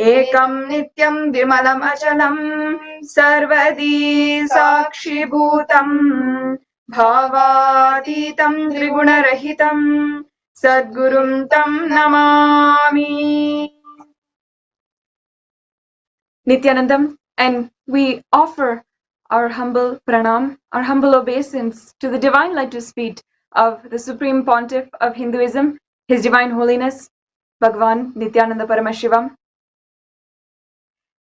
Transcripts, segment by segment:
एकं नित्यं विमलम् अचलं सर्वदी साक्षिभूतं भावातीतं त्रिगुणरहितं सद्गुरुं तं Namami. Nithyanandam, and we offer our humble pranam, our humble obeisance to the divine lotus feet of the Supreme Pontiff of Hinduism, His Divine Holiness, Bhagavan Nithyananda Paramashivam.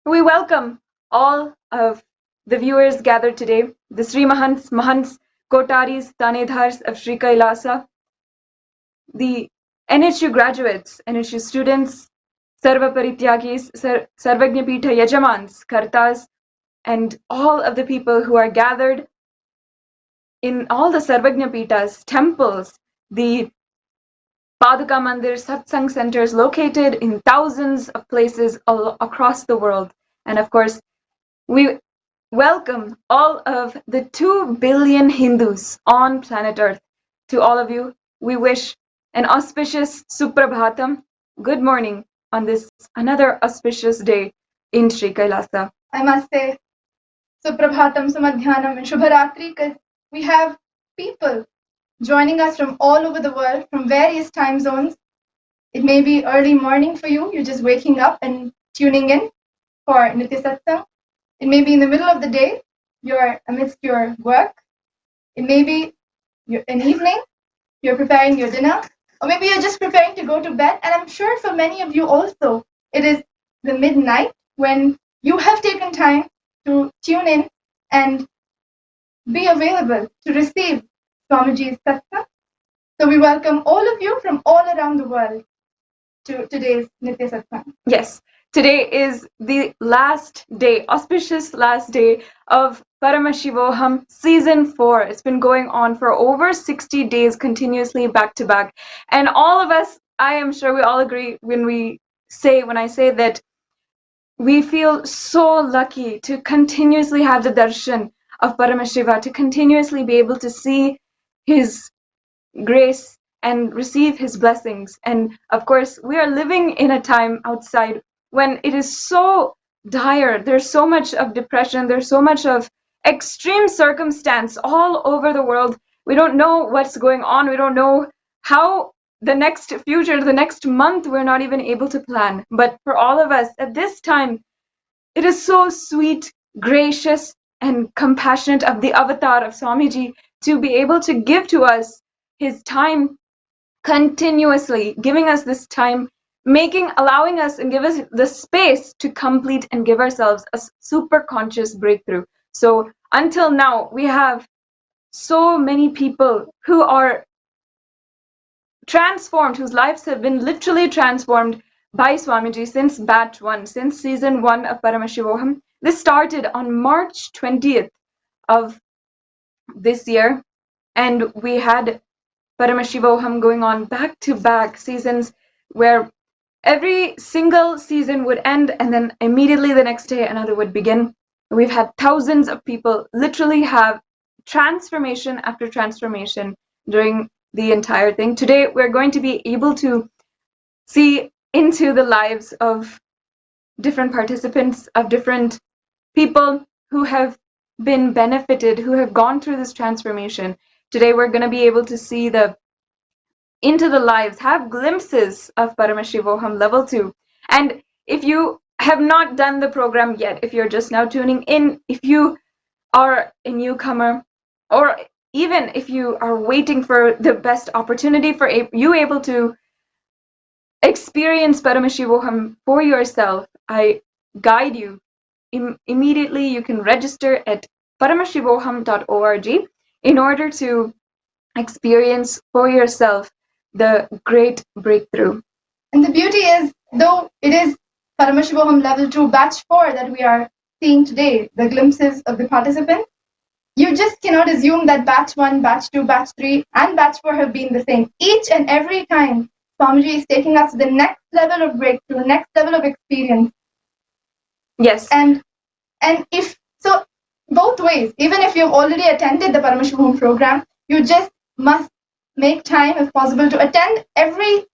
We welcome all of the viewers gathered today, the Sri Mahants, Mahants, Kotaris, Tanedhars of Sri Kailasa, the NHU graduates, NHU students, Sarva Parityagis, Sarvajnapita Yajamans, Kartas, and all of the people who are gathered in all the Sarvajnapitas, temples, the Paduka Mandir Satsang centers located in thousands of places all across the world. And of course, we welcome all of the 2 billion Hindus on planet Earth. To all of you, we wish an auspicious Suprabhatam, good morning on this another auspicious day in Sri Kailasa. I must say Suprabhatam, Samadhyanam and Shubharatri, because we have people joining us from all over the world, from various time zones. It may be early morning for you, you're just waking up and tuning in for Nitya Satsang. It may be in the middle of the day, you're amidst your work. It may be an evening, you're preparing your dinner, or maybe you're just preparing to go to bed. And I'm sure for many of you also, it is the midnight when you have taken time to tune in and be available to receive Swamiji's Satsang. So we welcome all of you from all around the world to today's Nitya Satsang. Yes, today is the last day, auspicious last day of Paramashivoham Season 4. It's been going on for over 60 days continuously back to back. And all of us, I am sure we all agree when I say that we feel so lucky to continuously have the darshan of Paramashiva, to continuously be able to see his grace and receive his blessings. And of course, we are living in a time outside when it is so dire. There's so much of depression. There's so much of extreme circumstance all over the world. We don't know what's going on. We don't know how the next future, the next month, we're not even able to plan. But for all of us at this time, it is so sweet, gracious, and compassionate of the avatar of Swamiji to be able to give to us his time continuously, giving us this time, allowing us and give us the space to complete and give ourselves a super conscious breakthrough. So until now, we have so many people who are transformed, whose lives have been literally transformed by Swamiji since batch 1, since season 1 of Paramashivoham. This started on March 20th of this year, and we had Paramashivoham going on back-to-back seasons where every single season would end and then immediately the next day another would begin. We've had thousands of people literally have transformation after transformation during the entire thing. Today we're going to be able to see into the lives of different participants, of different people who have been benefited, who have gone through this transformation. Today we're going to be able to see into the lives, have glimpses of Paramashivoham Level 2. And if you have not done the program yet, if you're just now tuning in, if you are a newcomer, or even if you are waiting for the best opportunity for you able to experience Paramashivoham for yourself, I guide you. Immediately you can register at paramashivoham.org in order to experience for yourself the great breakthrough. And the beauty is, though it is Paramashivoham Level 2 Batch 4 that we are seeing today, the glimpses of the participants, you just cannot assume that Batch 1, Batch 2, Batch 3 and Batch 4 have been the same. Each and every time, Swamiji is taking us to the next level of breakthrough, next level of experience. Yes. And if so, both ways, even if you've already attended the Paramashivoham program, you just must make time, if possible, to attend every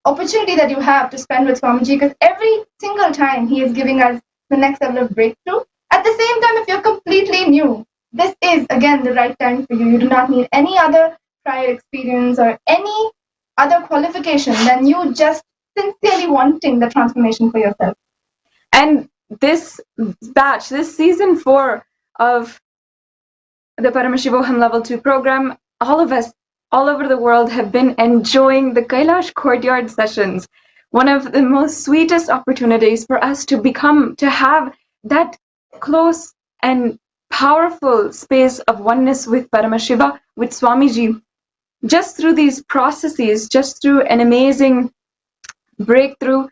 opportunity that you have to spend with Swamiji, because every single time he is giving us the next level of breakthrough. At the same time, if you're completely new, this is again the right time for you. You do not need any other prior experience or any other qualification than you just sincerely wanting the transformation for yourself. And this batch, this season 4 of the Paramashivoham Level 2 program, all of us all over the world have been enjoying the Kailash Courtyard sessions. One of the most sweetest opportunities for us to have that close and powerful space of oneness with Paramashiva, with Swamiji, just through these processes, just through an amazing breakthrough.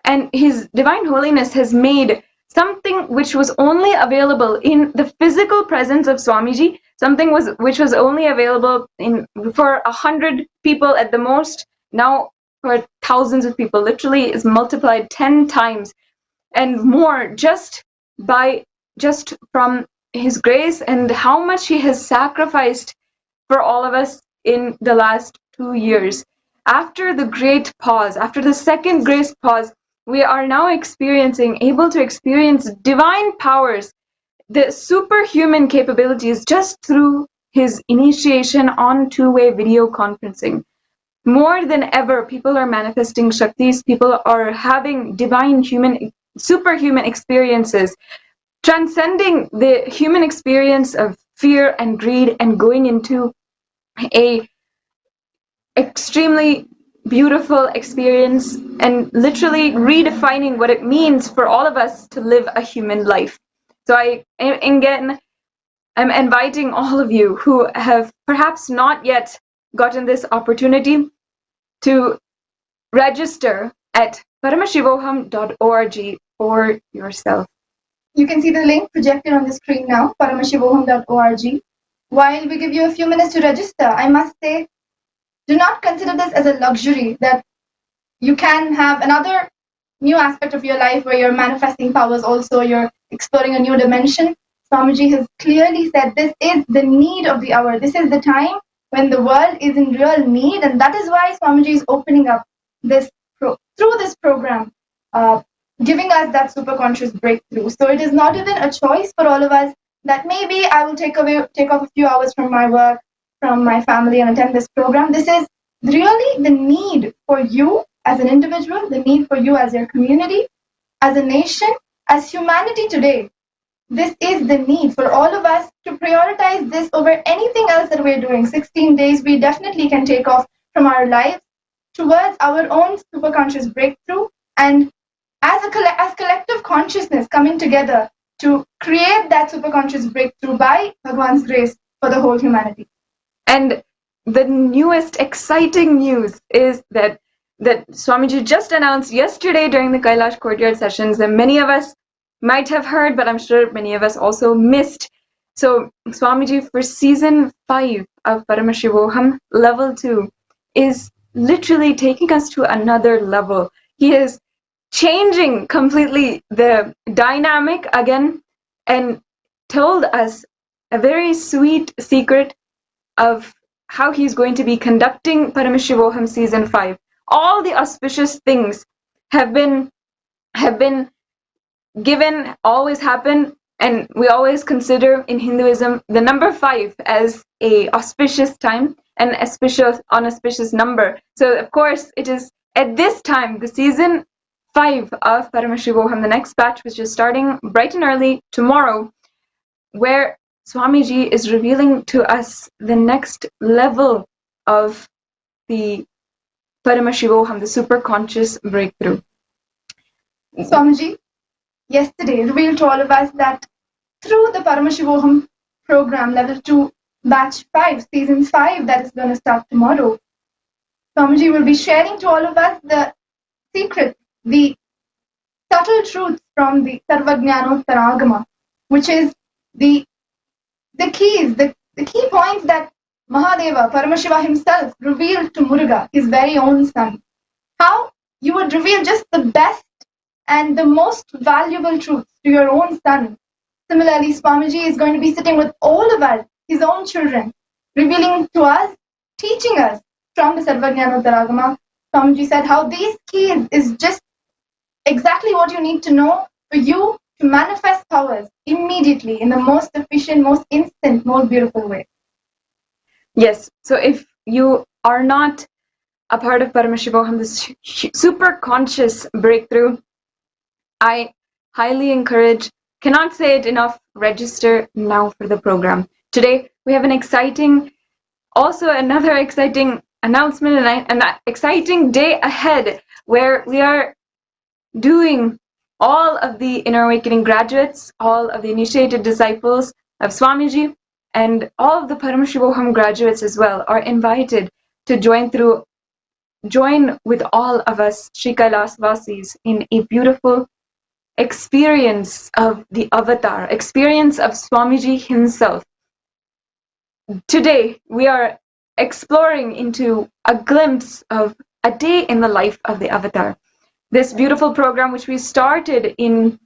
And His Divine Holiness has made something which was only available in the physical presence of Swamiji, which was only available for 100 people at the most, now for thousands of people, literally is multiplied 10 times and more just from His grace and how much He has sacrificed for all of us in the last 2 years. After the great pause, after the second grace pause, we are now able to experience divine powers, the superhuman capabilities, just through His initiation on two-way video conferencing. More than ever, people are manifesting Shaktis, people are having superhuman experiences, transcending the human experience of fear and greed and going into a extremely beautiful experience and literally redefining what it means for all of us to live a human life. So I'm inviting all of you who have perhaps not yet gotten this opportunity to register at paramashivoham.org for yourself. You can see the link projected on the screen now, paramashivoham.org. While we give you a few minutes to register, I must say, do not consider this as a luxury that you can have another new aspect of your life where you're manifesting powers also, you're exploring a new dimension. Swamiji has clearly said this is the need of the hour. This is the time when the world is in real need, and that is why Swamiji is opening up through this program, giving us that superconscious breakthrough. So it is not even a choice for all of us that maybe I will take off a few hours from my work, from my family, and attend this program. This is really the need for you as an individual, the need for you as your community, as a nation, as humanity today. This is the need for all of us to prioritize this over anything else that we're doing. 16 days we definitely can take off from our lives towards our own superconscious breakthrough, and as collective consciousness coming together to create that superconscious breakthrough by Bhagwan's grace for the whole humanity. And the newest exciting news is that Swamiji just announced yesterday during the Kailash Courtyard sessions that many of us might have heard, but I'm sure many of us also missed. So Swamiji, for season 5 of Paramashivoham Level 2, is literally taking us to another level. He is changing completely the dynamic again and told us a very sweet secret of how he's going to be conducting Paramashivoham season 5. All the auspicious things have been given, always happen, and we always consider in Hinduism the number 5 as a auspicious time, an auspicious number. So of course it is at this time, the season 5 of Paramashivoham, the next batch, which is starting bright and early tomorrow, where Swamiji is revealing to us the next level of the Paramashivoham, the superconscious breakthrough. Swamiji yesterday revealed to all of us that through the Paramashivoham program, level 2, batch 5, season 5, that is going to start tomorrow, Swamiji will be sharing to all of us the secret, the subtle truths from the Sarvajnanottaragama, which is the keys, the key points that Mahadeva, Paramashiva himself, revealed to Muruga, his very own son. How you would reveal just the best and the most valuable truths to your own son. Similarly, Swamiji is going to be sitting with all of us, his own children, revealing to us, teaching us from the Sarvajnanottaragama, Swamiji said how these keys is just exactly what you need to know for you to manifest powers immediately in the most efficient, most instant, most beautiful way. Yes. So if you are not a part of Paramashivoham, this super conscious breakthrough, I highly encourage, cannot say it enough, register now for the program. Today, we have also another exciting announcement and an exciting day ahead where we are doing all of the Inner Awakening graduates, all of the initiated disciples of Swamiji, and all of the Paramashivoham graduates as well are invited to join with all of us Sri Kailas Vasis in a beautiful experience of the avatar, experience of Swamiji himself. Today, we are exploring into a glimpse of a day in the life of the avatar. This beautiful program, which we started in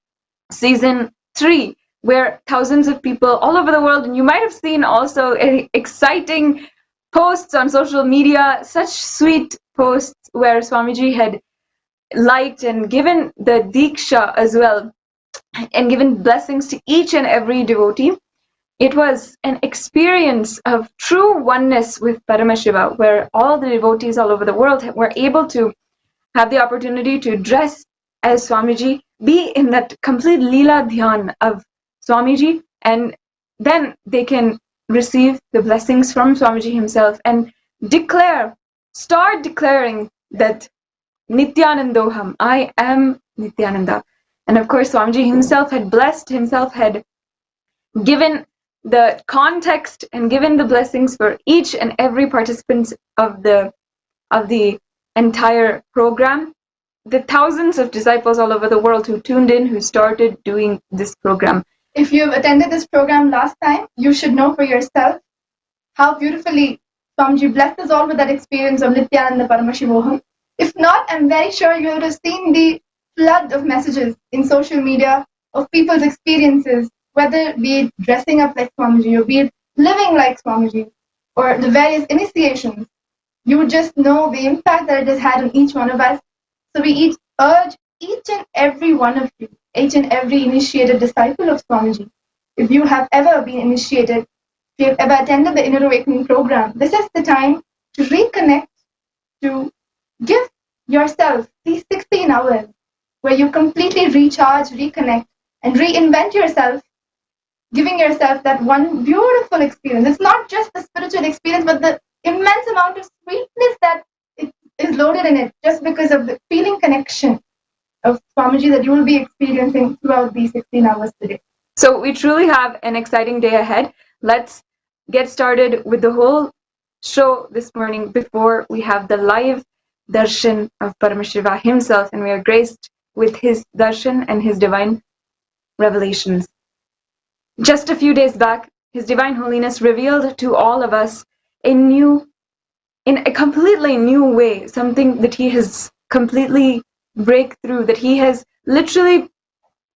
season 3, where thousands of people all over the world, and you might have seen also exciting posts on social media, such sweet posts where Swamiji had liked and given the Diksha as well, and given blessings to each and every devotee. It was an experience of true oneness with Paramashiva, where all the devotees all over the world were able to have the opportunity to dress as Swamiji, be in that complete Leela Dhyan of Swamiji, and then they can receive the blessings from Swamiji himself and start declaring that Nithyanandoham, I am Nithyananda. And of course, Swamiji himself had blessed, himself had given the context and given the blessings for each and every participant of the entire program. The thousands of disciples all over the world who tuned in, who started doing this program. If you've attended this program last time, you should know for yourself how beautifully Swamiji blessed us all with that experience of Nithyananda Paramashivoham. If not, I'm very sure you would have seen the flood of messages in social media of people's experiences, whether be it dressing up like Swamiji or be it living like Swamiji or the various initiations. You would just know the impact that it has had on each one of us. So we urge each and every one of you, each and every initiated disciple of Swamiji, if you have ever been initiated, if you have ever attended the Inner Awakening program, this is the time to reconnect, to give yourself these 16 hours where you completely recharge, reconnect, and reinvent yourself, giving yourself that one beautiful experience. It's not just the spiritual experience, but the immense amount of sweetness that is loaded in it just because of the feeling connection of Swamiji that you will be experiencing throughout these 16 hours today. So we truly have an exciting day ahead. Let's get started with the whole show this morning before we have the live darshan of Paramashiva himself, and we are graced with his darshan and his divine revelations. Just a few days back, His Divine Holiness revealed to all of us in a completely new way, something that he has completely breakthrough, that he has literally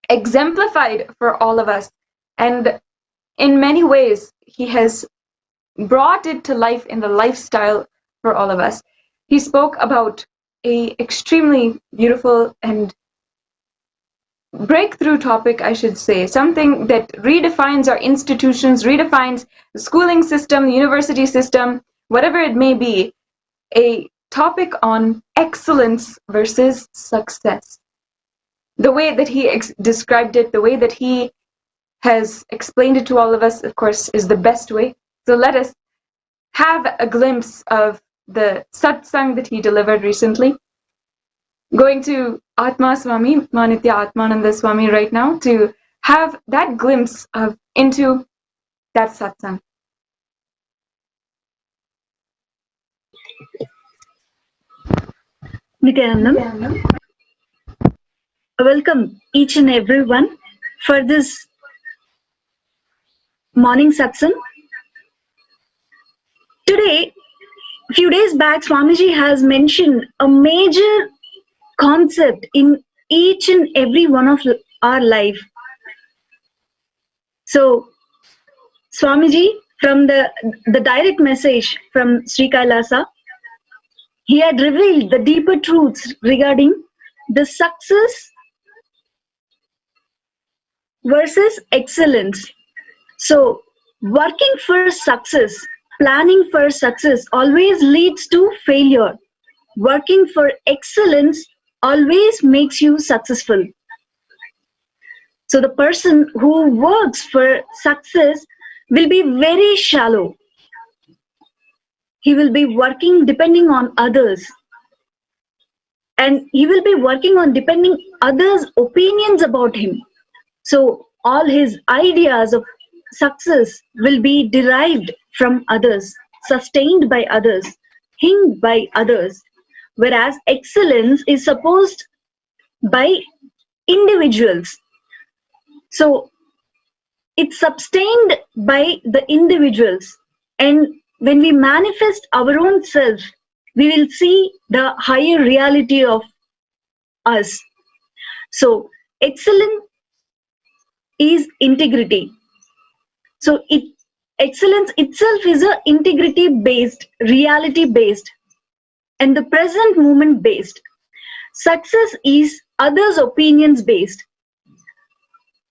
exemplified for all of us. And in many ways, he has brought it to life in the lifestyle for all of us. He spoke about a extremely beautiful and breakthrough topic, I should say, something that redefines our institutions, redefines the schooling system, the university system, whatever it may be, a topic on excellence versus success. The way that he described it, the way that he has explained it to all of us, of course, is the best way. So let us have a glimpse of the satsang that he delivered recently. Going to Atma Swami, Manitya Atmananda Swami right now to have that glimpse into that satsang. Nithyanandam, welcome each and everyone for this morning satsang. Today, a few days back, Swamiji has mentioned a major concept in each and every one of our life. So, Swamiji, from the direct message from Sri Kailasa, He had revealed the deeper truths regarding the success versus excellence. So, working for success, planning for success always leads to failure. Working for excellence always makes you successful. So, the person who works for success will be very shallow. He will be working depending on others, and he will be working on depending others' opinions about him. So all his ideas of success will be derived from others, sustained by others, hinged by others, whereas excellence is supposed by individuals. So it's sustained by the individuals. And when we manifest our own self, we will see the higher reality of us. So excellence is integrity. So excellence itself is a integrity based, reality based, and the present moment based. Success is others' opinions based.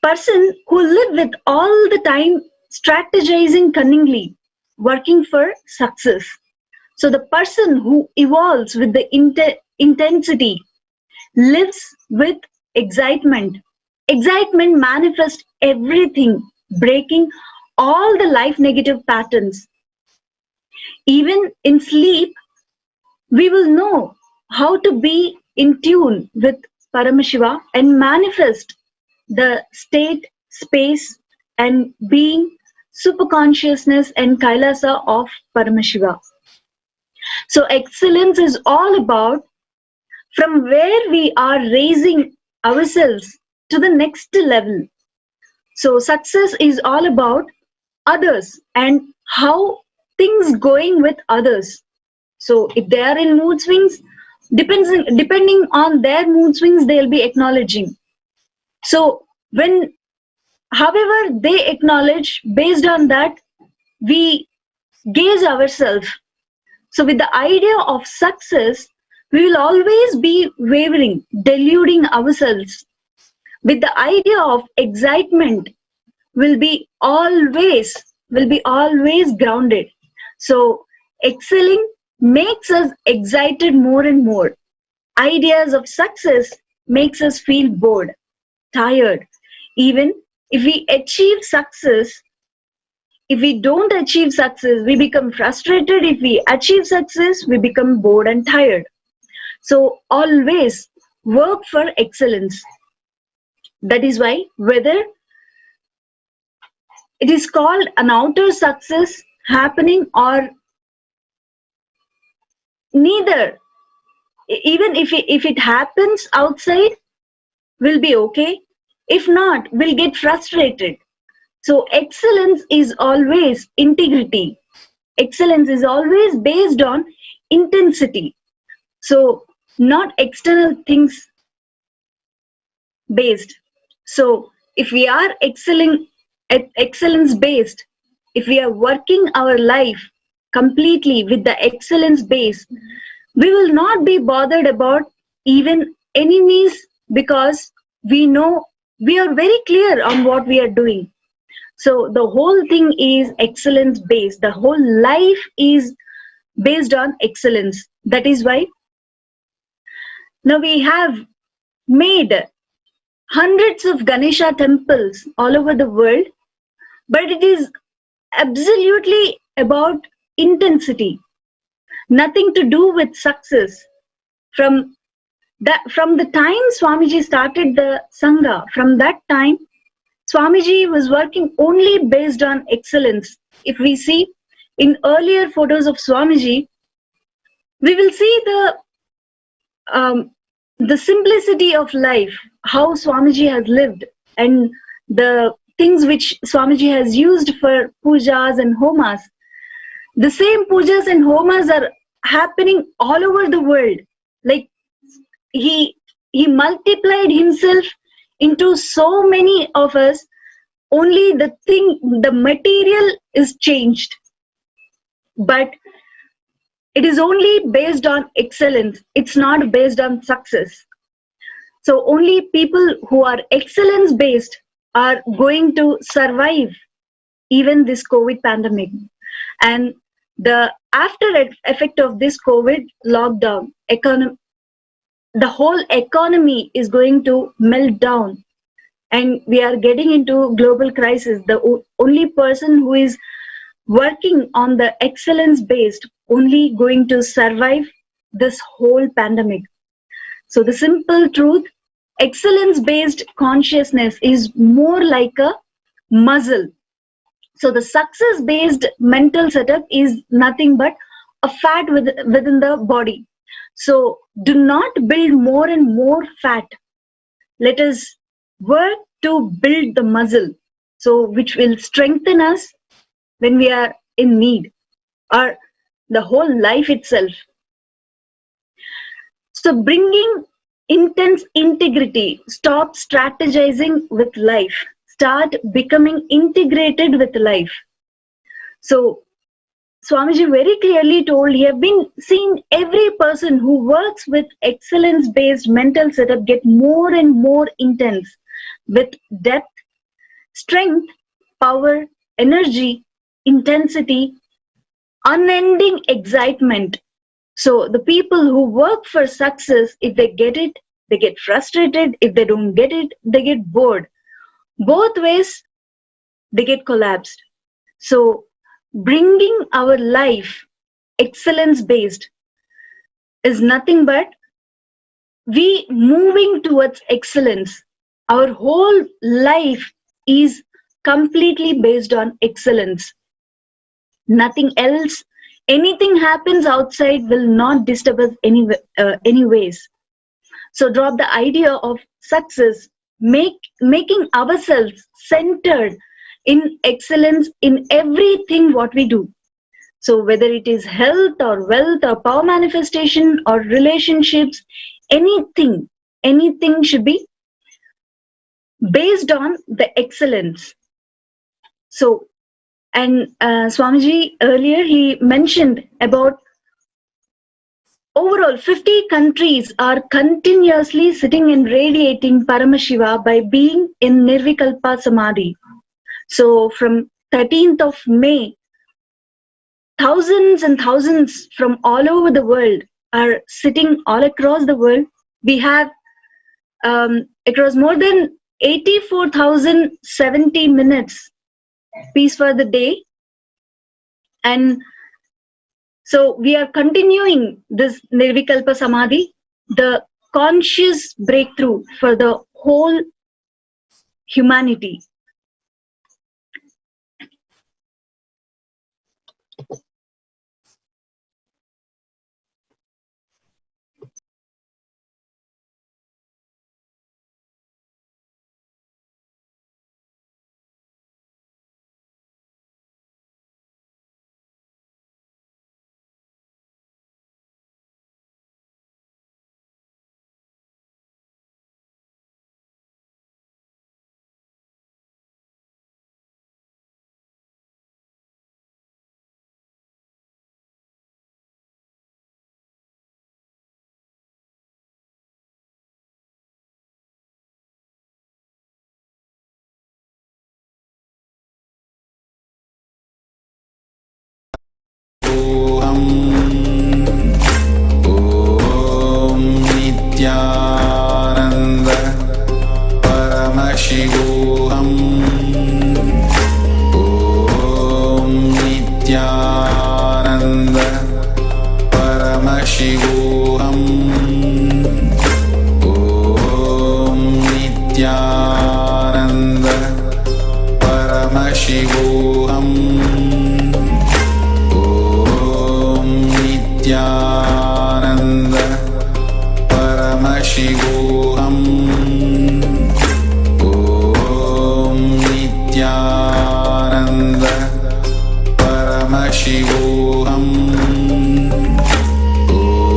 Person who live with all the time strategizing cunningly, working for success. So the person who evolves with the intensity lives with excitement. Excitement manifests everything, breaking all the life negative patterns. Even in sleep, we will know how to be in tune with Paramashiva and manifest the state, space, and being, superconsciousness, and Kailasa of Paramashiva. So, excellence is all about from where we are raising ourselves to the next level. So success is all about others and how things going with others. So if they are in mood swings, depending on their mood swings, they'll be acknowledging. So when, however they acknowledge, based on that, we gauge ourselves. So with the idea of success, we will always be wavering, deluding ourselves. With the idea of excitement, will be always grounded. So excelling makes us excited more and more. Ideas of success makes us feel bored, tired. Even if we achieve success, if we don't achieve success, we become frustrated. If we achieve success, we become bored and tired. So always work for excellence. That is why whether it is called an outer success happening or neither, even if it happens outside, will be okay. If not, we'll get frustrated. So excellence is always integrity. Excellence is always based on intensity. So not external things based. So if we are excelling at excellence based, if we are working our life completely with the excellence base, we will not be bothered about even enemies, because we know, we are very clear on what we are doing. So the whole thing is excellence based. The whole life is based on excellence. That is why now we have made hundreds of Ganesha temples all over the world, but it is absolutely about intensity, nothing to do with success. From the time Swamiji started the Sangha, from that time Swamiji was working only based on excellence. If we see in earlier photos of Swamiji, we will see the simplicity of life, how Swamiji has lived, and the things which Swamiji has used for pujas and homas. The same pujas and homas are happening all over the world. Like he multiplied himself into so many of us. Only the material is changed, but it is only based on excellence. It's not based on success. So only people who are excellence based are going to survive even this COVID pandemic. And the after effect of this COVID lockdown, the whole economy is going to melt down, and we are getting into global crisis. The only person who is working on the excellence based only going to survive this whole pandemic. So the simple truth, excellence based consciousness is more like a muscle. So the success based mental setup is nothing but a fat within the body. So do not build more and more fat. Let us work to build the muscle, so which will strengthen us when we are in need, or the whole life itself. So bringing intense integrity, stop strategizing with life, start becoming integrated with life. So Swamiji very clearly told, he have been seeing every person who works with excellence based mental setup get more and more intense with depth, strength, power, energy, intensity, unending excitement. So the people who work for success, if they get it, they get frustrated. If they don't get it, they get bored. Both ways, they get collapsed. So bringing our life excellence based is nothing but we moving towards excellence. Our whole life is completely based on excellence. Nothing else, anything happens outside will not disturb us anyways. So drop the idea of success, making ourselves centered in excellence in everything what we do. So whether it is health or wealth or power manifestation or relationships, anything should be based on the excellence. So, and Swamiji earlier he mentioned about overall 50 countries are continuously sitting and radiating Paramashiva by being in Nirvikalpa Samadhi. So from 13th of May, thousands and thousands from all over the world are sitting all across the world. We have across more than 84,070 minutes peace for the day. And so we are continuing this Nirvikalpa Samadhi, the conscious breakthrough for the whole humanity. Nithyananda Paramashivoham Om Nithyananda Paramashivoham Om Nithyananda Paramashivoham Om Nithyananda Paramashivoham Om Nithyananda Paramashivoham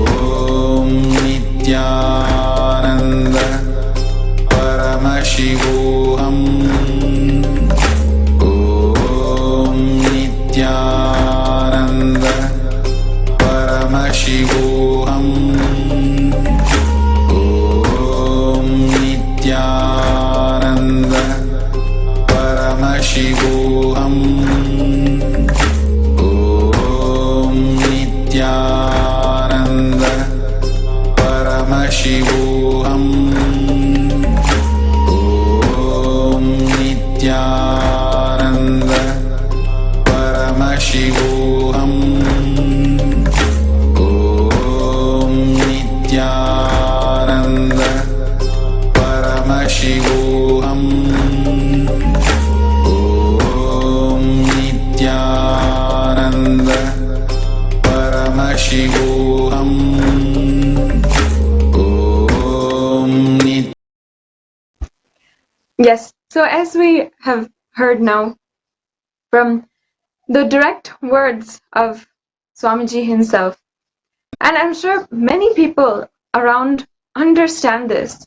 Om Nithyananda Paramashivoham Om Nithyananda Paramashivoham Om Nithyananda Paramashivoham Om Nithyananda Paramashivoham Om Nithyananda Paramashivoham Om Nithyananda. Yes, so as we have heard now from the direct words of Swamiji himself, and I'm sure many people around understand this.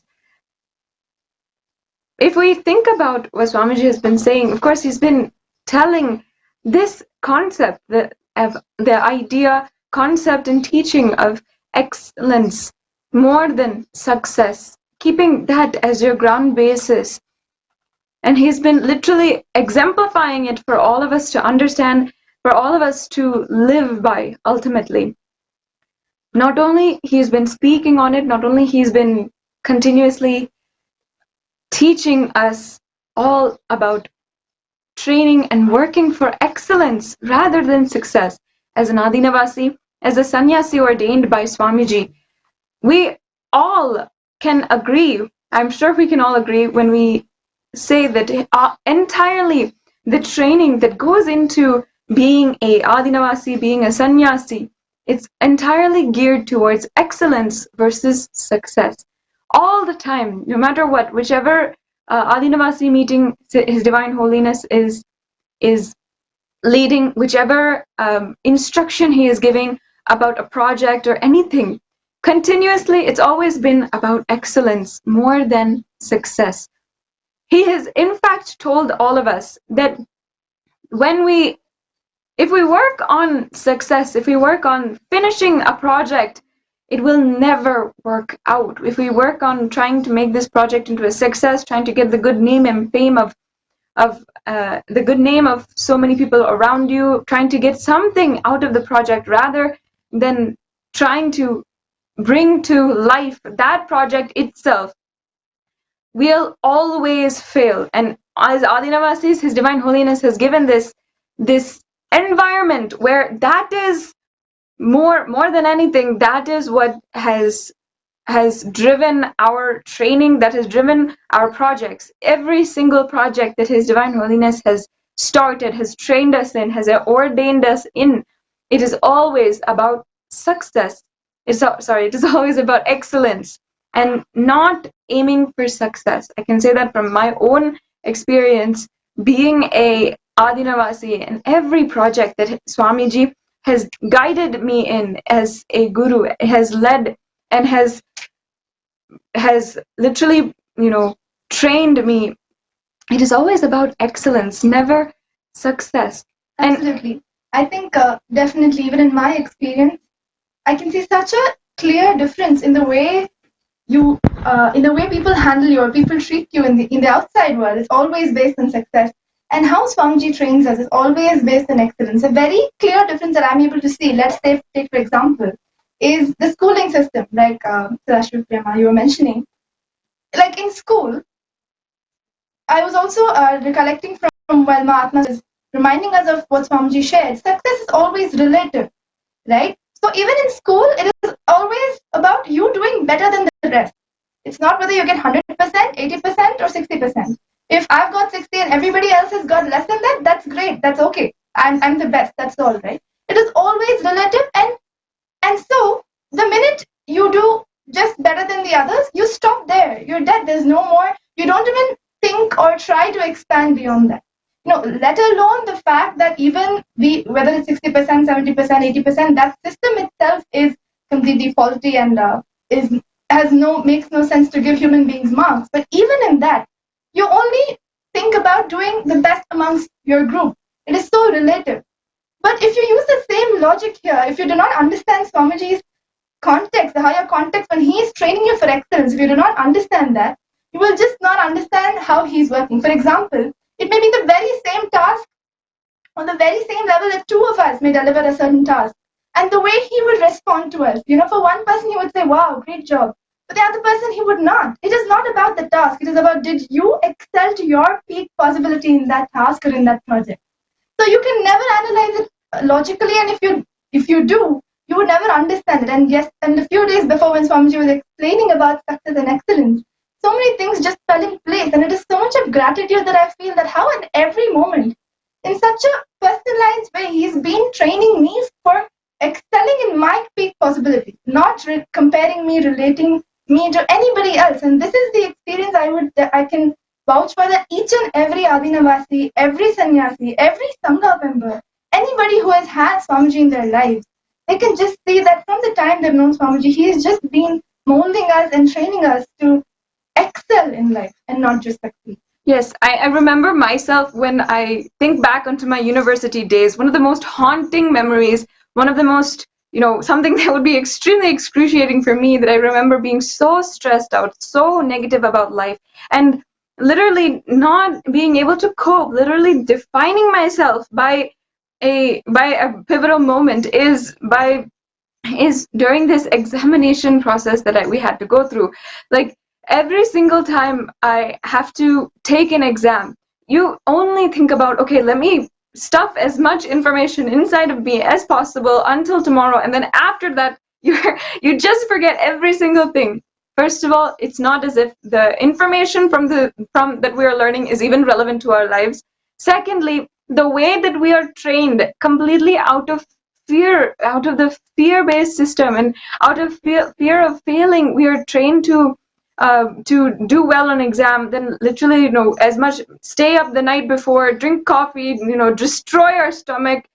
If we think about what Swamiji has been saying, of course, he's been telling this concept, the idea, concept, and teaching of excellence more than success, keeping that as your ground basis. And he's been literally exemplifying it for all of us to understand, for all of us to live by ultimately. Not only he's been speaking on it, not only he's been continuously teaching us all about training and working for excellence rather than success. As an Adinavasi, as a sannyasi ordained by Swamiji, we all can agree, I'm sure we can all agree when we say that entirely the training that goes into being a Adinavasi, being a sannyasi, it's entirely geared towards excellence versus success. All the time, no matter what, whichever Adinavasi meeting His Divine Holiness is leading, whichever instruction he is giving about a project or anything, continuously it's always been about excellence more than success. He has in fact told all of us that if we work on success, if we work on finishing a project, it will never work out. If we work on trying to make this project into a success, trying to get the good name and fame of the good name of so many people around you, trying to get something out of the project rather than trying to bring to life that project itself, we'll always fail. And as Adinavasis, His Divine Holiness has given this environment where that is more than anything, that is what has driven our training, that has driven our projects. Every single project that His Divine Holiness has started, has trained us in, has ordained us in, it is always about success. It is always about excellence and not aiming for success. I can say that from my own experience, being a Adinavasi, and every project that Swamiji has guided me in as a guru, has led and has literally, trained me. It is always about excellence, never success. Absolutely. I think definitely, even in my experience, I can see such a clear difference in the way people handle you or people treat you in the outside world. It's always based on success. And how Swamiji trains us is always based on excellence. A very clear difference that I'm able to see, let's take for example, is the schooling system, like Sarashwati Prema, you were mentioning. Like in school, I was also recollecting from while Mahatma is reminding us of what Swamiji shared. Success is always relative, right? So even in school, it is always about you doing better than the rest. It's not whether you get 100%, 80%, or 60%. If I've got 60 and everybody else has got less than that, that's great. That's okay. I'm the best. That's all, right? It is always relative, and so the minute you do just better than the others, you stop there. You're dead. There's no more. You don't even think or try to expand beyond that. Let alone the fact that even whether it's 60%, 70%, 80%, that system itself is completely faulty and makes no sense to give human beings marks. But even in that, you only think about doing the best amongst your group. It is so relative. But if you use the same logic here, if you do not understand Swamiji's context, the higher context, when he is training you for excellence, if you do not understand that, you will just not understand how he's working. For example, it may be the very same task on the very same level if two of us may deliver a certain task. And the way he will respond to us, for one person he would say, wow, great job. but the other person, he would not. It is not about the task. It is about, did you excel to your peak possibility in that task or in that project? So you can never analyze it logically, and if you do, you would never understand it. And yes, and a few days before, when Swamiji was explaining about success and excellence, so many things just fell in place, and it is so much of gratitude that I feel that how in every moment, in such a personalized way, he's been training me for excelling in my peak possibility, not comparing me, relating me to anybody else. And this is the experience I can vouch for, that each and every Adinavasi, every sannyasi, every Sangha member, anybody who has had Swamiji in their lives, they can just see that from the time they've known Swamiji, he has just been molding us and training us to excel in life and not just succeed. Yes, I remember myself when I think back onto my university days, one of the most haunting memories, one of the most, something that would be extremely excruciating for me, that I remember being so stressed out, so negative about life, and literally not being able to cope, literally defining myself by a pivotal moment is during this examination process that we had to go through. Like, every single time I have to take an exam, you only think about, okay, let me stuff as much information inside of me as possible until tomorrow, and then after that, you just forget every single thing. First of all, it's not as if the information from that we are learning is even relevant to our lives. Secondly, the way that we are trained completely out of fear, out of the fear-based system, and out of fear of failing, we are trained to do well on exam, then literally, as much stay up the night before, drink coffee, destroy our stomach,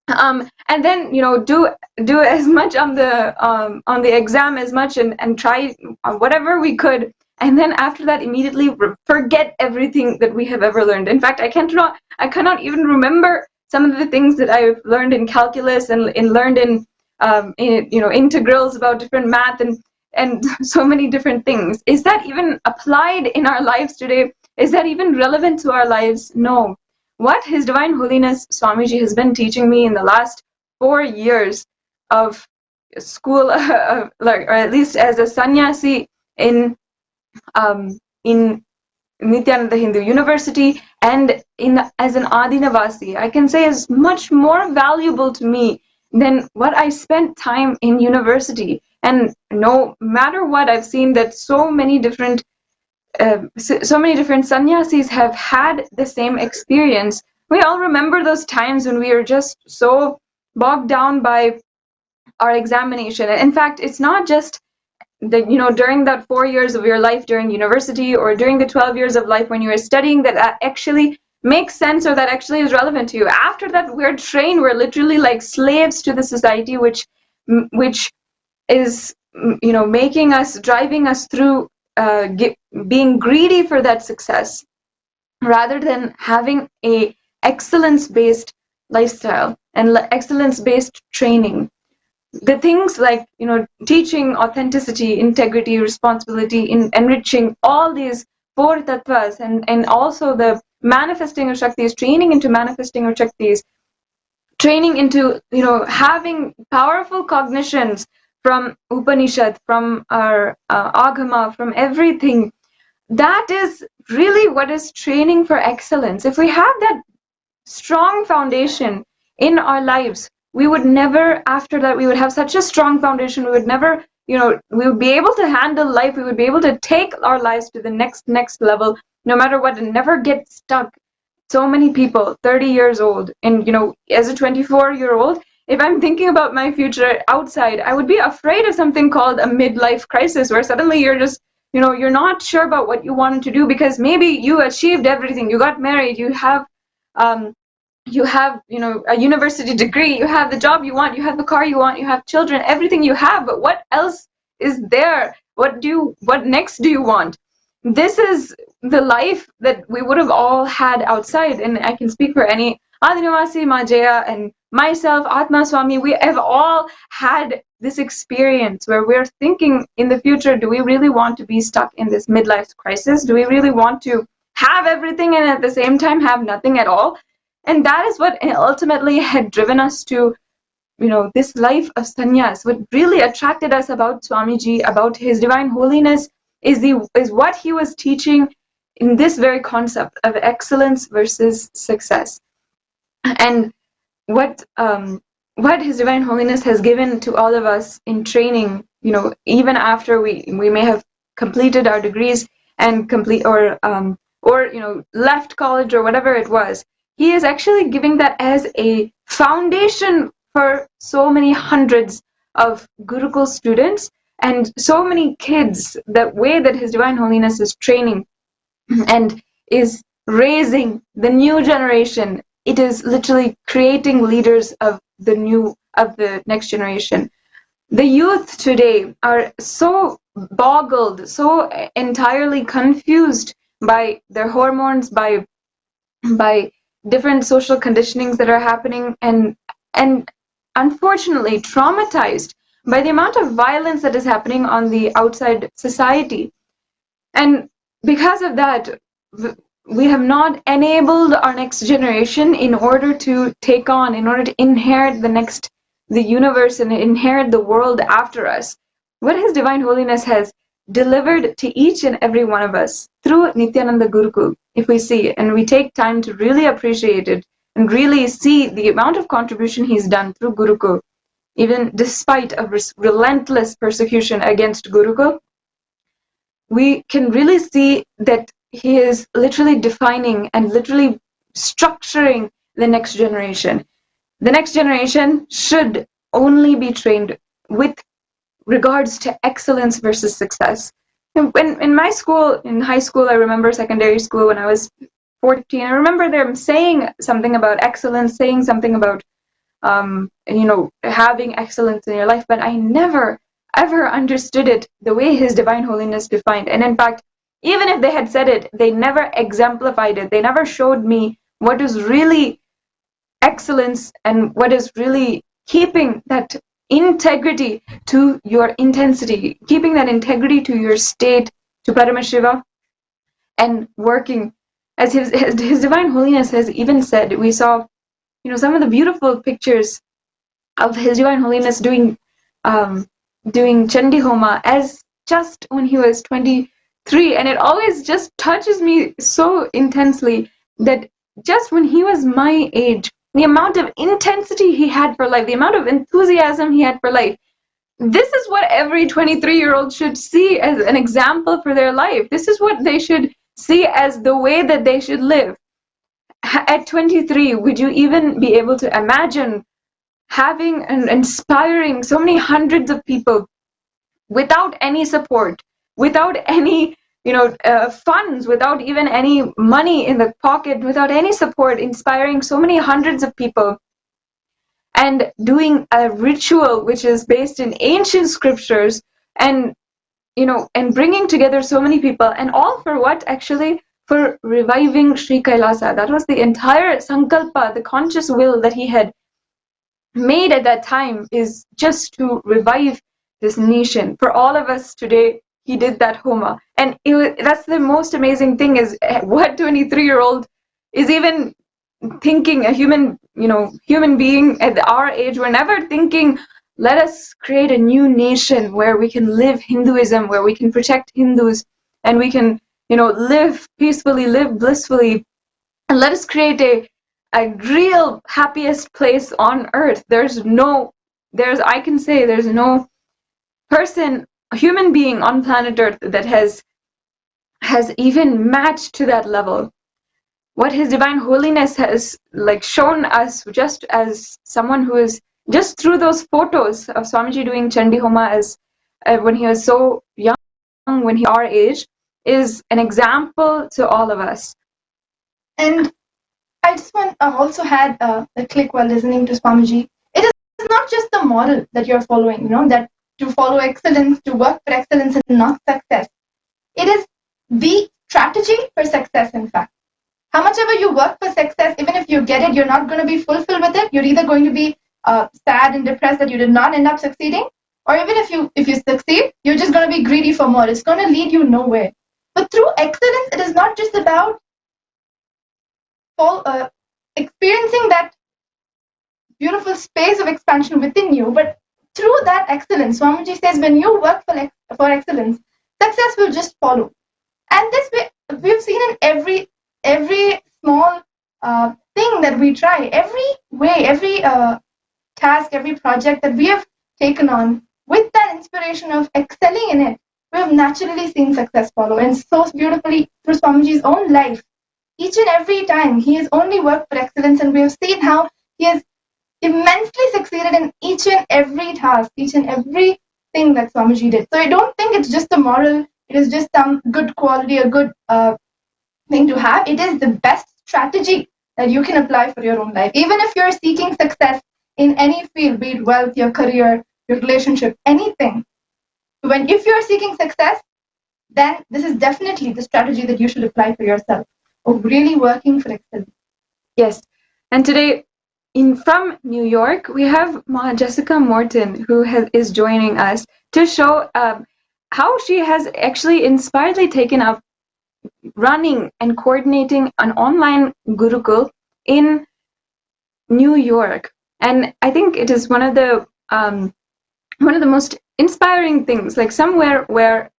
and then do as much on the exam as much, and try whatever we could, and then after that immediately forget everything that we have ever learned. In fact, I cannot even remember some of the things that I've learned in calculus and learned in integrals about different math and so many different things. Is that even applied in our lives today? Is that even relevant to our lives? No. What His Divine Holiness Swamiji has been teaching me in the last 4 years of school, or at least as a sannyasi in Nithyananda Hindu University, and as an Adinavasi, I can say is much more valuable to me than what I spent time in university. And no matter what, I've seen that so many different sannyasis have had the same experience. We all remember those times when we were just so bogged down by our examination. In fact, it's not just during that 4 years of your life during university, or during the 12 years of life when you were studying, that actually makes sense, or that actually is relevant to you. After that, we're trained, we're literally like slaves to the society, which is making us, driving us through being greedy for that success, rather than having a excellence-based lifestyle and excellence-based training. The things like teaching authenticity, integrity, responsibility, in enriching all these 4 tattvas, and also the manifesting of Shaktis, training into manifesting of Shaktis, training into having powerful cognitions from Upanishad, from our Agama, from everything. That is really what is training for excellence. If we have that strong foundation in our lives, we would never, after that, we would have such a strong foundation, we would never, we would be able to handle life, we would be able to take our lives to the next level, no matter what, and never get stuck. So many people, 30 years old, and as a 24-year-old, if I'm thinking about my future outside, I would be afraid of something called a midlife crisis, where suddenly you're just, you're not sure about what you wanted to do, because maybe you achieved everything, you got married, you have a university degree, you have the job you want, you have the car you want, you have children, everything you have, but what else is there? What next do you want? This is the life that we would have all had outside, and I can speak for any Adinavasi, Majaya, and myself, Atma Swami. We have all had this experience where we're thinking in the future, do we really want to be stuck in this midlife crisis? Do we really want to have everything and at the same time have nothing at all? And that is what ultimately had driven us to this life of sannyas, what really attracted us about Swamiji, about his divine holiness, is what he was teaching in this very concept of excellence versus success. And what his divine holiness has given to all of us in training, even after we may have completed our degrees and left college or whatever it was, he is actually giving that as a foundation for so many hundreds of Gurukul students and so many kids. That way that his divine holiness is training and is raising the new generation, it is literally creating leaders of the next generation. The youth today are so boggled, so entirely confused by their hormones, by different social conditionings that are happening, and unfortunately traumatized by the amount of violence that is happening on the outside society. And because of that, we have not enabled our next generation in order to inherit the universe and inherit the world after us. What His Divine Holiness has delivered to each and every one of us through Nithyananda Gurukul, if we see and we take time to really appreciate it and really see the amount of contribution he's done through Gurukul, even despite of relentless persecution against Gurukul, we can really see that he is literally defining and literally structuring the next generation. The next generation should only be trained with regards to excellence versus success. In high school, I remember secondary school when I was 14, I remember them saying something about excellence, saying something about having excellence in your life, but I never ever understood it the way His Divine Holiness defined. And in fact, even if they had said it, they never exemplified it. They never showed me what is really excellence and what is really keeping that integrity to your intensity, keeping that integrity to your state, to Paramashiva, and working. As his Divine Holiness has even said, we saw some of the beautiful pictures of His Divine Holiness doing Chandi Homa as just when he was 23, and it always just touches me so intensely that just when he was my age, the amount of intensity he had for life, the amount of enthusiasm he had for life, this is what every 23-year-old should see as an example for their life. This is what they should see as the way that they should live. At 23, would you even be able to imagine having and inspiring so many hundreds of people without any support, without any funds, without even any money in the pocket, without any support, inspiring so many hundreds of people, and doing a ritual which is based in ancient scriptures, and bringing together so many people, and all for what? Actually, for reviving Sri Kailasa. That was the entire sankalpa, the conscious will that he had made at that time, is just to revive this nation. For all of us today, he did that Homa. And that's the most amazing thing, is what 23-year-old is even thinking. A human being at our age, we're never thinking, let us create a new nation where we can live Hinduism, where we can protect Hindus, and we can live peacefully, live blissfully, and let us create a real happiest place on earth. There's no person, human being on planet Earth that has even matched to that level. What His Divine Holiness has shown us, just as someone who is, just through those photos of Swamiji doing Chandi Homa as when he was so young, when he our age, is an example to all of us. And I just also had a click while listening to Swamiji. It is not just the model that you're following, that to follow excellence, to work for excellence and not success. It is the strategy for success, in fact. How much ever you work for success, even if you get it, you're not going to be fulfilled with it. You're either going to be sad and depressed that you did not end up succeeding, or even if you succeed, you're just going to be greedy for more. It's going to lead you nowhere. But through excellence, it is not just about experiencing that beautiful space of expansion within you. But through that excellence, Swamiji says, when you work for excellence, success will just follow. And this way, we've seen in every small thing that we try, every way, every task, every project that we have taken on, with that inspiration of excelling in it, we have naturally seen success follow. And so beautifully through Swamiji's own life, each and every time he has only worked for excellence, and we have seen how he has immensely succeeded in each and every task, each and every thing that Swamiji did. So I don't think it's just a moral, it is just some good quality, a good thing to have. It is the best strategy that you can apply for your own life. Even if you're seeking success in any field, be it wealth, your career, your relationship, anything. If you're seeking success, then this is definitely the strategy that you should apply for yourself, of really working for excellence. Yes. And today, from New York, we have Ma Jessica Morton, who is joining us to show how she has actually inspiredly taken up running and coordinating an online Gurukul in New York. And I think it is one of the most inspiring things, like somewhere where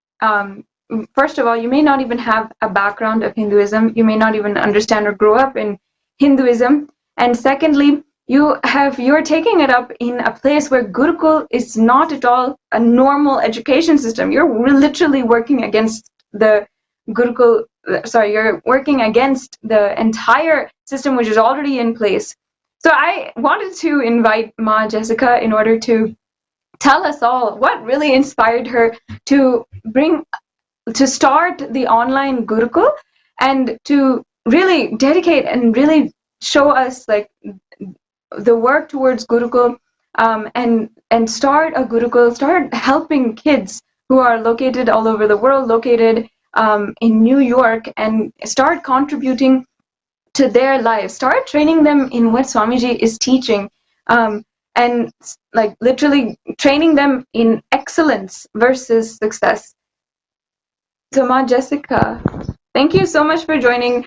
first of all, you may not even have a background of Hinduism, you may not even understand or grow up in Hinduism, and secondly, you're taking it up in a place where Gurukul is not at all a normal education system. You're literally working against the Gurukul, you're working against the entire system which is already in place. So I wanted to invite Ma Jessica in order to tell us all what really inspired her to start the online Gurukul and to really dedicate and really show us like the work towards Gurukul, and start a Gurukul, start helping kids who are located all over the world, located in New York, and start contributing to their lives, start training them in what Swamiji is teaching, and like literally training them in excellence versus success. So Ma Jessica, thank you so much for joining.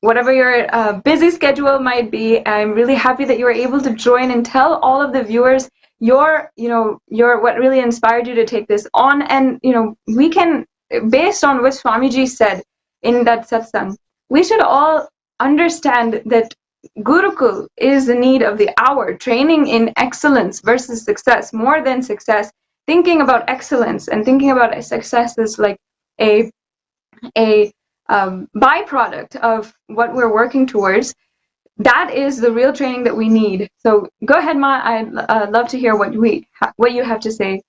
Whatever your busy schedule might be, I'm really happy that you were able to join and tell all of the viewers your what really inspired you to take this on. And we can, based on what Swamiji said in that satsang, we should all understand that Gurukul is the need of the hour, training in excellence versus success, more than success. Thinking about excellence and thinking about success as like a byproduct of what we're working towards. That is the real training that we need. So go ahead, Ma. I'd love to hear what you have to say.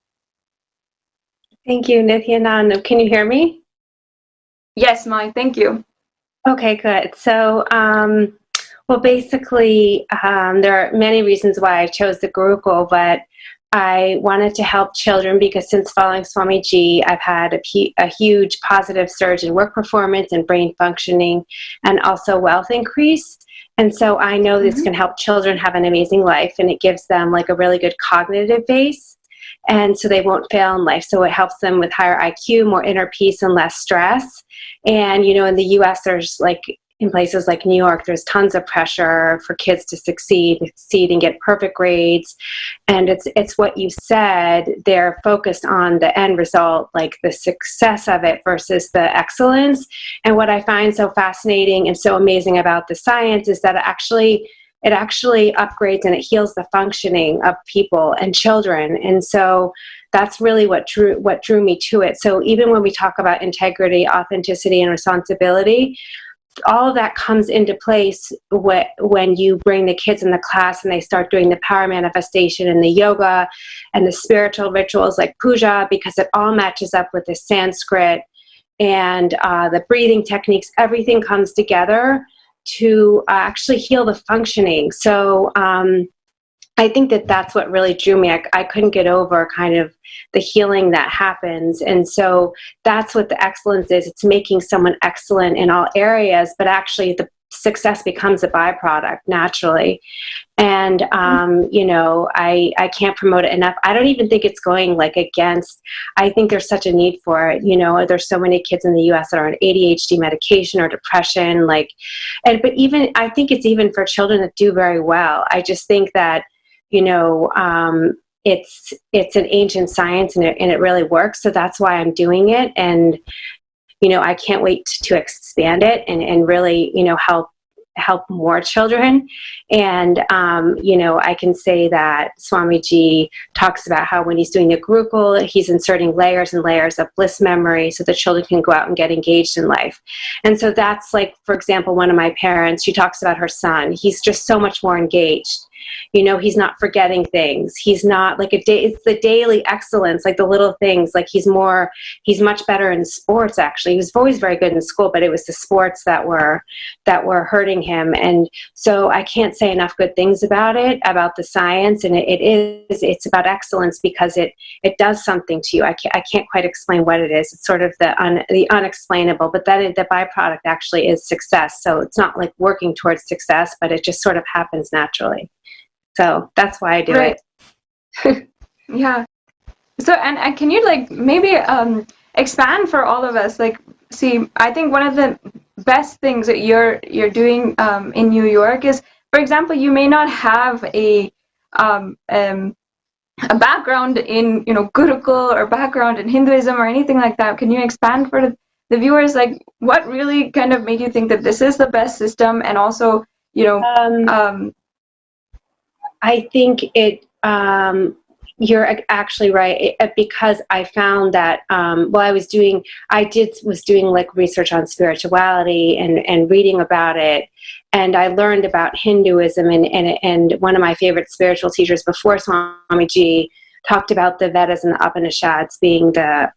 Thank you, Nithyananda. Can you hear me? Yes, Ma. Thank you. Okay, good. So, well, basically, there are many reasons why I chose the Gurukul, but I wanted to help children because since following Swamiji, I've had a huge positive surge in work performance and brain functioning, and also wealth increase. And so I know this can help children have an amazing life, and it gives them like a really good cognitive base, and so they won't fail in life. So it helps them with higher IQ, more inner peace, and less stress. And in the U.S., there's like in places like New York, there's tons of pressure for kids to succeed and get perfect grades. And it's what you said, they're focused on the end result, like the success of it versus the excellence. And what I find so fascinating and so amazing about the science is that it actually upgrades and it heals the functioning of people and children. And so that's really what drew me to it. So even when we talk about integrity, authenticity, and responsibility, all of that comes into place when you bring the kids in the class and they start doing the power manifestation and the yoga and the spiritual rituals like puja, because it all matches up with the Sanskrit and the breathing techniques. Everything comes together to actually heal the functioning. So I think that's what really drew me. I couldn't get over kind of the healing that happens. And so that's what the excellence is. It's making someone excellent in all areas, but actually success becomes a byproduct naturally. And, you know, I can't promote it enough. I don't even think it's going like against, I think there's such a need for it. You know, there's so many kids in the US that are on ADHD medication or depression, like, but even, I think it's even for children that do very well. I just think that, you know, it's an ancient science and it really works. So that's why I'm doing it. And, you know, I can't wait to expand it and really, you know, help more children. And, you know, I can say that Swamiji talks about how when he's doing the Gurukul, he's inserting layers and layers of bliss memory so the children can go out and get engaged in life. And so that's like, for example, one of my parents, she talks about her son. He's just so much more engaged. You know, he's not forgetting things. He's not like it's the daily excellence, like the little things, like he's much better in sports, actually. He was always very good in school, but it was the sports that were hurting him. And so I can't say enough good things about it, about the science. And it's about excellence because it does something to you. I can't quite explain what it is. It's sort of the unexplainable, but then the byproduct actually is success. So it's not like working towards success, but it just sort of happens naturally. So that's why I do it. Yeah. So, and can you like maybe expand for all of us? Like, see, I think one of the best things that you're doing in New York is, for example, you may not have a background in, you know, Gurukul or background in Hinduism or anything like that. Can you expand for the viewers, like what really kind of made you think that this is the best system? And also, you know, I think you're actually right, because I found that while I was doing like research on spirituality and reading about it, and I learned about Hinduism, and one of my favorite spiritual teachers before Swamiji talked about the Vedas and the Upanishads being the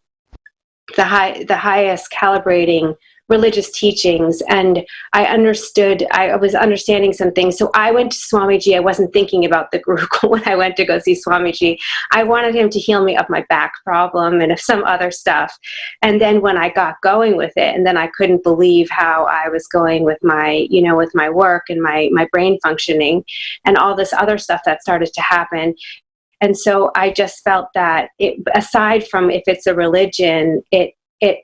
highest calibrating religious teachings. And I was understanding some things. So I went to Swamiji. I wasn't thinking about the Gurukul when I went to go see Swamiji. I wanted him to heal me of my back problem and of some other stuff. And then when I got going with it, and then I couldn't believe how I was going with my, you know, with my work and my brain functioning and all this other stuff that started to happen. And so I just felt that aside from if it's a religion, it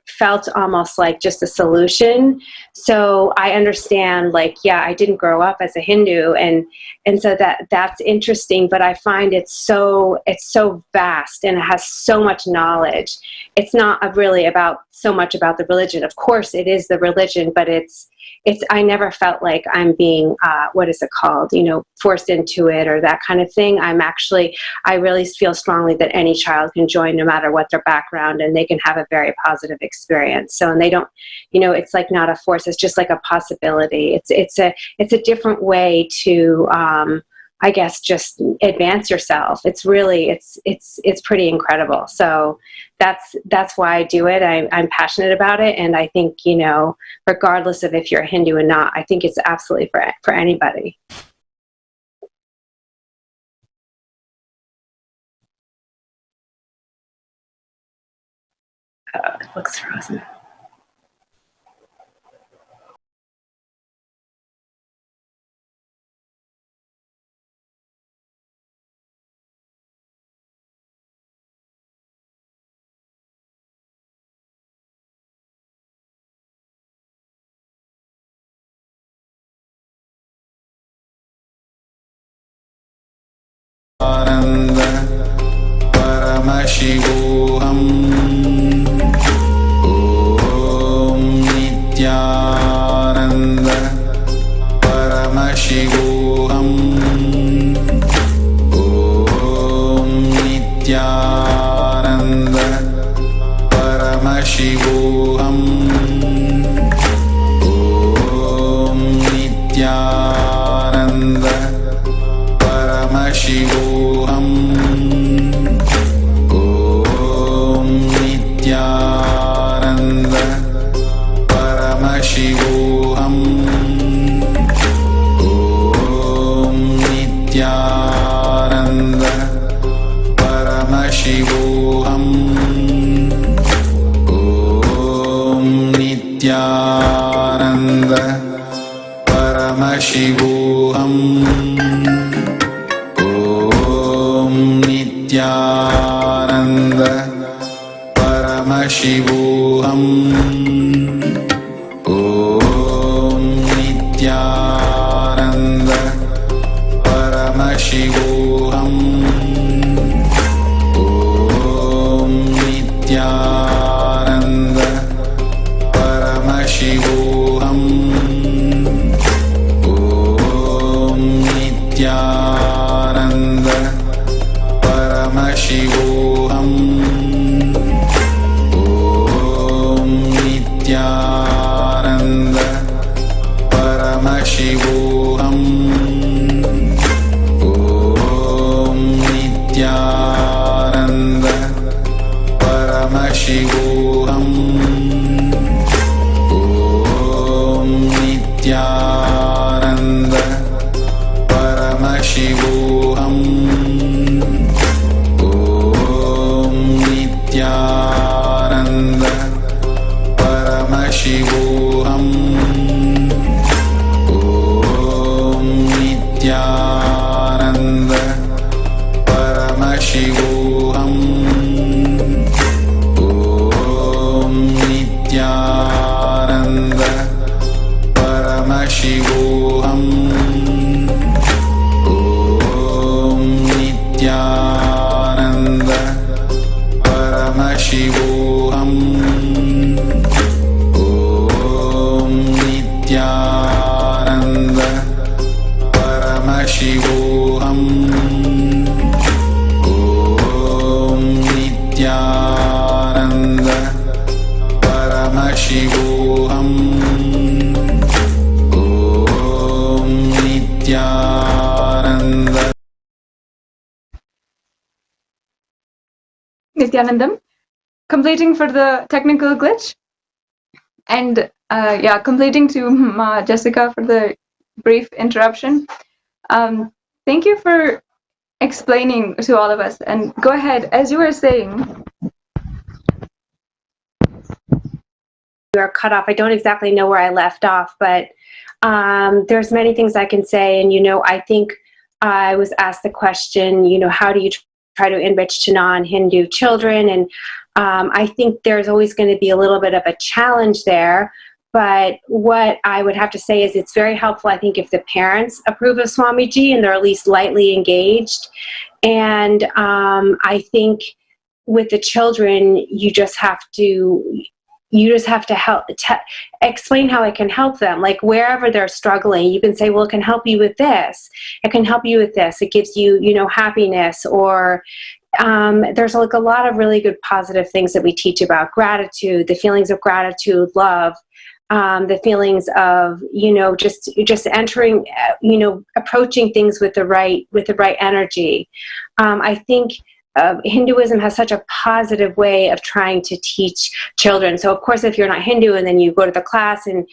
felt almost like just a solution. So I understand, like, yeah, I didn't grow up as a Hindu, and so that's interesting, but I find it's so vast and it has so much knowledge. It's not really so much about the religion. Of course it is the religion, but I never felt like I'm being, what is it called, you know, forced into it or that kind of thing. I really feel strongly that any child can join no matter what their background, and they can have a very positive experience. So, and they don't, you know, it's like not a force, it's just like a possibility. It's a different way to, I guess, just advance yourself. It's really, it's pretty incredible. So that's why I do it. I'm passionate about it. And I think, you know, regardless of if you're a Hindu or not, I think it's absolutely for anybody. It looks frozen. Ananda Paramashivoham Om Nithyananda Paramashivoham Om Nithyananda Paramashivoham Om Nithyananda Paramashivoham Om Nithyananda Paramashivoham Om Nithyananda Paramashivoham Om Nithyananda Paramashivoham Paramashivoham Om Nithyananda Paramashivoham Om Nithyananda Paramashivoham Om Nithyananda Paramashivoham Om Nithyananda Paramashivoham Om Nithyananda Paramashivoham Om Nithyananda Paramashivoham Om Nithyananda Paramashivoham Om Nithyananda Paramashivoham Om Nithyananda Paramashivoham Om Nithyananda Paramashivoham Om Nithyananda Paramashivoham Om Nithyananda Paramashivoham Om Nithyananda Paramashivoham Om Nithyananda. Nithyanandam, completing for the technical glitch, and completing to Ma Jessica for the brief interruption. Thank you for explaining to all of us, and go ahead, as you were saying. We are cut off. I don't exactly know where I left off, but there's many things I can say. And, I think I was asked the question, how do you try to enrich to non-Hindu children? And I think there's always going to be a little bit of a challenge there. But what I would have to say is it's very helpful, I think, if the parents approve of Swamiji and they're at least lightly engaged. And I think with the children, you just have to help explain how it can help them. Like wherever they're struggling, you can say, well, it can help you with this. It can help you with this. It gives you, happiness, or there's like a lot of really good positive things that we teach about gratitude, the feelings of gratitude, love, the feelings of, just entering, approaching things with the right energy. I think Hinduism has such a positive way of trying to teach children. So of course, if you're not Hindu and then you go to the class and,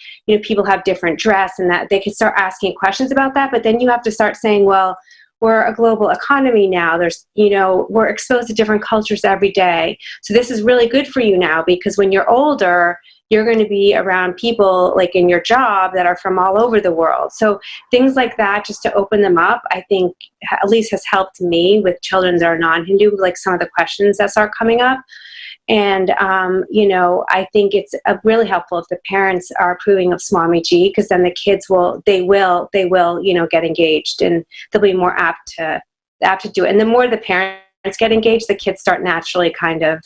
people have different dress and that, they can start asking questions about that. But then you have to start saying, well, we're a global economy now. There's, we're exposed to different cultures every day. So this is really good for you now, because when you're older, you're going to be around people like in your job that are from all over the world. So things like that, just to open them up, I think at least has helped me with children that are non-Hindu, like some of the questions that start coming up. And, I think it's really helpful if the parents are approving of Swamiji, because then the kids will get engaged, and they'll be more apt to do it. And the more the parents get engaged, the kids start naturally kind of,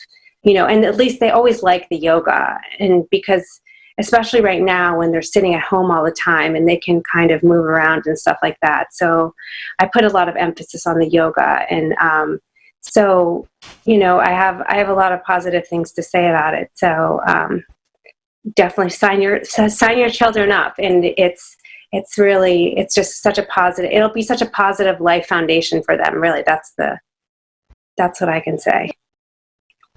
and at least they always like the yoga. And because especially right now when they're sitting at home all the time and they can kind of move around and stuff like that. So I put a lot of emphasis on the yoga. And so, I have a lot of positive things to say about it. So definitely sign your children up. And it's just such a positive, it'll be such a positive life foundation for them. Really, that's what I can say.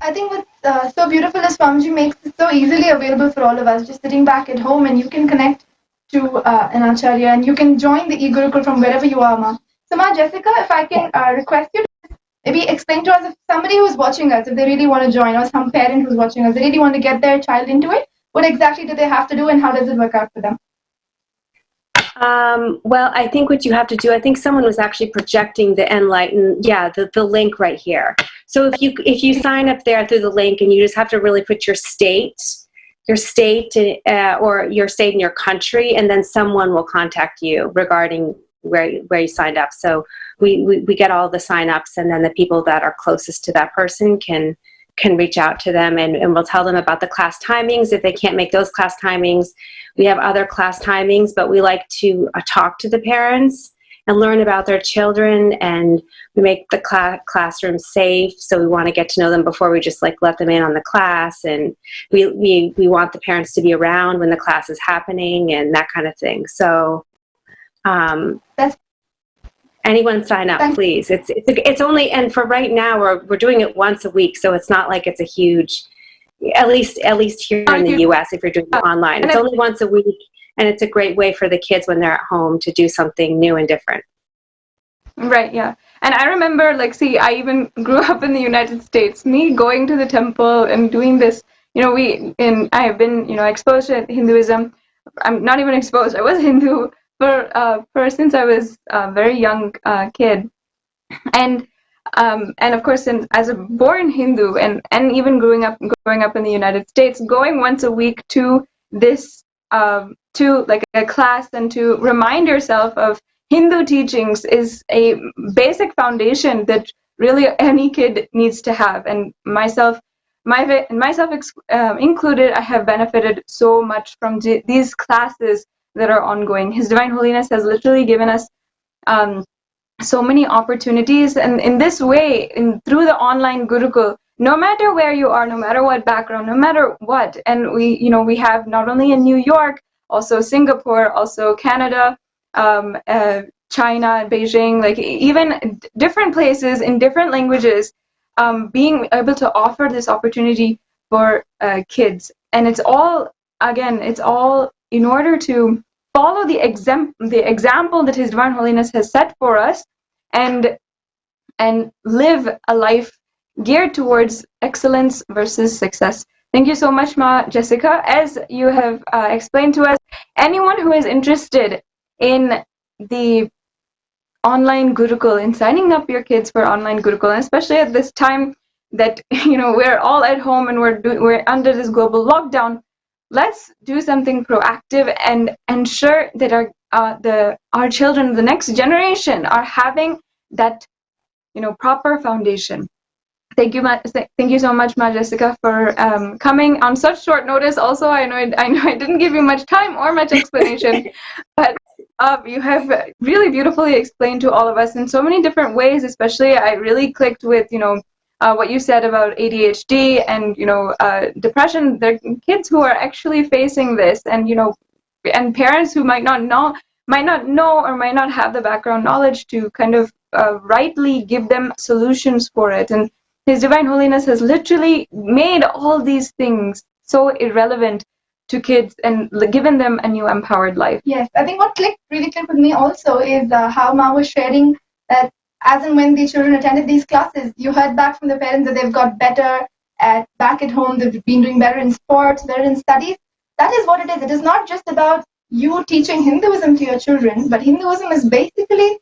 I think what's so beautiful is Swamiji makes it so easily available for all of us, just sitting back at home, and you can connect to an Acharya, and you can join the e-Gurukul from wherever you are, Ma. So Ma, Jessica, if I can request you to maybe explain to us, if somebody who's watching us, if they really want to join, or some parent who's watching us, they really want to get their child into it, what exactly do they have to do and how does it work out for them? Well, I think what you have to do, I think someone was actually projecting the enlightened, the link right here. So if you sign up there through the link, and you just have to really put your state, or your state in your country, and then someone will contact you regarding where you signed up. So we get all the sign-ups, and then the people that are closest to that person can reach out to them, and we'll tell them about the class timings. If they can't make those class timings, we have other class timings, but we like to talk to the parents and learn about their children, and we make the classroom safe. So we want to get to know them before we just let them in on the class, and we want the parents to be around when the class is happening and that kind of thing. So anyone sign up, please. It's only, and for right now we're doing it once a week, so it's not like it's a huge, at least here in the US, if you're doing it online. It's only once a week, and it's a great way for the kids when they're at home to do something new and different. Right, yeah. And I remember, I even grew up in the United States. Me going to the temple and doing this, I have been, exposed to Hinduism. I'm not even exposed. I was Hindu for since I was a very young kid. And of course, as a born Hindu, and even growing up in the United States, going once a week to this to a class and to remind yourself of Hindu teachings is a basic foundation that really any kid needs to have. And myself included, I have benefited so much from these classes that are ongoing. His Divine Holiness has literally given us so many opportunities, and in this way, through the online Gurukul, no matter where you are, no matter what background, no matter what, and we have not only in New York, also Singapore, also Canada, China, Beijing, even different places in different languages, being able to offer this opportunity for kids. And it's all in order to follow the example that His Divine Holiness has set for us, and live a life geared towards excellence versus success. Thank you so much, Ma Jessica. As you have explained to us, anyone who is interested in the online Gurukul, in signing up your kids for online Gurukul, and especially at this time that we're all at home and we're under this global lockdown, let's do something proactive and ensure that our children, the next generation, are having that proper foundation. Thank you so much, Ma Jessica, for coming on such short notice. Also, I know I didn't give you much time or much explanation, but you have really beautifully explained to all of us in so many different ways. Especially, I really clicked with what you said about ADHD and depression. There are kids who are actually facing this, and and parents who might not know or might not have the background knowledge to kind of rightly give them solutions for it. And His Divine Holiness has literally made all these things so irrelevant to kids and given them a new empowered life. Yes, I think what really clicked with me also is how Ma was sharing that as and when the children attended these classes, you heard back from the parents that they've got better back at home, they've been doing better in sports, better in studies. That is what it is. It is not just about you teaching Hinduism to your children, but Hinduism is basically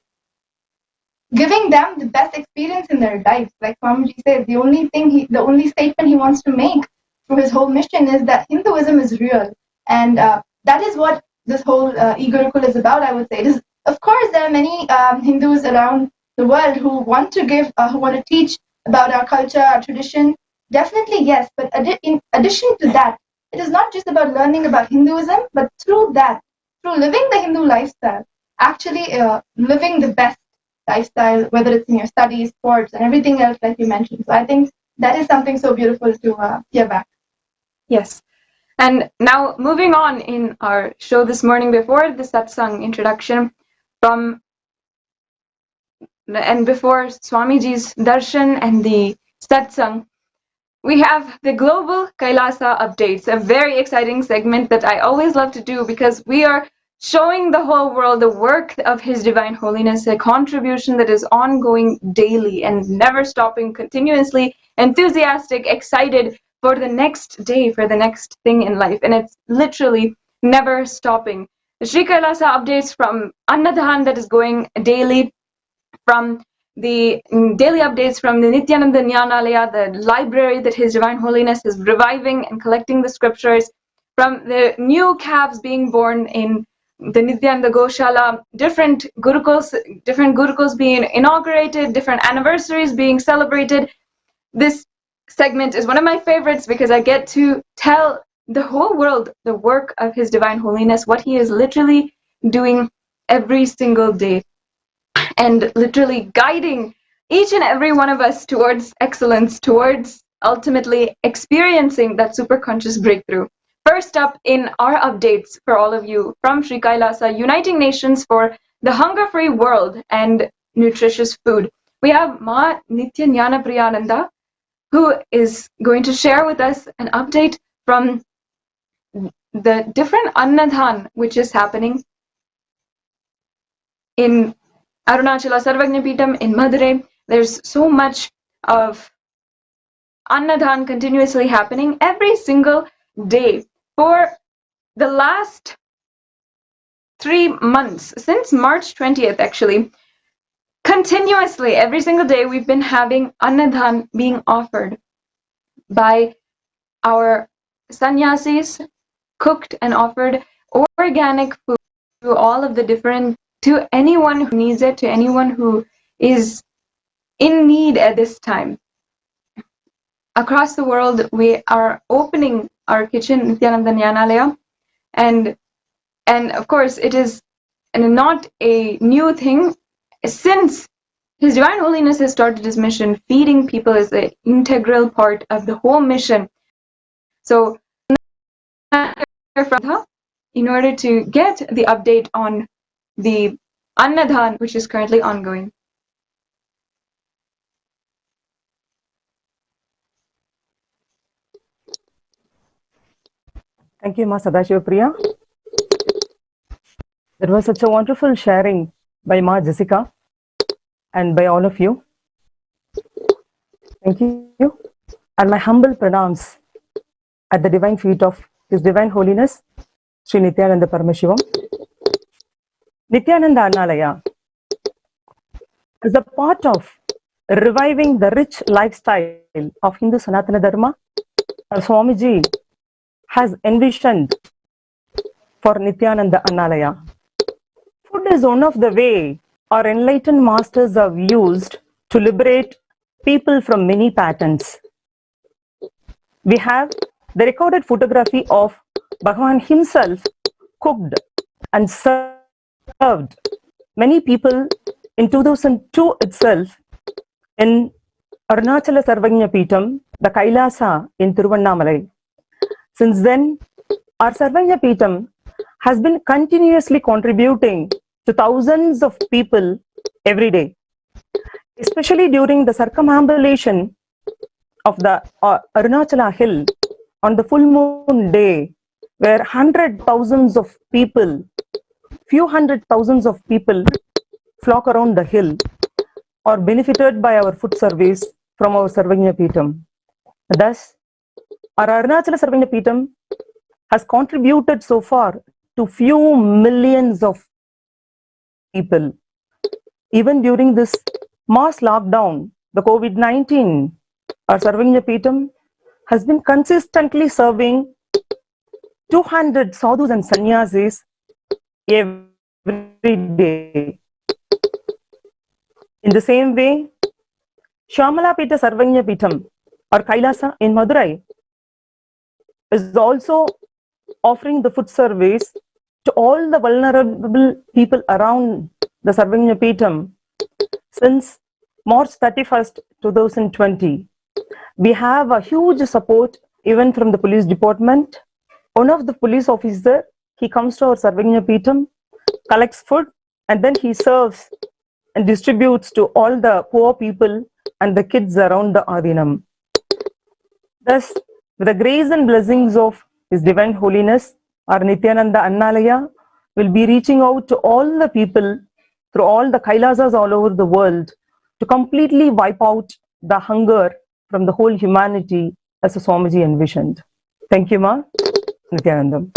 giving them the best experience in their lives. Like Swamiji says, the only statement he wants to make through his whole mission is that Hinduism is real. And that is what this whole e-Gurukul is about, I would say. Of course, there are many Hindus around the world who want to teach about our culture, our tradition. Definitely, yes. But in addition to that, it is not just about learning about Hinduism, but through living the Hindu lifestyle, actually living the best lifestyle, whether it's in your studies, sports, and everything else like you mentioned. So I think that is something so beautiful to hear back. Yes. And now moving on in our show this morning, before the satsang introduction and before Swamiji's darshan and the satsang, we have the global Kailasa updates, a very exciting segment that I always love to do because we are showing the whole world the work of His Divine Holiness, a contribution that is ongoing daily and never stopping, continuously enthusiastic, excited for the next day, for the next thing in life. And it's literally never stopping. Sri Kailasa updates from Annadhan that is going daily, from the daily updates from the Nithyananda Jnanalaya, the library that His Divine Holiness is reviving and collecting the scriptures, from the new calves being born in the Nithyananda Goshala, different gurukuls being inaugurated, different anniversaries being celebrated. This segment is one of my favorites because I get to tell the whole world the work of His Divine Holiness, what he is literally doing every single day, and literally guiding each and every one of us towards excellence, towards ultimately experiencing that superconscious breakthrough. First up in our updates for all of you from Sri Kailasa, Uniting Nations for the Hunger-Free World and Nutritious Food. We have Ma Nithyananda Priyananda, who is going to share with us an update from the different Annadhan which is happening in Arunachala Sarvagnapitam, in Madurai. There's so much of Annadhan continuously happening every single day for the last 3 months, since March 20th actually. Continuously, every single day, we've been having Annadhan being offered by our sannyasis, cooked and offered organic food to all of the different, to anyone who needs it, to anyone who is in need at this time. Across the world, we are opening our kitchen, Nithyananda Jnanalaya, and of course, it is not a new thing. Since His Divine Holiness has started his mission, feeding people is an integral part of the whole mission. So, in order to get the update on the Annadhan, which is currently ongoing. Thank you, Ma Sadashivapriya. That was such a wonderful sharing by Ma Jessica and by all of you. Thank you. And my humble pranams at the divine feet of His Divine Holiness, Sri Nithyananda Paramashivam. Nithyananda Annalaya, as a part of reviving the rich lifestyle of Hindu Sanatana Dharma, our Swamiji has envisioned for Nithyananda Annalaya. Food is one of the way our enlightened masters have used to liberate people from many patterns. We have the recorded photography of Bhagavan himself cooked and served many people in 2002 itself in Arunachala Sarvagnapitam, the Kailasa in Tiruvannamalai. Since then, our Sarvagnapitam has been continuously contributing to thousands of people every day, especially during the circumambulation of the Arunachala hill on the full moon day, where few hundred thousands of people flock around the hill or benefited by our food service from our Sarvagnapitam. Thus, our Arunachala Sarvagnapitam has contributed so far to few millions of people. Even during this mass lockdown, the COVID-19, our Sarvagnapitam has been consistently serving 200 sadhus and sannyasis every day. In the same way, Shyamalapita Sarvagnapitam, or Kailasa in Madurai, is also offering the food service to all the vulnerable people around the Sarvagnapitam since March 31st, 2020. We have a huge support even from the police department. One of the police officer, he comes to our Sarvagnapitam, collects food, and then he serves and distributes to all the poor people and the kids around the Adinam. Thus, with the grace and blessings of His Divine Holiness, our Nithyananda Annalaya will be reaching out to all the people through all the Kailasas all over the world to completely wipe out the hunger from the whole humanity as the Swamiji envisioned. Thank you, Ma. Nithyanandam.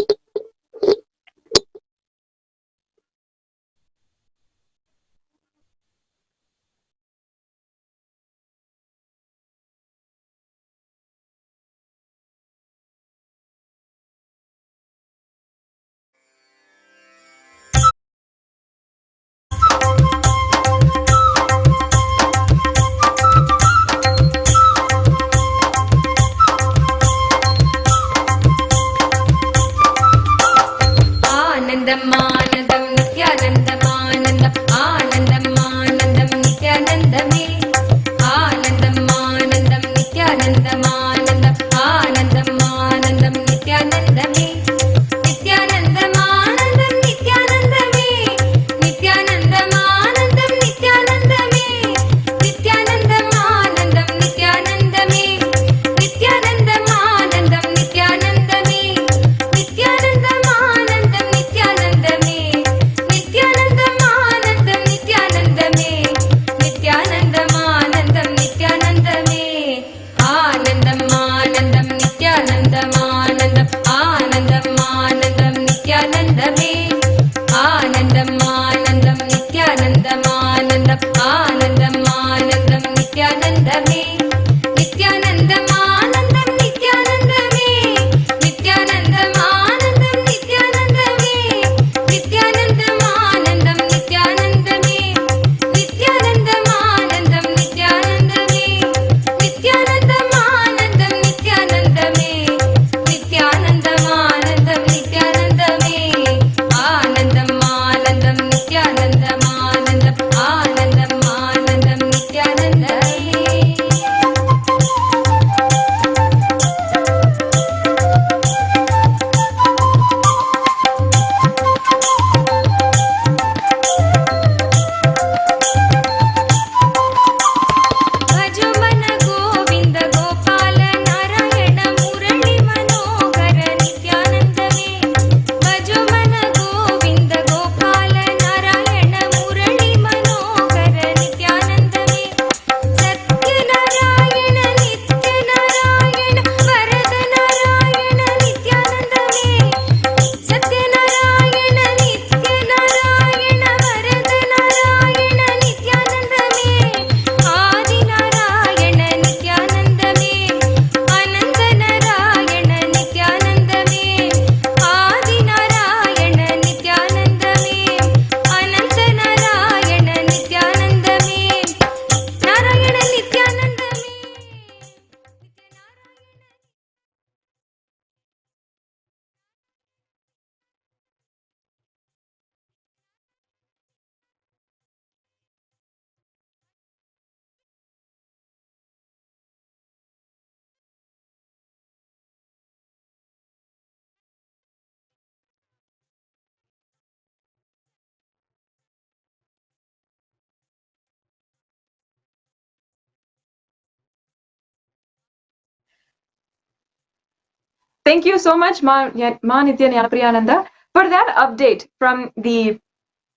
Thank you so much, Ma Nithyananda, for that update from the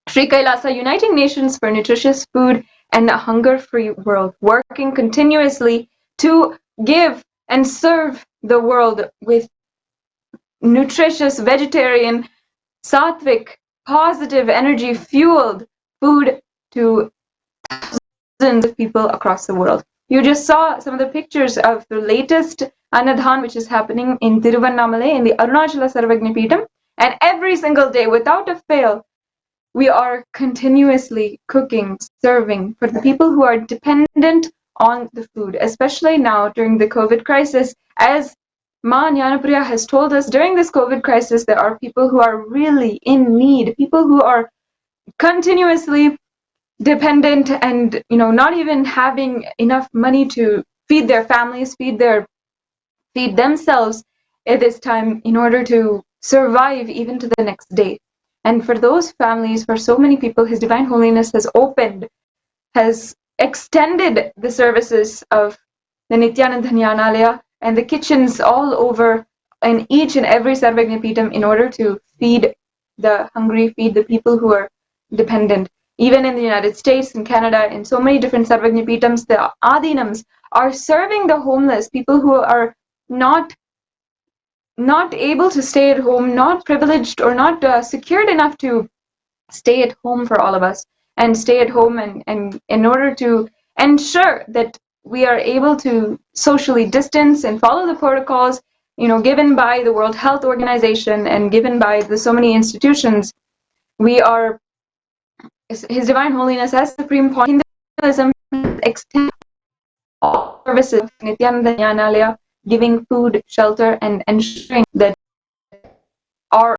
Sri Kailasa Uniting Nations for Nutritious Food and a Hunger-Free World, working continuously to give and serve the world with nutritious, vegetarian, sattvic, positive, energy-fueled food to thousands of people across the world. You just saw some of the pictures of the latest Annadhan, which is happening in Tiruvannamalai in the Arunachala Sarvagna Peetham, and every single day, without a fail, we are continuously cooking, serving for the people who are dependent on the food, especially now during the COVID crisis. As Ma Jnanapriya has told us, during this COVID crisis, there are people who are really in need, people who are continuously dependent and not even having enough money to feed their families, feed themselves at this time in order to survive even to the next day. And for those families, for so many people, His Divine Holiness has extended the services of the Nithyananda Jnanalaya and the kitchens all over in each and every Sarvagna Peetham in order to feed the hungry, feed the people who are dependent. Even in the United States and Canada, in so many different Sarvagna Peethams, the Adinams are serving the homeless, people who are not able to stay at home, not privileged or not secured enough to stay at home for all of us, and stay at home and in order to ensure that we are able to socially distance and follow the protocols given by the World Health Organization and given by so many institutions. We are, His Divine Holiness as Supreme Pontiff, Hinduism extends all services of Nithyananda Jnanalaya, giving food, shelter, and ensuring that are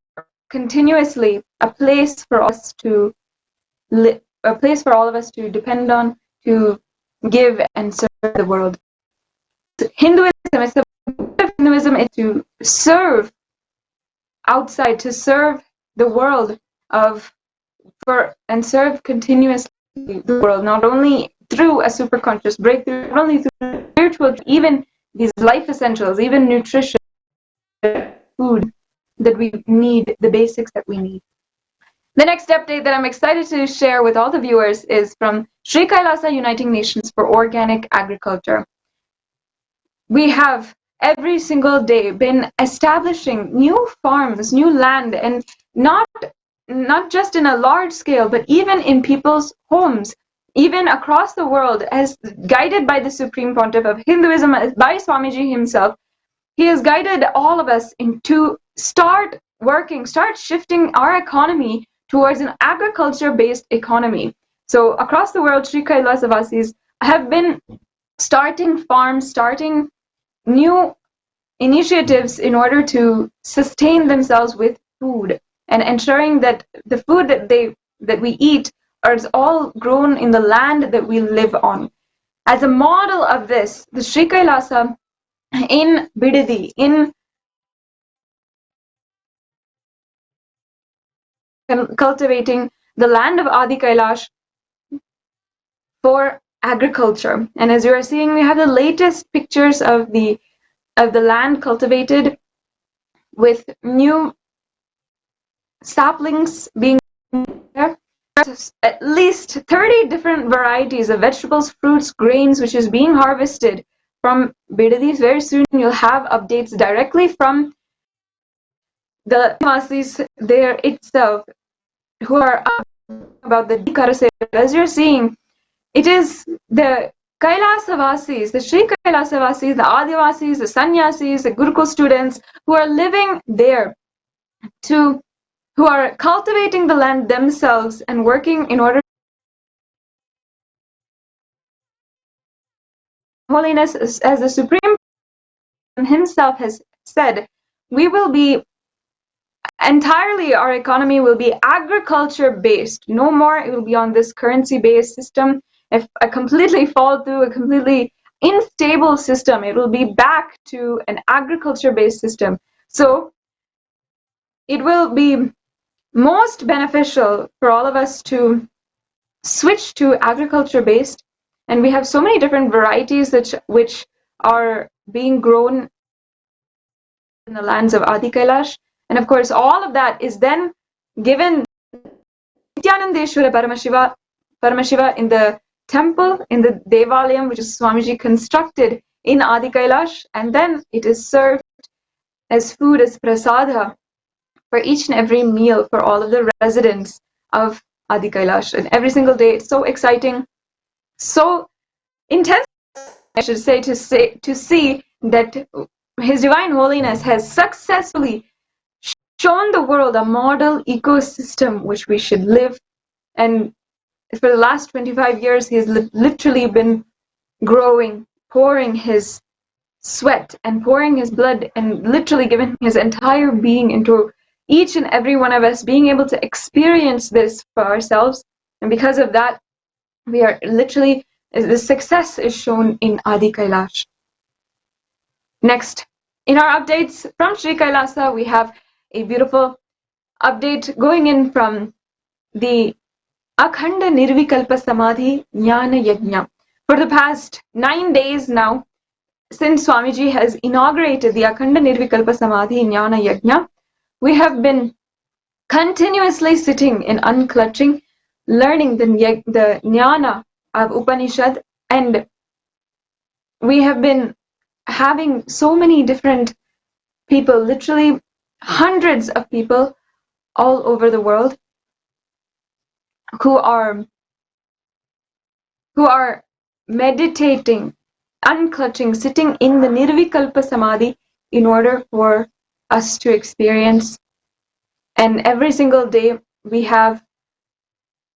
continuously a place for us to a place for all of us to depend on, to give and serve the world. Hinduism is to serve outside, to serve the world and serve continuously the world, not only through a superconscious breakthrough, not only through spiritual, even these life essentials, even nutrition, food that we need, the basics that we need. The next update that I'm excited to share with all the viewers is from Sri Kailasa Uniting Nations for Organic Agriculture. We have every single day been establishing new farms, new land, and not just in a large scale, but even in people's homes, even across the world, as guided by the Supreme Pontiff of Hinduism, by Swamiji himself. He has guided all of us to start shifting our economy towards an agriculture-based economy. So across the world, Sri Kailasa Vasis have been starting farms, starting new initiatives in order to sustain themselves with food and ensuring that the food that we eat is all grown in the land that we live on. As a model of this, the Sri Kailasa in Bidadi, in cultivating the land of Adi Kailash for agriculture. And as you are seeing, we have the latest pictures of the land cultivated with new saplings being there. At least 30 different varieties of vegetables, fruits, grains, which is being harvested from Bidadi. Very soon you'll have updates directly from the Masis there itself, who are about the Karase. As you're seeing, it is the Kailasa the Sri Kailasa the Adivasis, the Sannyasis, the Gurukul students who are living there, who are cultivating the land themselves and working in order. Holiness, as the Supreme himself has said, we will be entirely, our economy will be agriculture based. No more it will be on this currency based system. If a completely fall through, a completely unstable system, it will be back to an agriculture based system. So it will be most beneficial for all of us to switch to agriculture based, and we have so many different varieties which are being grown in the lands of Adi Kailash. And of course, all of that is then given Nithyanandeshwara Paramashiva in the temple, in the Devalayam, which is Swamiji constructed in Adi Kailash, and then it is served as food, as prasada, for each and every meal for all of the residents of Adi Kailash. And every single day, it's so exciting, so intense, I should say, to see that His Divine Holiness has successfully shown the world a model ecosystem which we should live. And for the last 25 years, he has literally been growing, pouring his sweat and pouring his blood and literally giving his entire being into each and every one of us, being able to experience this for ourselves. And because of that, we are literally, the success is shown in Adi Kailash. Next, in our updates from Sri Kailasa, we have a beautiful update going in from the Akhanda Nirvikalpa Samadhi Jnana Yagna. For the past 9 days now, since Swamiji has inaugurated the Akhanda Nirvikalpa Samadhi Jnana Yagna, we have been continuously sitting in Unclutching, learning the Jnana of Upanishad, and we have been having so many different people, literally hundreds of people all over the world, who are meditating, unclutching, sitting in the Nirvikalpa Samadhi in order for us to experience. And every single day we have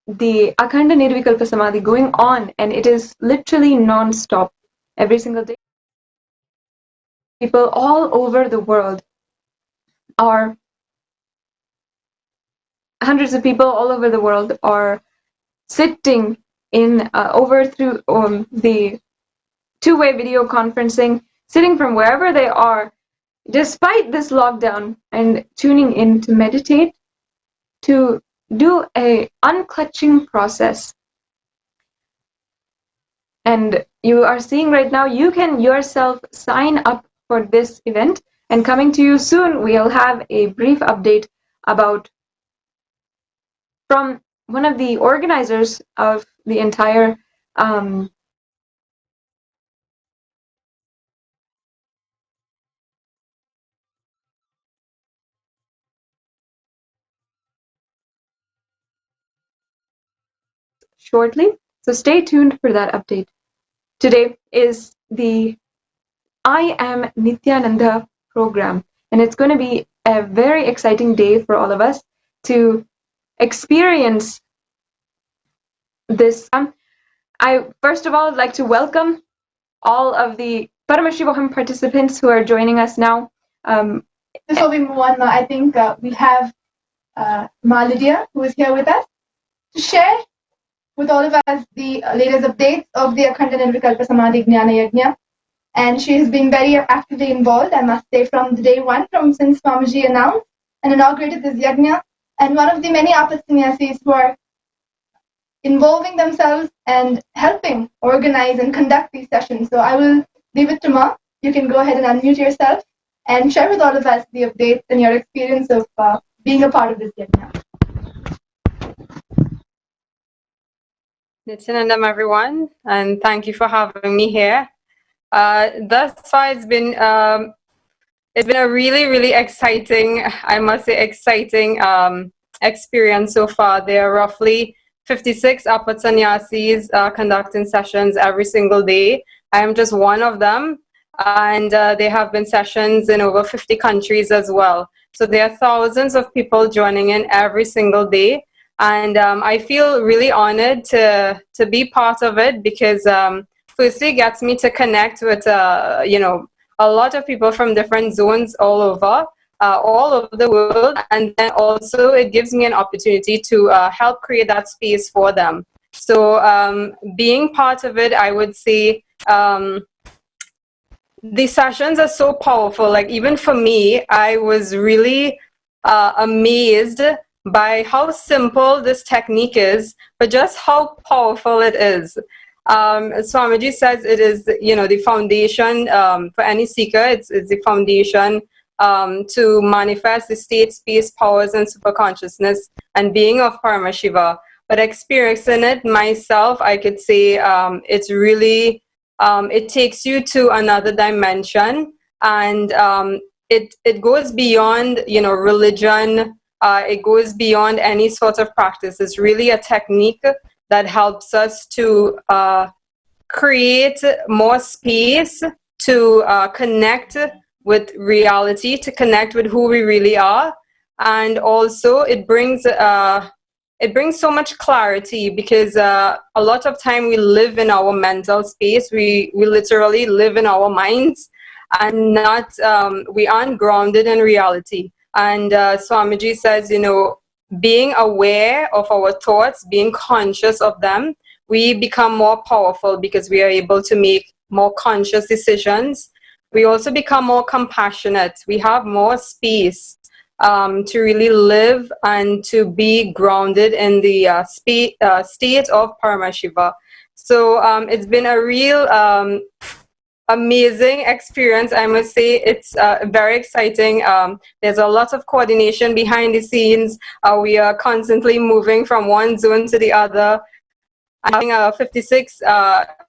the Akhanda Nirvikalpa Samadhi going on, and it is literally non-stop. Every single day, people all over the world are, hundreds of people all over the world are sitting in through the two-way video conferencing, sitting from wherever they are, despite this lockdown, and tuning in to meditate, to do a unclutching process. And you are seeing right now, you can yourself sign up for this event, and coming to you soon, we'll have a brief update about, from one of the organizers of the entire shortly. So stay tuned for that update. Today is the I Am Nithyananda program, and it's going to be a very exciting day for all of us to experience this. I first of all would like to welcome all of the Paramashivoham participants who are joining us now. Before we move on, I think we have Ma Lydia, who is here with us, to share with all of us the latest updates of the Akhanda Nirvikalpa Samadhi Jnana Yagna. And she has been very actively involved, I must say, from the day one, since Swamiji announced and inaugurated this Yagna, and one of the many assassinators who are involving themselves and helping organize and conduct these sessions. So I will leave it to Ma. You can go ahead and unmute yourself and share with all of us the updates and your experience of being a part of this Yagna. Nithyanandam, everyone, and thank you for having me here. Thus far, it's been a really, really exciting, I must say, exciting experience so far. There are roughly 56 Apat Sannyasis conducting sessions every single day. I am just one of them, and there have been sessions in over 50 countries as well. So there are thousands of people joining in every single day. And I feel really honored to be part of it, because firstly it gets me to connect with a lot of people from different zones all over the world, and then also it gives me an opportunity to help create that space for them. So being part of it, I would say the sessions are so powerful. Like, even for me, I was really amazed by how simple this technique is, but just how powerful it is. Swamiji says it is, the foundation for any seeker. It's the foundation to manifest the state, space, powers, and superconsciousness and being of Paramashiva. But experiencing it myself, I could say it's really, it takes you to another dimension, and it goes beyond, religion. It goes beyond any sort of practice. It's really a technique that helps us to create more space to connect with reality, to connect with who we really are. And also it brings so much clarity, because a lot of time we live in our mental space. We literally live in our minds, and not we aren't grounded in reality. And Swamiji says, being aware of our thoughts, being conscious of them, we become more powerful because we are able to make more conscious decisions. We also become more compassionate. We have more space to really live and to be grounded in the state of Paramashiva. So it's been a real amazing experience, I must say. It's very exciting. There's a lot of coordination behind the scenes. We are constantly moving from one zone to the other. Having 56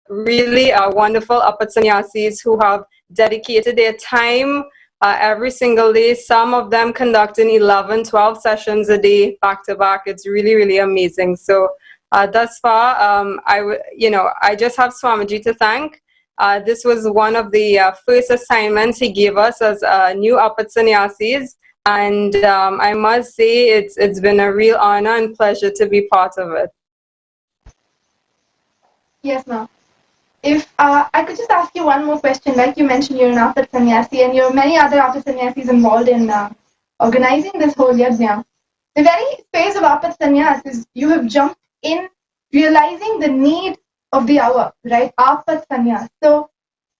really wonderful Apat Sannyasis who have dedicated their time every single day, some of them conducting 11, 12 sessions a day back to back. It's really, really amazing. So thus far, I just have Swamiji to thank. This was one of the first assignments he gave us as new Apat Sannyasis, and I must say it's been a real honor and pleasure to be part of it. Yes, ma'am. If I could just ask you one more question, like you mentioned, you're an Apat Sannyasi, and you're many other Apat Sannyasis involved in organizing this whole yajna. The very phase of Apat Sannyas is you have jumped in, realizing the need of the hour, right? Apat Sannyas. So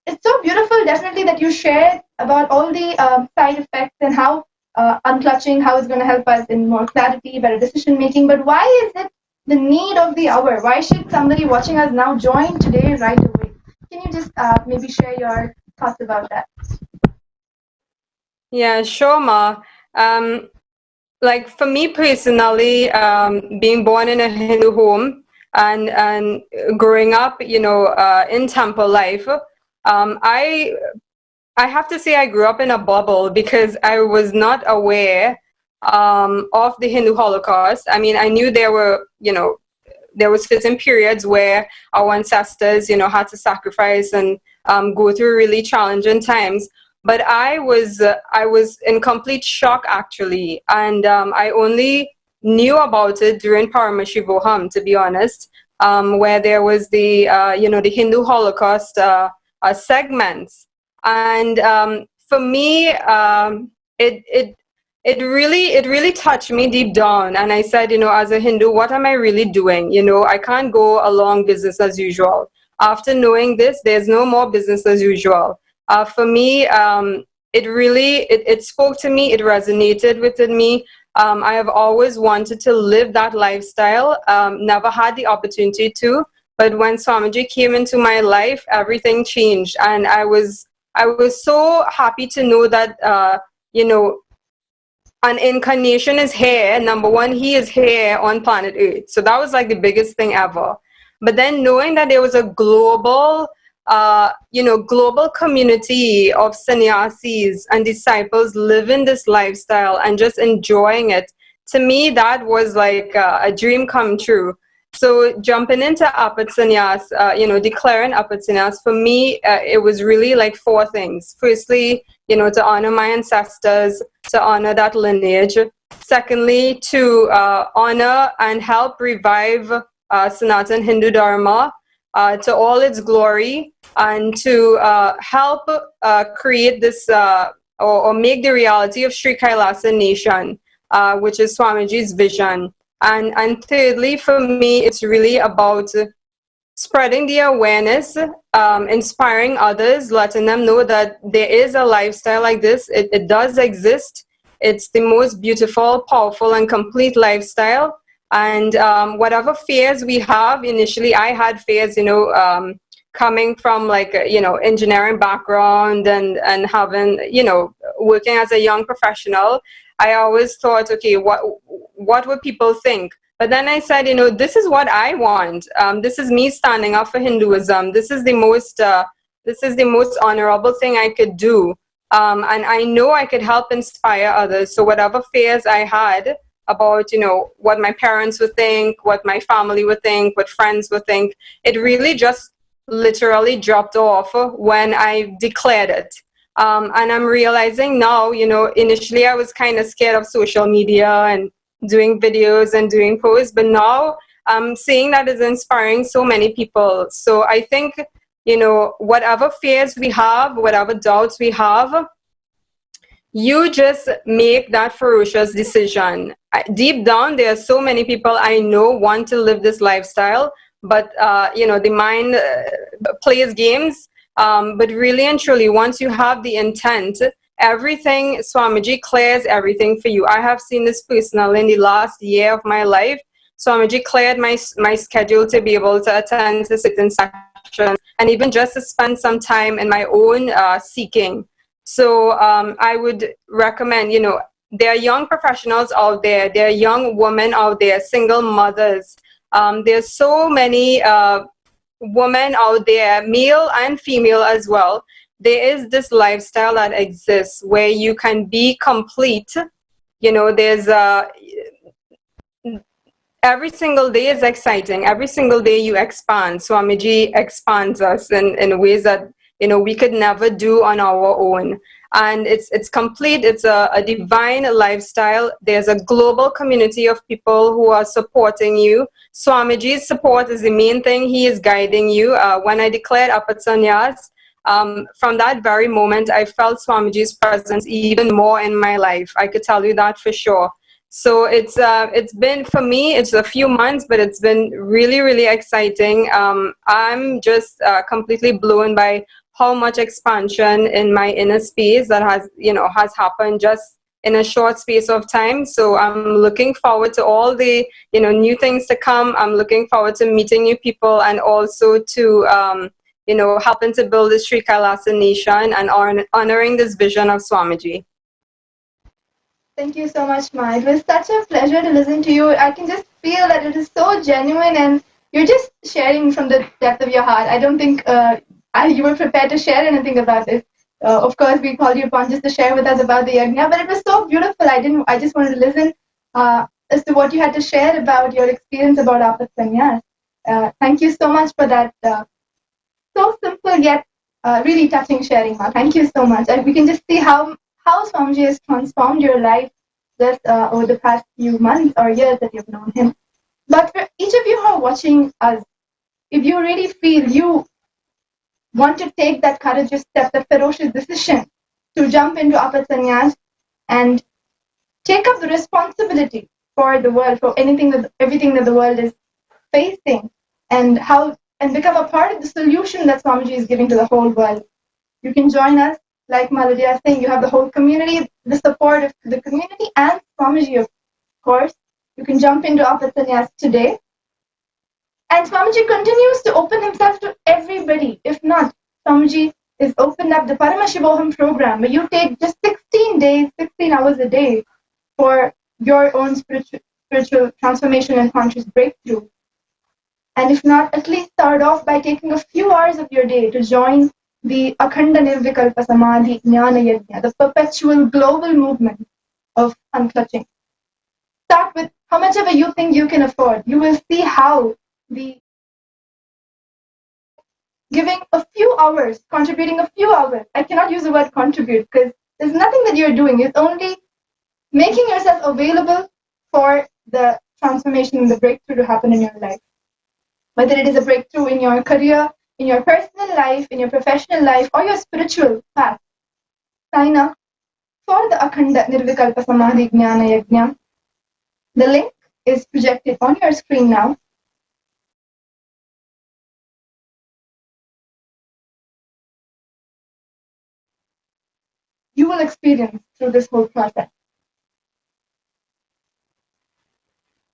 it's so beautiful, definitely, that you shared about all the side effects and how unclutching, how it's going to help us in more clarity, better decision making. But why is it the need of the hour? Why should somebody watching us now join today right away? Can you just maybe share your thoughts about that? Yeah, sure, Ma. Like for me personally, being born in a Hindu home and growing up, in temple life, I have to say I grew up in a bubble, because I was not aware of the Hindu Holocaust. I mean, I knew there was certain periods where our ancestors, had to sacrifice and go through really challenging times. But I was in complete shock, actually, and I only knew about it during Paramashivoham, to be honest, where there was the the Hindu Holocaust segments, and for me, it really touched me deep down, and I said, as a Hindu, what am I really doing? I can't go along business as usual. After knowing this, there's no more business as usual. For me, it spoke to me, it resonated within me. I have always wanted to live that lifestyle, never had the opportunity to, but when Swamiji came into my life, everything changed, and I was so happy to know that, an incarnation is here. Number one, he is here on planet Earth. So that was like the biggest thing ever. But then knowing that there was a global community of sannyasis and disciples living this lifestyle and just enjoying it, to me, that was like a dream come true. So jumping into Apat Sannyas, declaring Apat Sannyas, for me, it was really like four things. Firstly, to honor my ancestors, to honor that lineage. Secondly, to honor and help revive Sanatan Hindu Dharma to all its glory, and to help create this or make the reality of Sri Kailasa nation, which is Swamiji's vision. And thirdly, for me, it's really about spreading the awareness, inspiring others, letting them know that there is a lifestyle like this. It does exist. It's the most beautiful, powerful, and complete lifestyle. And whatever fears we have, initially I had fears, coming from like engineering background and having working as a young professional, I always thought, okay, what would people think? But then I said, this is what I want. This is me standing up for Hinduism. This is the most honorable thing I could do. And I know I could help inspire others. So whatever fears I had about, what my parents would think, what my family would think, what friends would think, it really just literally dropped off when I declared it. And I'm realizing now, initially I was kind of scared of social media and doing videos and doing posts, but now I'm seeing that it's inspiring so many people. So I think, whatever fears we have, whatever doubts we have, you just make that ferocious decision. Deep down, there are so many people I know want to live this lifestyle, but the mind plays games. But really and truly, once you have the intent, everything, Swamiji clears everything for you. I have seen this personally in the last year of my life. Swamiji cleared my schedule to be able to attend to certain sessions and even just to spend some time in my own seeking. So I would recommend, there are young professionals out there, there are young women out there, single mothers. There's so many women out there, male and female as well. There is this lifestyle that exists where you can be complete. There's every single day is exciting. Every single day you expand. Swamiji expands us in ways that we could never do on our own. And it's complete. It's a divine lifestyle. There's a global community of people who are supporting you. Swamiji's support is the main thing. He is guiding you. When I declared Apatsanyas, from that very moment, I felt Swamiji's presence even more in my life. I could tell you that for sure. So it's been, for me, it's a few months, but it's been really, really exciting. I'm just completely blown by how much expansion in my inner space that has happened just in a short space of time. So I'm looking forward to all the new things to come. I'm looking forward to meeting new people and also to helping to build the Sri Kailasa nation and honoring this vision of Swamiji. Thank you so much, Ma. It was such a pleasure to listen to you. I can just feel that it is so genuine and you're just sharing from the depth of your heart. I don't think you were prepared to share anything about this. Of course, we called you upon just to share with us about the Yagna, but it was so beautiful. I just wanted to listen as to what you had to share about your experience about Apatsanyas. Thank you so much for that so simple yet really touching sharing, Ma. Thank you so much. And we can just see how Swamiji has transformed your life just over the past few months or years that you've known him. But for each of you who are watching us, if you really feel you want to take that courageous step, that ferocious decision to jump into Apatsanyas and take up the responsibility for the world, for everything that the world is facing, and become a part of the solution that Swamiji is giving to the whole world. You can join us, like Maladiya is saying, you have the whole community, the support of the community and Swamiji, of course. You can jump into Apatsanyas today. And Swamiji continues to open himself to everybody. If not, Swamiji is opened up the Paramashivoham program where you take just 16 days, 16 hours a day for your own spiritual transformation and conscious breakthrough. And if not, at least start off by taking a few hours of your day to join the Akhanda Nirvikalpa Samadhi Jnana Yagna, the perpetual global movement of Unclutching. Start with how much ever you think you can afford. You will see how the giving a few hours, contributing a few hours. I cannot use the word contribute because there's nothing that you're doing. It's only making yourself available for the transformation and the breakthrough to happen in your life. Whether it is a breakthrough in your career, in your personal life, in your professional life, or your spiritual path, sign up for the Akhanda Nirvikalpa Samadhi Jnana Yagna. The link is projected on your screen now. You will experience through this whole process.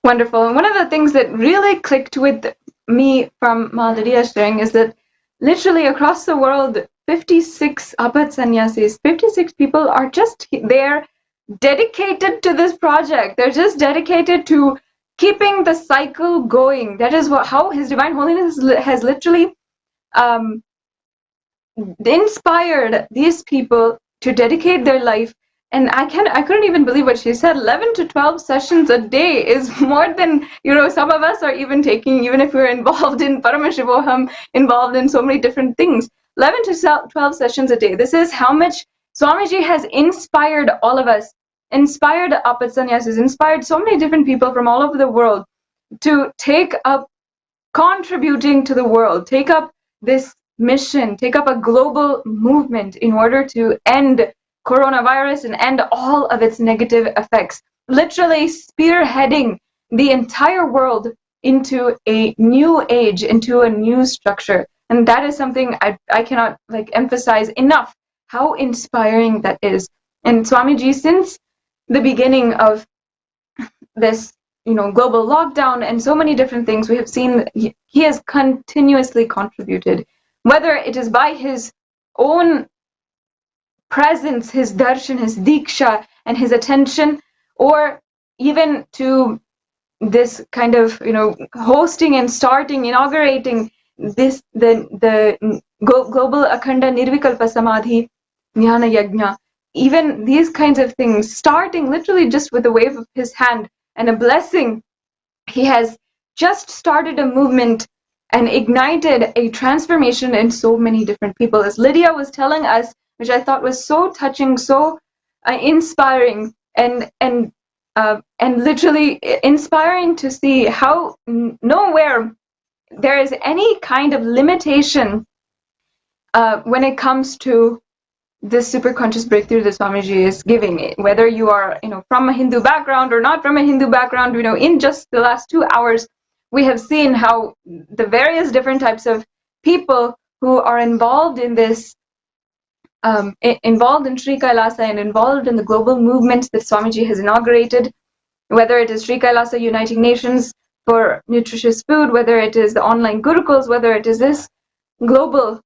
Wonderful. And one of the things that really clicked with me from Maladiya sharing is that literally across the world, 56 apat sannyasis, 56 people are just there, dedicated to this project. They're just dedicated to keeping the cycle going. That is how His Divine Holiness has literally inspired these people to dedicate their life. And I couldn't even believe what she said. 11 to 12 sessions a day is more than, some of us are even taking, even if we're involved in Paramashivoham, involved in so many different things. 11 to 12 sessions a day. This is how much Swamiji has inspired all of us, inspired Apat Sannyasis, inspired so many different people from all over the world to take up contributing to the world, take up this mission, take up a global movement in order to end coronavirus and end all of its negative effects, literally spearheading the entire world into a new age, into a new structure. And that is something I cannot emphasize enough how inspiring that is. And Swamiji, since the beginning of this global lockdown and so many different things, we have seen he has continuously contributed, whether it is by his own presence, his darshan, his diksha, and his attention, or even to this kind of hosting and starting, inaugurating the global Akhanda Nirvikalpa Samadhi, Jnana Yagna, even these kinds of things, starting literally just with a wave of his hand and a blessing. He has just started a movement and ignited a transformation in so many different people. As Lydia was telling us, which I thought was so touching, so inspiring, and literally inspiring to see how nowhere there is any kind of limitation when it comes to this superconscious breakthrough that Swamiji is giving it. Whether you are from a Hindu background or not from a Hindu background, in just the last 2 hours, we have seen how the various different types of people who are involved in this, involved in Sri Kailasa and involved in the global movements that Swamiji has inaugurated, whether it is Sri Kailasa Uniting Nations for nutritious food, whether it is the online gurukuls, whether it is this global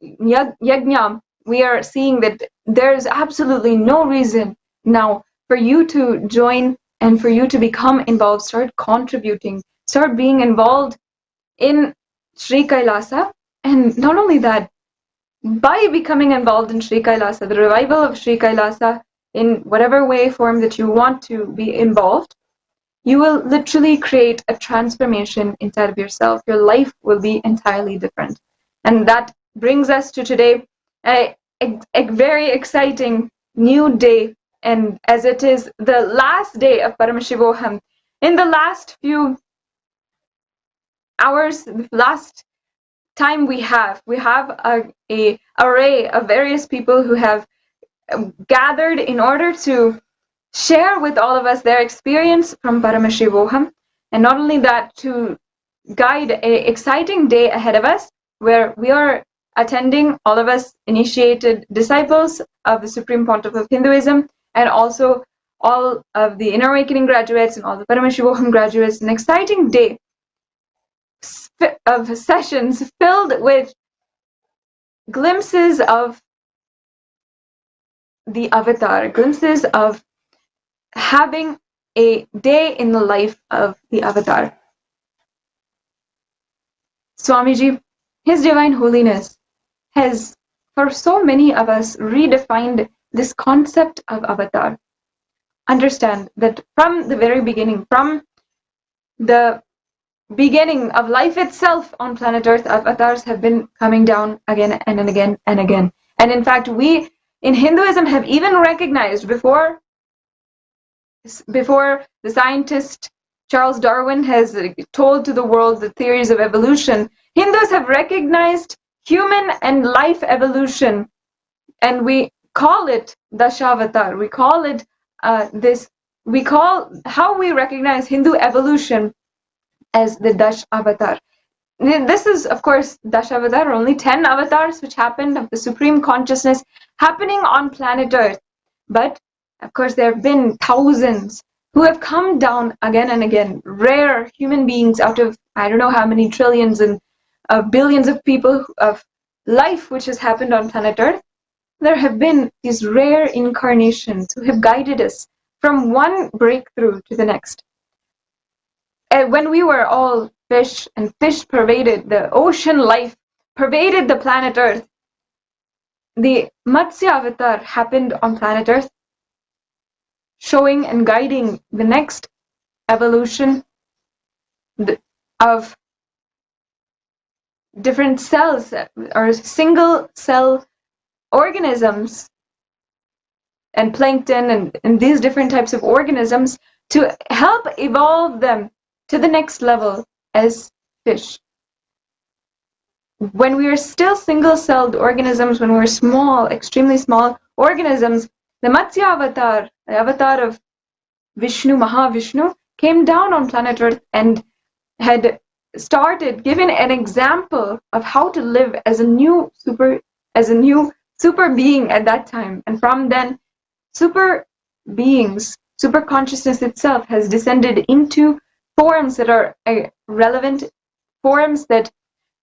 Yagna, we are seeing that there is absolutely no reason now for you to join and for you to become involved, start contributing, start being involved in Sri Kailasa. And not only that, by becoming involved in Sri Kailasa, the revival of Sri Kailasa, in whatever way, form that you want to be involved, you will literally create a transformation inside of yourself. Your life will be entirely different. And that brings us to today, a very exciting new day. And as it is the last day of Paramashivoham, in the last few hours, the last time we have a array of various people who have gathered in order to share with all of us their experience from Paramashivoham, and not only that, to guide an exciting day ahead of us, where we are attending, all of us initiated disciples of the Supreme Pontiff of Hinduism, and also all of the Inner Awakening graduates and all the Paramashivoham graduates. An exciting day of sessions filled with glimpses of the avatar, glimpses of having a day in the life of the avatar. Swamiji, His Divine Holiness, has, for so many of us, redefined this concept of avatar. Understand that from the very beginning, from the beginning of life itself on planet Earth, avatars have been coming down again and again and again. And in fact, we in Hinduism have even recognized, before the scientist Charles Darwin has told to the world the theories of evolution, Hindus have recognized human and life evolution, and we call it Dashavatar. We call it how we recognize Hindu evolution as the Dash Avatar. This is, of course, Dash Avatar, only 10 avatars which happened of the Supreme Consciousness happening on planet Earth. But, of course, there have been thousands who have come down again and again, rare human beings out of I don't know how many trillions and billions of people, of life which has happened on planet Earth, there have been these rare incarnations who have guided us from one breakthrough to the next. When we were all fish and fish pervaded, the ocean life pervaded the planet Earth, the Matsya avatar happened on planet Earth, showing and guiding the next evolution of different cells or single cell organisms and plankton and these different types of organisms to help evolve them to the next level as fish. When we are still single-celled organisms, when we're small, extremely small organisms, the Matsya avatar, the avatar of Vishnu, Mahavishnu, came down on planet Earth and had started giving an example of how to live as a new super being at that time. And from then, super beings, super consciousness itself has descended into forms that are relevant, forms that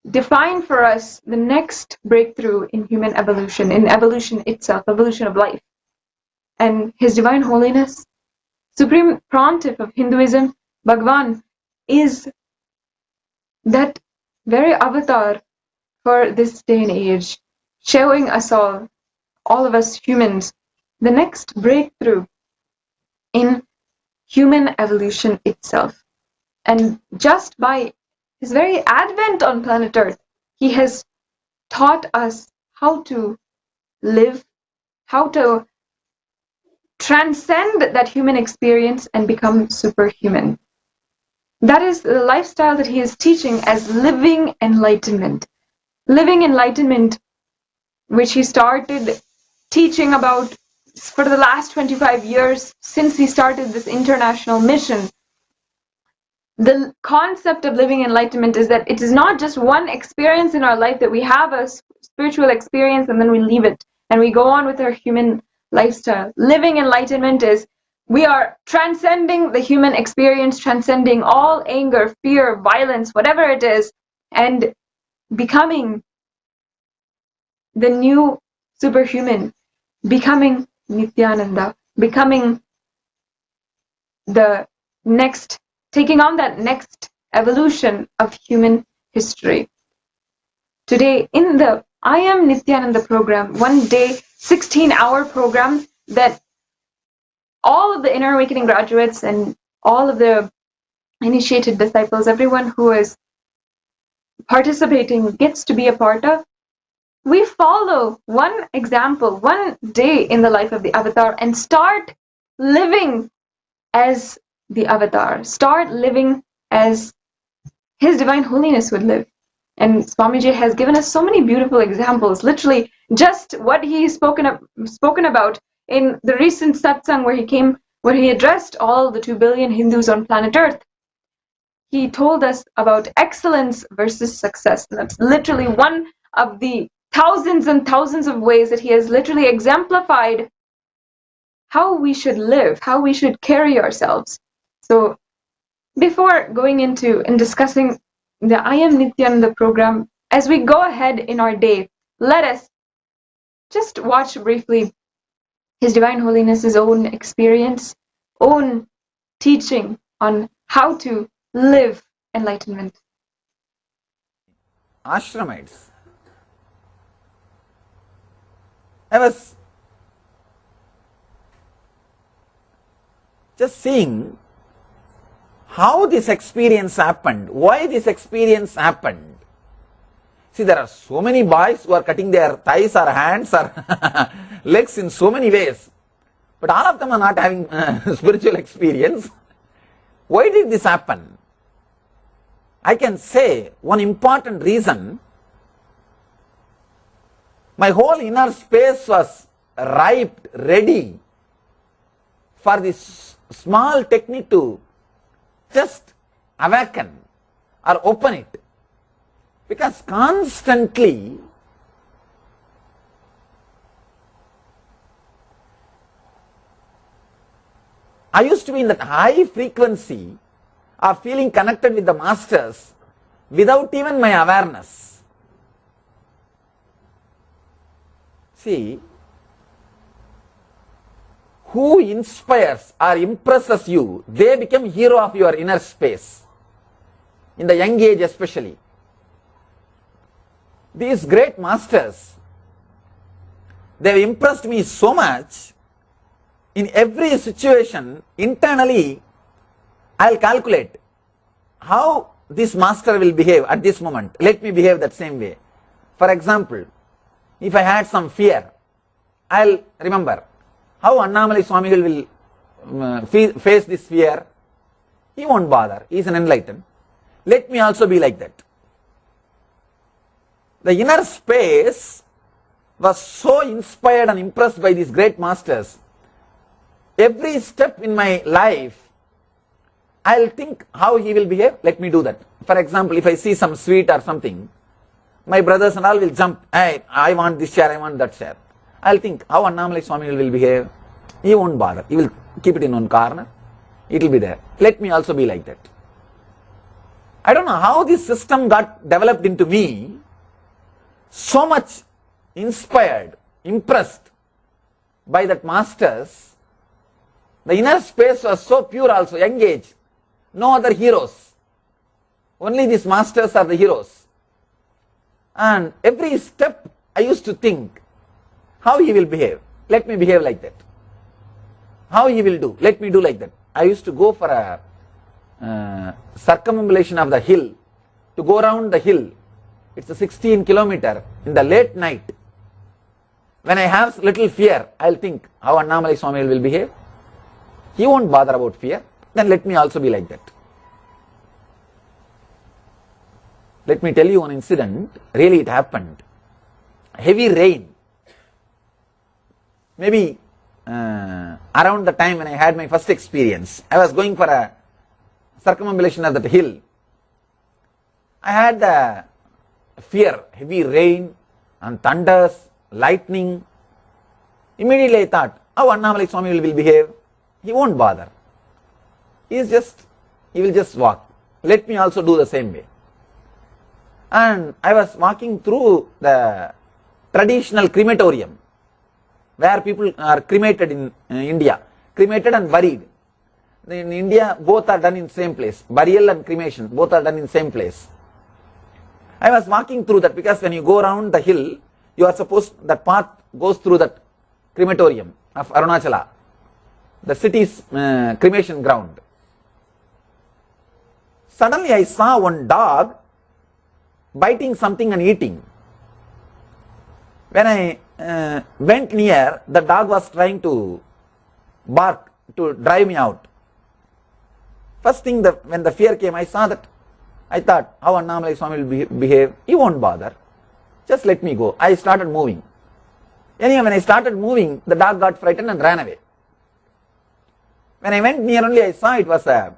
define for us the next breakthrough in human evolution, in evolution itself, evolution of life. And His Divine Holiness, Supreme Pontiff of Hinduism, Bhagwan, is that very avatar for this day and age, showing us all of us humans, the next breakthrough in human evolution itself. And just by His very advent on planet Earth, He has taught us how to live, how to transcend that human experience and become superhuman. That is the lifestyle that He is teaching as living enlightenment. Living enlightenment, which He started teaching about for the last 25 years since He started this international mission. The concept of living enlightenment is that it is not just one experience in our life that we have a spiritual experience and then we leave it and we go on with our human lifestyle. Living enlightenment is we are transcending the human experience, transcending all anger, fear, violence, whatever it is, and becoming the new superhuman, becoming Nithyananda, becoming the next, taking on that next evolution of human history. Today, in the I Am Nithyananda program, 1 day, 16-hour program that all of the Inner Awakening graduates and all of the initiated disciples, everyone who is participating gets to be a part of, we follow one example, 1 day in the life of the avatar and start living as the avatar, start living as His Divine Holiness would live. And Swamiji has given us so many beautiful examples, literally just what he's spoken about in the recent satsang where he addressed all the 2 billion Hindus on planet Earth. He told us about excellence versus success. And that's literally one of the thousands and thousands of ways that he has literally exemplified how we should live, how we should carry ourselves. So before going into and discussing the I Am Nithyananda program, as we go ahead in our day, let us just watch briefly His Divine Holiness's own experience, own teaching on how to live enlightenment. Ashramites. I was just seeing how this experience happened, why this experience happened. See, there are so many boys who are cutting their thighs or hands or legs in so many ways, but all of them are not having spiritual experience. Why did this happen? I can say one important reason: my whole inner space was ripe, ready for this small technique to just awaken or open it, because constantly I used to be in that high frequency of feeling connected with the masters without even my awareness. See, who inspires or impresses you, they become hero of your inner space, in the young age especially. These great masters, they have impressed me so much. In every situation, internally, I will calculate how this master will behave at this moment. Let me behave that same way. For example, if I had some fear, I will remember how Annamalai Swami will face this fear. He won't bother. He is an enlightened. Let me also be like that. The inner space was so inspired and impressed by these great masters. Every step in my life, I will think how he will behave. Let me do that. For example, if I see some sweet or something, my brothers and all will jump. Hey, I want this chair, I want that chair. I will think how Annamalai Swami will behave. He won't bother. He will keep it in one corner. It will be there. Let me also be like that. I don't know how this system got developed into me. So much inspired, impressed by that masters. The inner space was so pure also, young age. No other heroes. Only these masters are the heroes. And every step I used to think, how he will behave. Let me behave like that. How he will do. Let me do like that. I used to go for a circumambulation of the hill. To go around the hill. It's a 16 kilometer in the late night. When I have little fear, I'll think how Annamalai Swami will behave. He won't bother about fear. Then let me also be like that. Let me tell you one incident. Really it happened. Heavy rain. Maybe around the time when I had my first experience, I was going for a circumambulation of that hill. I had the fear, heavy rain and thunders, lightning. Immediately I thought, how Annamalai Swami will behave? He won't bother. He will just walk. Let me also do the same way. And I was walking through the traditional crematorium, where people are cremated in India, cremated and buried. In India, both are done in same place. Burial and cremation, both are done in same place. I was walking through that because when you go around the hill, you are supposed, that path goes through that crematorium of Arunachala, the city's cremation ground. Suddenly I saw one dog biting something and eating. When I went near, the dog was trying to bark to drive me out. First thing, when the fear came, I saw that. I thought, how Annamalai Swami will behave? He won't bother. Just let me go. I started moving. Anyway, when I started moving, the dog got frightened and ran away. When I went near only, I saw it was a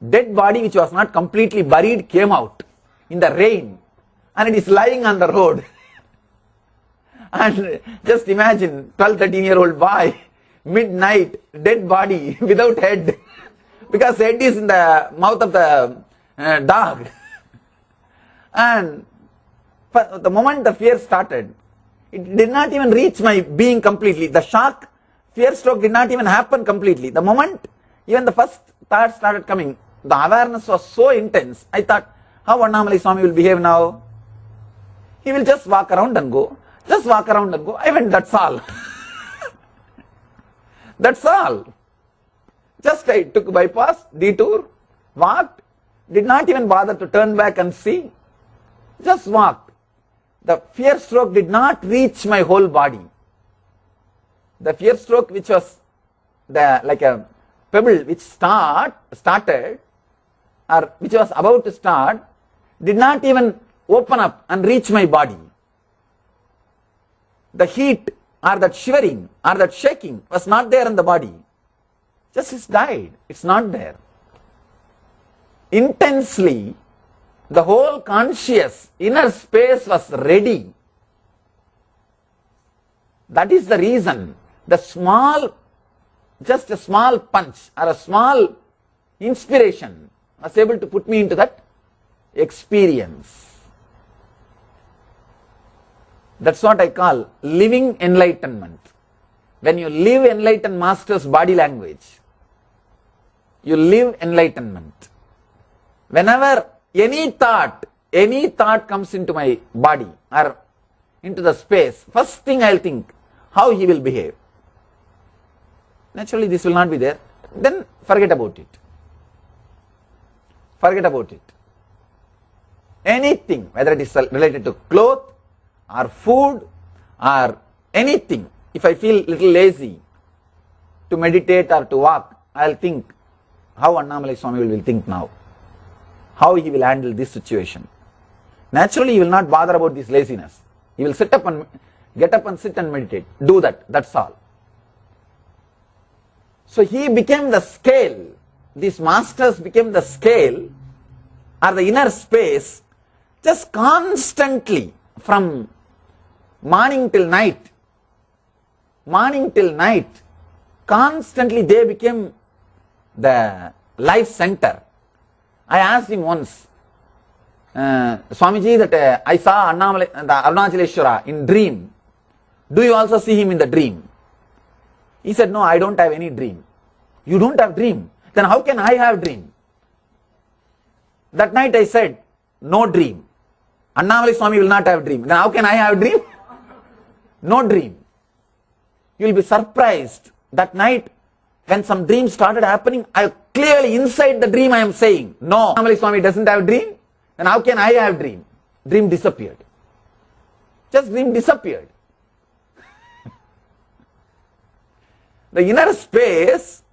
dead body which was not completely buried, came out in the rain, and it is lying on the road. And just imagine, 12-13-year-old boy, midnight, dead body, without head, because head is in the mouth of the dog. And the moment the fear started, it did not even reach my being completely. The shock, fear stroke did not even happen completely. The moment even the first thought started coming, the awareness was so intense. I thought, how Annamalai Swami will behave now? He will just walk around and go. Just walk around and go. I went, that's all. That's all. Just I took bypass, detour, walked, did not even bother to turn back and see. Just walked. The fear stroke did not reach my whole body. The fear stroke, which was like a pebble which started, or which was about to start, did not even open up and reach my body. The heat or that shivering or that shaking was not there in the body. Just it's died. It's not there. Intensely, the whole conscious inner space was ready. That is the reason just a small punch or a small inspiration was able to put me into that experience. That's what I call living enlightenment. When you live enlightened master's body language, you live enlightenment. Whenever any thought comes into my body or into the space, first thing I'll think, how he will behave. Naturally, this will not be there. Then forget about it. Forget about it. Anything, whether it is related to clothes or food or anything, if I feel little lazy to meditate or to walk, I'll think how Annamalai Swami will think now, how he will handle this situation. Naturally, he will not bother about this laziness. He will get up and sit and meditate. Do that, that's all. So he became the scale, these masters became the scale or the inner space, just constantly from morning till night, constantly they became the life center. I asked him once, Swamiji, that I saw the Arunachaleshwara in dream. Do you also see him in the dream? He said, no, I don't have any dream. You don't have dream? Then how can I have dream? That night I said, no dream. Annamalai Swami will not have dream. Then how can I have dream? No dream. You will be surprised. That night when some dreams started happening, I clearly inside the dream I am saying, no, Annamalai Swami doesn't have dream. Then how can I have dream? Dream disappeared. Just dream disappeared. The inner space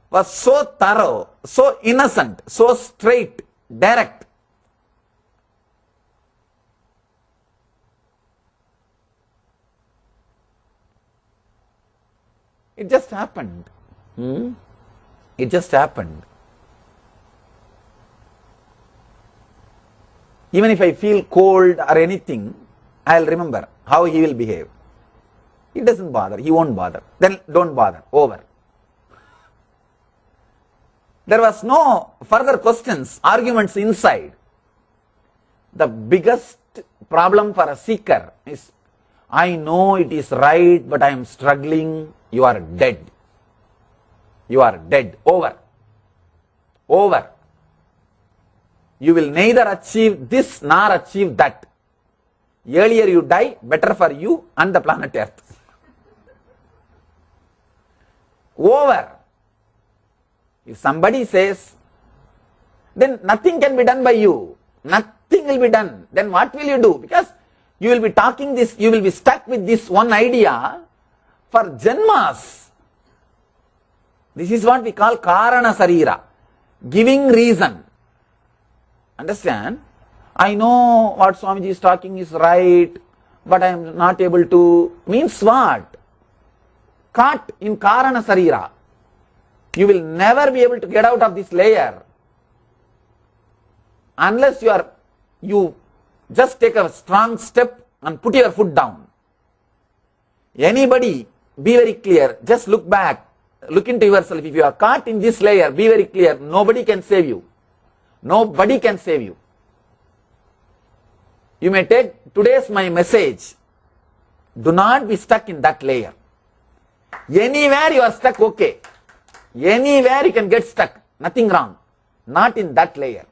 was so thorough, so innocent, so straight, direct. It just happened. It just happened. Even if I feel cold or anything, I'll remember how he will behave. He doesn't bother, he won't bother. Then don't bother, over. There was no further questions, arguments inside. The biggest problem for a seeker is, I know it is right, but I am struggling. You are dead. You are dead. Over. Over. You will neither achieve this nor achieve that. Earlier you die, better for you and the planet Earth. Over. If somebody says, then nothing can be done by you. Nothing will be done. Then what will you do? Because you will be talking this, you will be stuck with this one idea for janmas. This is what we call karana sarira, giving reason. Understand? I know what Swamiji is talking is right, but I am not able to. Means what? Caught in karana sarira. You will never be able to get out of this layer unless you just take a strong step and put your foot down. Anybody, be very clear, just look back, look into yourself. If you are caught in this layer, be very clear, nobody can save you. Nobody can save you. You may take today's my message. Do not be stuck in that layer. Anywhere you are stuck, okay. Anywhere you can get stuck, nothing wrong. Not in that layer.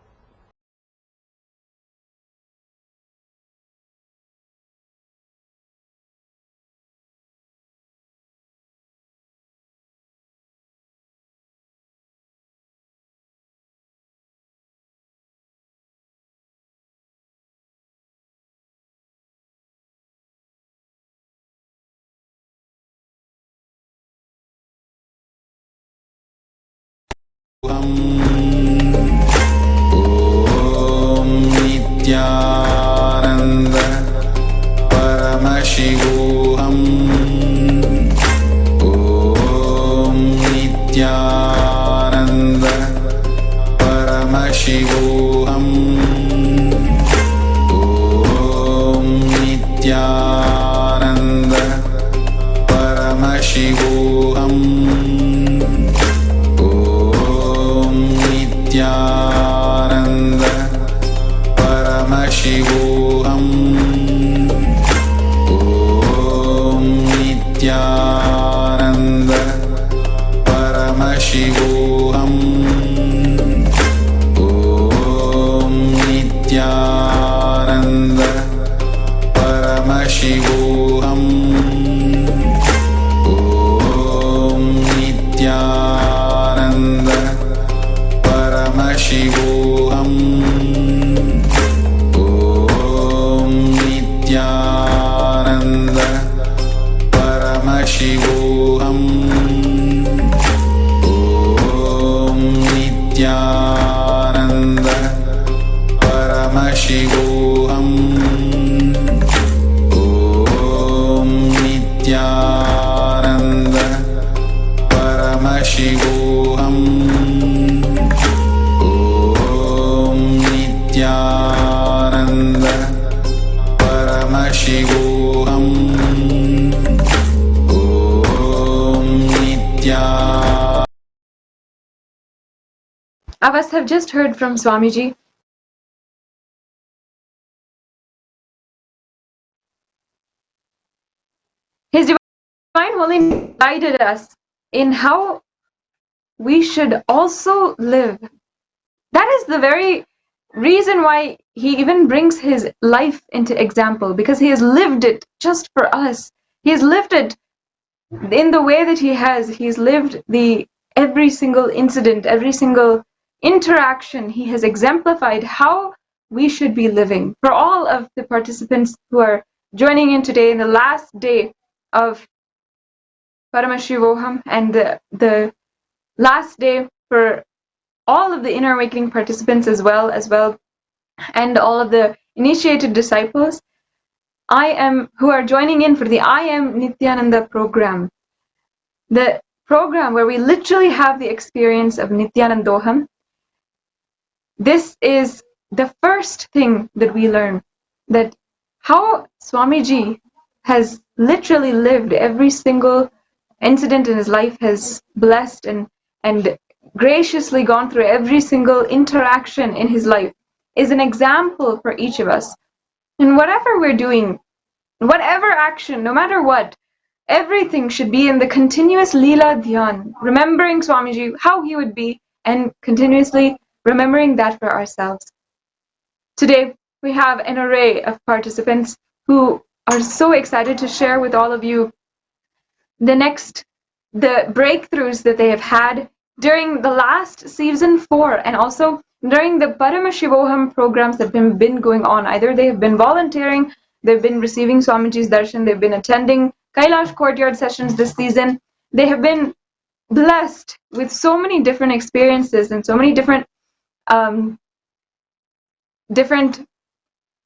Om Nithyananda Paramashivoham. Om Nithyananda Paramashivoham. Om Nithyananda Paramashivoham. Nithyananda Paramashivoham. Paramashivoham Om Nithyananda Paramashivoham Om Nithyananda Paramashivoham Om Nithyananda Paramashivoham Om Nithyananda Paramashivoham Om Nithyananda. Avas have just heard from Swamiji. His Divine Holiness guided us in how we should also live. That is the very reason why he even brings his life into example, because he has lived it just for us. He has lived it in the way that he has. He's lived every single incident, every single interaction. He has exemplified how we should be living. For all of the participants who are joining in today in the last day of Paramashivoham and the last day for all of the inner awakening participants as well, and all of the initiated disciples, who are joining in for the I Am Nithyananda program. The program where we literally have the experience of Nithyanandoham. This is the first thing that we learn, that how Swamiji has literally lived every single incident in his life, has blessed and graciously gone through every single interaction in his life, is an example for each of us. And whatever we're doing, whatever action, no matter what, everything should be in the continuous Leela Dhyan, remembering Swamiji, how he would be, and continuously remembering that for ourselves. Today, we have an array of participants who are so excited to share with all of you the breakthroughs that they have had during the last season 4, and also during the Paramashivoham programs that have been going on. Either they have been volunteering, they've been receiving Swamiji's darshan, they've been attending Kailash courtyard sessions this season. They have been blessed with so many different experiences and so many different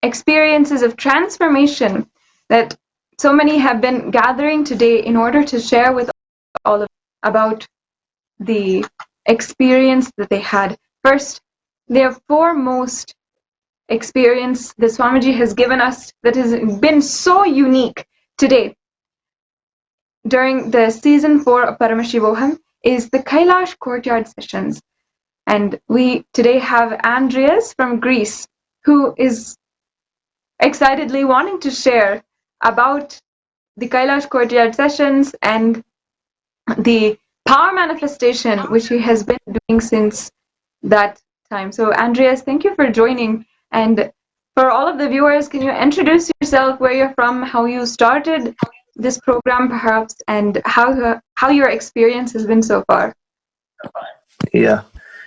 experiences of transformation that so many have been gathering today in order to share with all of about the experience that they had. First, their foremost experience that Swamiji has given us that has been so unique today during the season 4 of Paramashivoham is the Kailash courtyard sessions. And we today have Andreas from Greece, who is excitedly wanting to share about the Kailash courtyard sessions and the power manifestation which he has been doing since that time. So Andreas, thank you for joining. And for all of the viewers, can you introduce yourself, where you're from, how you started this program perhaps, and how your experience has been so far? Yeah,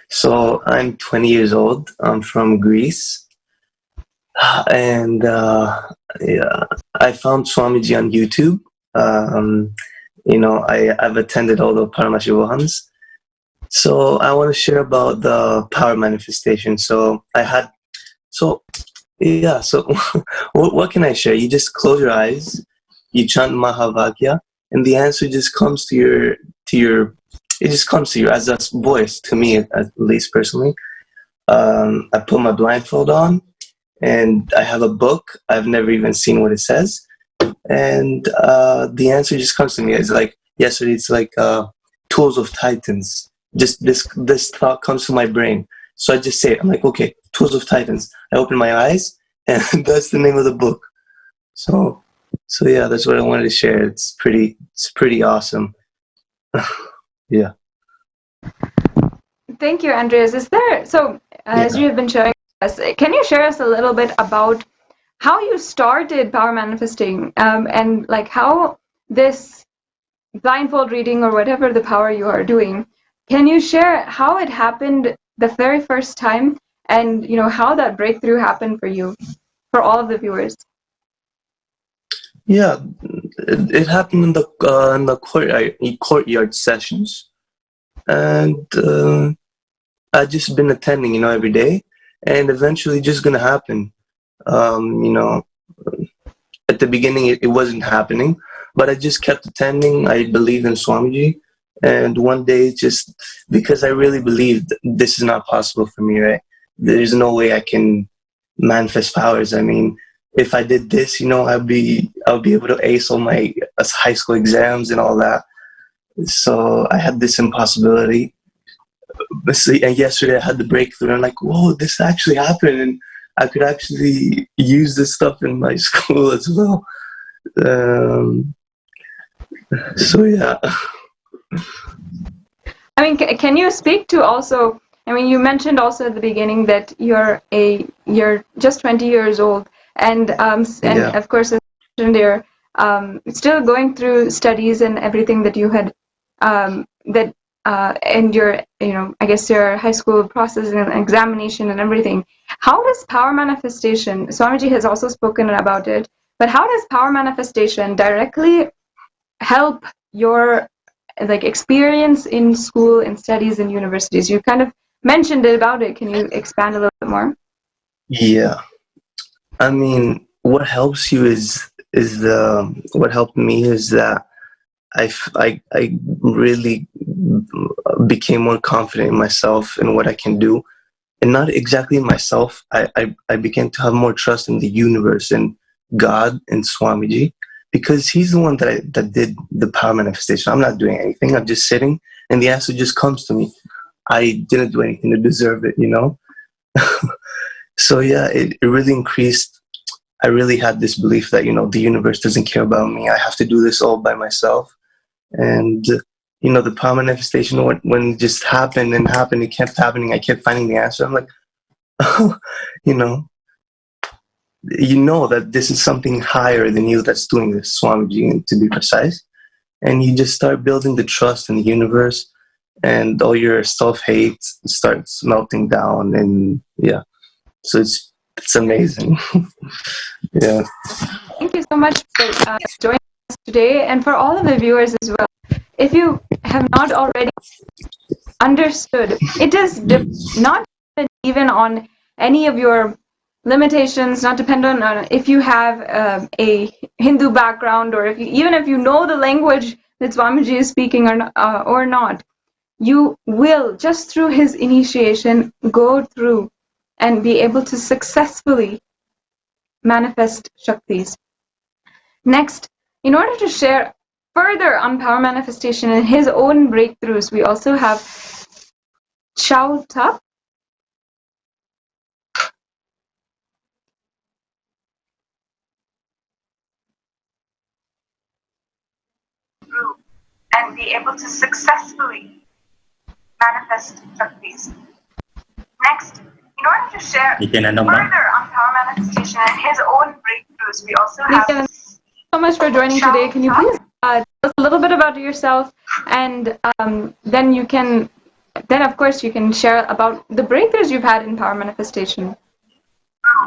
so I'm 20 years old. I'm from Greece. And yeah, I found Swamiji on YouTube. I've attended all the Paramashivohams. So I want to share about the power manifestation. So what can I share? You just close your eyes, you chant Mahavakya, and the answer just comes to your it just comes to you as a voice, to me, at least personally. I put my blindfold on, and I have a book. I've never even seen what it says. And the answer just comes to me. It's like, yesterday, it's like Tools of Titans. Just this thought comes to my brain. So I just say it. I'm like, okay, Tools of Titans. I open my eyes, and that's the name of the book. So yeah, that's what I wanted to share. It's pretty awesome. Yeah. Thank you, Andreas. As you have been sharing with us, can you share us a little bit about how you started power manifesting, and like how this blindfold reading or whatever the power you are doing, can you share how it happened the very first time, and how that breakthrough happened for you, for all of the viewers. Yeah, it happened in the courtyard sessions, and I just been attending, every day, and eventually just gonna happen. At the beginning it wasn't happening, but I just kept attending. I believe in Swamiji, and one day, just because I really believed this is not possible for me, right? There's no way I can manifest powers. I mean, if I did this, I'll be able to ace all my high school exams and all that. So I had this impossibility. And yesterday I had the breakthrough. I'm like, whoa, this actually happened, and I could actually use this stuff in my school as well. So yeah. I mean, can you speak to also? I mean, you mentioned also at the beginning that you're just 20 years old, and Yeah. of course, as you mentioned, you're still going through studies and everything that you had and your I guess your high school process and examination and everything. How does power manifestation? Swamiji has also spoken about it, but how does power manifestation directly help your experience in school and studies in universities? You kind of mentioned about it. Can you expand a little bit more? Yeah. I mean, what helps you is what helped me is that I really became more confident in myself and what I can do, and not exactly myself. I began to have more trust in the universe and God and Swamiji, because he's the one that did the power manifestation. I'm not doing anything. I'm just sitting, and the answer just comes to me. I didn't do anything to deserve it, So yeah, it really increased. I really had this belief that, the universe doesn't care about me. I have to do this all by myself. And, the power manifestation, when it just happened, it kept happening. I kept finding the answer. I'm like, that this is something higher than you that's doing this, Swamiji, to be precise. And you just start building the trust in the universe, and all your self-hate starts melting down. And yeah, so it's amazing. Yeah. Thank you so much for joining us today, and for all of the viewers as well. If you have not already understood, it is not even on any of your limitations, not dependent on if you have a Hindu background, or even if you know the language that Swamiji is speaking or not. You will, just through his initiation, go through and be able to successfully manifest Shaktis. Next, in order to share further on power manifestation and his own breakthroughs, we also have Chow Tup. And be able to successfully manifest Shaktis. Next, in order to share further on power manifestation and his own breakthroughs, we also have... Nithyananda, thank you so much for joining today. Can you please tell us a little bit about yourself, and then of course you can share about the breakthroughs you've had in power manifestation.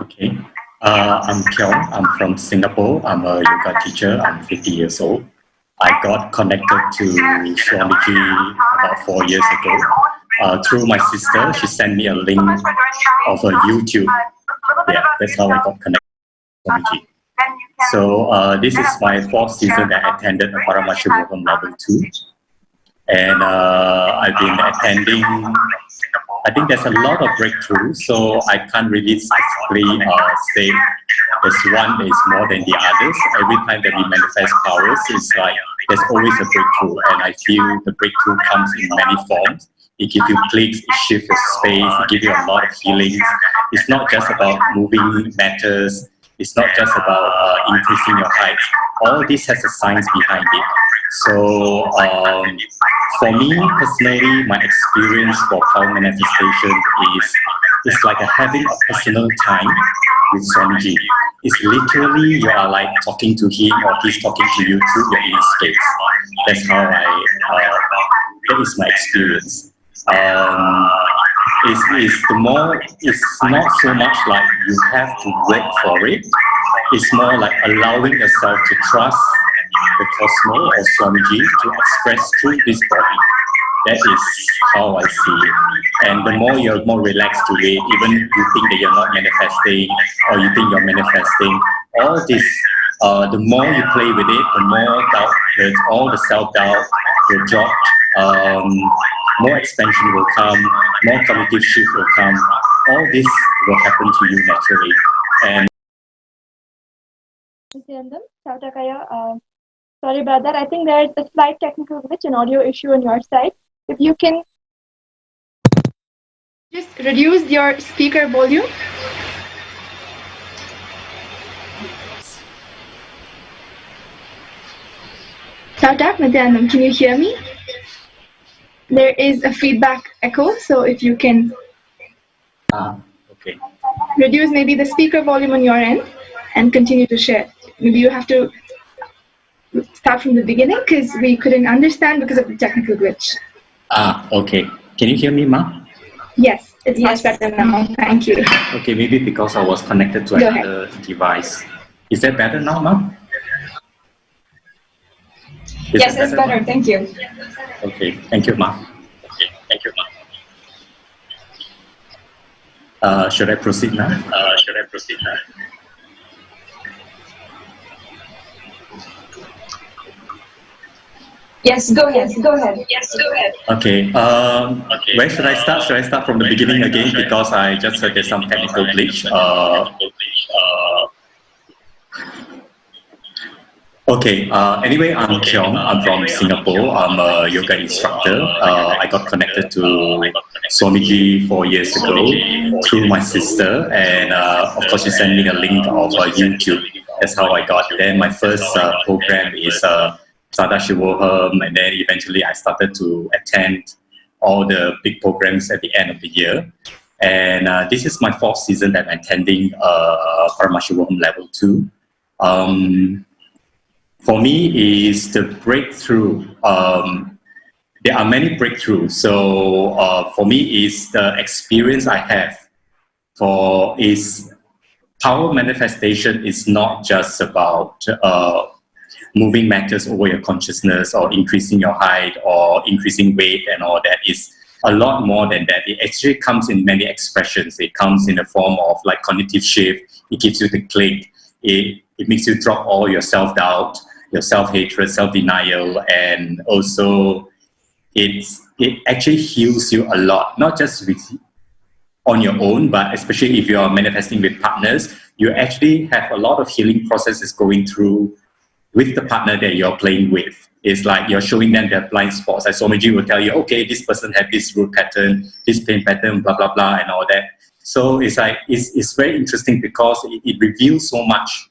Okay. I'm Kyung. I'm from Singapore. I'm a yoga teacher. I'm 50 years old. I got connected to Swamiji about 4 years ago. Through my sister, she sent me a link of a YouTube. Yeah, that's how I got connected to Swamiji. So this is my 4th season that I attended Paramashivoham Level 2. And I've been attending, I think there's a lot of breakthroughs, so I can't really specifically say this one is more than the others. Every time that we manifest powers, it's like there's always a breakthrough, and I feel the breakthrough comes in many forms. It gives you clicks, it shifts your space, it gives you a lot of healings. It's not just about moving matters, it's not just about increasing your height. All this has a science behind it. So for me personally, my experience for power manifestation is like having a personal time with Swamiji. It's literally you are like talking to him, or he's talking to you through your inner space. That's how that is my experience. is the more, it's not so much like you have to work for it. It's more like allowing yourself to trust the cosmos or Swamiji to express through this body. That is how I see it. And the more you're more relaxed to it, even you think that you're not manifesting or you think you're manifesting, all this, the more you play with it, the more doubt, all the self-doubt will drop, more expansion will come, more cognitive shift will come. All this will happen to you naturally. And sorry about that. I think there's a slight technical glitch, an audio issue on your side. If you can just reduce your speaker volume. Nithyananda, can you hear me? There is a feedback echo, so if you can okay. reduce maybe the speaker volume on your end and continue to share. Maybe you have to start from the beginning because we couldn't understand because of the technical glitch. Okay. Can you hear me, Ma? Yes, it's much better now. Thank you. Okay, maybe because I was connected to another device. Is that better now, Ma? Yes, it's better. Thank you. Okay, thank you, Ma. Okay, thank you, Ma. Should I proceed now? Yes, go ahead. Okay. Where should I start? Should I start from the beginning again? Because I just heard there's some technical glitch. Okay. Anyway, I'm Kyung. I'm from Singapore. I'm a yoga instructor. I got connected to Swamiji 4 years ago through my sister, and of course, she sent me a link of YouTube. That's how I got there. My first program is Paramashivoham, and then eventually I started to attend all the big programs at the end of the year. And this is my 4th season that I'm attending Paramashivoham Level 2. For me, is the breakthrough. There are many breakthroughs. So for me, is the experience I have is power manifestation is not just about moving matters over your consciousness or increasing your height or increasing weight and all that. Is a lot more than that. It actually comes in many expressions. It comes in the form of like cognitive shift. It gives you the click. It makes you drop all your self-doubt, your self-hatred, self-denial, and also it actually heals you a lot, not just on your own, but especially if you are manifesting with partners, you actually have a lot of healing processes going through with the partner that you're playing with. It's like you're showing them their blind spots. Like Swamiji will tell you, okay, this person had this root pattern, this pain pattern, blah, blah, blah, and all that. So it's like, it's very interesting because it reveals so much.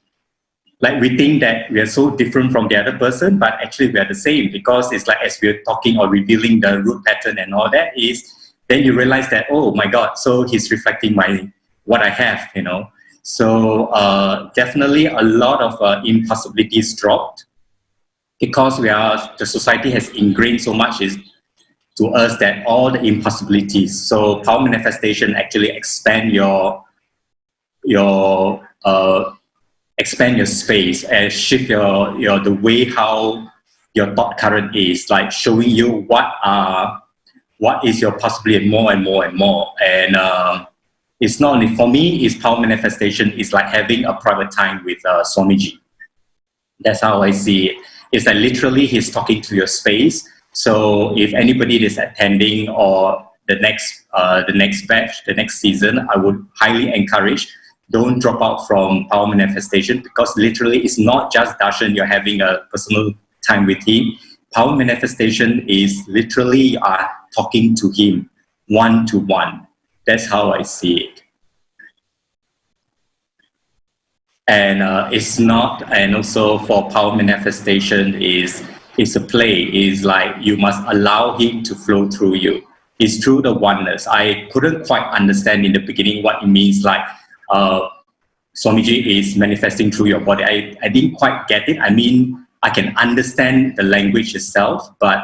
Like we think that we are so different from the other person, but actually we are the same, because it's like as we're talking or revealing the root pattern and all that then you realize that, oh my God, so he's reflecting what I have, you know. So definitely a lot of impossibilities dropped, because the society has ingrained so much to us that all the impossibilities. So power manifestation actually expand your space and shift the way how your thought current is, like showing you what is your possibility more and more and more. And it's not only for me, it's power manifestation is like having a private time with Swamiji. That's how I see it. It's like literally he's talking to your space. So if anybody is attending or the next batch, the next season, I would highly encourage, don't drop out from power manifestation, because literally it's not just darshan, you're having a personal time with him. Power manifestation is literally talking to him one-to-one. That's how I see it. And it's not, and also for power manifestation is a play, is like you must allow him to flow through you. It's through the oneness. I couldn't quite understand in the beginning what it means, like Swamiji is manifesting through your body. I didn't quite get it. I mean, I can understand the language itself, but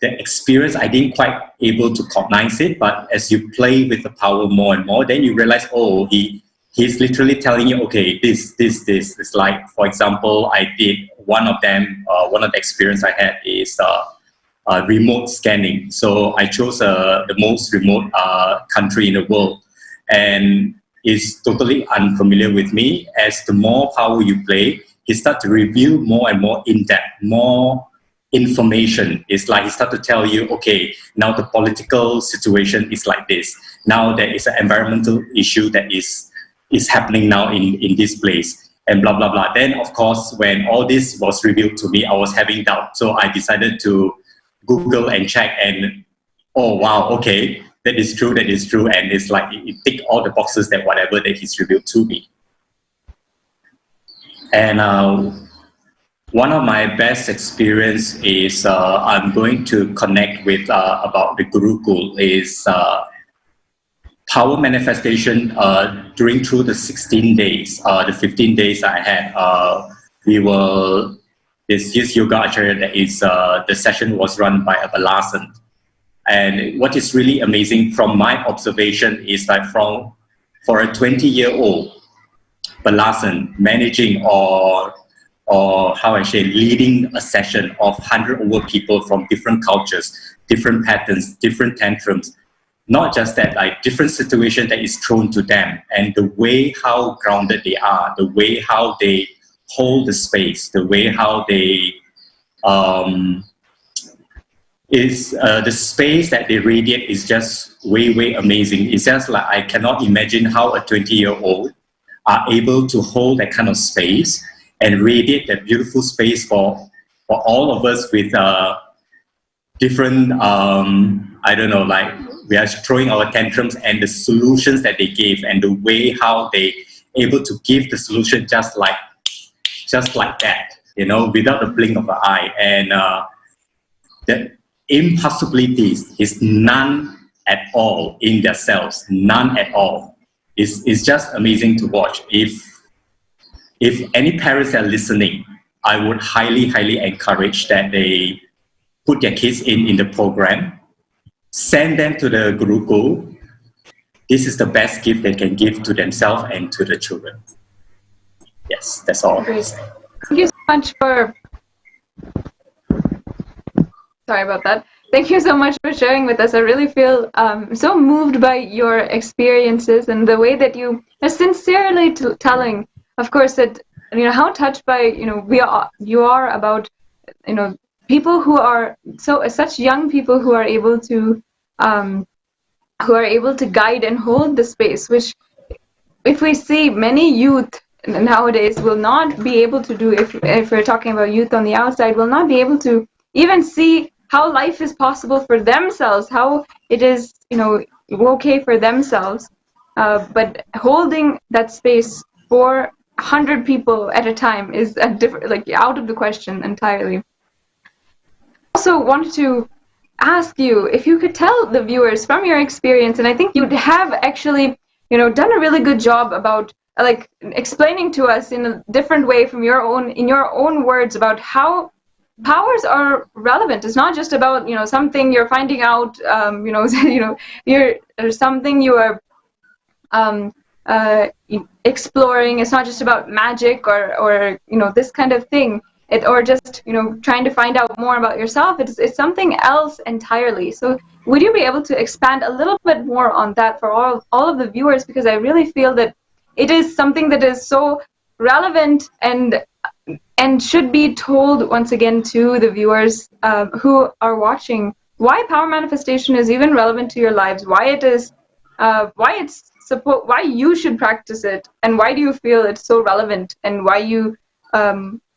the experience, I didn't quite able to cognize it, but as you play with the power more and more, then you realize, oh, he's literally telling you, okay, this. It's like, for example, I did one of them, one of the experience I had is remote scanning. So I chose the most remote country in the world, and it's totally unfamiliar with me. As the more power you play, he starts to reveal more and more in-depth, more information. It's like he starts to tell you, okay, now the political situation is like this. Now there is an environmental issue that is happening now in this place, and blah, blah, blah. Then, of course, when all this was revealed to me, I was having doubt. So I decided to Google and check, and oh, wow, okay, that is true. And it's like it ticked all the boxes that whatever that he's revealed to me. And one of my best experience is I'm going to connect with about the Gurukul is power manifestation through the 16 days, the 15 days I had. This yoga acharya that is, the session was run by a Balasan. And what is really amazing from my observation is that for a 20-year-old Balasan managing or how I say, leading a session of 100 over people from different cultures, different patterns, different tantrums, not just that, like different situation that is thrown to them, and the way how grounded they are, the way how they hold the space, the way how they the space that they radiate is just way amazing. It's just like I cannot imagine how a 20-year-old are able to hold that kind of space and radiate that beautiful space for all of us with different I don't know, like we are throwing our tantrums, and the solutions that they gave and the way how they able to give the solution just like that, you know, without a blink of an eye. And the impossibilities is none at all in themselves, none at all. It's just amazing to watch. If any parents are listening, I would highly encourage that they put their kids in the program, send them to the Gurukul. This is the best gift they can give to themselves and to the children. Yes, that's all. Great. Thank you so much for... Sorry about that. Thank you so much for sharing with us. I really feel so moved by your experiences and the way that you are sincerely telling, of course, that, you know, how touched by, you know, you are about, you know, people who are such young people who are able to guide and hold the space, which if we see many youth nowadays will not be able to do, if we're talking about youth on the outside, will not be able to even see how life is possible for themselves, how it is, you know, okay for themselves, but holding that space for 100 people at a time is a different, like, out of the question entirely. Also wanted to ask you if you could tell the viewers from your experience, and I think you have actually, you know, done a really good job about like explaining to us in a different way from your own words about how powers are relevant. It's not just about, you know, something you're finding out, you know, or something you are exploring. It's not just about magic or you know, this kind of thing. Or just, you know, trying to find out more about yourself. It's something else entirely. So would you be able to expand a little bit more on that for all of the viewers? Because I really feel that it is something that is so relevant and should be told once again to the viewers who are watching, why power manifestation is even relevant to your lives, why it is, why you should practice it, and why do you feel it's so relevant, and why you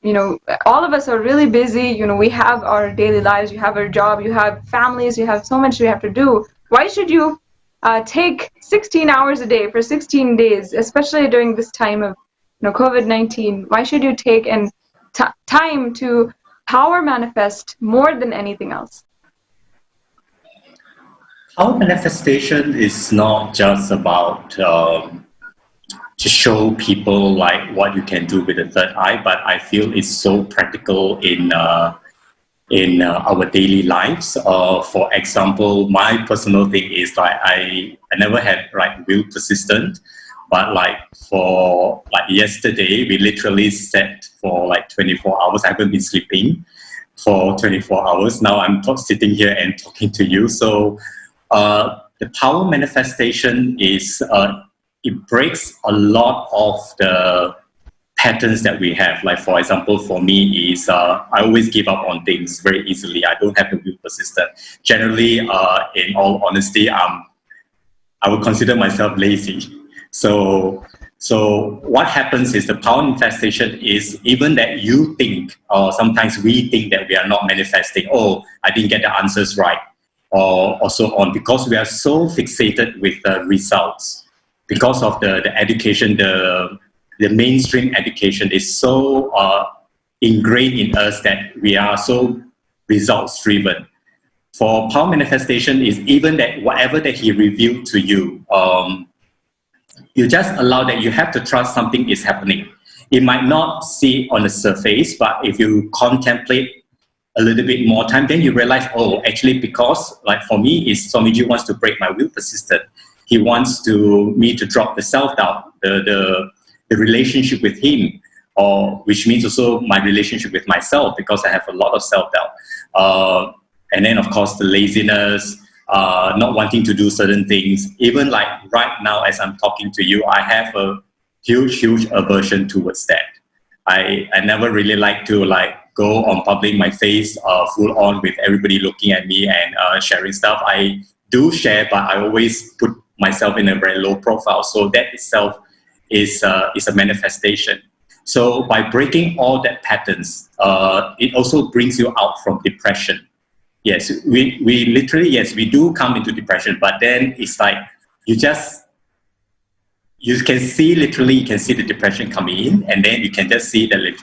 you know, all of us are really busy. You know, we have our daily lives, you have our job, you have families, you have so much you have to do. Why should you take 16 hours a day for 16 days, especially during this time of, you know, COVID-19? Why should you take time to power manifest more than anything else? Power manifestation is not just about to show people like what you can do with the third eye, but I feel it's so practical in in our daily lives. For example, my personal thing is like I never had like will persistent, but like for like yesterday, we literally sat for like 24 hours. I haven't been sleeping for 24 hours. Now I'm sitting here and talking to you. So the power manifestation is, it breaks a lot of the patterns that we have. Like for example, for me is I always give up on things very easily. I don't have the will persistent. Generally, in all honesty, I would consider myself lazy. So what happens is the power manifestation is even that you think, or sometimes we think that we are not manifesting. Oh, I didn't get the answers right, or so on, because we are so fixated with the results, because of the education, the mainstream education is so ingrained in us that we are so results driven. For power manifestation is even that whatever that he revealed to you, you just allow that you have to trust something is happening. It might not see on the surface, but if you contemplate a little bit more time, then you realize, oh, actually, because like for me, is Swamiji wants to break my will persistent. He wants me to drop the self-doubt, the relationship with him, or which means also my relationship with myself, because I have a lot of self-doubt. And then of course the laziness, not wanting to do certain things. Even like right now as I'm talking to you, I have a huge aversion towards that. I never really like to like go on public my face full on with everybody looking at me and sharing stuff. I do share, but I always put myself in a very low profile. So that itself is a manifestation. So by breaking all that patterns, it also brings you out from depression. Yes, we literally, yes, we do come into depression, but then it's like you can see, literally, you can see the depression coming in, and then you can just see the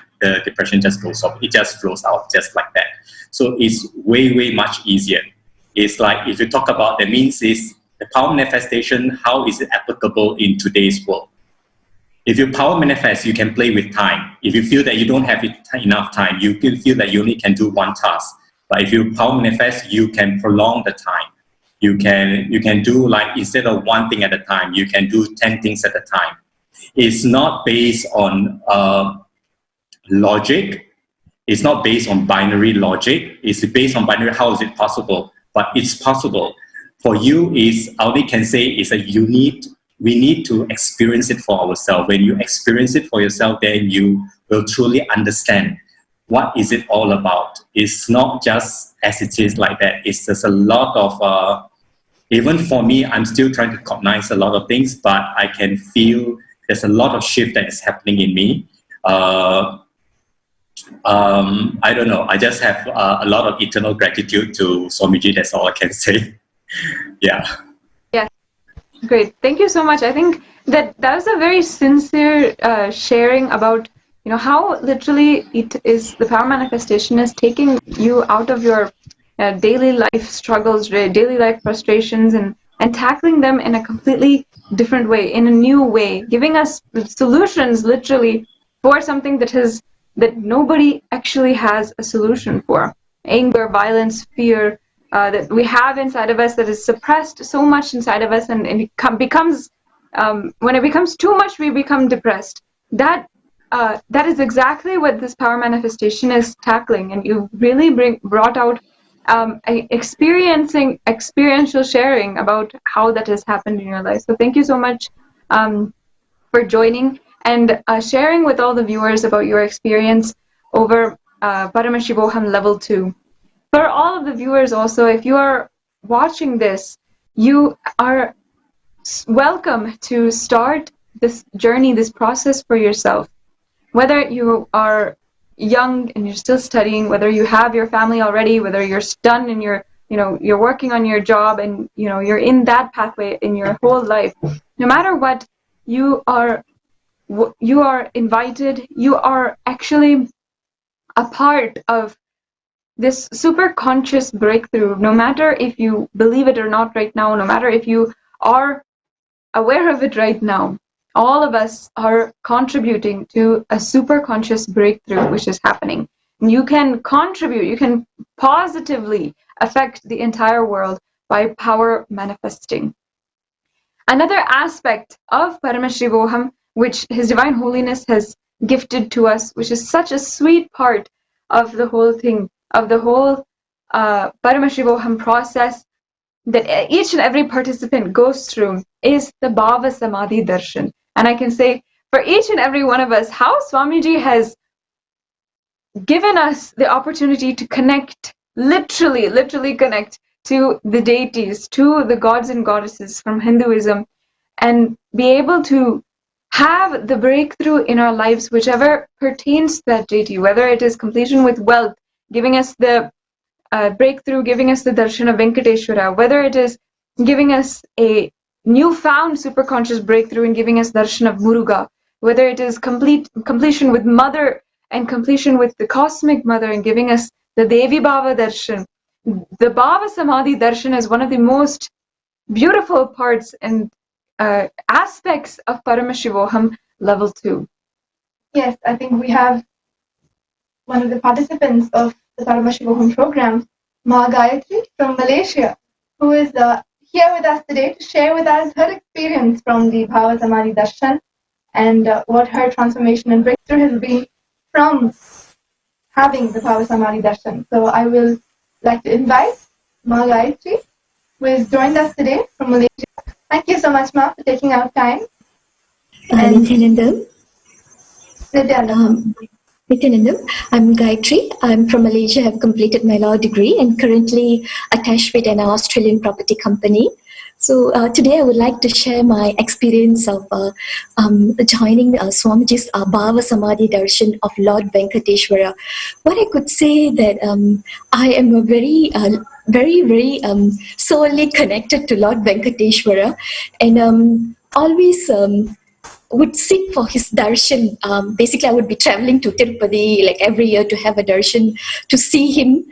depression just goes off. It just flows out just like that. So it's way much easier. It's like, if you talk about, that means is the power manifestation, how is it applicable in today's world? If you power manifest, you can play with time. If you feel that you don't have enough time, you can feel that you only can do one task. But if you power manifest, you can prolong the time. You can do like, instead of one thing at a time, you can do 10 things at a time. It's not based on logic. It's not based on binary logic. It's based on binary, how is it possible? But it's possible. For you, is I only can say is that we need to experience it for ourselves. When you experience it for yourself, then you will truly understand what is it all about. It's not just as it is like that. It's just a lot of, even for me, I'm still trying to cognize a lot of things, but I can feel there's a lot of shift that is happening in me. I don't know. I just have a lot of eternal gratitude to Swamiji. That's all I can say. Yeah. Yes. Great. Thank you so much. I think that was a very sincere sharing about, you know, how literally it is, the power manifestation is taking you out of your daily life struggles, daily life frustrations, and tackling them in a completely different way, in a new way, giving us solutions literally for something that nobody actually has a solution for. Anger, violence, fear that we have inside of us, that is suppressed so much inside of us, and it becomes, when it becomes too much, we become depressed. That is exactly what this power manifestation is tackling, and you really brought out experiential sharing about how that has happened in your life. So thank you so much for joining and sharing with all the viewers about your experience over Paramashivoham Level 2. For all of the viewers also, if you are watching this, you are welcome to start this journey, this process for yourself. Whether you are young and you're still studying, whether you have your family already, whether you're done and you're working on your job and you're in that pathway in your whole life, no matter what, you are invited. You are actually a part of this super conscious breakthrough. No matter if you believe it or not right now, no matter if you are aware of it right now, all of us are contributing to a super conscious breakthrough which is happening. you can contribute, you can positively affect the entire world by power manifesting. Another aspect of Paramashivoham, which His Divine Holiness has gifted to us, which is such a sweet part of the whole thing, of the whole Paramashivoham process that each and every participant goes through, is the Bhava Samadhi Darshan. And I can say for each and every one of us, how Swamiji has given us the opportunity to connect, literally connect to the deities, to the gods and goddesses from Hinduism, and be able to have the breakthrough in our lives, whichever pertains to that deity, whether it is completion with wealth, giving us the breakthrough, giving us the darshan of Venkateshwara, whether it is giving us a newfound superconscious breakthrough and giving us darshan of Muruga, whether it is completion with mother and completion with the cosmic mother and giving us the Devi Bhava darshan. The Bhava Samadhi darshan is one of the most beautiful parts and aspects of Paramashivoham level 2. Yes, I think we have one of the participants of the Paramashivoham program, Ma Gayatri from Malaysia, who is here with us today to share with us her experience from the Bhava Samadhi Darshan and what her transformation and breakthrough has been from having the Bhava Samadhi Darshan. So I will like to invite Ma Gayatri, who has joined us today from Malaysia. Thank you so much, Ma, for taking out time. Nithyananda. Nithyananda. Nithyananda, I'm Gayatri. I'm from Malaysia. I've completed my law degree and currently attached with an Australian property company. So today I would like to share my experience of joining Swamiji's Bhava Samadhi Darshan of Lord Venkateshwara. What I could say that I am a very solely connected to Lord Venkateshwara and always would seek for his darshan. Basically, I would be traveling to Tirupati like every year to have a darshan, to see him.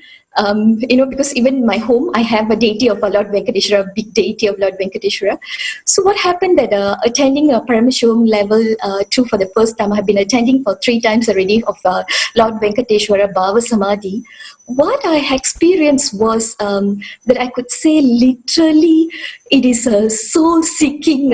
Because even in my home, I have a deity of Lord Venkateshwara, a big deity of Lord Venkateshwara. So what happened that attending a Paramashivam level 2 for the first time, I've been attending for 3 times already of Lord Venkateshwara Bhava Samadhi. What I experienced was that I could say literally it is a soul-seeking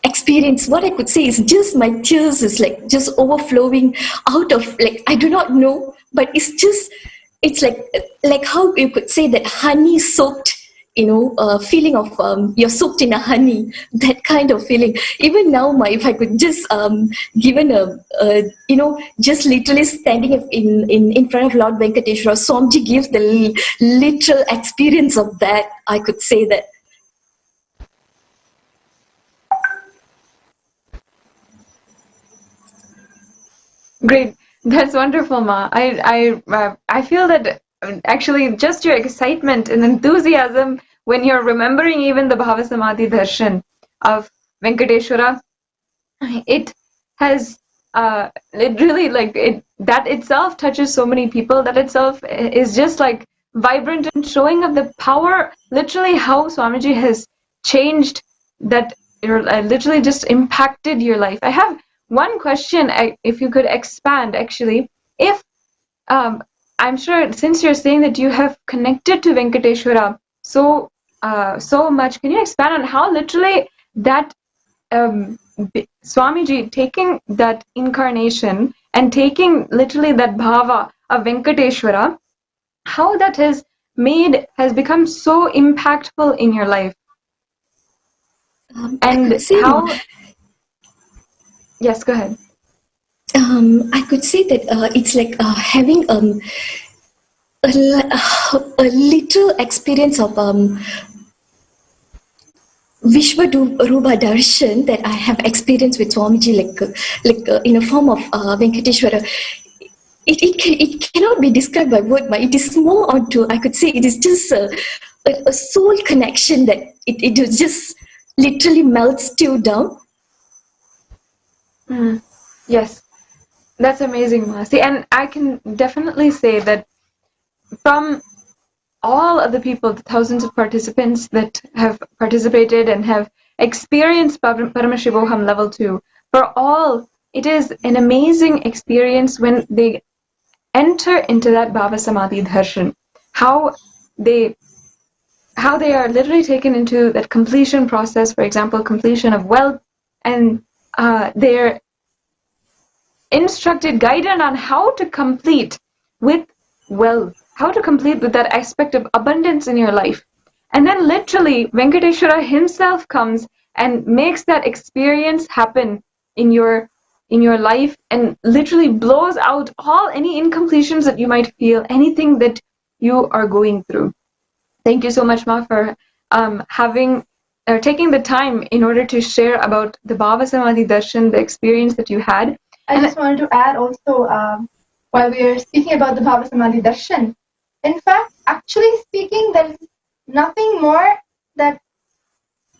experience. What I could say is just my tears is like just overflowing out of, like, I do not know, but it's like how you could say that honey soaked, feeling of you're soaked in a honey, that kind of feeling. Even now, if I could just given just literally standing in front of Lord Venkateshwara, Swamiji gives the literal experience of that. I could say that. Great. That's wonderful, Ma. I feel that actually just your excitement and enthusiasm when you're remembering even the Bhava Samadhi Darshan of Venkateshwara, it has it really that itself touches so many people. That itself is just like vibrant and showing of the power, literally how Swamiji has changed that, literally just impacted your life. I have one question, if you could expand, actually, if I'm sure since you're saying that you have connected to Venkateshwara so much, can you expand on how literally that Swamiji taking that incarnation and taking literally that bhava of Venkateshwara, how that has become so impactful in your life? And how... Yes, go ahead. I could say that it's like having a little experience of Vishwarupa Darshan that I have experienced with Swamiji, like in a form of Venkateshwara. It cannot be described by word, but it is more onto, I could say, it is just a soul connection that it just literally melts you down. Yes, that's amazing, Masi. And I can definitely say that from all of the people, the thousands of participants that have participated and have experienced Paramashivoham Level 2, for all, it is an amazing experience when they enter into that Bhava Samadhi Darshan, how they are literally taken into that completion process, for example, completion of wealth, and they're instructed, guided on how to complete with wealth, how to complete with that aspect of abundance in your life. And then literally Venkateshwara himself comes and makes that experience happen in your life, and literally blows out all any incompletions that you might feel, anything that you are going through. Thank you so much, Ma, for taking the time in order to share about the Bhava Samadhi Darshan, the experience that you had. I just wanted to add also, while we are speaking about the Bhava Samadhi Darshan, in fact, actually speaking, there is nothing more that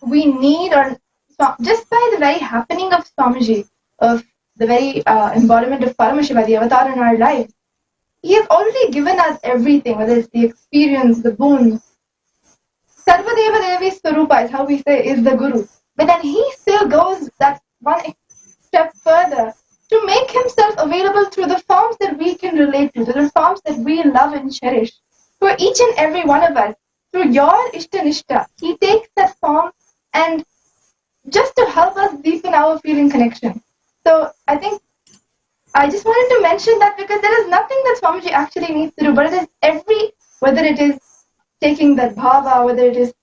we need, or just by the very happening of Swamiji, of the very embodiment of Paramashiva, the avatar in our lives, he has already given us everything, whether it's the experience, the boon. Sarvadeva Devi Swarupa is how we say is the Guru. But then he still goes that one step further to make himself available through the forms that we can relate to, the forms that we love and cherish. For each and every one of us, through your Ishtanishta, he takes that form, and just to help us deepen our feeling connection. So I think I just wanted to mention that, because there is nothing that Swamiji actually needs to do, but it is whether it is taking that bhava, whether it is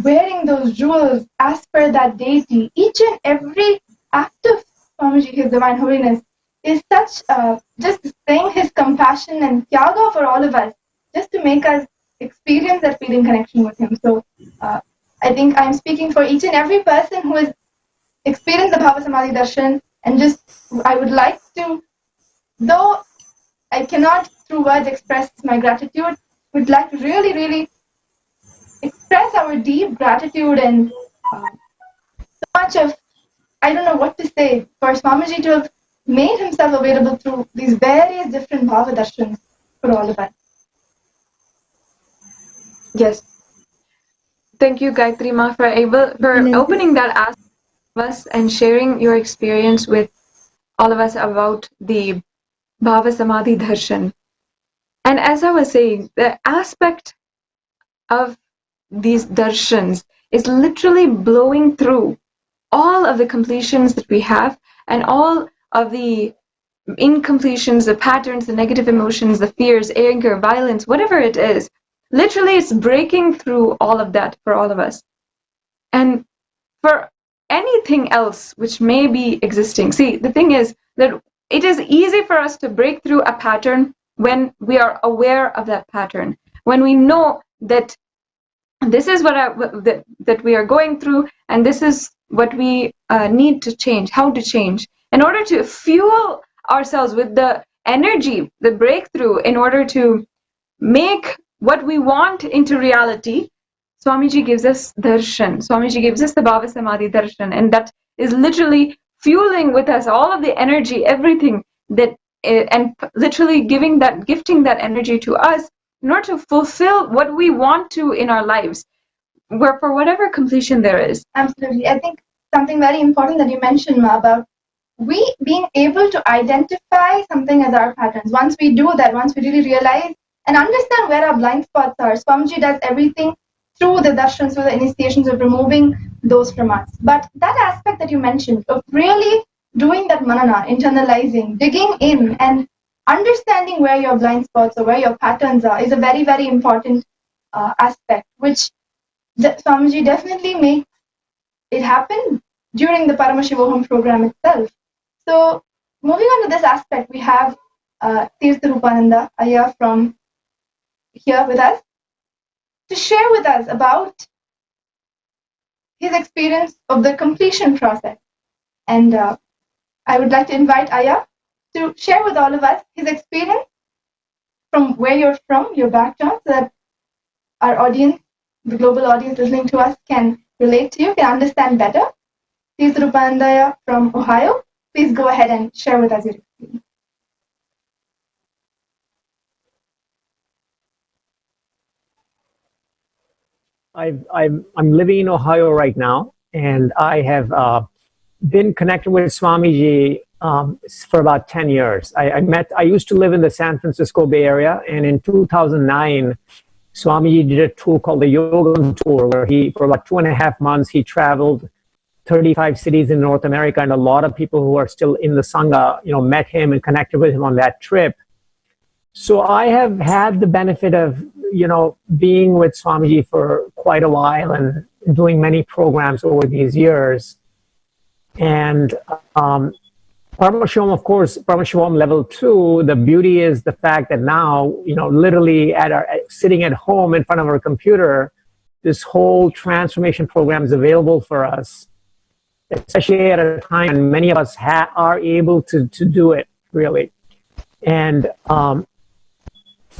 wearing those jewels as per that deity, each and every act of Swamiji, His Divine Holiness, is such just displaying his compassion and tyaga for all of us, just to make us experience that feeling connection with him. So I think I'm speaking for each and every person who has experienced the Bhava Samadhi Darshan, and just I would like to, though I cannot through words express my gratitude, would like to really, really express our deep gratitude and so much of, I don't know what to say, for Swamiji to have made himself available through these various different Bhava Darshans for all of us. Yes. Thank you, Gayatri Ma, for opening that ask of us and sharing your experience with all of us about the Bhava Samadhi Darshan. And as I was saying, the aspect of these darshans is literally blowing through all of the completions that we have, and all of the incompletions, the patterns, the negative emotions, the fears, anger, violence, whatever it is. Literally, it's breaking through all of that for all of us. And for anything else which may be existing, see, the thing is that it is easy for us to break through a pattern when we are aware of that pattern, when we know that this is that we are going through, and this is what we need to change, how to change, in order to fuel ourselves with the energy, the breakthrough, in order to make what we want into reality. Swamiji gives us darshan. Swamiji gives us the Bhava Samadhi darshan, and that is literally fueling with us all of the energy, everything that, and literally gifting that energy to us in order to fulfill what we want to in our lives, where for whatever completion there is. Absolutely. I think something very important that you mentioned, Ma, about we being able to identify something as our patterns. Once we do that, once we really realize and understand where our blind spots are, Swamiji does everything through the darshans, through the initiations, of removing those from us. But that aspect that you mentioned of really doing that manana, internalizing, digging in and understanding where your blind spots or where your patterns are, is a very, very important aspect, which Swamiji definitely makes it happen during the Paramashivoham program itself. So moving on to this aspect, we have Tirtharupananda Ayya from here with us to share with us about his experience of the completion process. And I would like to invite Ayya to share with all of us his experience from where you're from, your background, so that our audience, the global audience listening to us, can relate to you, can understand better. Tirtharupananda Ayya from Ohio, please go ahead and share with us your experience. I'm living in Ohio right now, and I have been connected with Swamiji for about 10 years. I used to live in the San Francisco Bay Area, and in 2009, Swamiji did a tour called the Yoga Tour, where for about 2.5 months, he traveled 35 cities in North America, and a lot of people who are still in the Sangha, met him and connected with him on that trip. So I have had the benefit of, being with Swamiji for quite a while and doing many programs over these years. And Paramashivam, of course, Paramashivoham Level 2, the beauty is the fact that now, literally sitting at home in front of our computer, this whole transformation program is available for us, especially at a time when many of us are able to do it, really. And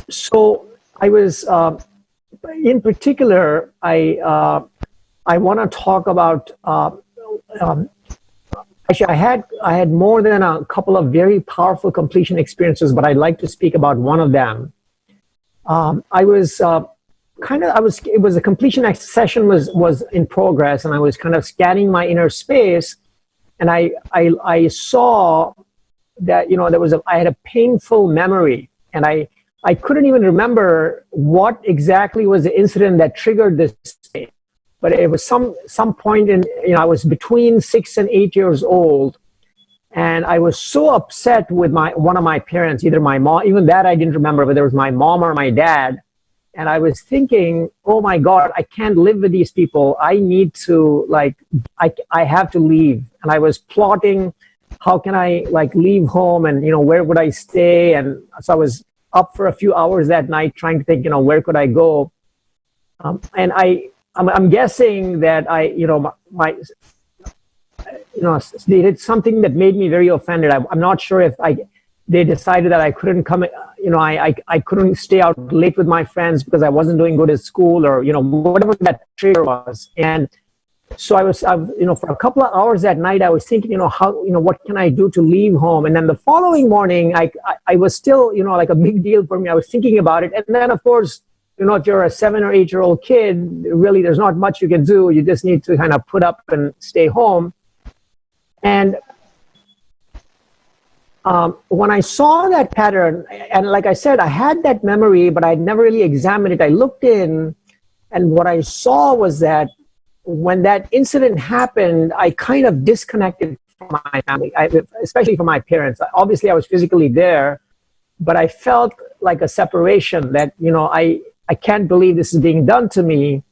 so I was, in particular, I want to talk about, actually, I had more than a couple of very powerful completion experiences, but I'd like to speak about one of them. It was a completion session was in progress, and I was kind of scanning my inner space, and I saw that, I had a painful memory, and I couldn't even remember what exactly was the incident that triggered this state. But it was some point in, I was between 6 and 8 years old, and I was so upset with one of my parents, either my mom, even that I didn't remember, whether it was my mom or my dad. And I was thinking, oh my God, I can't live with these people. I need to, I have to leave. And I was plotting, how can I leave home, and where would I stay? And so I was up for a few hours that night trying to think, where could I go? And I'm guessing that they did something that made me very offended. I'm not sure if they decided that I couldn't come, I couldn't stay out late with my friends because I wasn't doing good at school, or, whatever that trigger was. And so I was, for a couple of hours that night, I was thinking, what can I do to leave home? And then the following morning, I was still, like a big deal for me. I was thinking about it. And then, of course, if you're a 7 or 8 year old kid, really, there's not much you can do. You just need to kind of put up and stay home. And when I saw that pattern, and like I said, I had that memory, but I'd never really examined it. I looked in, and what I saw was that when that incident happened, I kind of disconnected from my family, especially from my parents. Obviously, I was physically there, but I felt like a separation that, I can't believe this is being done to me.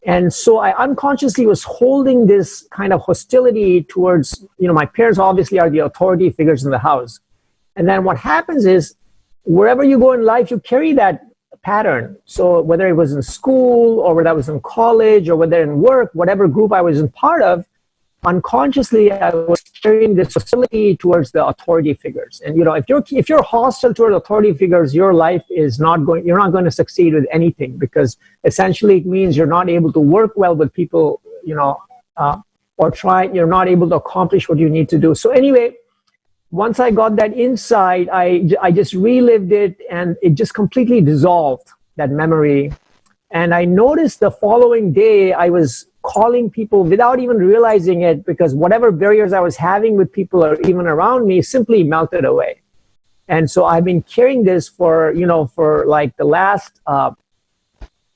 And so I unconsciously was holding this kind of hostility towards, my parents obviously are the authority figures in the house. And then what happens is, wherever you go in life, you carry that pattern. So whether it was in school, or whether I was in college, or whether in work, whatever group I was in part of, unconsciously I was carrying this hostility towards the authority figures. And if you're hostile toward authority figures, your life is you're not going to succeed with anything, because essentially it means you're not able to work well with people, you're not able to accomplish what you need to do. So anyway, once I got that insight, I just relived it, and it just completely dissolved, that memory. And I noticed the following day I was calling people without even realizing it, because whatever barriers I was having with people or even around me simply melted away. And so I've been carrying this for like the last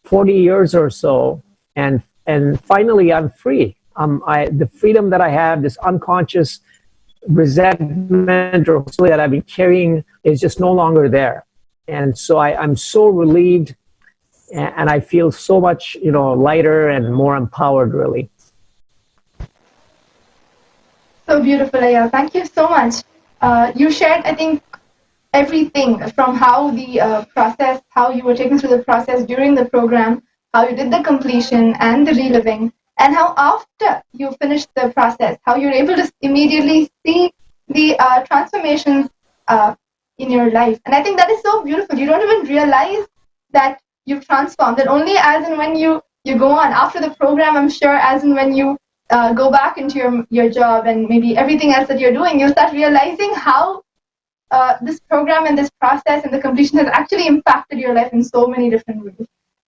40 years or so. And finally I'm free. The freedom that I have, this unconscious resentment or hostility that I've been carrying, is just no longer there. And so I'm so relieved, and I feel so much, lighter and more empowered, really. So beautiful, Aya. Thank you so much. You shared, I think, everything from how the process, how you were taken through the process during the program, how you did the completion and the reliving, and how after you finished the process, how you're able to immediately see the transformations in your life. And I think that is so beautiful. You don't even realize that you've transformed. That only as and when you go on after the program, I'm sure, as and when you go back into your job and maybe everything else that you're doing, you start realizing how this program and this process and the completion has actually impacted your life in so many different ways.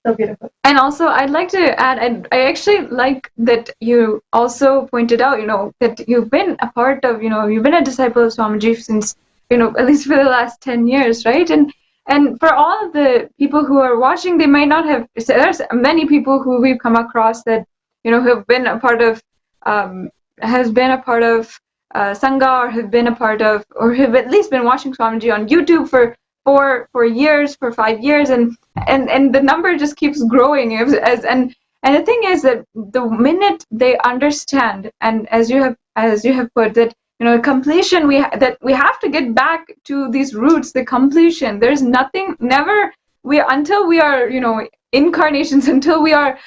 So beautiful. And also, I'd like to add, and I actually like that you also pointed out, that you've been a part of, you've been a disciple of Swamiji since, at least for the last 10 years, right? And for all of the people who are watching, they might not have, there's many people who we've come across that, who have been a part of, Sangha, or have been a part of, or have at least been watching Swamiji on YouTube for 4 years, for 5 years, and the number just keeps growing. And the thing is that the minute they understand, and as you have put, that completion, we have to get back to these roots, the completion. There's nothing, never, until we are incarnations, until we are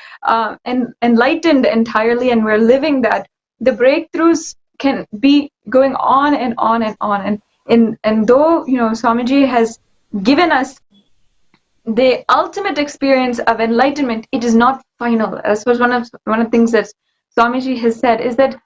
enlightened entirely, and we're living that, the breakthroughs can be going on and on and on. And though Swamiji has given us the ultimate experience of enlightenment, it is not final. I suppose one of the things that Swamiji has said is that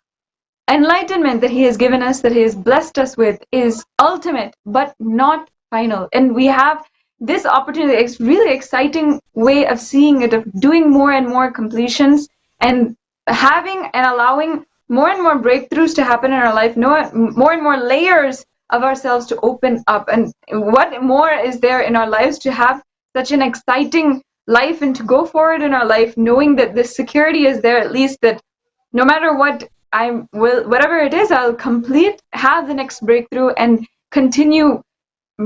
enlightenment that he has given us, that he has blessed us with, is ultimate but not final. And we have this opportunity, it's really exciting way of seeing it, of doing more and more completions, and having and allowing more and more breakthroughs to happen in our life, more and more layers of ourselves to open up. And what more is there in our lives to have such an exciting life, and to go forward in our life knowing that this security is there, at least, that no matter what, whatever it is, I'll have the next breakthrough and continue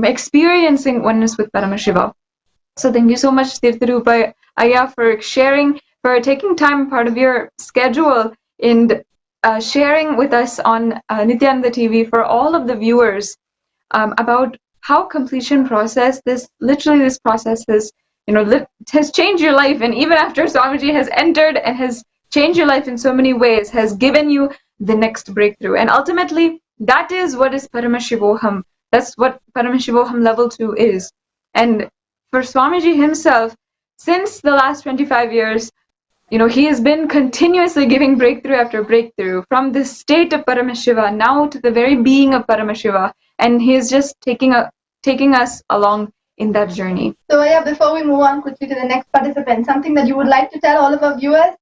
experiencing oneness with Paramashiva. So thank you so much, Tirtharupa Aya, for sharing, for taking time, part of your schedule, in sharing with us on Nithyananda TV, for all of the viewers, about how completion process, this process has changed your life. And even after Swamiji has entered and has changed your life in so many ways, has given you the next breakthrough. And ultimately, that is what is Paramashivoham. That's what Paramashivoham Level 2 is. And for Swamiji himself, since the last 25 years, he has been continuously giving breakthrough after breakthrough, from the state of Paramashiva now to the very being of Paramashiva. And he is just taking us along in that journey. So yeah, before we move on quickly to the next participant, something that you would like to tell all of our viewers,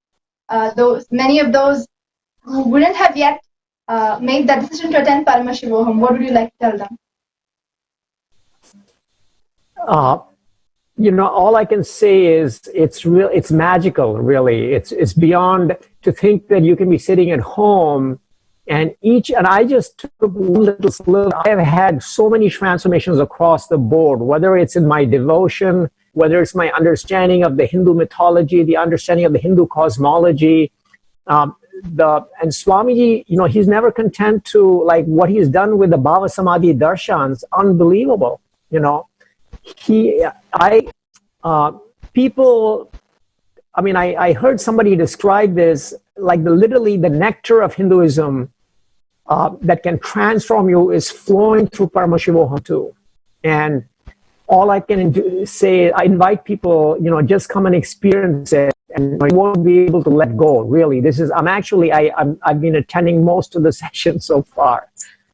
many of those who wouldn't have yet made that decision to attend Paramashivoham, what would you like to tell them? All I can say is it's magical, really. It's beyond to think that you can be sitting at home and I just took one little sliver. I have had so many transformations across the board, whether it's in my devotion, whether it's my understanding of the Hindu mythology, the understanding of the Hindu cosmology, and Swamiji, he's never content to, like, what he's done with the Bhava Samadhi darshans, unbelievable. I heard somebody describe this like literally the nectar of Hinduism that can transform you is flowing through Paramashivoham too. And all I can say, I invite people, just come and experience it, and you won't be able to let go. Really, I've been attending most of the sessions so far,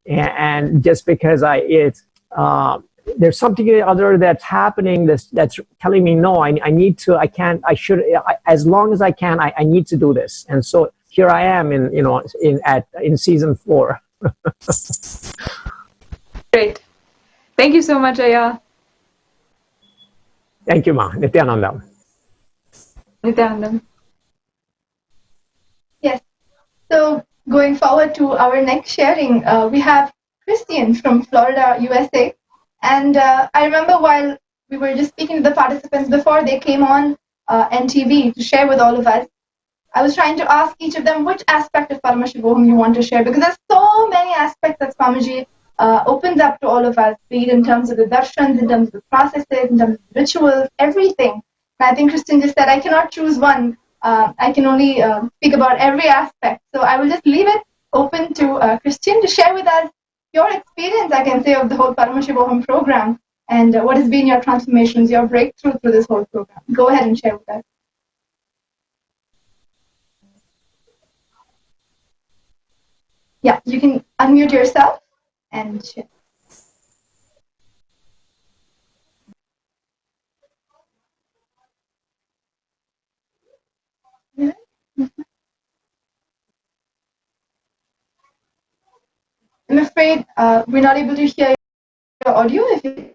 and just because there's something or other that's happening that's telling me, no, as long as I can, I need to do this. And so here I am in season 4. Great. Thank you so much, Aya. Thank you, Ma. Nithyananda. Nithyananda. Yes. So going forward to our next sharing, we have Christian from Florida, USA. And I remember while we were just speaking to the participants before they came on NTV to share with all of us, I was trying to ask each of them which aspect of Paramashivoham you want to share, because there's so many aspects that Swamiji opens up to all of us, be it in terms of the darshans, in terms of the processes, in terms of rituals, everything. And I think Christian just said, I cannot choose one. I can only speak about every aspect. So I will just leave it open to Christian to share with us your experience, I can say, of the whole Paramashivoham program, and what has been your transformations, your breakthrough through this whole program. Go ahead and share with us. Yeah, you can unmute yourself and share. I'm afraid we're not able to hear your audio. If you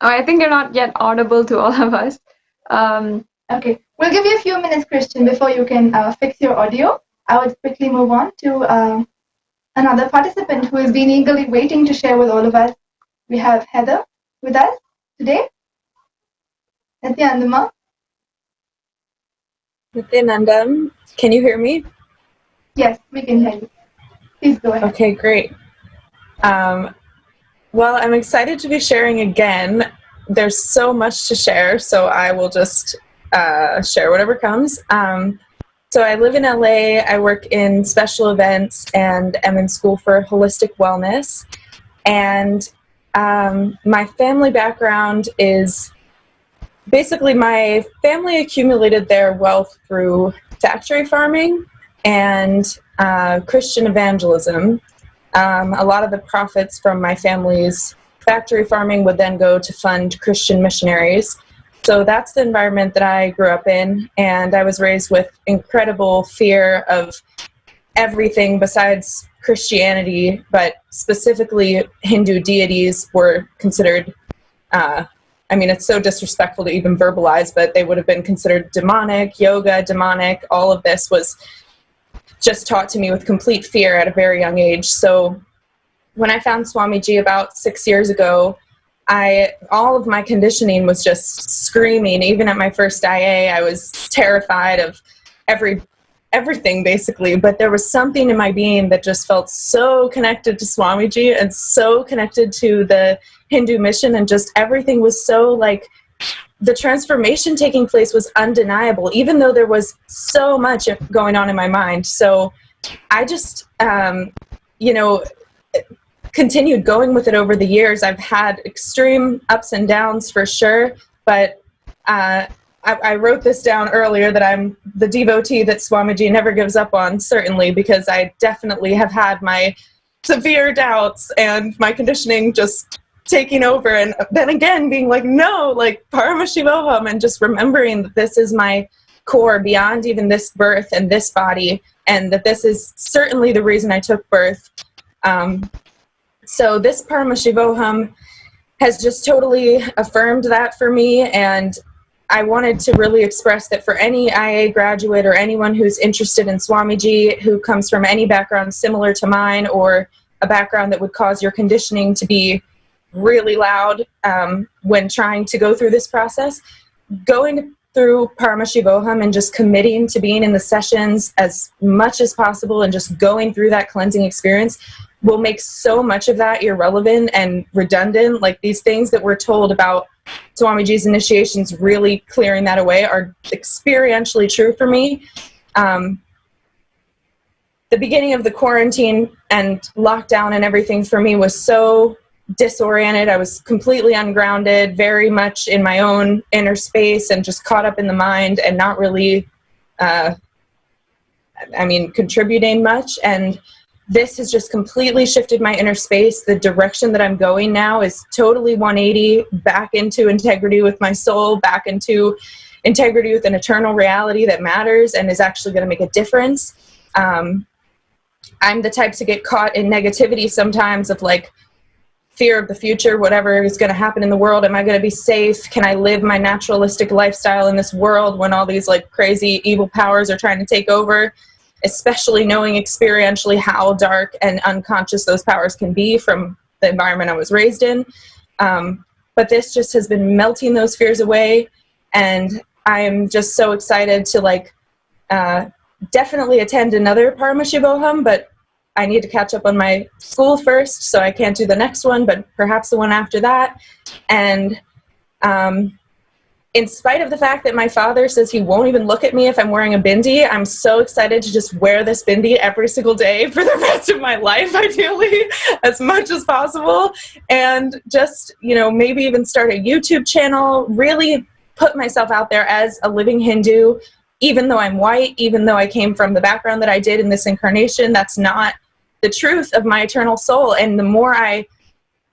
Oh, I think you're not yet audible to all of us. Okay, we'll give you a few minutes, Christian, before you can fix your audio. I would quickly move on to another participant who has been eagerly waiting to share with all of us. We have Heather with us today. Nithyananda. Nithyanandam, can you hear me? Yes, we can hear you. Please go ahead. Okay, great. Well, I'm excited to be sharing again. There's so much to share, so I will just share whatever comes. So I live in LA, I work in special events, and am in school for holistic wellness. And my family background is basically my family accumulated their wealth through factory farming and Christian evangelism. A lot of the profits from my family's factory farming would then go to fund Christian missionaries. So that's the environment that I grew up in, and I was raised with incredible fear of everything besides Christianity, but specifically Hindu deities were considered, I mean, it's so disrespectful to even verbalize, but they would have been considered demonic, yoga, demonic. All of this was just taught to me with complete fear at a very young age. So when I found Swamiji about 6 years ago, all of my conditioning was just screaming. Even at my first IA, I was terrified of everything basically, but there was something in my being that just felt so connected to Swamiji and so connected to the Hindu mission, and just everything was so like, the transformation taking place was undeniable, even though there was so much going on in my mind. So I just, continued going with it over the years. I've had extreme ups and downs for sure, but I wrote this down earlier that I'm the devotee that Swamiji never gives up on, certainly, because I definitely have had my severe doubts and my conditioning just taking over, and then again being like, no, like Paramashivoham, and just remembering that this is my core beyond even this birth and this body, and that this is certainly the reason I took birth. So this Paramashivoham has just totally affirmed that for me, and I wanted to really express that for any IA graduate or anyone who's interested in Swamiji, who comes from any background similar to mine, or a background that would cause your conditioning to be really loud when trying to go through this process, going through Paramashivoham and just committing to being in the sessions as much as possible and just going through that cleansing experience will make so much of that irrelevant and redundant. Like, these things that we're told about Swamiji's initiations really clearing that away are experientially true for me. The beginning of the quarantine and lockdown and everything for me was so disoriented. I was completely ungrounded, very much in my own inner space, and just caught up in the mind and not really, contributing much. And this has just completely shifted my inner space. The direction that I'm going now is totally 180, back into integrity with my soul, back into integrity with an eternal reality that matters and is actually going to make a difference. I'm the type to get caught in negativity sometimes, of like fear of the future, whatever is going to happen in the world. Am I going to be safe? Can I live my naturalistic lifestyle in this world when all these like crazy evil powers are trying to take over? Especially knowing experientially how dark and unconscious those powers can be from the environment I was raised in. But this just has been melting those fears away. And I'm just so excited to definitely attend another Paramashivoham, but I need to catch up on my school first, so I can't do the next one, but perhaps the one after that. And in spite of the fact that my father says he won't even look at me if I'm wearing a bindi, I'm so excited to just wear this bindi every single day for the rest of my life, ideally, as much as possible. And just, maybe even start a YouTube channel, really put myself out there as a living Hindu, even though I'm white, even though I came from the background that I did in this incarnation. That's not the truth of my eternal soul. And the more I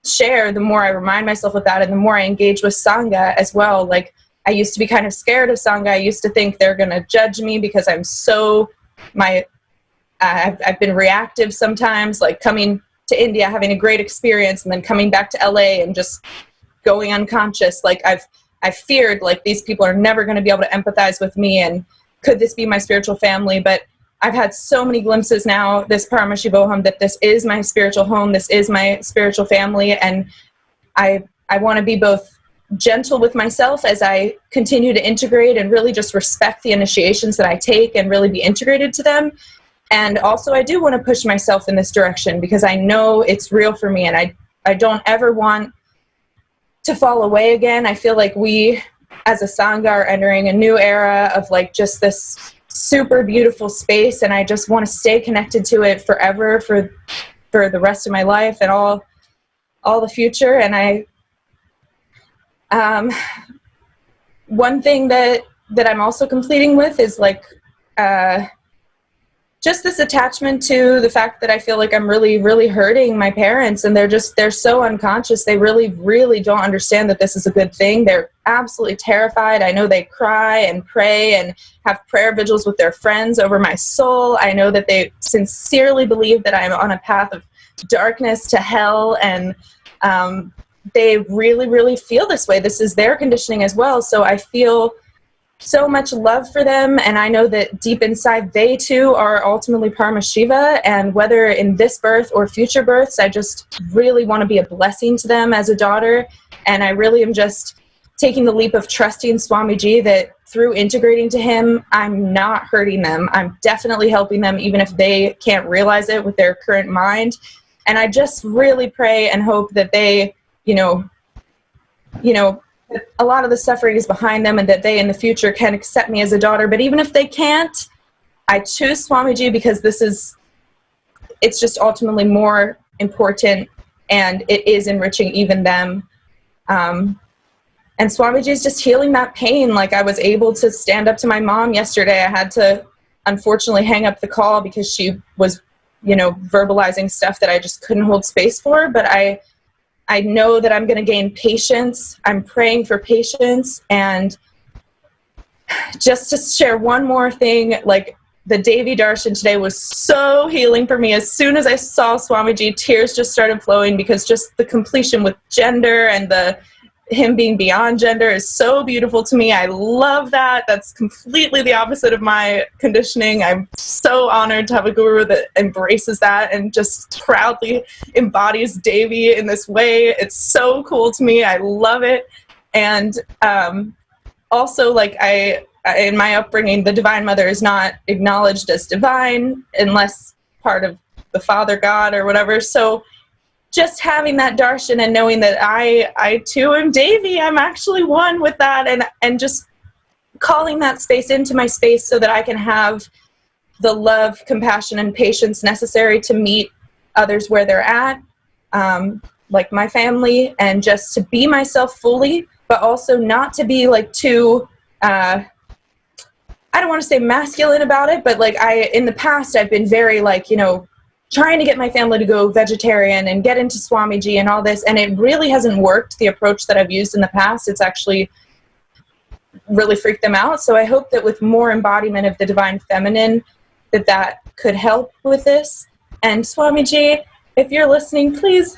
share, the more I remind myself of that, and the more I engage with Sangha as well. Like, I used to be kind of scared of Sangha. I used to think they're going to judge me because I'm I've been reactive sometimes, like coming to India, having a great experience, and then coming back to LA and just going unconscious. Like I've feared like these people are never going to be able to empathize with me, and could this be my spiritual family? But I've had so many glimpses now, this Paramashivoham, that this is my spiritual home, this is my spiritual family, and I want to be both gentle with myself as I continue to integrate and really just respect the initiations that I take and really be integrated to them. And also I do want to push myself in this direction because I know it's real for me, and I don't ever want to fall away again. I feel like we as a Sangha are entering a new era of like just this super beautiful space, and I just want to stay connected to it forever for the rest of my life and all the future. And one thing that I'm also completing with is like just this attachment to the fact that I feel like I'm really, really hurting my parents, and they're so unconscious. They really, really don't understand that this is a good thing. They're absolutely terrified. I know they cry and pray and have prayer vigils with their friends over my soul. I know that they sincerely believe that I'm on a path of darkness to hell, and they really, really feel this way. This is their conditioning as well. So I feel so much love for them, and I know that deep inside they too are ultimately Paramashiva, and whether in this birth or future births, I just really want to be a blessing to them as a daughter. And I really am just taking the leap of trusting Swamiji that through integrating to him, I'm not hurting them. I'm definitely helping them, even if they can't realize it with their current mind. And I just really pray and hope that they, you know, a lot of the suffering is behind them, and that they in the future can accept me as a daughter. But even if they can't, I choose Swamiji because it's just ultimately more important, and it is enriching even them. And Swamiji is just healing that pain. Like I was able to stand up to my mom yesterday. I had to unfortunately hang up the call because she was, verbalizing stuff that I just couldn't hold space for. But I know that I'm going to gain patience. I'm praying for patience. And just to share one more thing, like the Devi Darshan today was so healing for me. As soon as I saw Swamiji, tears just started flowing, because just the completion with gender and him being beyond gender is so beautiful to me. I love that. That's completely the opposite of my conditioning. I'm so honored to have a guru that embraces that and just proudly embodies Devi in this way. It's so cool to me. I love it. And also, like in my upbringing, the Divine Mother is not acknowledged as divine unless part of the Father God or whatever. So just having that darshan and knowing that I too am Devi, I'm actually one with that, and just calling that space into my space so that I can have the love, compassion, and patience necessary to meet others where they're at, like my family, and just to be myself fully, but also not to be like too, I don't want to say masculine about it, but like in the past I've been very like, trying to get my family to go vegetarian and get into Swamiji and all this, and it really hasn't worked, the approach that I've used in the past. It's actually really freaked them out. So I hope that with more embodiment of the Divine Feminine, that could help with this. And Swamiji, if you're listening, please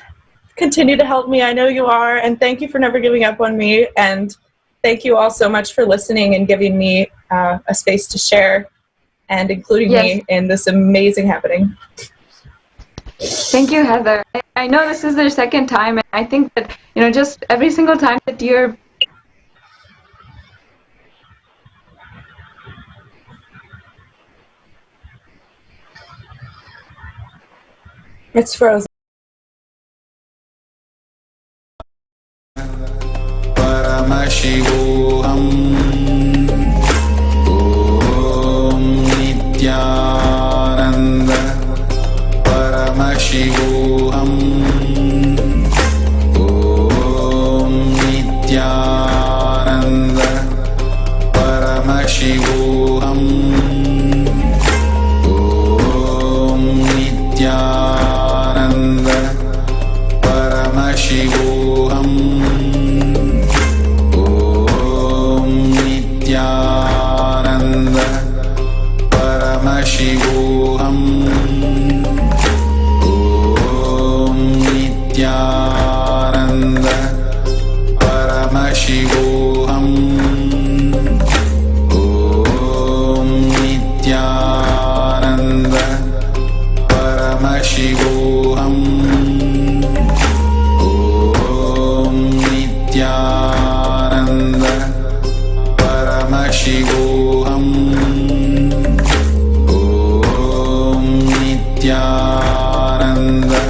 continue to help me. I know you are, and thank you for never giving up on me, and thank you all so much for listening and giving me a space to share and including me in this amazing happening. Thank you, Heather. I know this is their second time, and I think that, just every single time that you're... It's frozen. Paramashivoham Om Nithyananda Paramashivoham Om Nithyananda Paramashivoham Om Nithyananda Paramashivoham Om Paramashivoham Om Nithyananda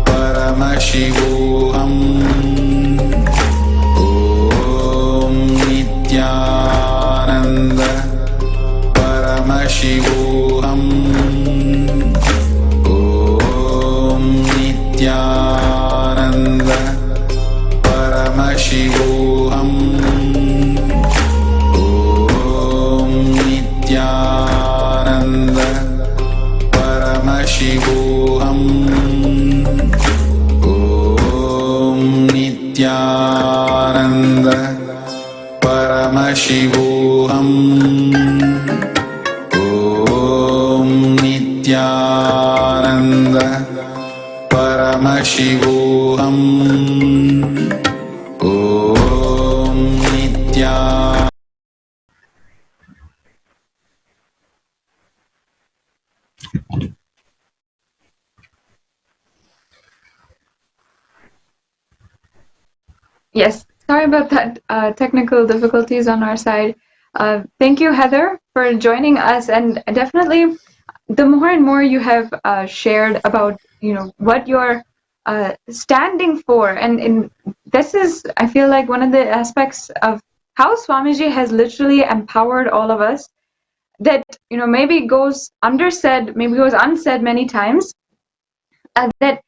Paramashivoham Om Nithyananda Paramashivoham Om Nithyananda Paramashivoham Om Nithyananda Paramashivoham Om Nithyananda Paramashivoham Om Nithyananda Paramashivoham Om Nithyananda. Yes, sorry about that technical difficulties on our side. Thank you, Heather, for joining us, and definitely the more and more you have shared about what you're standing for, and this is, I feel like, one of the aspects of how Swamiji has literally empowered all of us that maybe goes undersaid, maybe goes unsaid many times, that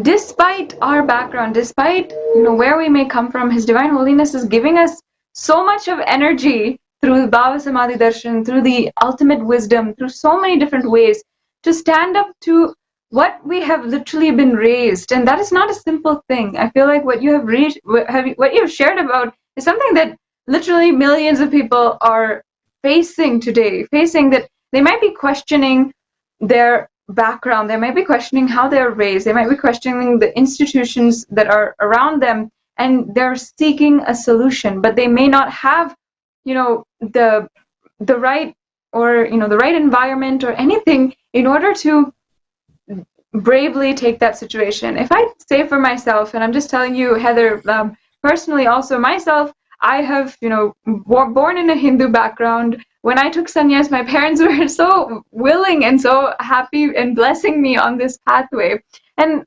despite our background, despite where we may come from, His Divine Holiness is giving us so much of energy through Bhava Samadhi Darshan, through the ultimate wisdom, through so many different ways to stand up to what we have literally been raised, and that is not a simple thing. I feel like what you have what you've shared about is something that literally millions of people are facing today, facing that they might be questioning their background, they might be questioning how they're raised, they might be questioning the institutions that are around them, and they're seeking a solution, but they may not have the right, or the right environment or anything in order to bravely take that situation. If I say for myself, and I'm just telling you, Heather, personally also myself, I have born in a Hindu background. When I took sannyas, my parents were so willing and so happy and blessing me on this pathway. And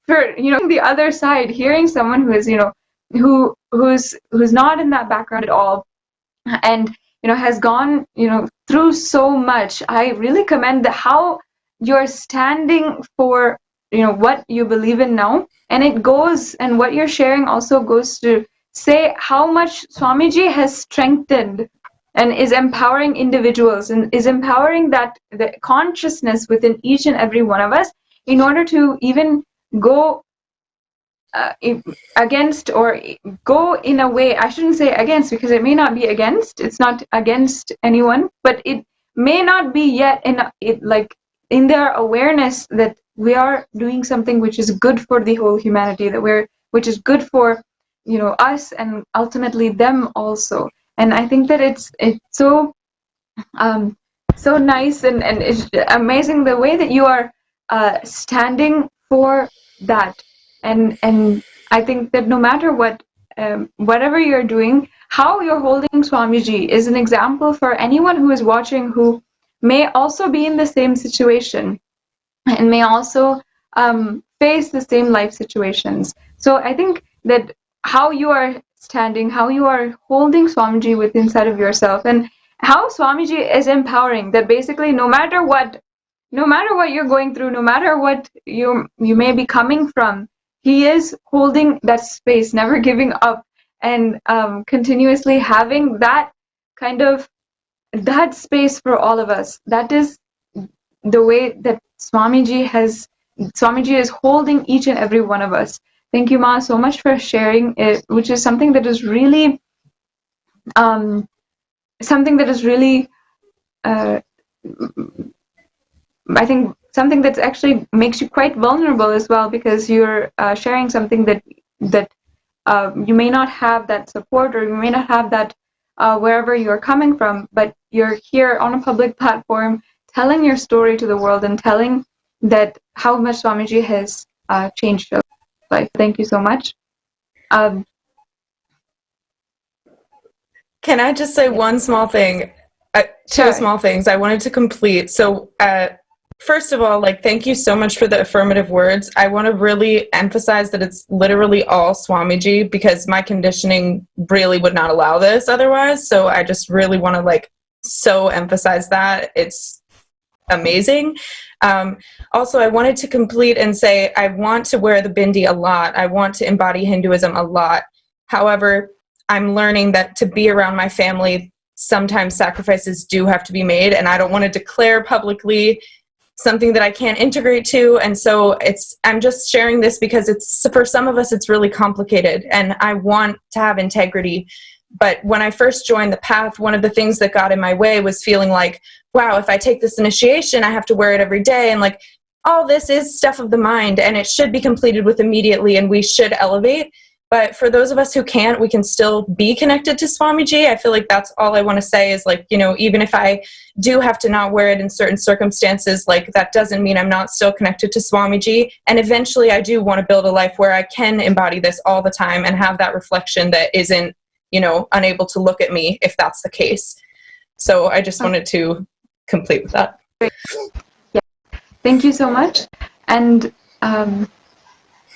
for the other side, hearing someone who is who's not in that background at all, and has gone through so much, I really commend how you're standing for what you believe in now. And it goes, and what you're sharing also goes to say how much Swamiji has strengthened and is empowering individuals, and is empowering the consciousness within each and every one of us in order to even go against, or go in a way, I shouldn't say against, because it may not be against, it's not against anyone, but it may not be yet in their awareness that we are doing something which is good for the whole humanity, which is good for us and ultimately them also. And I think that it's so so nice, and it's amazing the way that you are standing for that. And I think that no matter what, whatever you're doing, how you're holding Swamiji is an example for anyone who is watching, who may also be in the same situation and may also face the same life situations. So I think that how you are standing, how you are holding Swamiji within inside of yourself, and how Swamiji is empowering, that basically no matter what you're going through, no matter what you may be coming from, he is holding that space, never giving up, and continuously having that kind of that space for all of us. That is the way that Swamiji is holding each and every one of us. Thank you, Ma, so much for sharing it, which is something that is really I think something that actually makes you quite vulnerable as well, because you're sharing something that you may not have that support, or you may not have that wherever you're coming from, but you're here on a public platform telling your story to the world and telling that how much Swamiji has changed your life. Thank you so much. Can I just say one small thing? Two Sure. small things I wanted to complete. So, first of all, like, thank you so much for the affirmative words. I want to really emphasize that it's literally all Swamiji, because my conditioning really would not allow this otherwise. So I just really want to, like, so emphasize that. It's amazing. Also, I wanted to complete and say I want to wear the bindi a lot. I want to embody Hinduism a lot. However, I'm learning that to be around my family, sometimes sacrifices do have to be made, and I don't want to declare publicly something that I can't integrate to. And so I'm just sharing this because it's, for some of us, it's really complicated, and I want to have integrity. But when I first joined the path, one of the things that got in my way was feeling like, wow, if I take this initiation, I have to wear it every day. And like, all this is stuff of the mind, and it should be completed with immediately, and we should elevate. But for those of us who can't, we can still be connected to Swamiji. I feel like that's all I want to say is, like, you know, even if I do have to not wear it in certain circumstances, like, that doesn't mean I'm not still connected to Swamiji. And eventually I do want to build a life where I can embody this all the time and have that reflection that isn't, you know, unable to look at me if that's the case. So I just wanted to complete with that. Yeah. Thank you so much. And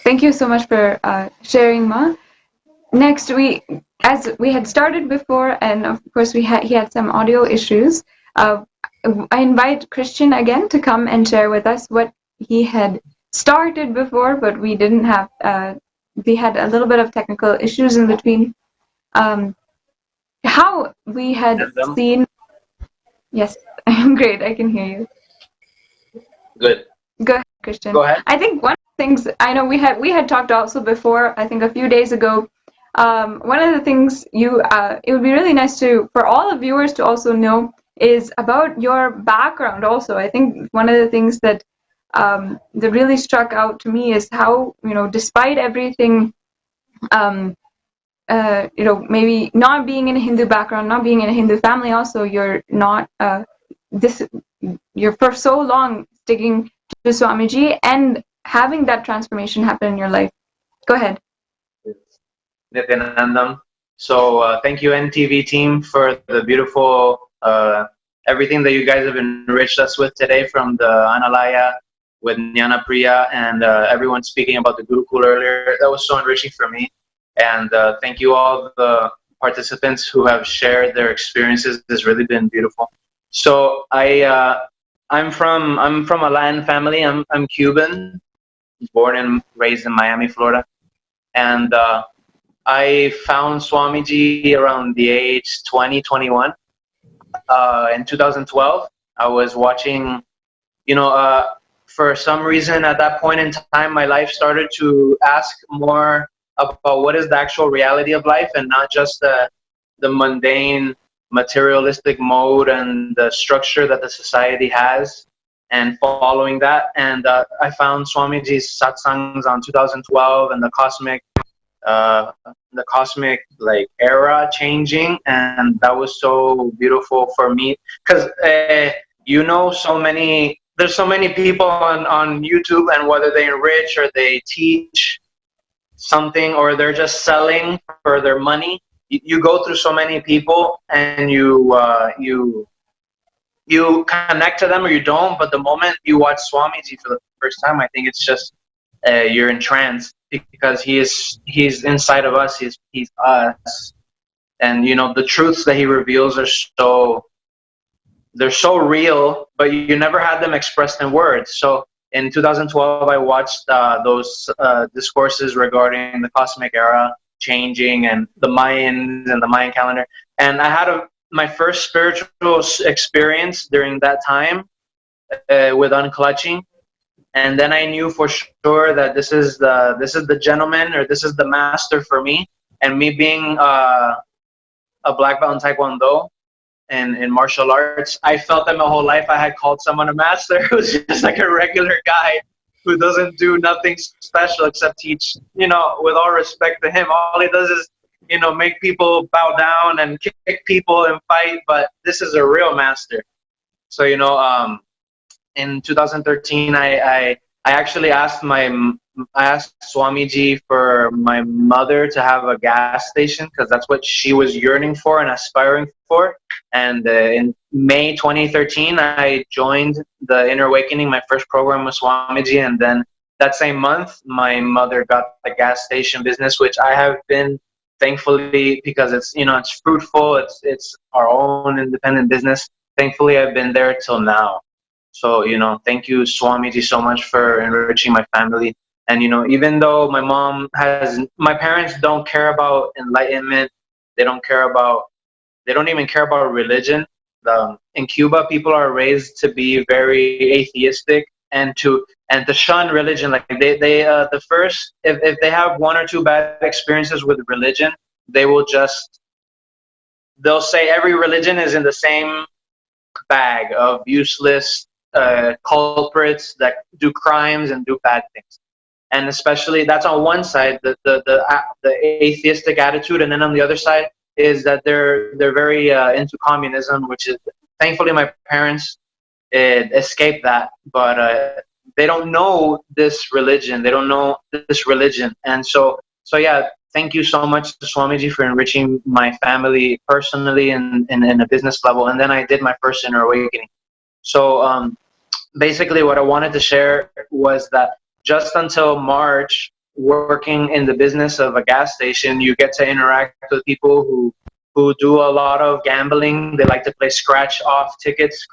thank you so much for sharing, Ma. Next, as we had started before, and of course he had some audio issues, I invite Christian again to come and share with us what he had started before, but we didn't have, we had a little bit of technical issues in between. How we had seen... Yes, I'm great, I can hear you. Good. Go ahead, Christian. Go ahead. I think one of the things, I know we had talked also before, I think a few days ago, one of the things it would be really nice for all the viewers to also know is about your background also. I think one of the things that really struck out to me is how, you know, despite everything, you know, maybe not being in a Hindu background, not being in a Hindu family also, you're not, you're for so long sticking to Swamiji and having that transformation happen in your life. Go ahead. Nithyanandam. So thank you, NTV team, for the beautiful, everything that you guys have enriched us with today, from the Analaya with Jnana Priya and everyone speaking about the Gurukul earlier. That was so enriching for me. And thank you all the participants who have shared their experiences. It's really been beautiful. So I'm from a Latin family. I'm Cuban, born and raised in Miami, Florida, and I found Swamiji around the age 20, 21. In 2012, I was watching, you know, for some reason at that point in time, my life started to ask more about what is the actual reality of life, and not just the mundane materialistic mode and the structure that the society has, and following that. And I found Swamiji's satsangs on 2012 and the cosmic like era changing, and that was so beautiful for me, because you know, there's so many people on YouTube, and whether they enrich or they teach something or they're just selling for their money, you go through so many people, and you connect to them or you don't. But the moment you watch Swamiji for the first time, I think it's just you're in trance, because he's inside of us. He's us, and you know, the truths that he reveals are so real, but you never had them expressed in words. So in 2012, I watched those discourses regarding the cosmic era changing and the Mayans and the Mayan calendar. And I had my first spiritual experience during that time with Unclutching. And then I knew for sure that this is the gentleman, or this is the master for me. And me being a black belt in Taekwondo and in martial arts, I felt that my whole life I had called someone a master who was just like a regular guy who doesn't do nothing special except teach, you know, with all respect to him. All he does is, you know, make people bow down and kick people and fight, but this is a real master. So, you know, in 2013, I actually asked my I asked Swamiji for my mother to have a gas station because that's what she was yearning for and aspiring for. And in May 2013, I joined the Inner Awakening, my first program with Swamiji, and then that same month, my mother got the gas station business, which I have been, thankfully, because it's, you know, it's fruitful, it's our own independent business. Thankfully, I've been there till now. So, you know, thank you, Swamiji, so much for enriching my family. And, you know, even though my parents don't care about enlightenment, they don't even care about religion. In Cuba, people are raised to be very atheistic and to shun religion. Like if they have one or two bad experiences with religion, they'll say every religion is in the same bag of useless culprits that do crimes and do bad things. And especially that's on one side, the atheistic attitude, and then on the other side is that they're very into communism, which is, thankfully, my parents escaped that, but they don't know this religion. They don't know this religion, and so yeah. Thank you so much to Swamiji for enriching my family personally and in a business level. And then I did my first Inner Awakening. So basically what I wanted to share was that just until March, working in the business of a gas station, you get to interact with people who do a lot of gambling. They like to play scratch off tickets,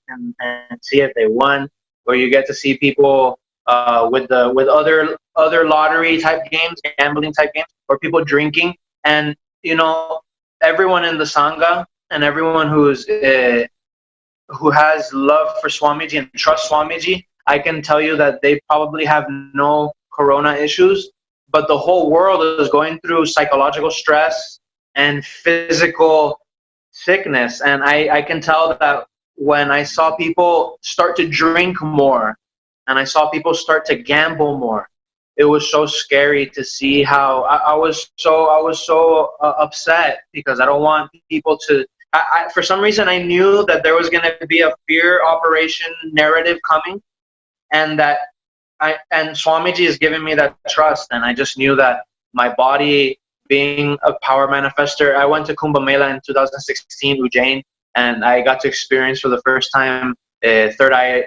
and see if they won. Or you get to see people with other lottery type games, gambling type games, or people drinking. And you know, everyone in the sangha and everyone who has love for Swamiji and trust Swamiji, I can tell you that they probably have no corona issues, but the whole world is going through psychological stress and physical sickness. And I can tell that when I saw people start to drink more and I saw people start to gamble more, it was so scary to see how I was so upset, because I don't want people to. For some reason, I knew that there was going to be a fear operation narrative coming, and Swamiji is giving me that trust, and I just knew that my body, being a power manifester, I went to Kumbh Mela in 2016, Ujjain, and I got to experience for the first time third eye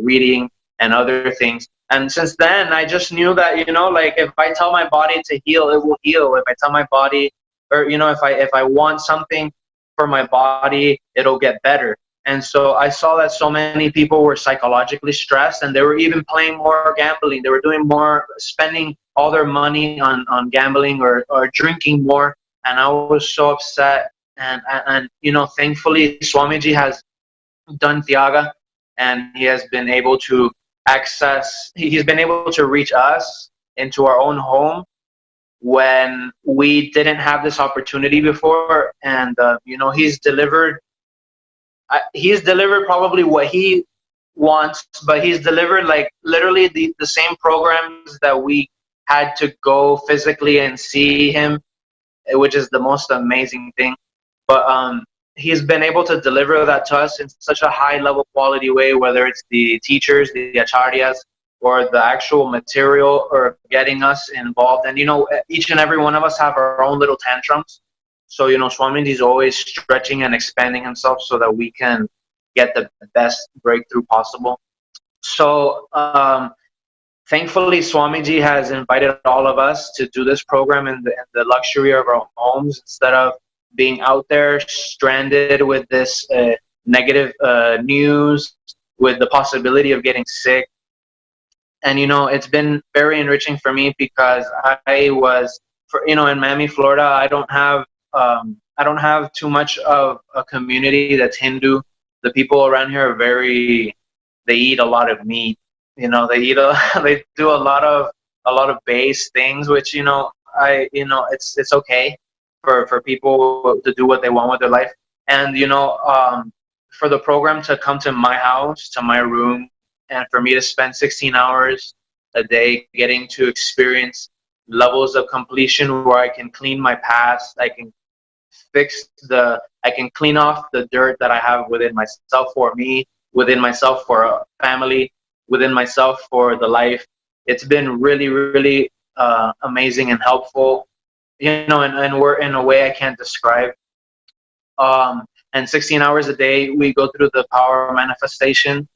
reading and other things. And since then, I just knew that, you know, like if I tell my body to heal, it will heal. If I tell my body, or, you know, if I want something for my body, it'll get better. And so I saw that so many people were psychologically stressed, and they were even playing more gambling. They were doing more, spending all their money on gambling or drinking more. And I was so upset. And you know, thankfully, Swamiji has done Tyaga, and he has been able to he's been able to reach us into our own home when we didn't have this opportunity before. And you know, he's delivered probably what he wants, but he's delivered like literally the same programs that we had to go physically and see him, which is the most amazing thing. But he's been able to deliver that to us in such a high level quality way, whether it's the teachers, the acharyas, or the actual material, or getting us involved. And you know, each and every one of us have our own little tantrums. So, you know, Swamiji is always stretching and expanding himself so that we can get the best breakthrough possible. So, thankfully, Swamiji has invited all of us to do this program in the luxury of our homes, instead of being out there stranded with this negative news, with the possibility of getting sick. And, you know, it's been very enriching for me, because in Miami, Florida, I don't have too much of a community that's Hindu. The people around here are they eat a lot of meat. You know, they do a lot of base things, which, you know, it's okay for people to do what they want with their life. And, you know, for the program to come to my house, to my room, and for me to spend 16 hours a day getting to experience levels of completion where I can clean my past, I can clean off the dirt that I have within myself for me, within myself for a family, within myself for the life it's been really, really amazing and helpful, and we're in a way I can't describe. And 16 hours a day, we go through the power manifestation,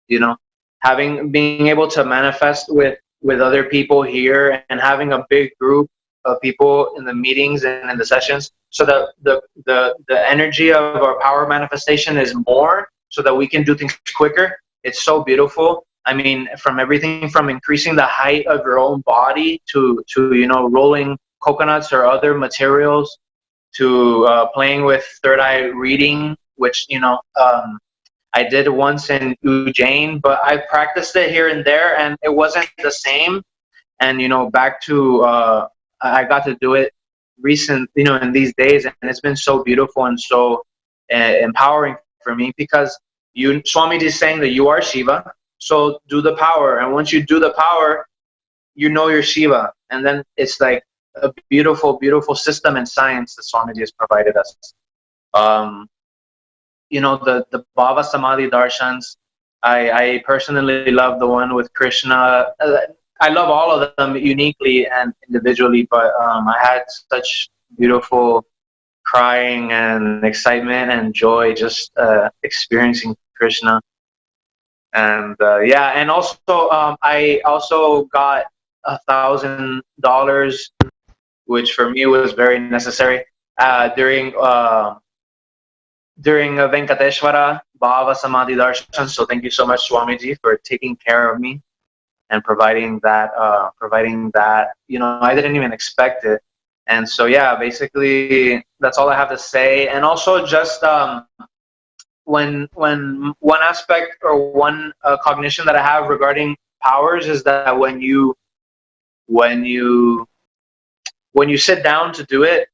being able to manifest with other people here and having a big group of people in the meetings and in the sessions, so that the energy of our power manifestation is more, so that we can do things quicker. It's so beautiful. I mean, from everything from increasing the height of your own body to rolling coconuts or other materials, to playing with third eye reading, which I did once in Ujjain, but I practiced it here and there, and it wasn't the same. And back to I got to do it in these days, and it's been so beautiful and so empowering for me, because Swamiji is saying that you are Shiva, so do the power, and once you do the power, you're Shiva, and then it's like a beautiful, beautiful system and science that Swamiji has provided us. The Bhava Samadhi darshans, I personally love the one with Krishna. I love all of them uniquely and individually, but I had such beautiful crying and excitement and joy just experiencing Krishna. And and also I also got $1,000, which for me was very necessary during Venkateshwara Bhava Samadhi Darshan. So thank you so much, Swamiji, for taking care of me and providing that. I didn't even expect it. And so basically that's all I have to say. And also just when one aspect or one cognition that I have regarding powers is that when you sit down to do it,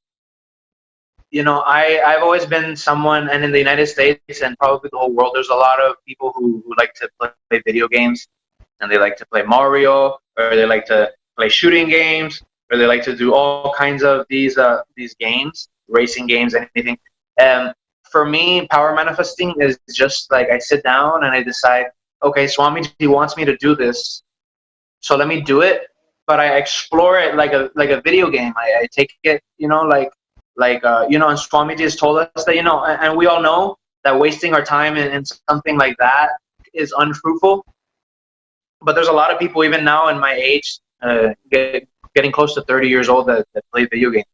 I've always been someone, and in the United States and probably the whole world, there's a lot of people who like to play video games, and they like to play Mario, or they like to play shooting games, or they like to do all kinds of these games, racing games, anything. For me, power manifesting is just like I sit down and I decide, okay, Swamiji wants me to do this, so let me do it. But I explore it like a video game. I take it, and Swamiji has told us that, and we all know that wasting our time in something like that is unfruitful. But there's a lot of people, even now in my age, getting close to 30 years old, that play video games,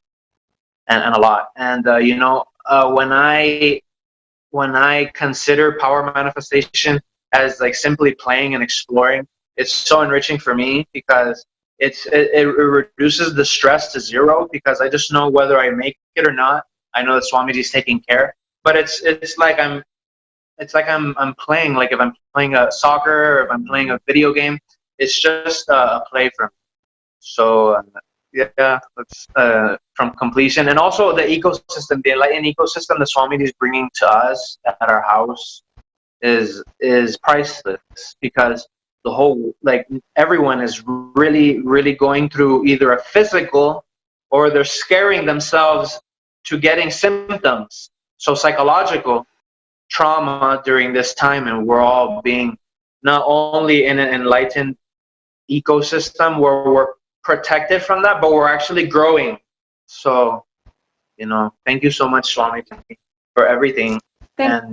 and a lot. And when I consider power manifestation as like simply playing and exploring, it's so enriching for me, because it reduces the stress to zero, because I just know whether I make it or not. I know that Swamiji is taking care, but it's like I'm playing, like if I'm playing a soccer, or if I'm playing a video game, it's just a play for me. So that's from completion. And also the ecosystem, the enlightened ecosystem that Swamiji is bringing to us at our house is priceless, because the whole, like, everyone is really, really going through either a physical, or they're scaring themselves to getting symptoms. So psychological trauma during this time, and we're all being not only in an enlightened ecosystem where we're protected from that, but we're actually growing. So, thank you so much, Swami, for everything. That's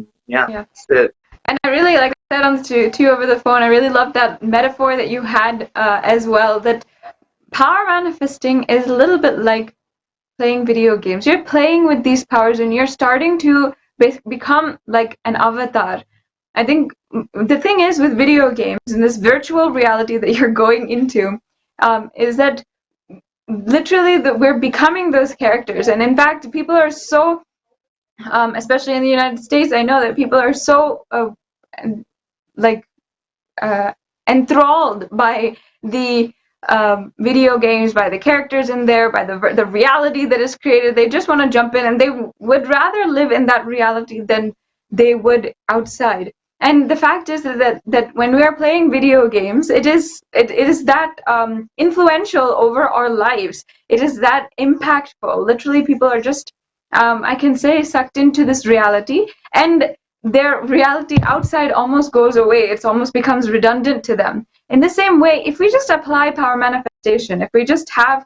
it. And I really, like I said to you over the phone, I really love that metaphor that you had as well, that power manifesting is a little bit like playing video games. You're playing with these powers, and you're starting to become like an avatar. I think the thing is with video games and this virtual reality that you're going into is that literally we're becoming those characters. And in fact, people are so, especially in the United States, I know that people are so enthralled by the video games, by the characters in there, by the reality that is created. They just want to jump in, and they would rather live in that reality than they would outside. And the fact is that when we are playing video games, it is that influential over our lives. It is that impactful. Literally, people are just, I can say, sucked into this reality. And their reality outside almost goes away. It almost becomes redundant to them. In the same way, if we just apply power manifestation, if we just have,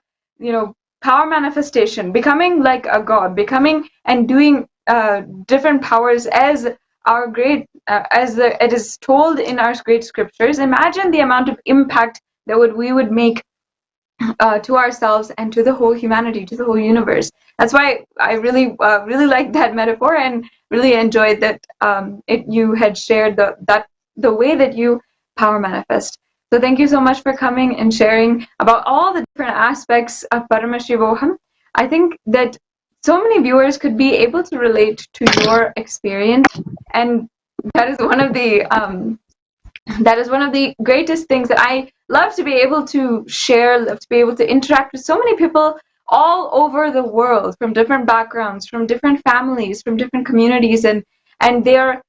power manifestation, becoming like a god, becoming and doing different powers as our great, it is told in our great scriptures, imagine the amount of impact that we would make to ourselves and to the whole humanity, to the whole universe. That's why I really like that metaphor and really enjoyed that you had shared the way that you power manifest. So thank you so much for coming and sharing about all the different aspects of Paramashivoham. I think that so many viewers could be able to relate to your experience, and that is one of the greatest things that I love to be able to share, love to be able to interact with so many people all over the world, from different backgrounds, from different families, from different communities, and they are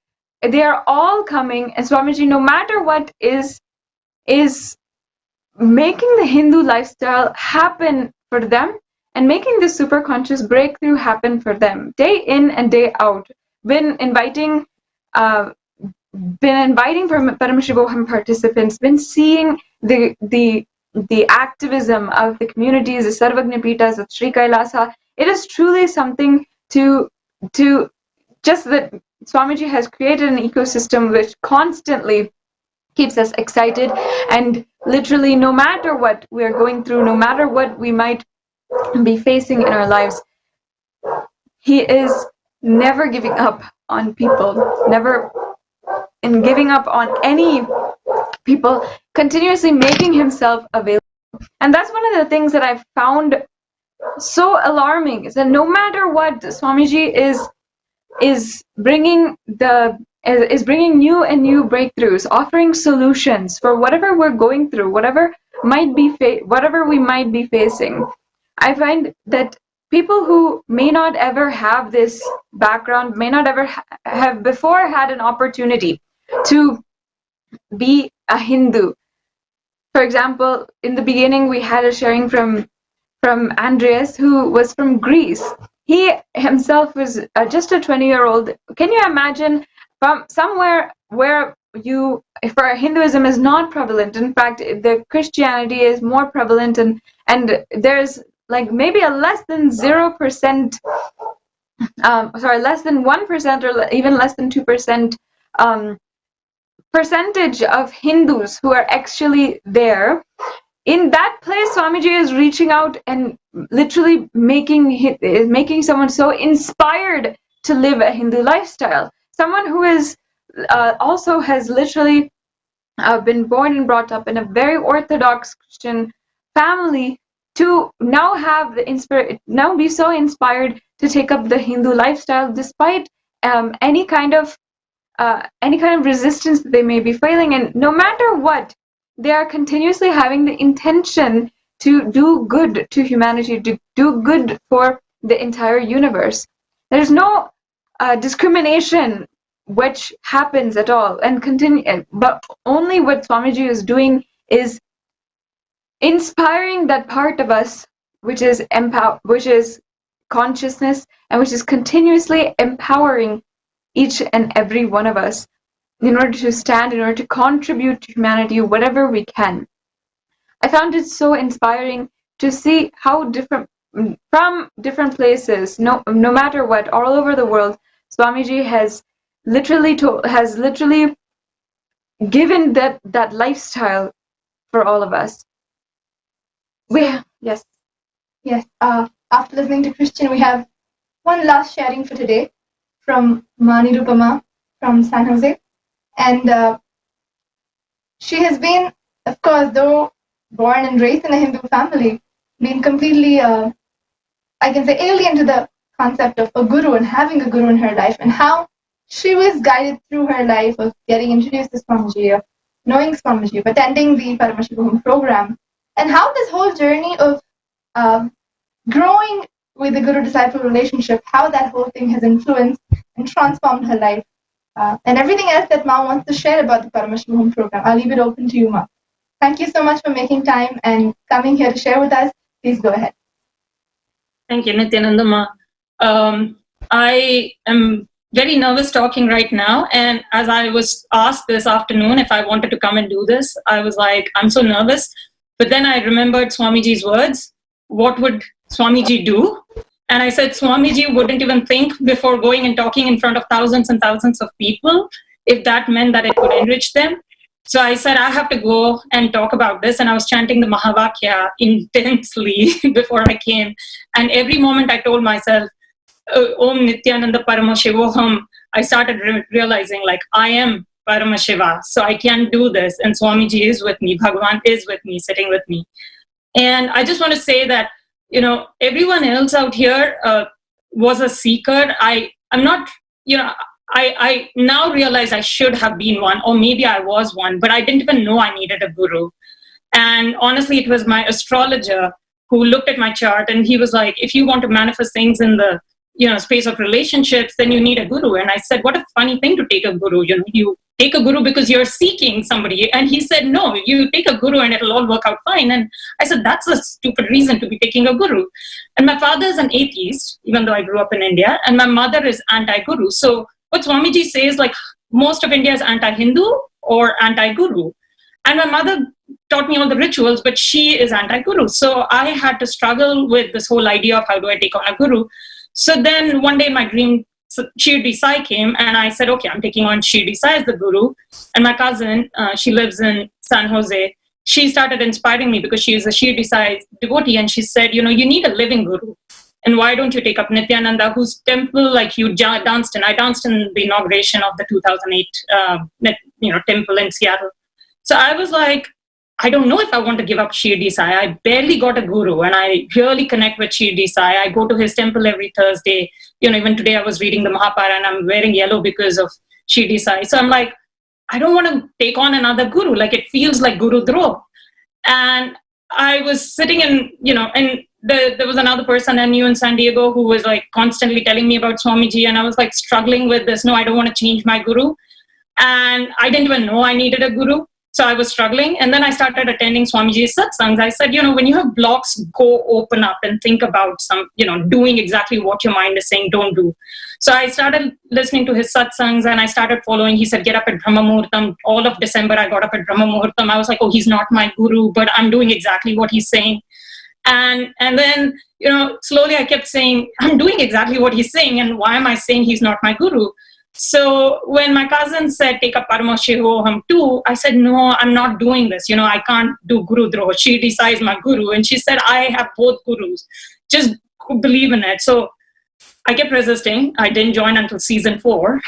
all coming. And Swamiji, no matter what, is making the Hindu lifestyle happen for them and making the superconscious breakthrough happen for them, day in and day out. Been inviting Paramashivoham participants, been seeing the activism of the communities, the Sarvagnapitas of Sri Kailasa. It is truly something to just that Swamiji has created an ecosystem which constantly keeps us excited, and literally no matter what we are going through, no matter what we might be facing in our lives, he is never giving up on people, never in giving up on any people, continuously making himself available. And that's one of the things that I've found so alarming, is that no matter what, Swamiji is bringing new and new breakthroughs, offering solutions for whatever we're going through, whatever we might be facing. I find that people who may not ever have this background, may not ever have before had an opportunity to be a Hindu. For example, in the beginning we had a sharing from Andreas, who was from Greece. He himself was just a 20-year-old. Can you imagine, from somewhere where Hinduism is not prevalent, in fact the Christianity is more prevalent, and there's like maybe a less than 0%, less than 1% or even less than 2% percentage of Hindus who are actually there. In that place, Swamiji is reaching out and literally making someone so inspired to live a Hindu lifestyle. Someone who is also has literally been born and brought up in a very orthodox Christian family, to now have now be so inspired to take up the Hindu lifestyle, despite any kind of resistance that they may be feeling. And no matter what, they are continuously having the intention to do good to humanity, to do good for the entire universe. There's no discrimination which happens at all, but only what Swamiji is doing is inspiring that part of us which is consciousness, and which is continuously empowering each and every one of us in order to stand, in order to contribute to humanity whatever we can. I found it so inspiring to see how from different places, no matter what, all over the world, Swamiji has literally given that lifestyle for all of us. Yes. After listening to Christian, we have one last sharing for today from Mani Rupama from San Jose. And she has been, of course, though born and raised in a Hindu family, been completely, I can say, alien to the concept of a guru and having a guru in her life, and how she was guided through her life of getting introduced to Swamiji, of knowing Swamiji, of attending the Paramashivoham program, and how this whole journey of growing with the guru-disciple relationship, how that whole thing has influenced and transformed her life. And everything else that Ma wants to share about the Paramashivoham program, I'll leave it open to you, Ma. Thank you so much for making time and coming here to share with us. Please go ahead. Thank you, Nithyananda Ma. I am very nervous talking right now. And as I was asked this afternoon if I wanted to come and do this, I was like, I'm so nervous. But then I remembered Swamiji's words. What would Swamiji do? And I said, Swamiji wouldn't even think before going and talking in front of thousands and thousands of people if that meant that it could enrich them. So I said, I have to go and talk about this. And I was chanting the Mahavakya intensely before I came. And every moment I told myself, Om Nithyananda Paramashivoham, I started realizing like I am Paramashiva, so I can do this. And Swamiji is with me, Bhagavan is with me, sitting with me. And I just want to say that, you know, everyone else out here was a seeker. I'm not, you know, I now realize I should have been one, or maybe I was one, but I didn't even know I needed a guru. And honestly, it was my astrologer who looked at my chart and he was like, if you want to manifest things in the, you know, space of relationships, then you need a guru. And I said, what a funny thing to take a guru. You know, you take a guru because you're seeking somebody. And he said, no, you take a guru and it'll all work out fine. And I said, that's a stupid reason to be taking a guru. And my father is an atheist, even though I grew up in India, and my mother is anti-guru. So what Swamiji says, like most of India is anti-Hindu or anti-guru. And my mother taught me all the rituals, but she is anti-guru. So I had to struggle with this whole idea of how do I take on a guru. So then one day my dream, Shirdi Sai came and I said, okay, I'm taking on Shirdi Sai as the guru. And my cousin, she lives in San Jose, she started inspiring me because she is a Shirdi Sai devotee. And she said, you know, you need a living guru. And why don't you take up Nithyananda, whose temple like you danced in? I danced in the inauguration of the 2008 temple in Seattle. So I was like, I don't know if I want to give up Shirdi Sai. I barely got a guru and I really connect with Shirdi Sai. I go to his temple every Thursday. You know, even today I was reading the Mahabharata and I'm wearing yellow because of Shirdi Sai. So I'm like, I don't want to take on another guru. Like it feels like Guru Droh. And I was sitting in, you know, and there was another person I knew in San Diego who was like constantly telling me about Swamiji. And I was like struggling with this. No, I don't want to change my guru. And I didn't even know I needed a guru. So I was struggling. And then I started attending Swamiji's satsangs. I said, you know, when you have blocks, go open up and think about some, you know, doing exactly what your mind is saying, don't do. So I started listening to his satsangs and I started following. He said, get up at Brahma Muhurtam. All of December, I got up at Brahma Muhurtam. I was like, oh, he's not my guru, but I'm doing exactly what he's saying. And then, you know, slowly I kept saying, I'm doing exactly what he's saying. And why am I saying he's not my guru? So when my cousin said, take up Paramashivoham too, I said, no, I'm not doing this. You know, I can't do Guru Droh. She decides my guru. And she said, I have both gurus. Just believe in it. So I kept resisting. I didn't join until season 4.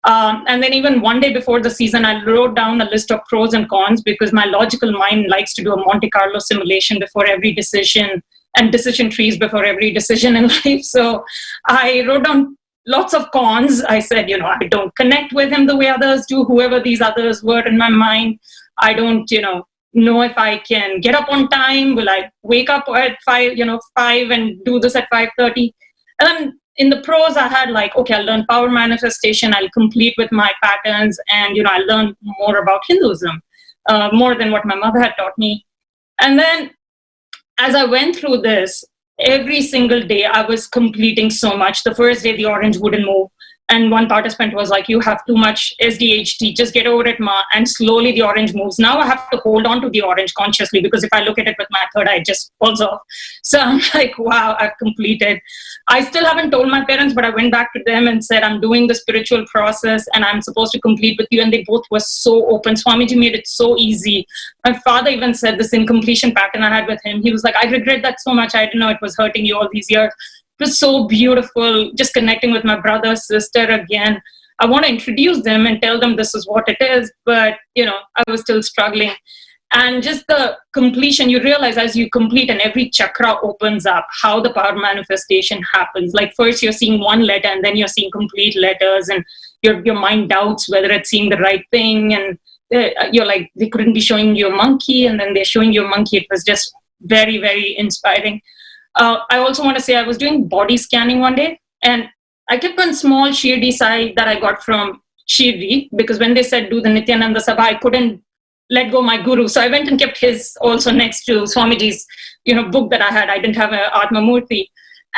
And then even one day before the season, I wrote down a list of pros and cons because my logical mind likes to do a Monte Carlo simulation before every decision and decision trees before every decision in life. So I wrote down lots of cons. I said, you know, I don't connect with him the way others do, whoever these others were in my mind. I don't, you know if I can get up on time. Will I wake up at 5 and do this at 5:30? And then in the pros, I had like, okay, I'll learn power manifestation. I'll complete with my patterns. And, you know, I'll learn more about Hinduism, more than what my mother had taught me. And then as I went through this, every single day I was completing so much. The first day the orange wouldn't move. And one participant was like, you have too much SDHD, just get over it, ma. And slowly the orange moves. Now I have to hold on to the orange consciously because if I look at it with my third eye, it just falls off. So I'm like, wow, I've completed. I still haven't told my parents, but I went back to them and said, I'm doing the spiritual process and I'm supposed to complete with you. And they both were so open. Swamiji made it so easy. My father even said this incompletion pattern I had with him. He was like, I regret that so much. I didn't know it was hurting you all these years. It was so beautiful, just connecting with my brother, sister again. I want to introduce them and tell them this is what it is, but, you know, I was still struggling. And just the completion, you realize as you complete and every chakra opens up, how the power manifestation happens. Like first you're seeing one letter and then you're seeing complete letters and your mind doubts whether it's seeing the right thing. And you're like, they couldn't be showing you a monkey and then they're showing you a monkey. It was just very, very inspiring. I also want to say I was doing body scanning one day and I kept one small Shirdi Sai that I got from Shirdi because when they said do the Nithyananda Sabha, I couldn't let go my guru. So I went and kept his also next to Swamiji's, you know, book that I had. I didn't have an Atma Murti.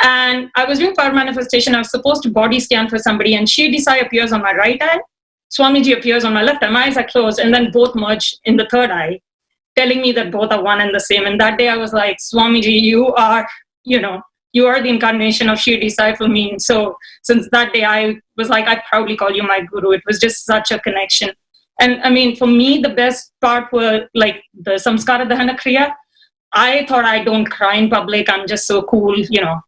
And I was doing power manifestation. I was supposed to body scan for somebody, and Shirdi Sai appears on my right eye. Swamiji appears on my left eye. My eyes are closed, and then both merge in the third eye, telling me that both are one and the same. And that day I was like, Swamiji, you are the incarnation of Shirdi Sai for me. And so since that day, I was like, I proudly call you my guru. It was just such a connection. And I mean, for me, the best part were like the Samskara Dahana Kriya. I thought I don't cry in public. I'm just so cool.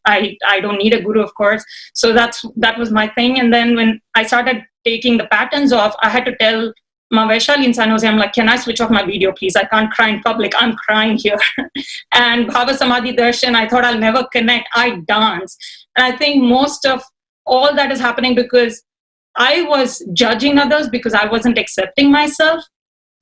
I don't need a guru, of course. So that was my thing. And then when I started taking the patterns off, I had to tell my Vaishali Insan Jose, I'm like, can I switch off my video, please? I can't cry in public. I'm crying here. And Bhava Samadhi Darshan, I thought I'll never connect. I dance. And I think most of all that is happening because I was judging others because I wasn't accepting myself.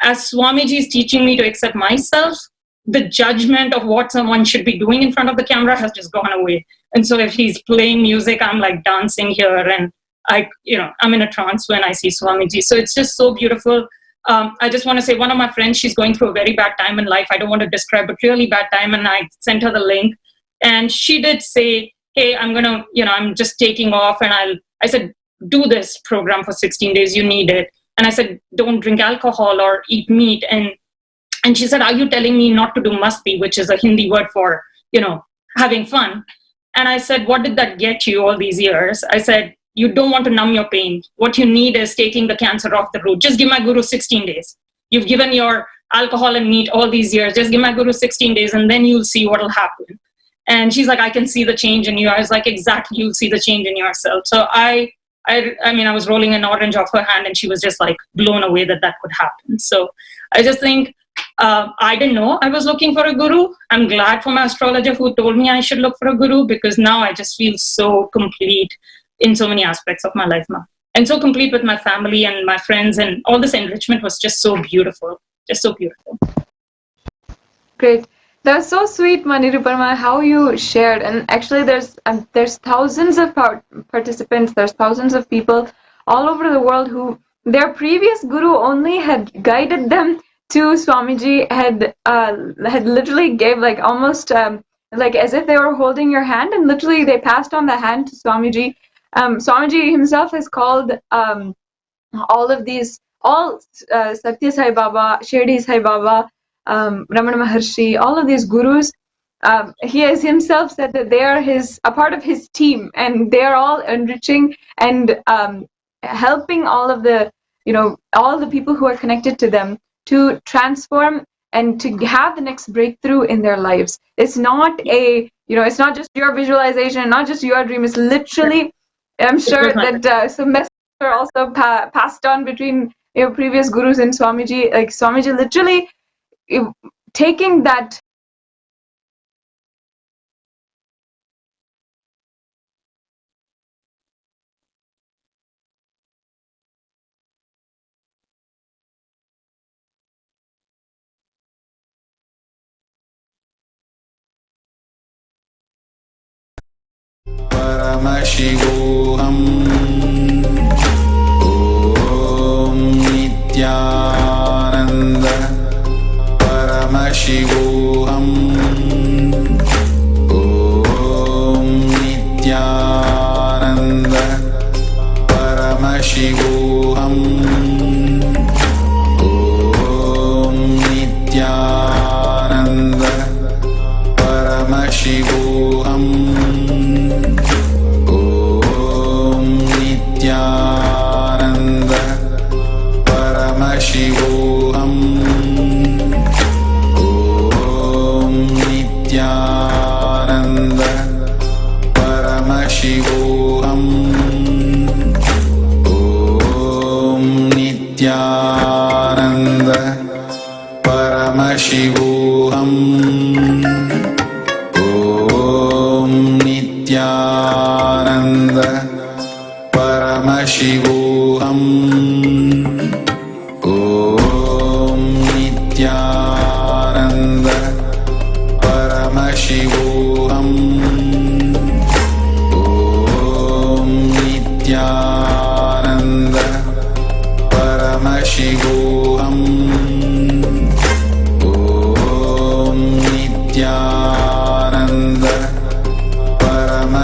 As Swamiji is teaching me to accept myself, the judgment of what someone should be doing in front of the camera has just gone away. And so if he's playing music, I'm like dancing here, and I'm in a trance when I see Swamiji. So it's just so beautiful. I just want to say, one of my friends, she's going through a very bad time in life. I don't want to describe, but really bad time. And I sent her the link, and she did say, hey, I'm just taking off. And I said, do this program for 16 days. You need it. And I said, don't drink alcohol or eat meat. And she said, are you telling me not to do masti, which is a Hindi word for, having fun? And I said, what did that get you all these years? I said, you don't want to numb your pain. What you need is taking the cancer off the root. Just give my guru 16 days. You've given your alcohol and meat all these years. Just give my guru 16 days and then you'll see what will happen. And she's like, I can see the change in you. I was like, exactly, you'll see the change in yourself. So I was rolling an orange off her hand, and she was just like blown away that could happen. So I just think, I didn't know I was looking for a guru. I'm glad for my astrologer who told me I should look for a guru, because now I just feel so complete in so many aspects of my life now. And so complete with my family and my friends, and all this enrichment was just so beautiful. Just so beautiful. Great. That was so sweet, Manirupama, how you shared. And actually there's thousands of participants, there's thousands of people all over the world who their previous guru only had guided them to Swamiji, had literally gave like almost like as if they were holding your hand, and literally they passed on the hand to Swamiji. Swamiji himself has called all Satya Sai Baba, Shirdi Sai Baba, Ramana Maharshi, all of these gurus, he has himself said that they are a part of his team, and they are all enriching and helping all of the all the people who are connected to them to transform and to have the next breakthrough in their lives. It's not it's not just your visualization, not just your dream. It's literally, I'm sure that some messages are also passed on between previous gurus and Swamiji. Like Swamiji literally taking that Paramashivoham Om Nithyananda Paramashivoham Om Nithyananda Paramashivoham Om Nithyananda Paramashivoham Nithyananda Paramashivoham Om Nithyananda Paramashivoham Om Nithyananda Paramashivoham Om Nithyananda Paramashivoham Om Nithyananda Paramashivoham Om Nithyananda Paramashivoham Om Nithyananda Paramashivoham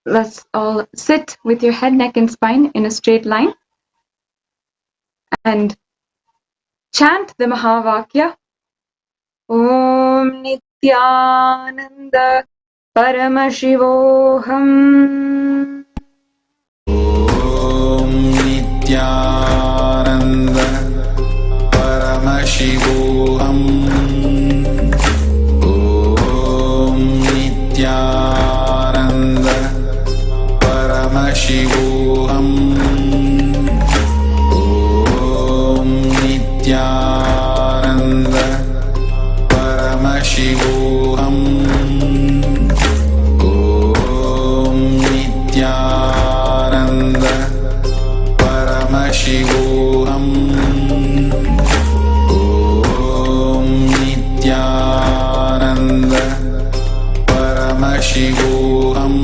Let's all sit with your head, neck, and spine in a straight line and chant the Mahavakya. Om Nithyananda Paramashivoham. Om Nithyananda Paramashivoham. Om Nithyananda Paramashivoham. Om Nithyananda Paramashivoham. Om Nithyananda Paramashivoham. Om Nithyananda Paramashivoham.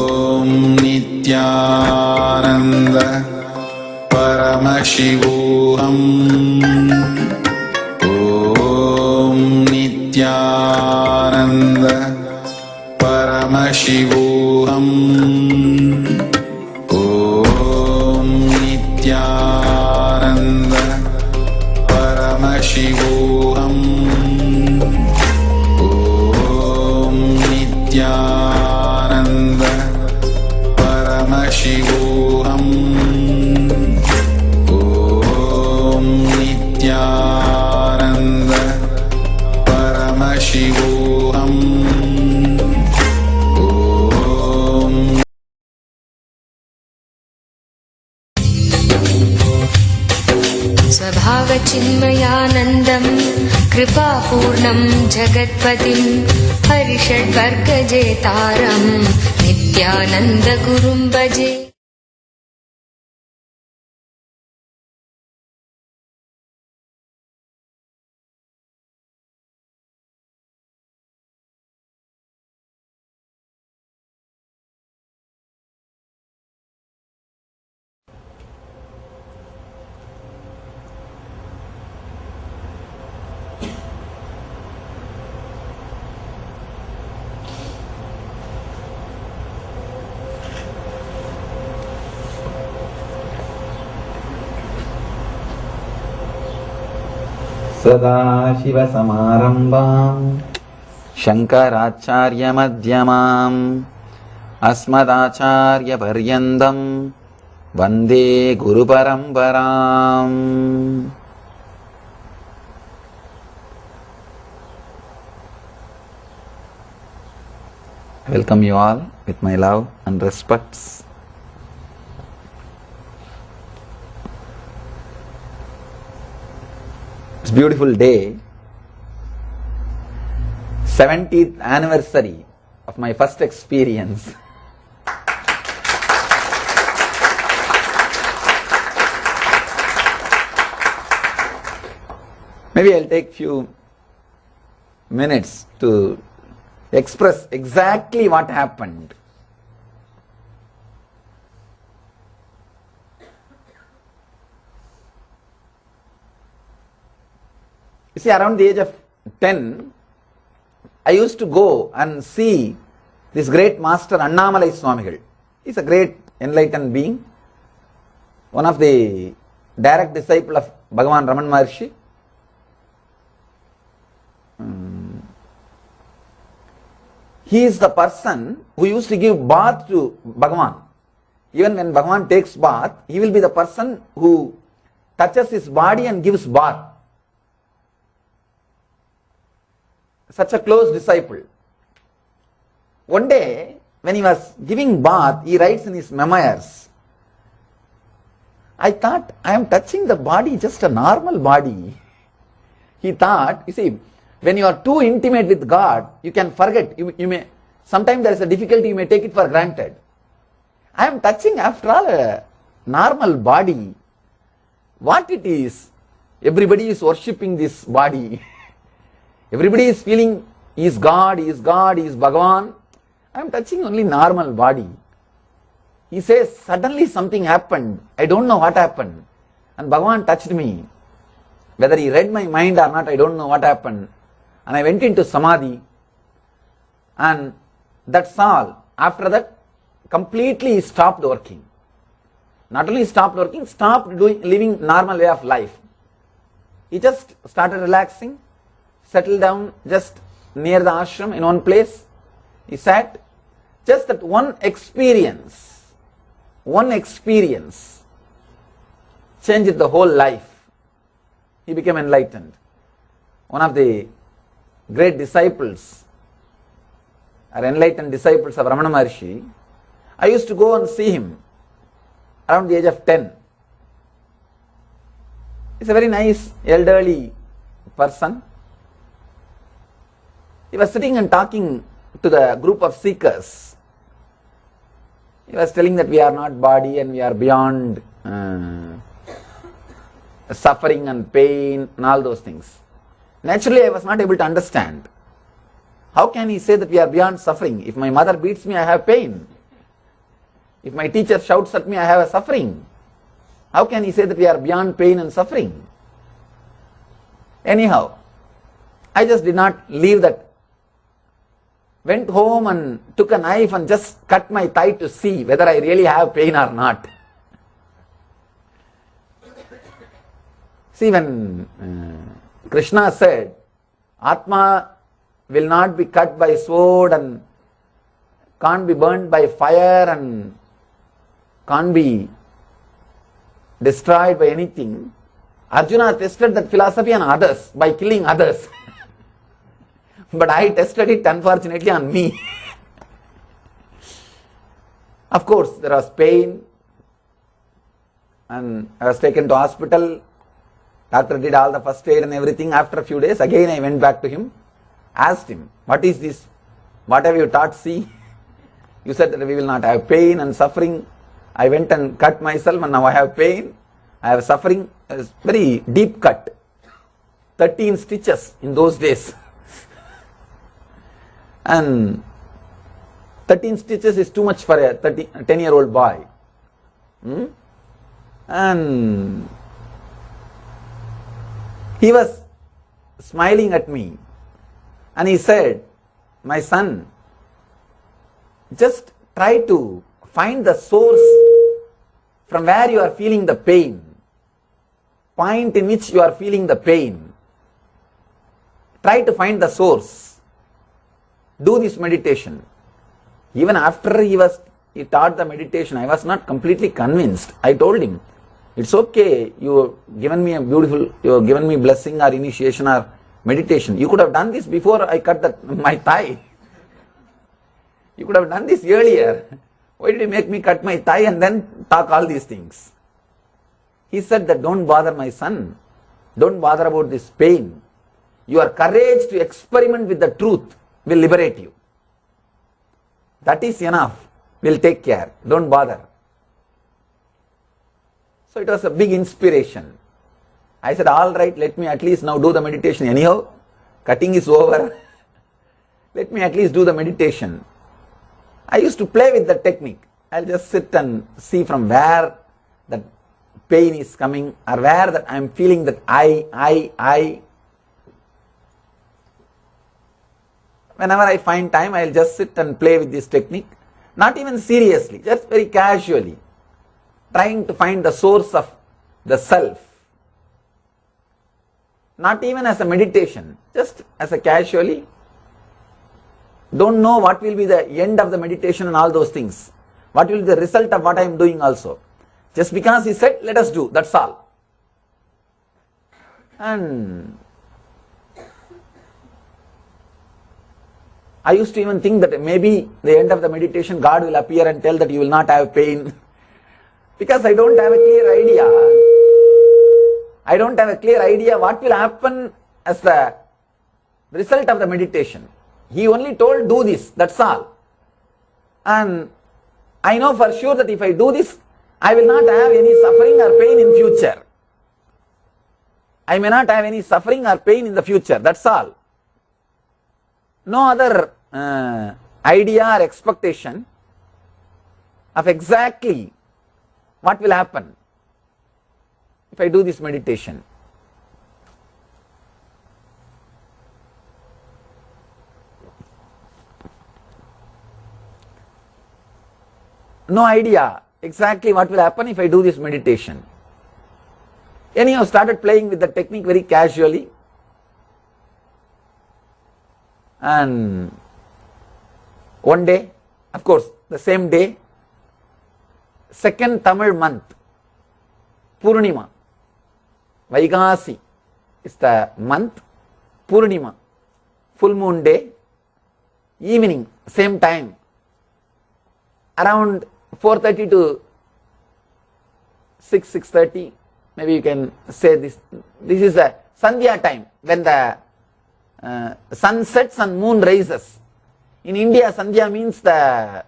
Om Nithyananda Paramashivoham. Om Nithyananda Paramashivoham. Om Nithyananda Paramashivoham. Om Nithyananda Paramashivoham. Om Nithyananda Paramashivoham. स्वभावचिन्मयानन्दं कृपापूर्णं जगत्पतिं हरिषड्वर्गजेतारं नित्यानन्दगुरुं भजे. सदाशिवसमारम्भाम् शङ्कराचार्यमध्यमाम् अस्मदाचार्यपर्यन्तम् वन्दे गुरुपरम्पराम्. I welcome you all with my love and respects. It's a beautiful day, 70th anniversary of my first experience. Maybe I'll take few minutes to express exactly what happened. You see, around the age of 10, I used to go and see this great master Annamalai Swamigal. He's a great enlightened being, one of the direct disciple of Bhagavan Raman Maharshi. He is the person who used to give bath to Bhagavan. Even when Bhagavan takes bath, he will be the person who touches his body and gives bath. Such a close disciple. One day, when he was giving bath, he writes in his memoirs, I thought I am touching the body, just a normal body. He thought, you see, when you are too intimate with God, you can forget. You may, sometimes there is a difficulty, you may take it for granted. I am touching, after all, a normal body. What it is? Everybody is worshipping this body. Everybody is feeling he is God, he is God, he is Bhagavan. I am touching only normal body. He says, suddenly something happened. I don't know what happened. And Bhagavan touched me. Whether he read my mind or not, I don't know what happened. And I went into Samadhi. And That's all. After that, completely he stopped working. Not only stopped working, stopped living normal way of life. He just started relaxing, settled down just near the ashram in one place. He sat. Just that one experience changed the whole life. He became enlightened. One of the great disciples, or enlightened disciples of Ramana Maharshi, I used to go and see him around the age of 10. He's a very nice elderly person. He was sitting and talking to the group of seekers. He was telling that we are not body and we are beyond suffering and pain and all those things. Naturally, I was not able to understand. How can he say that we are beyond suffering? If my mother beats me, I have pain. If my teacher shouts at me, I have a suffering. How can he say that we are beyond pain and suffering? Anyhow, I just did not leave that. Went home and took a knife and just cut my thigh to see whether I really have pain or not. See, when Krishna said, Atma will not be cut by sword and can't be burnt by fire and can't be destroyed by anything, Arjuna tested that philosophy on others by killing others. But I tested it unfortunately on me. Of course, there was pain and I was taken to hospital. Doctor did all the first aid and everything. After a few days, again I went back to him, asked him, what is this? What have you taught? See, you said that we will not have pain and suffering. I went and cut myself and now I have pain. I have suffering. It was very deep cut. 13 stitches in those days. And 13 stitches is too much for a 10-year-old boy. And he was smiling at me and he said, my son, just try to find the source from where you are feeling the pain, point in which you are feeling the pain. Try to find the source. Do this meditation. Even after he taught the meditation, I was not completely convinced. I told him, it's okay, you have given me blessing or initiation or meditation. You could have done this before I cut my thigh. You could have done this earlier. Why did you make me cut my thigh and then talk all these things? He said that don't bother my son. Don't bother about this pain. Your courage to experiment with the truth will liberate you. That is enough. We'll take care. Don't bother. So it was a big inspiration. I said, all right, let me at least now do the meditation. Anyhow, cutting is over. Let me at least do the meditation. I used to play with the technique. I'll just sit and see from where that pain is coming or where that I'm feeling that I. Whenever I find time, I'll just sit and play with this technique. Not even seriously, just very casually. Trying to find the source of the self. Not even as a meditation, just as a casually. Don't know what will be the end of the meditation and all those things. What will be the result of what I am doing also. Just because he said, let us do, that's all. And I used to even think that maybe the end of the meditation God will appear and tell that you will not have pain. Because I don't have a clear idea. I don't have a clear idea what will happen as the result of the meditation. He only told do this, that's all. And I know for sure that if I do this, I will not have any suffering or pain in future. I may not have any suffering or pain in the future, that's all. No other idea or expectation of exactly what will happen if I do this meditation. no idea exactly what will happen if I do this meditation. Anyhow, started playing with the technique very casually, and one day, of course, the same day, second Tamil month, Purnima, Vaigasi is the month, Purnima, full moon day, evening, same time, around 4:30 to 6:30, maybe you can say this is the Sandhya time, when the sun sets and moon rises. In India, Sandhya means the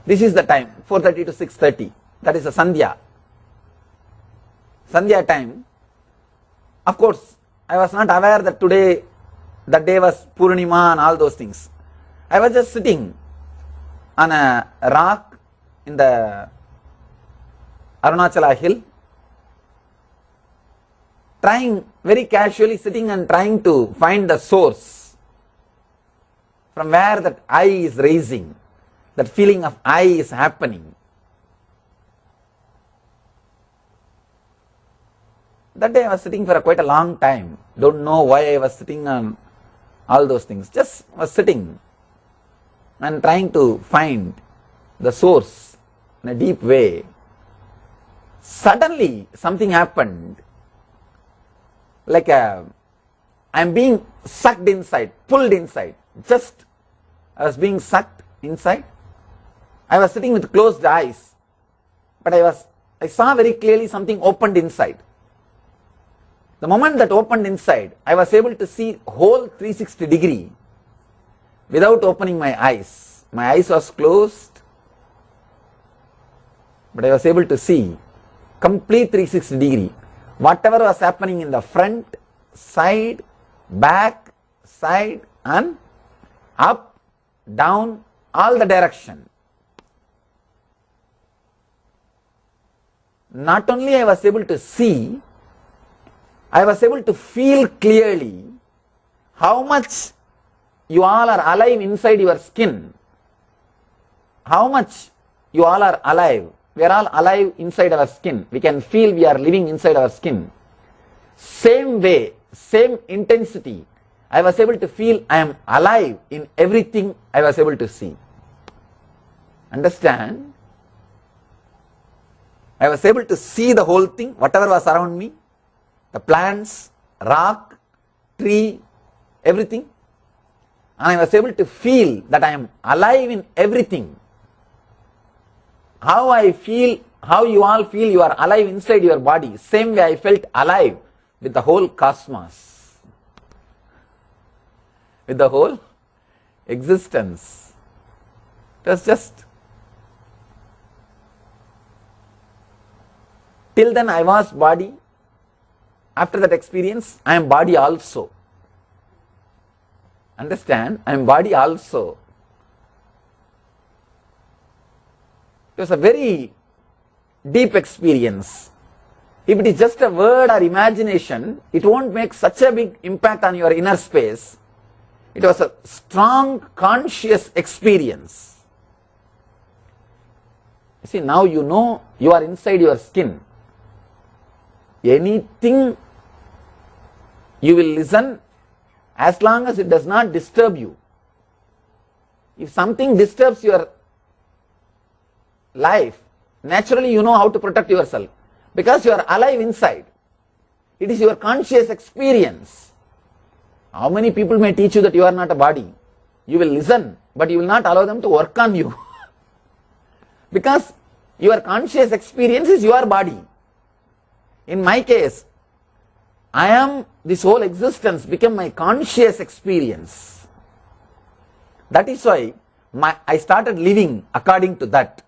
this is the time, 4:30 to 6:30, that is a Sandhya time. Of course, I was not aware that today, that day was Purnima and all those things. I was just sitting on a rock in the Arunachala hill, trying, very casually sitting and trying to find the source from where that I is raising, that feeling of I is happening. That day I was sitting for quite a long time. Don't know why I was sitting on all those things. Just was sitting and trying to find the source in a deep way. Suddenly something happened, like I am being sucked inside, pulled inside. Just I was being sucked inside. I was sitting with closed eyes, but I saw very clearly something opened inside. The moment that opened inside, I was able to see whole 360 degree without opening my eyes. My eyes was closed, but I was able to see complete 360 degree. Whatever was happening in the front, side, back, side, and up, down, all the direction. Not only I was able to see, I was able to feel clearly how much you all are alive inside your skin. How much you all are alive. We are all alive inside our skin. We can feel we are living inside our skin. Same way, same intensity, I was able to feel I am alive in everything I was able to see. Understand? I was able to see the whole thing, whatever was around me. The plants, rock, tree, everything. And I was able to feel that I am alive in everything. How I feel, how you all feel you are alive inside your body, same way I felt alive with the whole cosmos, with the whole existence. It was just, till then I was body. After that experience, I am body also. Understand? I am body also. It was a very deep experience. If it is just a word or imagination, it won't make such a big impact on your inner space. It was a strong conscious experience. You see, now you know you are inside your skin. Anything you will listen as long as it does not disturb you. If something disturbs your life, naturally you know how to protect yourself because you are alive inside. It is your conscious experience. How many people may teach you that you are not a body? You will listen, but you will not allow them to work on you because your conscious experience is your body. In my case, I am, this whole existence became my conscious experience. That is why I started living according to that.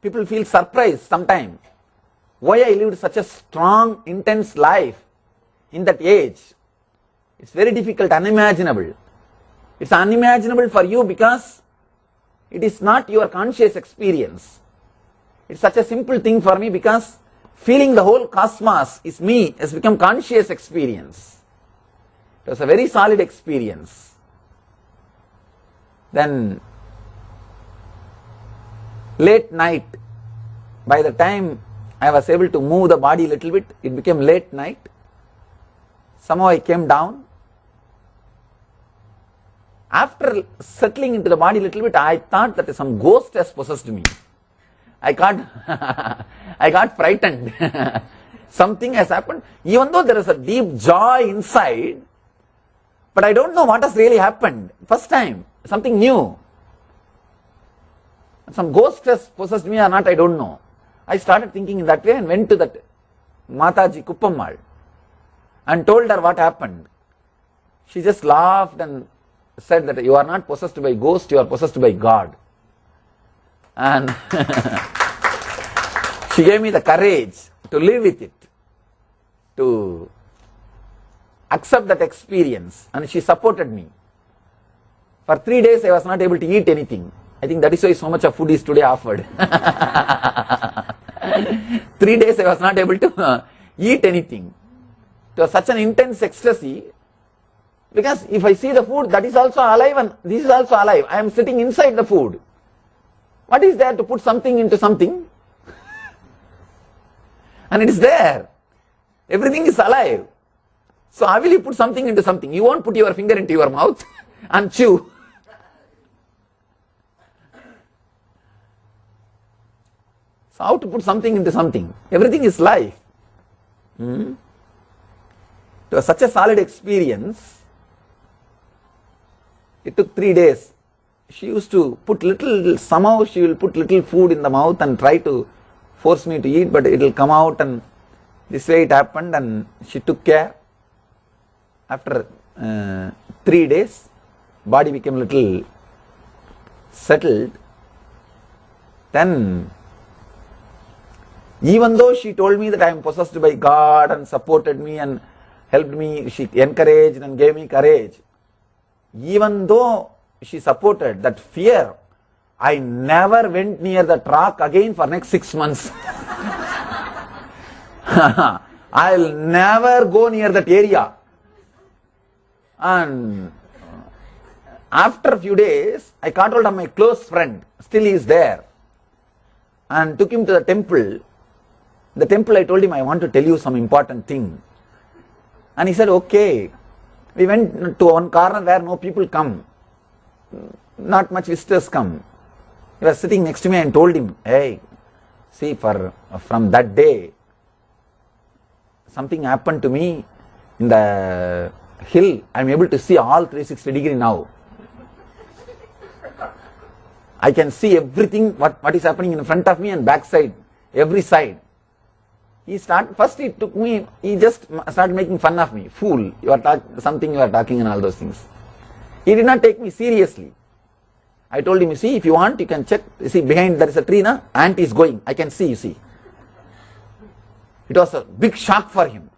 People feel surprised sometimes why I lived such a strong, intense life in that age. It's very difficult, unimaginable. It's unimaginable for you because it is not your conscious experience. It's such a simple thing for me because feeling the whole cosmos is me has become conscious experience. It was a very solid experience. Then late night, by the time I was able to move the body a little bit, it became late night. Somehow I came down. After settling into the body a little bit, I thought that some ghost has possessed me. I got frightened. Something has happened. Even though there is a deep joy inside, but I don't know what has really happened. First time, something new. Some ghost has possessed me or not, I don't know. I started thinking in that way and went to that Mataji Kuppammal and told her what happened. She just laughed and said that you are not possessed by ghost, you are possessed by God. And she gave me the courage to live with it, to accept that experience, and she supported me. For 3 days I was not able to eat anything. I think that is why so much of food is today offered. 3 days I was not able to eat anything. It was such an intense ecstasy, because if I see the food, that is also alive and this is also alive. I am sitting inside the food. What is there to put something into something? And it is there. Everything is alive. So how will you put something into something? You won't put your finger into your mouth and chew. So how to put something into something? Everything is life. It was such a solid experience. It took 3 days. She used to put somehow she will put little food in the mouth and try to force me to eat, but it will come out, and this way it happened, and she took care. After 3 days, body became a little settled. Then, even though she told me that I am possessed by God and supported me and helped me, she encouraged and gave me courage. Even though she supported that fear, I never went near the track again for next 6 months. I'll never go near that area. And after a few days, I caught hold of my close friend, still he is there, and took him to the temple. The temple, I told him, I want to tell you some important thing. And he said, okay. We went to one corner where no people come. Not much visitors come. He was sitting next to me and told him, hey, see, from that day, something happened to me in the hill. I am able to see all 360 degree now. I can see everything, what is happening in front of me and back side, every side. First he took me, he just started making fun of me. Fool, you are talking and all those things. He did not take me seriously. I told him, you see, if you want, you can check. You see, behind there is a tree, na? Ant is going. I can see, you see. It was a big shock for him.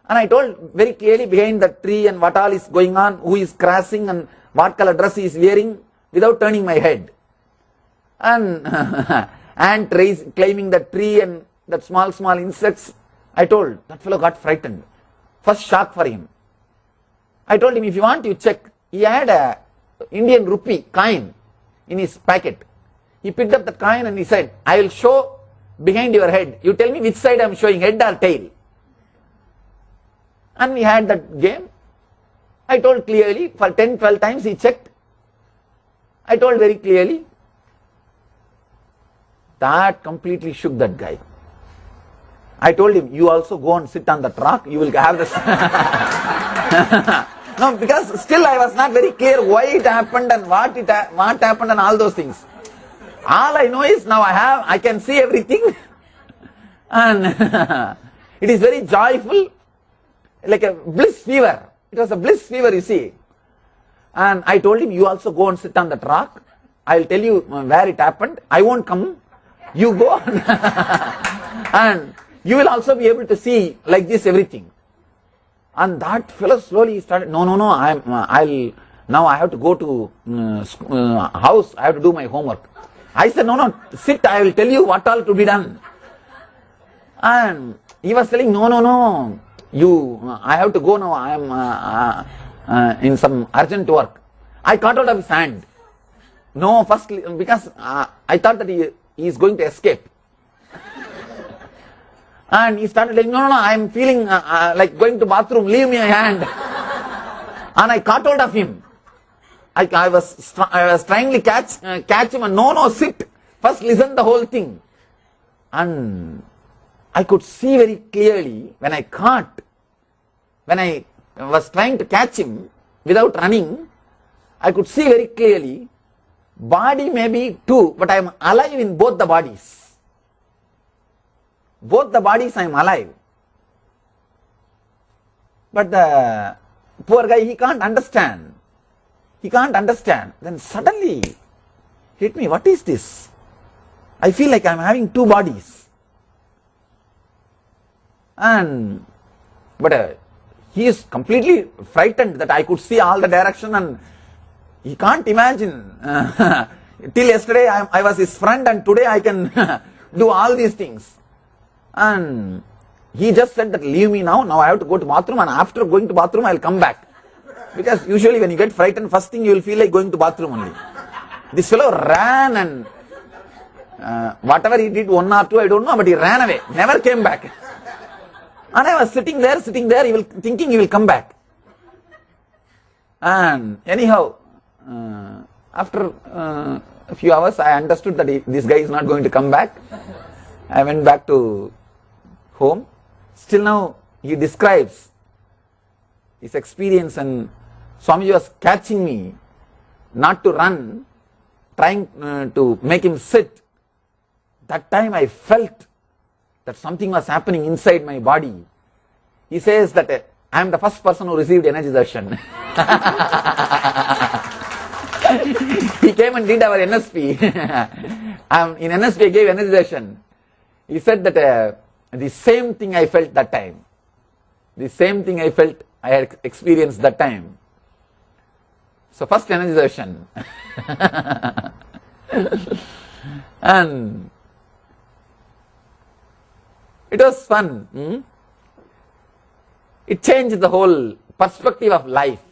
And I told very clearly behind the tree and what all is going on, who is crossing and what color dress he is wearing, without turning my head. And ant climbing the tree and that small insects, I told, that fellow got frightened. First shock for him. I told him, if you want, you check. He had a Indian rupee coin in his packet. He picked up the coin and he said, I will show behind your head. You tell me which side I am showing, head or tail. And we had that game. I told clearly, for 10, 12 times he checked. I told very clearly. That completely shook that guy. I told him, you also go and sit on the rock, you will have this. No, because still I was not very clear why it happened and what happened and all those things. All I know is now I can see everything. And it is very joyful, like a bliss fever. It was a bliss fever, you see. And I told him, you also go and sit on that rock. I will tell you where it happened. I won't come. You go. And you will also be able to see like this everything. And that fellow slowly started, no, now I have to go to house, I have to do my homework. I said, no, sit, I will tell you what all to be done. And he was telling, no, I have to go now, I am in some urgent work. I caught hold of his hand. No, first, because I thought that he is going to escape. And he started like, no, I am feeling like going to bathroom, leave me a hand. And I caught hold of him. I was trying to catch him and no, sit. First listen the whole thing. And I could see very clearly when I was trying to catch him without running, I could see very clearly, body may be two, but I am alive in both the bodies. Both the bodies I am alive. But the poor guy, he can't understand. Then suddenly hit me, what is this? I feel like I am having two bodies. But he is completely frightened that I could see all the direction, and he can't imagine. Till yesterday I was his friend, and today I can do all these things. And he just said that leave me now I have to go to bathroom, and after going to bathroom I will come back. Because usually when you get frightened, first thing you will feel like going to bathroom only. This fellow ran, and whatever he did, 1 or 2, I don't know, but he ran away, never came back. And I was sitting there, thinking he will come back. And anyhow, after a few hours, I understood that this guy is not going to come back. I went back to home. Still now, he describes his experience, and Swamiji was catching me not to run, trying to make him sit. That time I felt that something was happening inside my body. He says that I am the first person who received energy darshan. He came and did our NSP. In NSP I gave energy darshan. He said that the same thing I felt that time. The same thing I felt, I had experienced that time. So first energy darshan. And it was fun. It changed the whole perspective of life.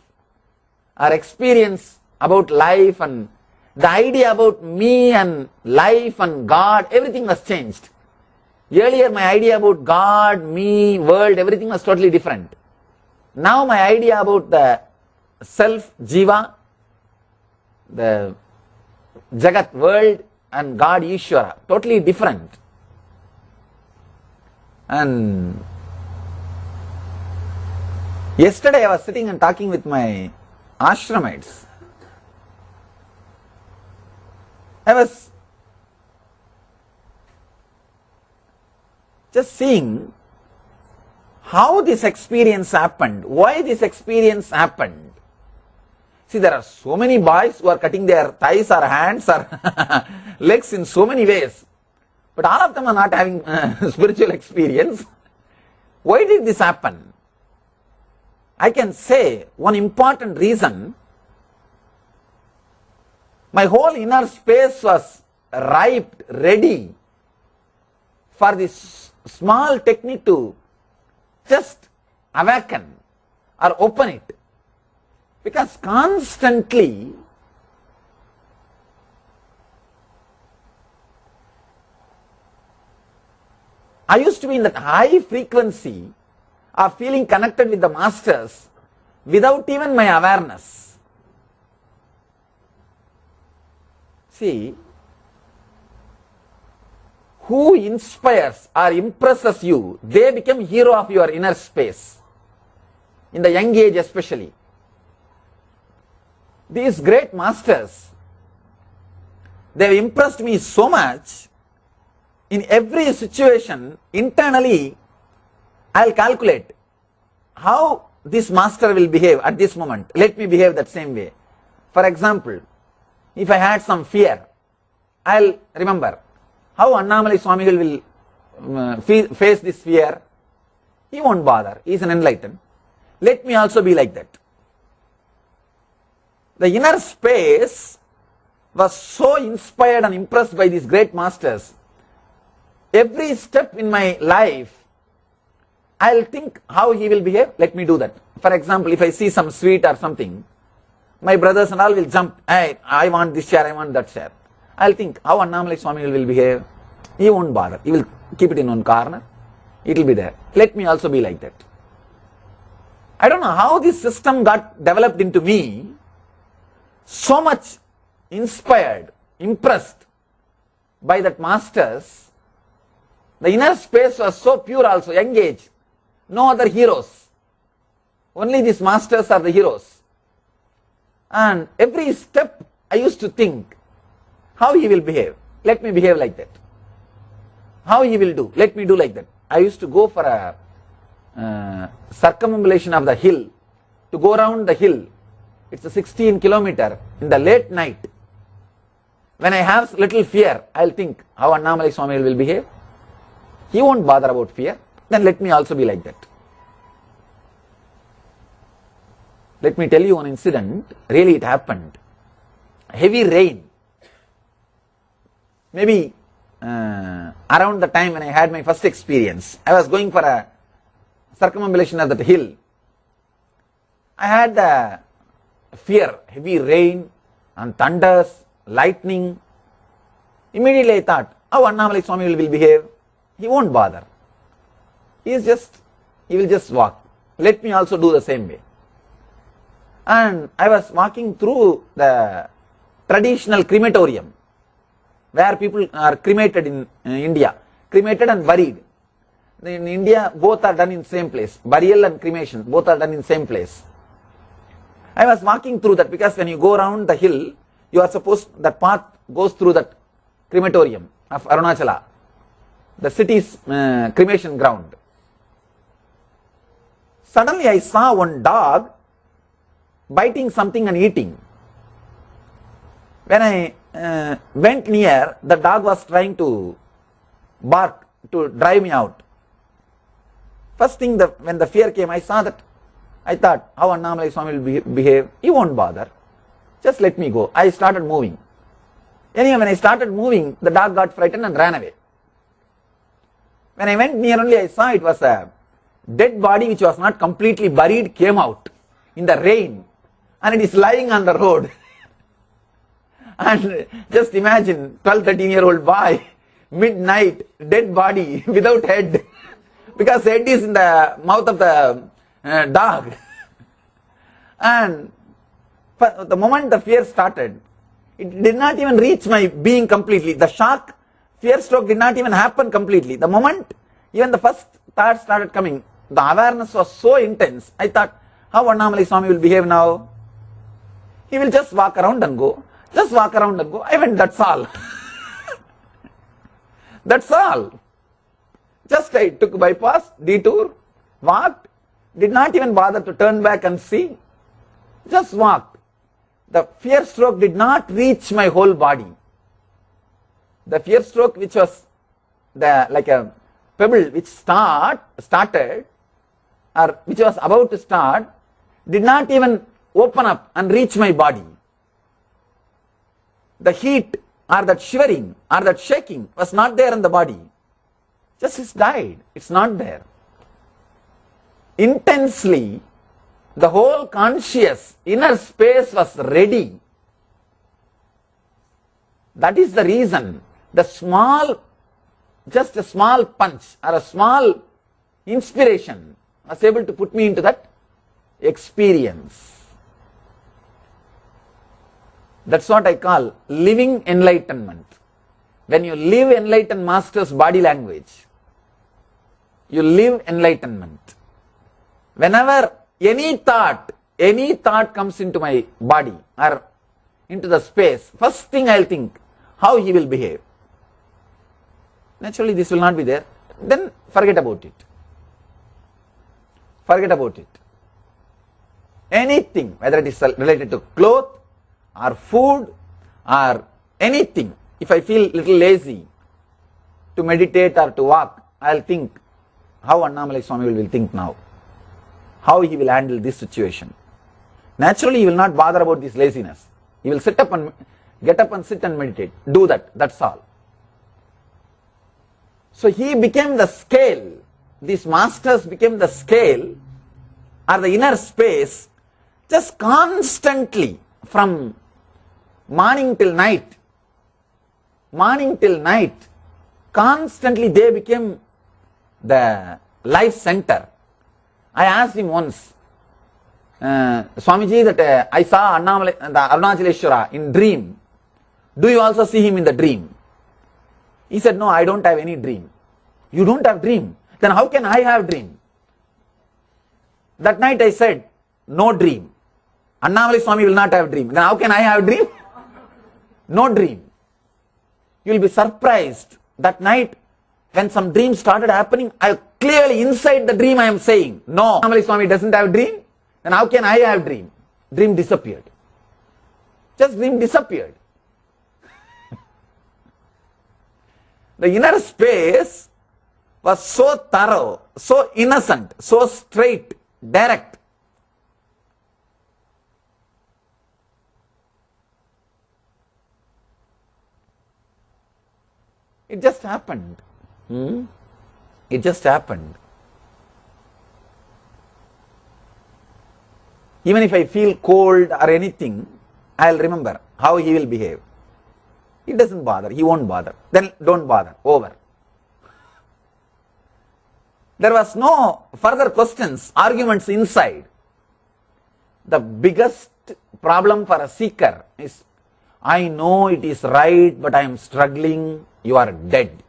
Our experience about life and the idea about me and life and God, everything was changed. Earlier my idea about God, me, world, everything was totally different. Now my idea about the self, Jiva, the Jagat, world, and God, Ishvara, totally different. And yesterday I was sitting and talking with my ashramites. I was just seeing how this experience happened, why this experience happened. See, there are so many boys who are cutting their thighs or hands or legs in so many ways, but all of them are not having spiritual experience. Why did this happen? I can say one important reason. My whole inner space was ripe, ready for this small technique to just awaken or open it. Because constantly I used to be in that high frequency of feeling connected with the masters without even my awareness. See, who inspires or impresses you, they become hero of your inner space, in the young age especially. These great masters, they have impressed me so much. In every situation, internally, I will calculate how this master will behave at this moment. Let me behave that same way. For example, if I had some fear, I will remember how Annamalai Swami will face this fear. He won't bother. He is an enlightened. Let me also be like that. The inner space was so inspired and impressed by these great masters. Every step in my life, I will think how he will behave. Let me do that. For example, if I see some sweet or something, My brothers and all will jump, hey, I want this chair, I want that chair. I'll think, how Annamalai Swami will behave? He won't bother. He will keep it in one corner. It will be there. Let me also be like that. I don't know how this system got developed into me. So much inspired, impressed by that masters. The inner space was so pure also, young age. No other heroes. Only these masters are the heroes. And every step I used to think, how he will behave. Let me behave like that. How he will do. Let me do like that. I used to go for a circumambulation of the hill. To go around the hill. It's a 16 kilometer in the late night. When I have little fear, I'll think how Annamalai Swami will behave. He won't bother about fear. Then let me also be like that. Let me tell you one incident. Really it happened. Heavy rain. Maybe around the time when I had my first experience, I was going for a circumambulation of that hill. I had the fear, heavy rain and thunders, lightning. Immediately I thought, how Annamalai Swami will behave? He won't bother. He will just walk. Let me also do the same way. And I was walking through the traditional crematorium, where people are cremated in India, cremated and buried. In India, both are done in same place. Burial and cremation, both are done in same place. I was walking through that because when you go around the hill, you are supposed, that path goes through that crematorium of Arunachala, the city's cremation ground. Suddenly I saw one dog biting something and eating. When I went near, the dog was trying to bark to drive me out. First thing, when the fear came, I saw that. I thought, how Annamalai Swami will behave? He won't bother. Just let me go. I started moving. Anyway, when I started moving, the dog got frightened and ran away. When I went near only, I saw it was a dead body which was not completely buried, came out in the rain, and it is lying on the road. And just imagine, 12-13-year-old boy, midnight, dead body, without head, because head is in the mouth of the dog. And the moment the fear started, it did not even reach my being completely. The shock, fear stroke did not even happen completely. The moment even the first thought started coming, the awareness was so intense. I thought, how Annamalai Swami will behave now? He will just walk around and go. Just walk around and go. I went, that's all. That's all. Just I took bypass, detour, walked, did not even bother to turn back and see. Just walked. The fear stroke did not reach my whole body. The fear stroke, which was like a pebble which started, or which was about to start, did not even open up and reach my body. The heat or that shivering or that shaking was not there in the body. Just it's died. It's not there. Intensely, the whole conscious inner space was ready. That is the reason just a small punch or a small inspiration was able to put me into that experience. That's what I call living enlightenment. When you live enlightened master's body language, you live enlightenment. Whenever any thought comes into my body or into the space, first thing I'll think, how he will behave. Naturally this will not be there. Then forget about it. Forget about it. Anything, whether it is related to clothes or food or anything, if I feel little lazy to meditate or to walk, I'll think how Annamalai Swami will think now. How he will handle this situation. Naturally he will not bother about this laziness. He will get up and sit and meditate. Do that, that's all. So he became the scale. These masters became the scale or the inner space, just constantly from morning till night, constantly they became the life center. I asked him once, Swamiji, that I saw the Arunachaleshwara in dream. Do you also see him in the dream? He said, no, I don't have any dream. You don't have dream? Then how can I have dream? That night I said, no dream. Annamalai Swami will not have dream. Then how can I have dream? No dream. You will be surprised. That night when some dreams started happening, I clearly inside the dream I am saying, no, Annamalai Swami doesn't have dream. Then how can I have dream? Dream disappeared. Just dream disappeared. The inner space was so thorough, so innocent, so straight, direct. It just happened. It just happened. Even if I feel cold or anything, I'll remember how he will behave. It doesn't bother, he won't bother. Then don't bother, over. There was no further questions, arguments inside. The biggest problem for a seeker is, I know it is right, but I am struggling. You are dead.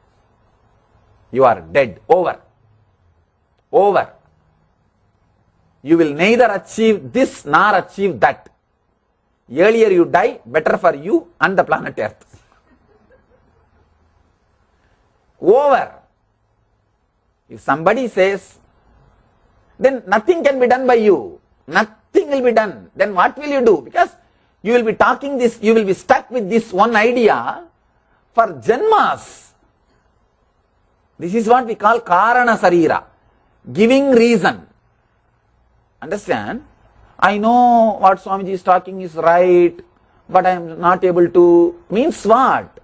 You are dead. Over. Over. You will neither achieve this nor achieve that. Earlier you die, better for you and the planet Earth. Over. If somebody says, then nothing can be done by you. Nothing will be done. Then what will you do? Because you will be talking this, you will be stuck with this one idea for janmas. This is what we call karana sarira, giving reason. Understand? I know what Swamiji is talking is right, but I am not able to. Means what?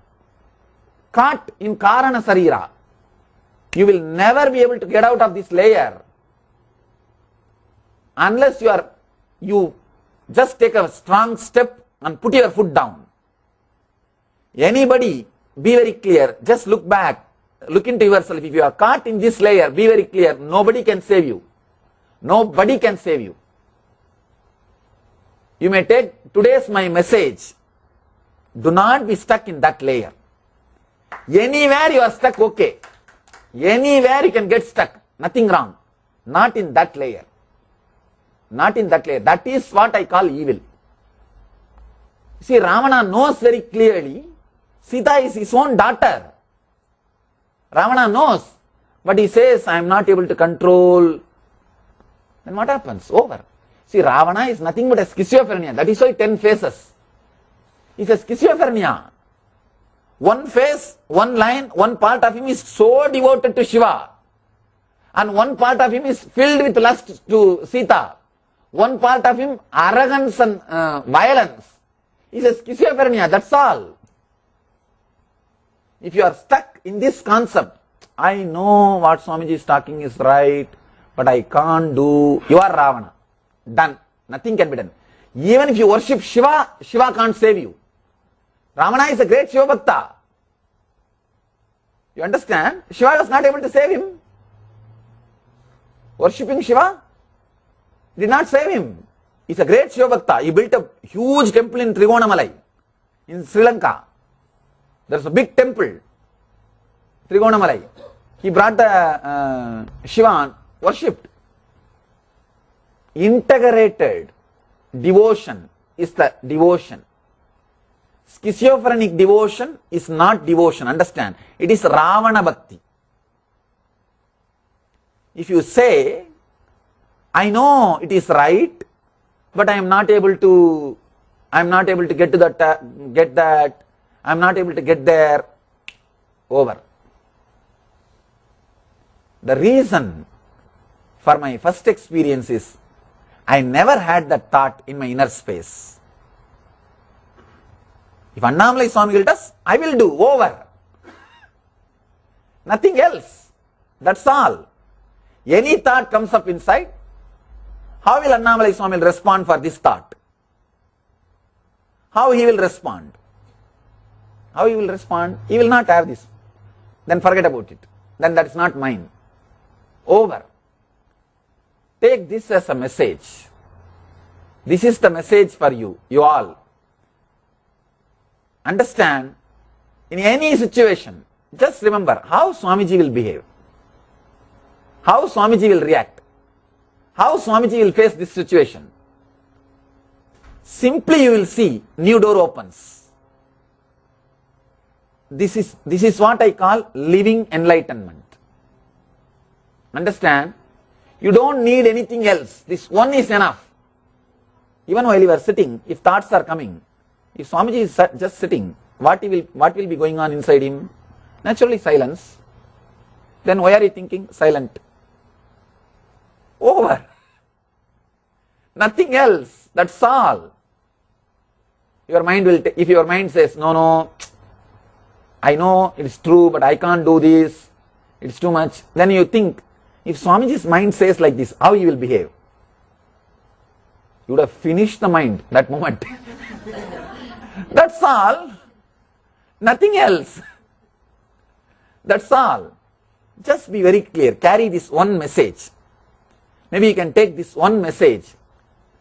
Caught in karana sarira. You will never be able to get out of this layer unless you just take a strong step and put your foot down. Anybody, be very clear, just look back, look into yourself. If you are caught in this layer, be very clear, nobody can save you. Nobody can save you. You may take today's my message. Do not be stuck in that layer. Anywhere you are stuck, okay. Anywhere you can get stuck, nothing wrong. Not in that layer. Not in that layer. That is what I call evil. See, Ravana knows very clearly Sita is his own daughter. Ravana knows, but he says, I am not able to control. Then what happens? Over. See, Ravana is nothing but a schizophrenia. That is why 10 faces. It's a schizophrenia. One face, one line, one part of him is so devoted to Shiva. And one part of him is filled with lust to Sita. One part of him, arrogance and violence. It's a schizophrenia, that's all. If you are stuck in this concept, I know what Swamiji is talking is right, but I can't do. You are Ravana. Done. Nothing can be done. Even if you worship Shiva, Shiva can't save you. Ravana is a great Shiva Bhakta. You understand? Shiva was not able to save him. Worshipping Shiva did not save him. He's a great Shiva Bhakta. He built a huge temple in Trigonamalai, in Sri Lanka. There's a big temple, Trigonamalai. He brought the Shiva, worshipped. Integrated devotion is the devotion. Schizophrenic devotion is not devotion, understand? It is Ravana Bhakti. If you say, I know it is right, but I am not able to get to that, I am not able to get there, over. The reason for my first experience is, I never had that thought in my inner space. If Annamalai Swami will does, I will do, over. Nothing else. That's all. Any thought comes up inside, how will Annamalai Swami respond for this thought? how he will respond? How he will respond? He will not have this. Then forget about it. Then that is not mine. Over. Take this as a message. This is the message for you, you all. Understand, in any situation, just remember how Swamiji will behave. How Swamiji will react. How Swamiji will face this situation. Simply you will see new door opens. This is what I call living enlightenment. Understand? You don't need anything else. This one is enough. Even while you are sitting, if thoughts are coming, if Swamiji is just sitting, what will be going on inside him? Naturally silence. Then why are you thinking? Silent. Over. Nothing else. That's all. Your mind will, if your mind says, no, I know it's true, but I can't do this, it's too much, then you think, if Swamiji's mind says like this, how he will behave? You would have finished the mind that moment. That's all. Nothing else. That's all. Just be very clear. Carry this one message. Maybe you can take this one message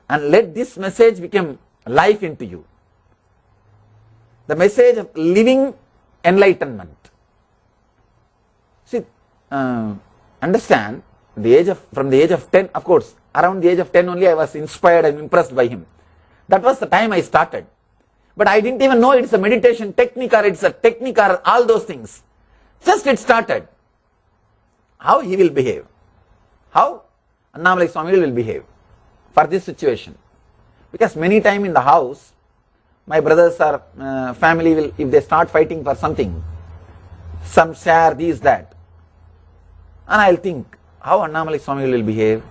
and let this message become life into you. The message of living enlightenment. See, understand, from the age of 10, of course, around the age of 10 only I was inspired and impressed by him. That was the time I started. But I didn't even know it's a meditation technique or it's a technique or all those things. Just it started. How he will behave. How Annamalai Swami will behave for this situation. Because many times in the house, my brothers or family will, if they start fighting for something, some share, this, that. And I'll think, how Annamalai Swami will behave?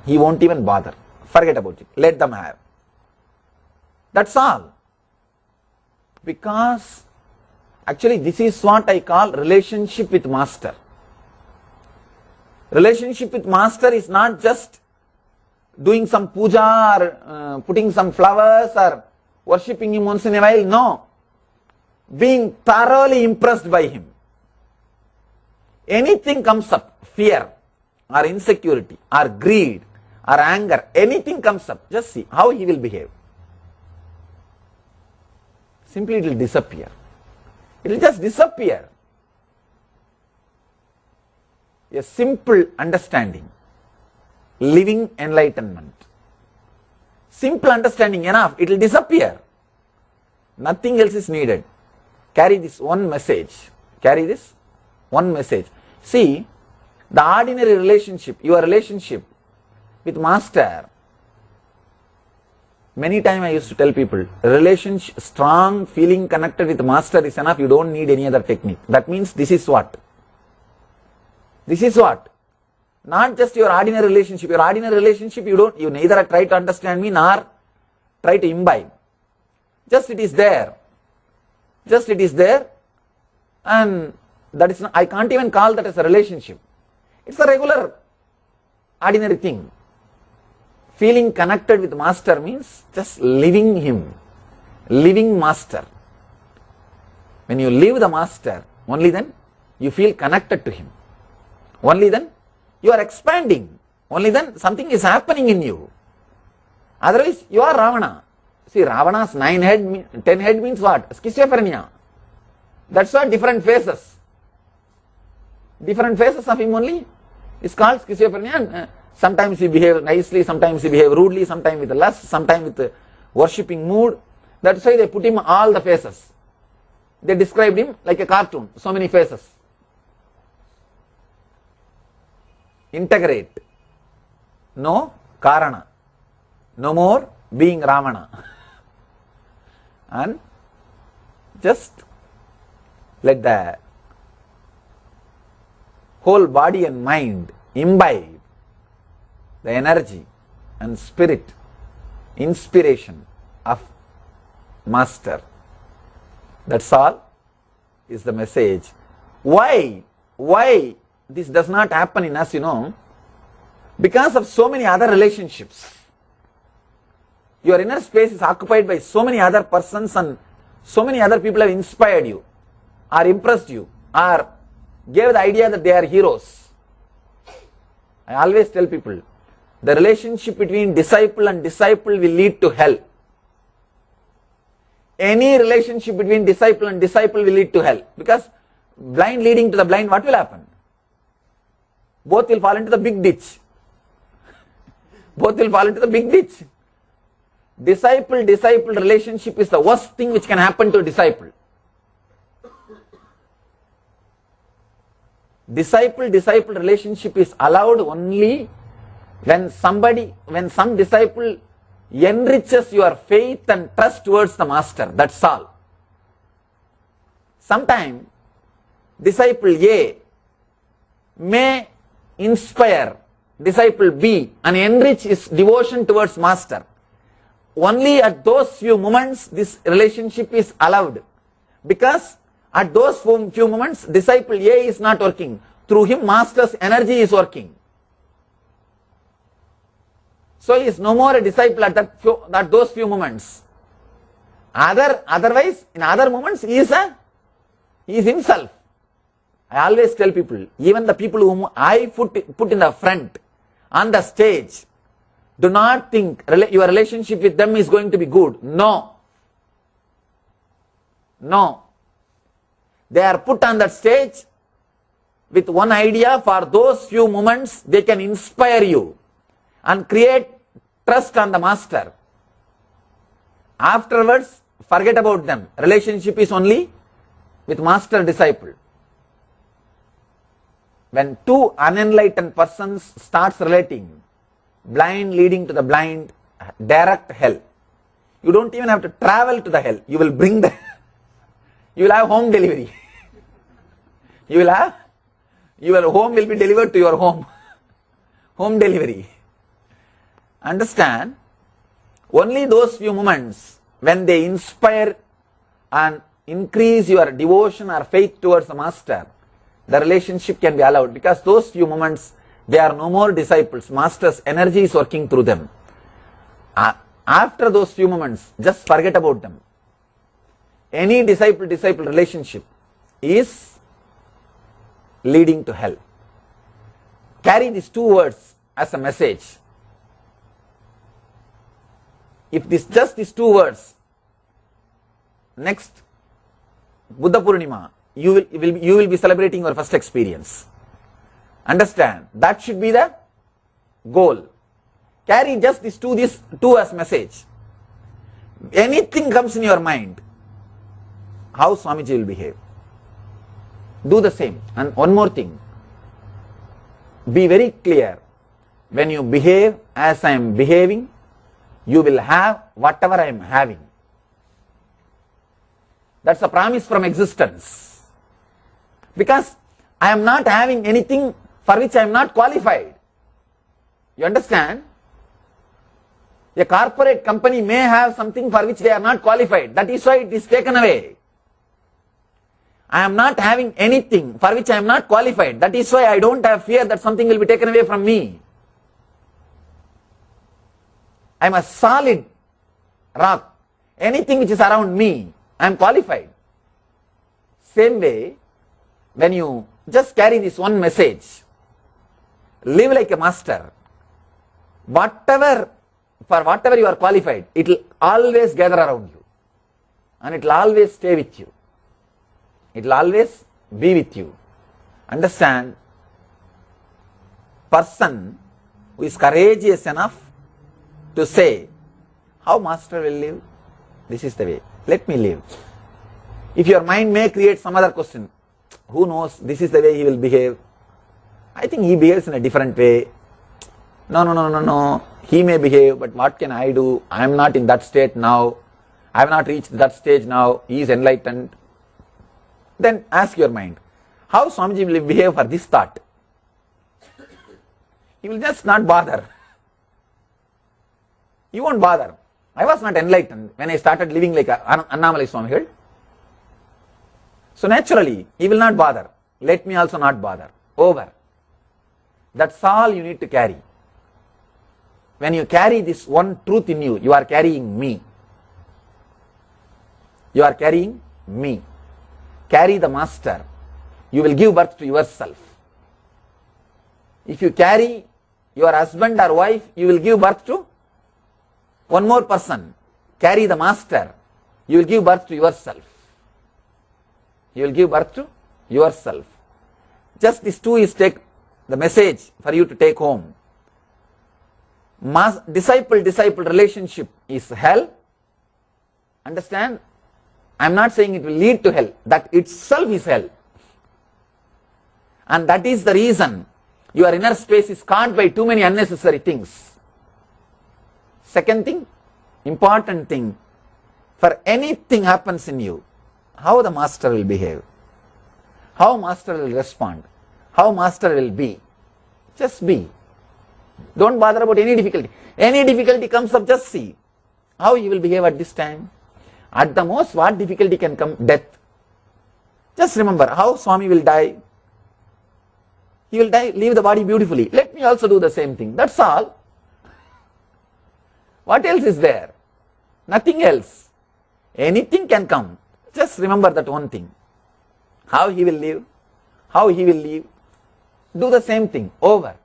He won't even bother. Forget about it. Let them have. That's all. Because actually this is what I call relationship with Master. Relationship with Master is not just doing some puja or putting some flowers or worshipping him once in a while. No. Being thoroughly impressed by him. Anything comes up, fear or insecurity or greed or anger, anything comes up, just see how he will behave. Simply it will disappear. It will just disappear. A simple understanding. Living enlightenment. Simple understanding enough, it will disappear. Nothing else is needed. Carry this one message. Carry this one message. See, the ordinary relationship, your relationship with Master, many times I used to tell people, relationship, strong feeling connected with Master is enough, you don't need any other technique. That means this is what? This is what? Not just your ordinary relationship. Your ordinary relationship, you neither try to understand me nor try to imbibe. Just it is there. Just it is there, and that is not, I can't even call that as a relationship. It's a regular, ordinary thing. Feeling connected with Master means just living him, living Master. When you live the Master, only then you feel connected to him. Only then you are expanding. Only then something is happening in you. Otherwise you are Ravana. See, Ravana's 9 head, 10 head means what? Schizophrenia. That's why different phases. Different phases of him only is called schizophrenia. And sometimes he behave nicely, sometimes he behave rudely, sometimes with lust, sometimes with worshipping mood. That's why they put him all the phases. They described him like a cartoon, so many phases. Integrate. No Karana. No more being Ravana. And just let the whole body and mind imbibe the energy and spirit, inspiration of Master. That's all is the message. Why this does not happen in us, Because of so many other relationships. Your inner space is occupied by so many other persons, and so many other people have inspired you, or impressed you, or gave the idea that they are heroes. I always tell people, the relationship between disciple and disciple will lead to hell. Any relationship between disciple and disciple will lead to hell. Because blind leading to the blind, what will happen? Both will fall into the big ditch. Both will fall into the big ditch. Disciple-disciple relationship is the worst thing which can happen to a disciple. Disciple-disciple relationship is allowed only when some disciple enriches your faith and trust towards the master. That's all. Sometimes disciple A may inspire disciple B and enrich his devotion towards master. Only at those few moments this relationship is allowed, because at those few moments disciple A is not working. Through him master's energy is working. So he is no more a disciple at those few moments. Otherwise, in other moments, he is himself. I always tell people, even the people whom I put in the front, on the stage, do not think your relationship with them is going to be good. No. No. They are put on that stage with one idea. For those few moments, they can inspire you and create trust on the master. Afterwards, forget about them. Relationship is only with master disciple. When two unenlightened persons starts relating, blind leading to the blind, direct hell. You don't even have to travel to the hell. You will bring the you will have home delivery. Your home will be delivered to your home. Home delivery. Understand? Only those few moments when they inspire and increase your devotion or faith towards the master, the relationship can be allowed, because those few moments they are no more disciples. Master's energy is working through them. After those few moments, just forget about them. Any disciple-disciple relationship is leading to hell. Carry these two words as a message. If just these two words, next Buddha Purnima, you will be celebrating your first experience. Understand? That should be the goal. Carry just these two as message. Anything comes in your mind, how Swamiji will behave. Do the same. And one more thing. Be very clear. When you behave as I am behaving, you will have whatever I am having. That's a promise from existence. Because I am not having anything for which I am not qualified. You understand? A corporate company may have something for which they are not qualified. That is why it is taken away. I am not having anything for which I am not qualified. That is why I don't have fear that something will be taken away from me. I am a solid rock. Anything which is around me, I am qualified. Same way, when you just carry this one message, live like a master. For whatever you are qualified, it will always gather around you. And it will always stay with you. It will always be with you. Understand? Person who is courageous enough to say, how master will live? This is the way. Let me live. If your mind may create some other question, who knows, this is the way he will behave. I think he behaves in a different way. No. He may behave, but what can I do? I am not in that state now. I have not reached that stage now. He is enlightened. Then ask your mind, how Swamiji will behave for this thought? He will just not bother. He won't bother. I was not enlightened when I started living like Annamalai Swami here. So naturally, he will not bother. Let me also not bother. Over. That's all you need to carry. when you carry this one truth in you, you are carrying me. You are carrying me. Carry the master. You will give birth to yourself. If you carry your husband or wife, you will give birth to one more person. Carry the master. You will give birth to yourself. You will give birth to yourself. Just these two is take the message for you to take home. Disciple-disciple relationship is hell. Understand? I am not saying it will lead to hell. That itself is hell. And that is the reason your inner space is caught by too many unnecessary things. Second thing, important thing, for anything happens in you, how the master will behave, how master will respond, how master will be. Just be. Don't bother about any difficulty. Any difficulty comes up, just see how he will behave at this time. At the most, what difficulty can come? Death. Just remember how Swami will die. He will die, leave the body beautifully. Let me also do the same thing. That's all. What else is there? Nothing else. Anything can come. Just remember that one thing. How he will live, how he will live. Do the same thing over.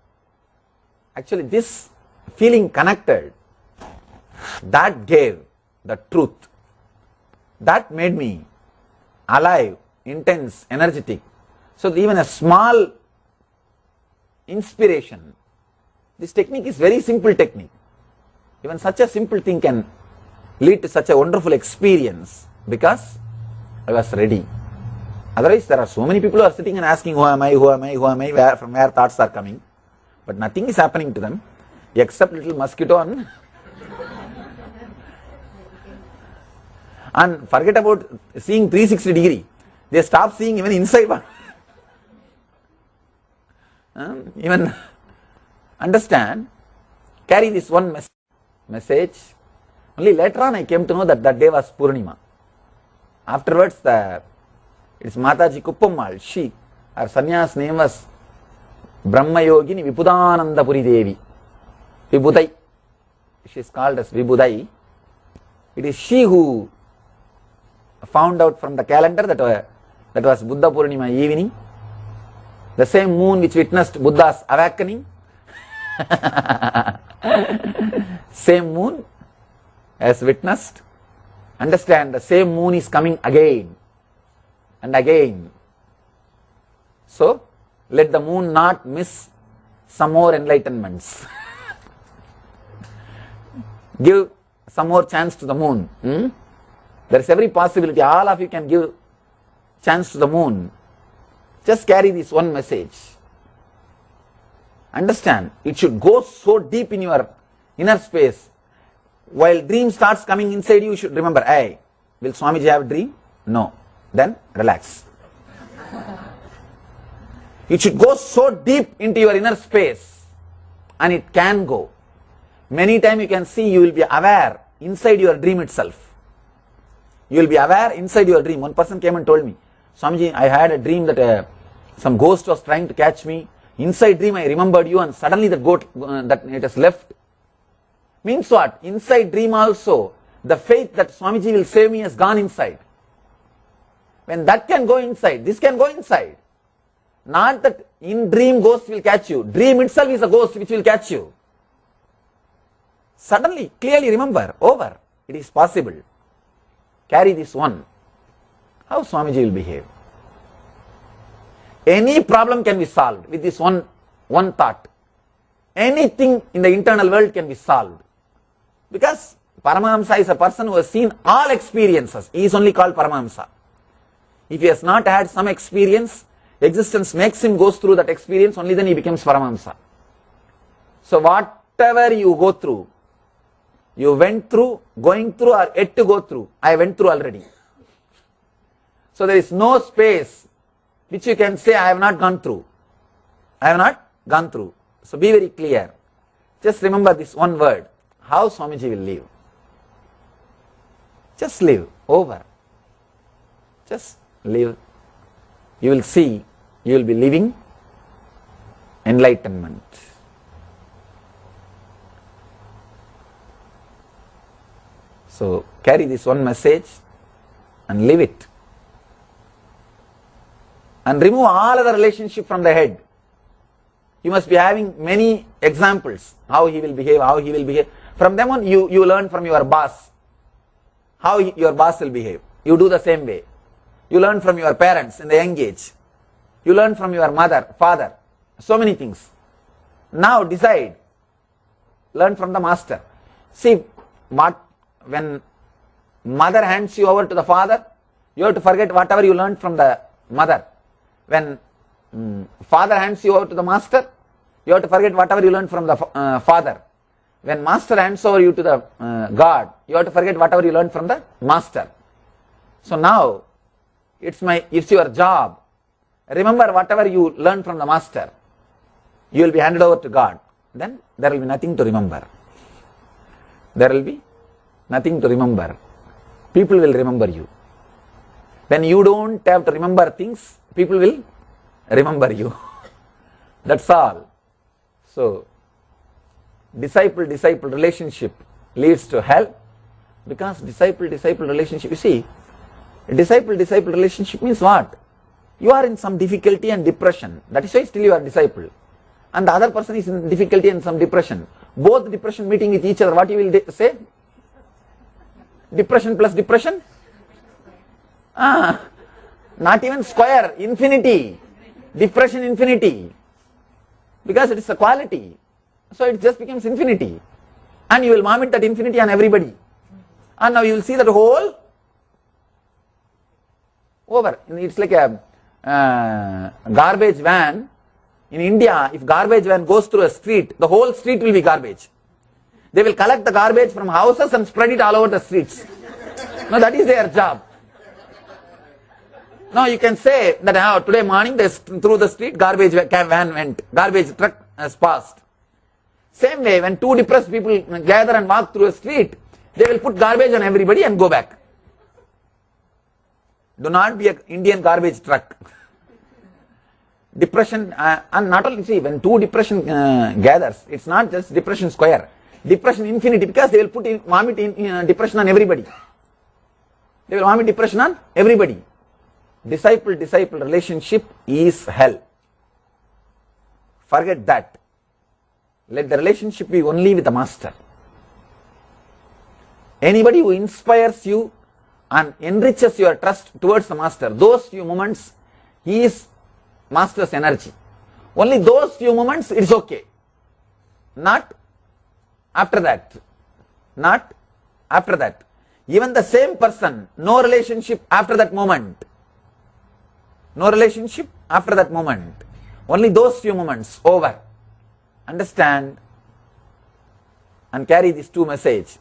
Actually, this feeling connected, that gave the truth. That made me alive, intense, energetic. So even a small inspiration. This technique is very simple technique. Even such a simple thing can lead to such a wonderful experience because I was ready. Otherwise, there are so many people who are sitting and asking, who am I, who am I, who am I, from where thoughts are coming. But nothing is happening to them except little mosquito and forget about seeing 360 degree. They stop seeing even inside one. Even understand, carry this one message. Only later on I came to know that that day was Purnima. Afterwards, it's Mataji Kuppammal, her sannyas name was Brahma Yogini Vibudananda Puri Devi. Vibudai. She is called as Vibudai. It is she who found out from the calendar that was Buddha Purnima evening. The same moon which witnessed Buddha's awakening. Same moon as witnessed. Understand, the same moon is coming again and again. So, let the moon not miss some more enlightenments. Give some more chance to the moon. There is every possibility. All of you can give chance to the moon. Just carry this one message. Understand, it should go so deep in your inner space. While dream starts coming inside you, you should remember, hey, will Swamiji have a dream? No. Then relax. It should go so deep into your inner space, and it can go. Many times you can see, you will be aware inside your dream itself. You will be aware inside your dream. One person came and told me, Swamiji, I had a dream that some ghost was trying to catch me. Inside dream I remembered you, and suddenly that it has left. Means what? Inside dream also, the faith that Swamiji will save me has gone inside. When that can go inside, this can go inside. Not that in dream ghost will catch you. Dream itself is a ghost which will catch you. Suddenly, clearly remember, over. It is possible. Carry this one. How Swamiji will behave. Any problem can be solved with this one thought. Anything in the internal world can be solved. Because Paramahamsa is a person who has seen all experiences. He is only called Paramahamsa. If he has not had some experience, existence makes him go through that experience, only then he becomes Paramahamsa. So whatever you go through, you went through, going through, or yet to go through, I went through already. So there is no space which you can say, I have not gone through. I have not gone through. So be very clear. Just remember this one word, how Swamiji will live. Just live, over. Just live. You will see, you will be living enlightenment. So carry this one message and live it. And remove all other relationship from the head. You must be having many examples, how he will behave, how he will behave. From them on, you learn from your boss, how your boss will behave. You do the same way. You learn from your parents in the young age. You learn from your mother, father, so many things. Now decide, learn from the master. See, when mother hands you over to the father, you have to forget whatever you learned from the mother. When father hands you over to the master, you have to forget whatever you learned from the father. When master hands over you to the God, you have to forget whatever you learned from the master. So now, it's your job. Remember whatever you learned from the master. You will be handed over to God. Then there will be nothing to remember. There will be nothing to remember. People will remember you. When you don't have to remember things, people will remember you. That's all. So, disciple-disciple relationship leads to hell, because disciple-disciple relationship, you see, disciple-disciple relationship means what? You are in some difficulty and depression. That is why still you are disciple. And the other person is in difficulty and some depression. Both depression meeting with each other, what you will say? Depression plus depression? Not even square, infinity. Depression infinity. Because it is a quality. So it just becomes infinity. And you will vomit that infinity on everybody. And now you will see that whole over. It's like a garbage van. In India, if garbage van goes through a street, the whole street will be garbage. They will collect the garbage from houses and spread it all over the streets. Now that is their job. Now you can say that today morning through the street garbage van went, garbage truck has passed. Same way, when two depressed people gather and walk through a street, they will put garbage on everybody and go back. Do not be an Indian garbage truck. Depression, and not only, see, when two depression gathers, it's not just depression square, depression infinity, because they will vomit depression on everybody. They will vomit depression on everybody. Disciple-disciple relationship is hell. Forget that. Let the relationship be only with the master. Anybody who inspires you and enriches your trust towards the master, those few moments, he is master's energy. Only those few moments it is okay. Not after that. Not after that. Even the same person, no relationship after that moment. No relationship after that moment. Only those few moments, over. Understand and carry these two messages.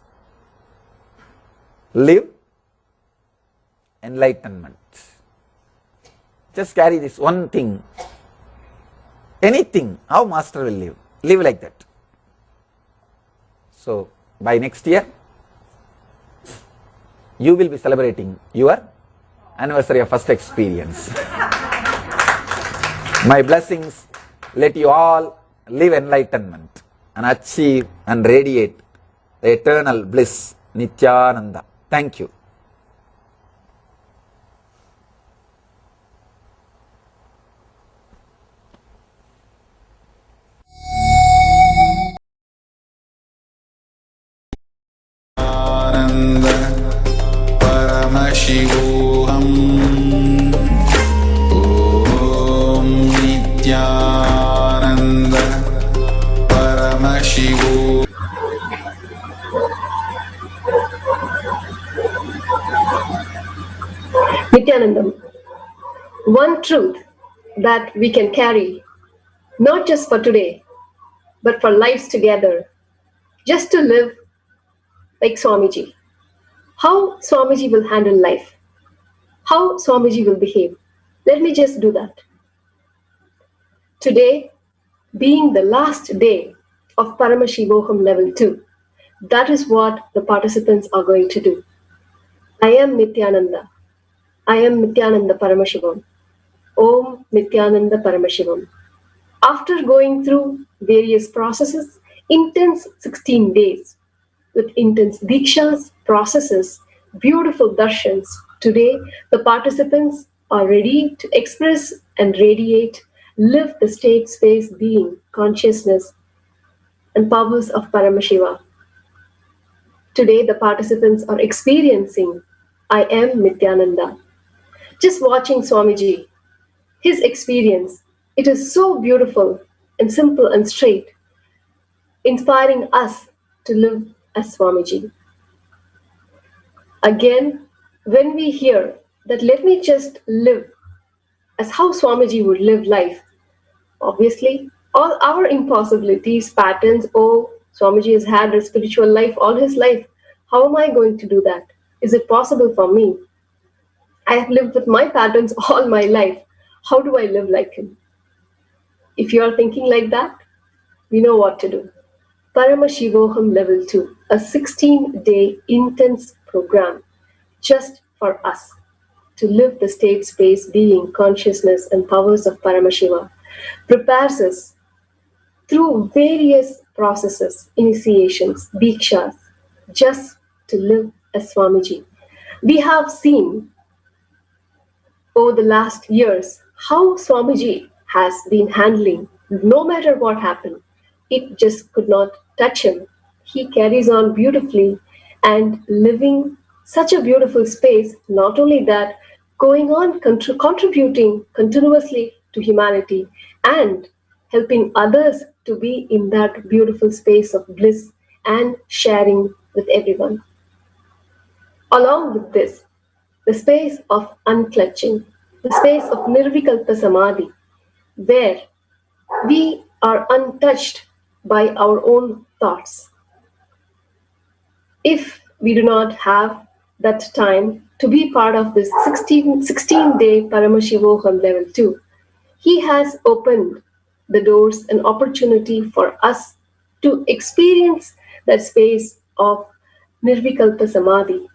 Live enlightenment. Just carry this one thing. Anything, how master will live. Live like that. So, by next year, you will be celebrating your anniversary of first experience. My blessings, let you all live enlightenment and achieve and radiate the eternal bliss, Nithyananda. Thank you. Paramashivoham Om Nithyananda Paramashivoham. Nithyanandam, one truth that we can carry, not just for today, but for lives together, just to live like Swamiji. How Swamiji will handle life, how Swamiji will behave. Let me just do that. Today, being the last day of Paramashivoham Level 2, that is what the participants are going to do. I am Nithyananda. I am Nithyananda Paramashivam. Om Nithyananda Paramashivam. After going through various processes, intense 16 days, with intense dikshas, processes, beautiful darshans. Today, the participants are ready to express and radiate, live the state space being, consciousness, and powers of Paramashiva. Today, the participants are experiencing I am Nithyananda. Just watching Swamiji, his experience, it is so beautiful and simple and straight, inspiring us to live as Swamiji. Again, when we hear that let me just live as how Swamiji would live life, obviously, all our impossibilities, patterns, oh, Swamiji has had a spiritual life all his life. How am I going to do that? Is it possible for me? I have lived with my patterns all my life. How do I live like him? If you are thinking like that, we know what to do. Paramashivoham Level 2, a 16-day intense program just for us to live the state space being, consciousness, and powers of Paramashiva, prepares us through various processes, initiations, dikshas, just to live as Swamiji. We have seen over the last years how Swamiji has been handling, no matter what happened, it just could not touch him. He carries on beautifully and living such a beautiful space. Not only that, going on contributing continuously to humanity and helping others to be in that beautiful space of bliss and sharing with everyone. Along with this, the space of unclutching, the space of Nirvikalpa Samadhi, where we are untouched by our own thoughts. If we do not have that time to be part of this 16-day Paramashivoham Level 2, he has opened the doors and opportunity for us to experience that space of Nirvikalpa Samadhi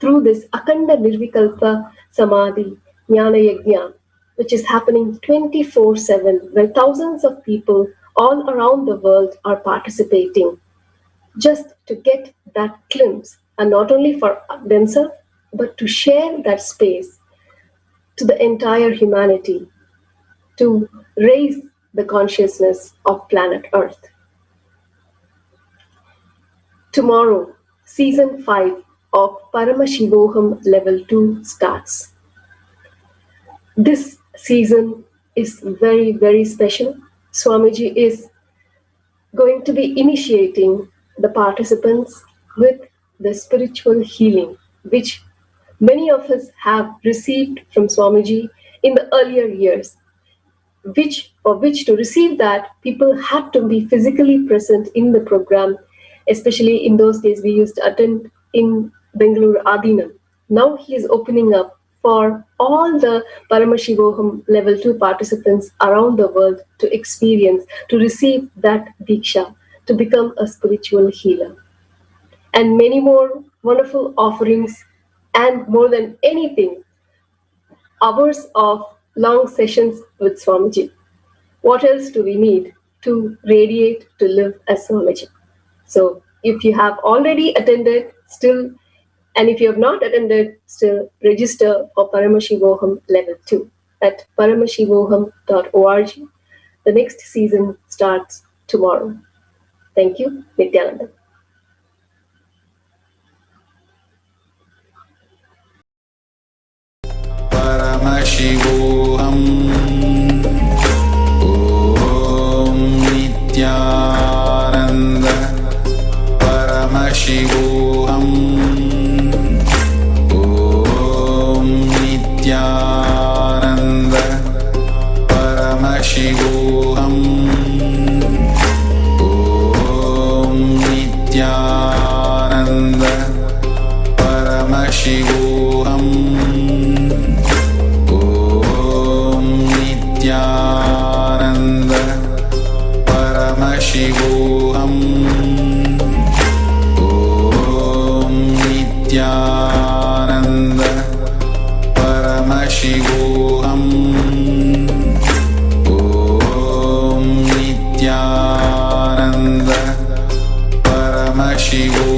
through this Akhanda Nirvikalpa Samadhi Jnana Yagna, which is happening 24/7, where thousands of people all around the world are participating just to get that glimpse, and not only for themselves, but to share that space to the entire humanity, to raise the consciousness of planet Earth. Tomorrow, Season 5 of Paramashivoham Level 2 starts. This season is very, very special. Swamiji is going to be initiating the participants with the spiritual healing, which many of us have received from Swamiji in the earlier years. For which to receive that, people had to be physically present in the program, especially in those days we used to attend in Bengaluru Adinam. Now he is opening up for all the Paramashivoham Level 2 participants around the world to experience, to receive that Diksha, to become a spiritual healer. And many more wonderful offerings, and more than anything, hours of long sessions with Swamiji. What else do we need to radiate, to live as Swamiji? So if you have already attended, still, and if you have not attended, still register for Paramashivoham Level 2 at paramashivoham.org. The next season starts tomorrow. Thank you, Nithyananda. Paramashivoham Om Nithyananda Paramashivoham Om Nithyananda Paramashivoham Om Nithyananda Paramashivoham Nithyananda Paramashivoham Om Nithyananda Paramashivoham Om Nithyananda Paramashivoham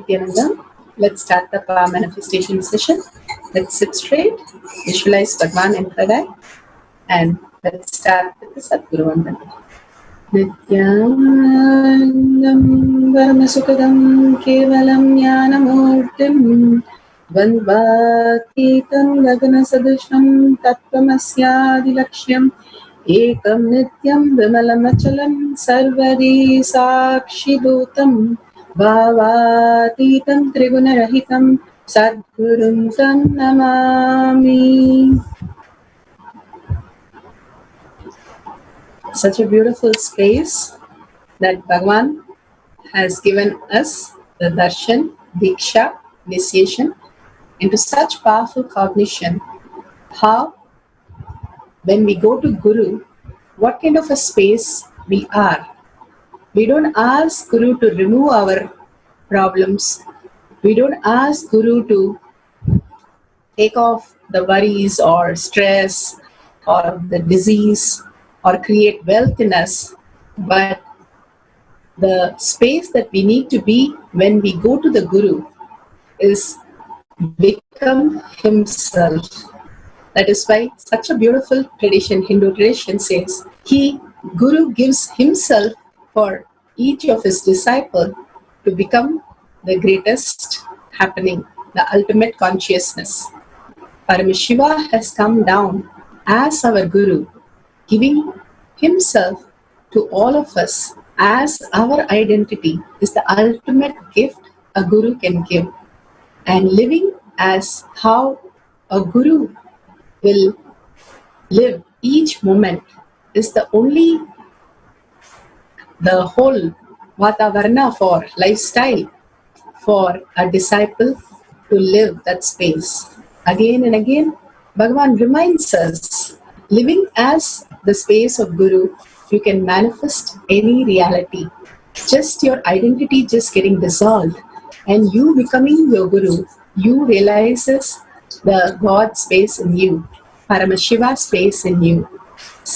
Nithyananda. Let's start the power manifestation session. Let's sit straight, visualize Bhagwan in third eye, and let's start with the Sadguru Vandan. Nithyanandam Paramasukadam Kevalam Jnanamurtim Vandvatitam Gagana Sadusham Tattvamasyaadilakshyam Ekam Nityam Vimalamachalam Sarvari Sakshidhutam Bhavatitam Trigunarahitam Sadgurum Tam Namami. Such a beautiful space that Bhagwan has given us, the darshan, diksha, initiation, into such powerful cognition. How, when we go to Guru, what kind of a space we are. We don't ask Guru to remove our problems. We don't ask Guru to take off the worries or stress or the disease or create wealth in us, but the space that we need to be when we go to the Guru is become himself. That is why such a beautiful tradition, Hindu tradition says, Guru gives himself for each of his disciples to become the greatest happening, the ultimate consciousness. Paramashiva has come down as our Guru, giving himself to all of us as our identity is the ultimate gift a Guru can give. And living as how a Guru will live each moment is the whole Vatavarna for lifestyle for a disciple to live that space. Again and again, Bhagavan reminds us, living as the space of Guru, you can manifest any reality. Just your identity just getting dissolved and you becoming your Guru, you realizes the God space in you, Paramashiva space in you.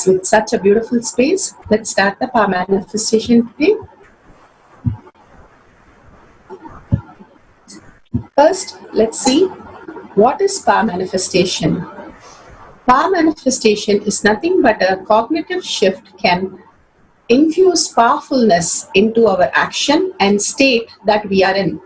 With such a beautiful space, let's start the power manifestation today. First, let's see what is power manifestation. Power manifestation is nothing but a cognitive shift can infuse powerfulness into our action and state that we are in.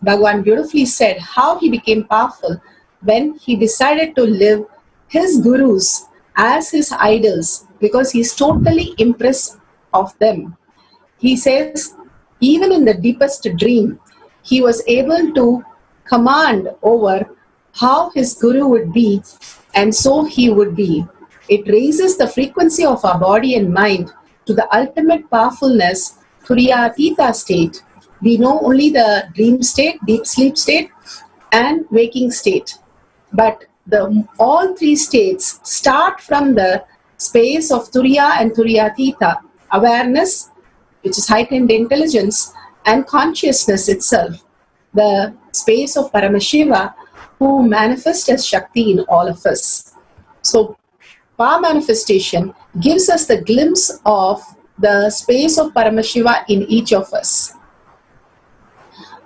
Bhagavan beautifully said how he became powerful when he decided to live his gurus as his idols because he's totally impressed of them. He says even in the deepest dream, he was able to command over how his guru would be, and so he would be. It raises the frequency of our body and mind to the ultimate powerfulness, Turiyatita state. We know only the dream state, deep sleep state, and waking state. But all three states start from the space of Turiya and Turiyatita, awareness, which is heightened intelligence, and consciousness itself, the space of Paramashiva, who manifests as Shakti in all of us. So, power manifestation gives us the glimpse of the space of Paramashiva in each of us.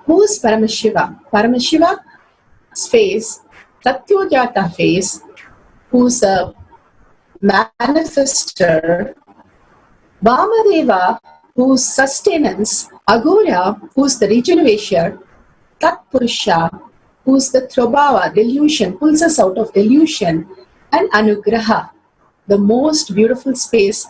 Who is Paramashiva? Paramashiva's face, Satyojata face, who's a manifester, Vamadeva, whose sustenance, Agora, who's the regeneration, Tatpurusha, who's the Throbhava, delusion, pulls us out of delusion, and Anugraha, the most beautiful space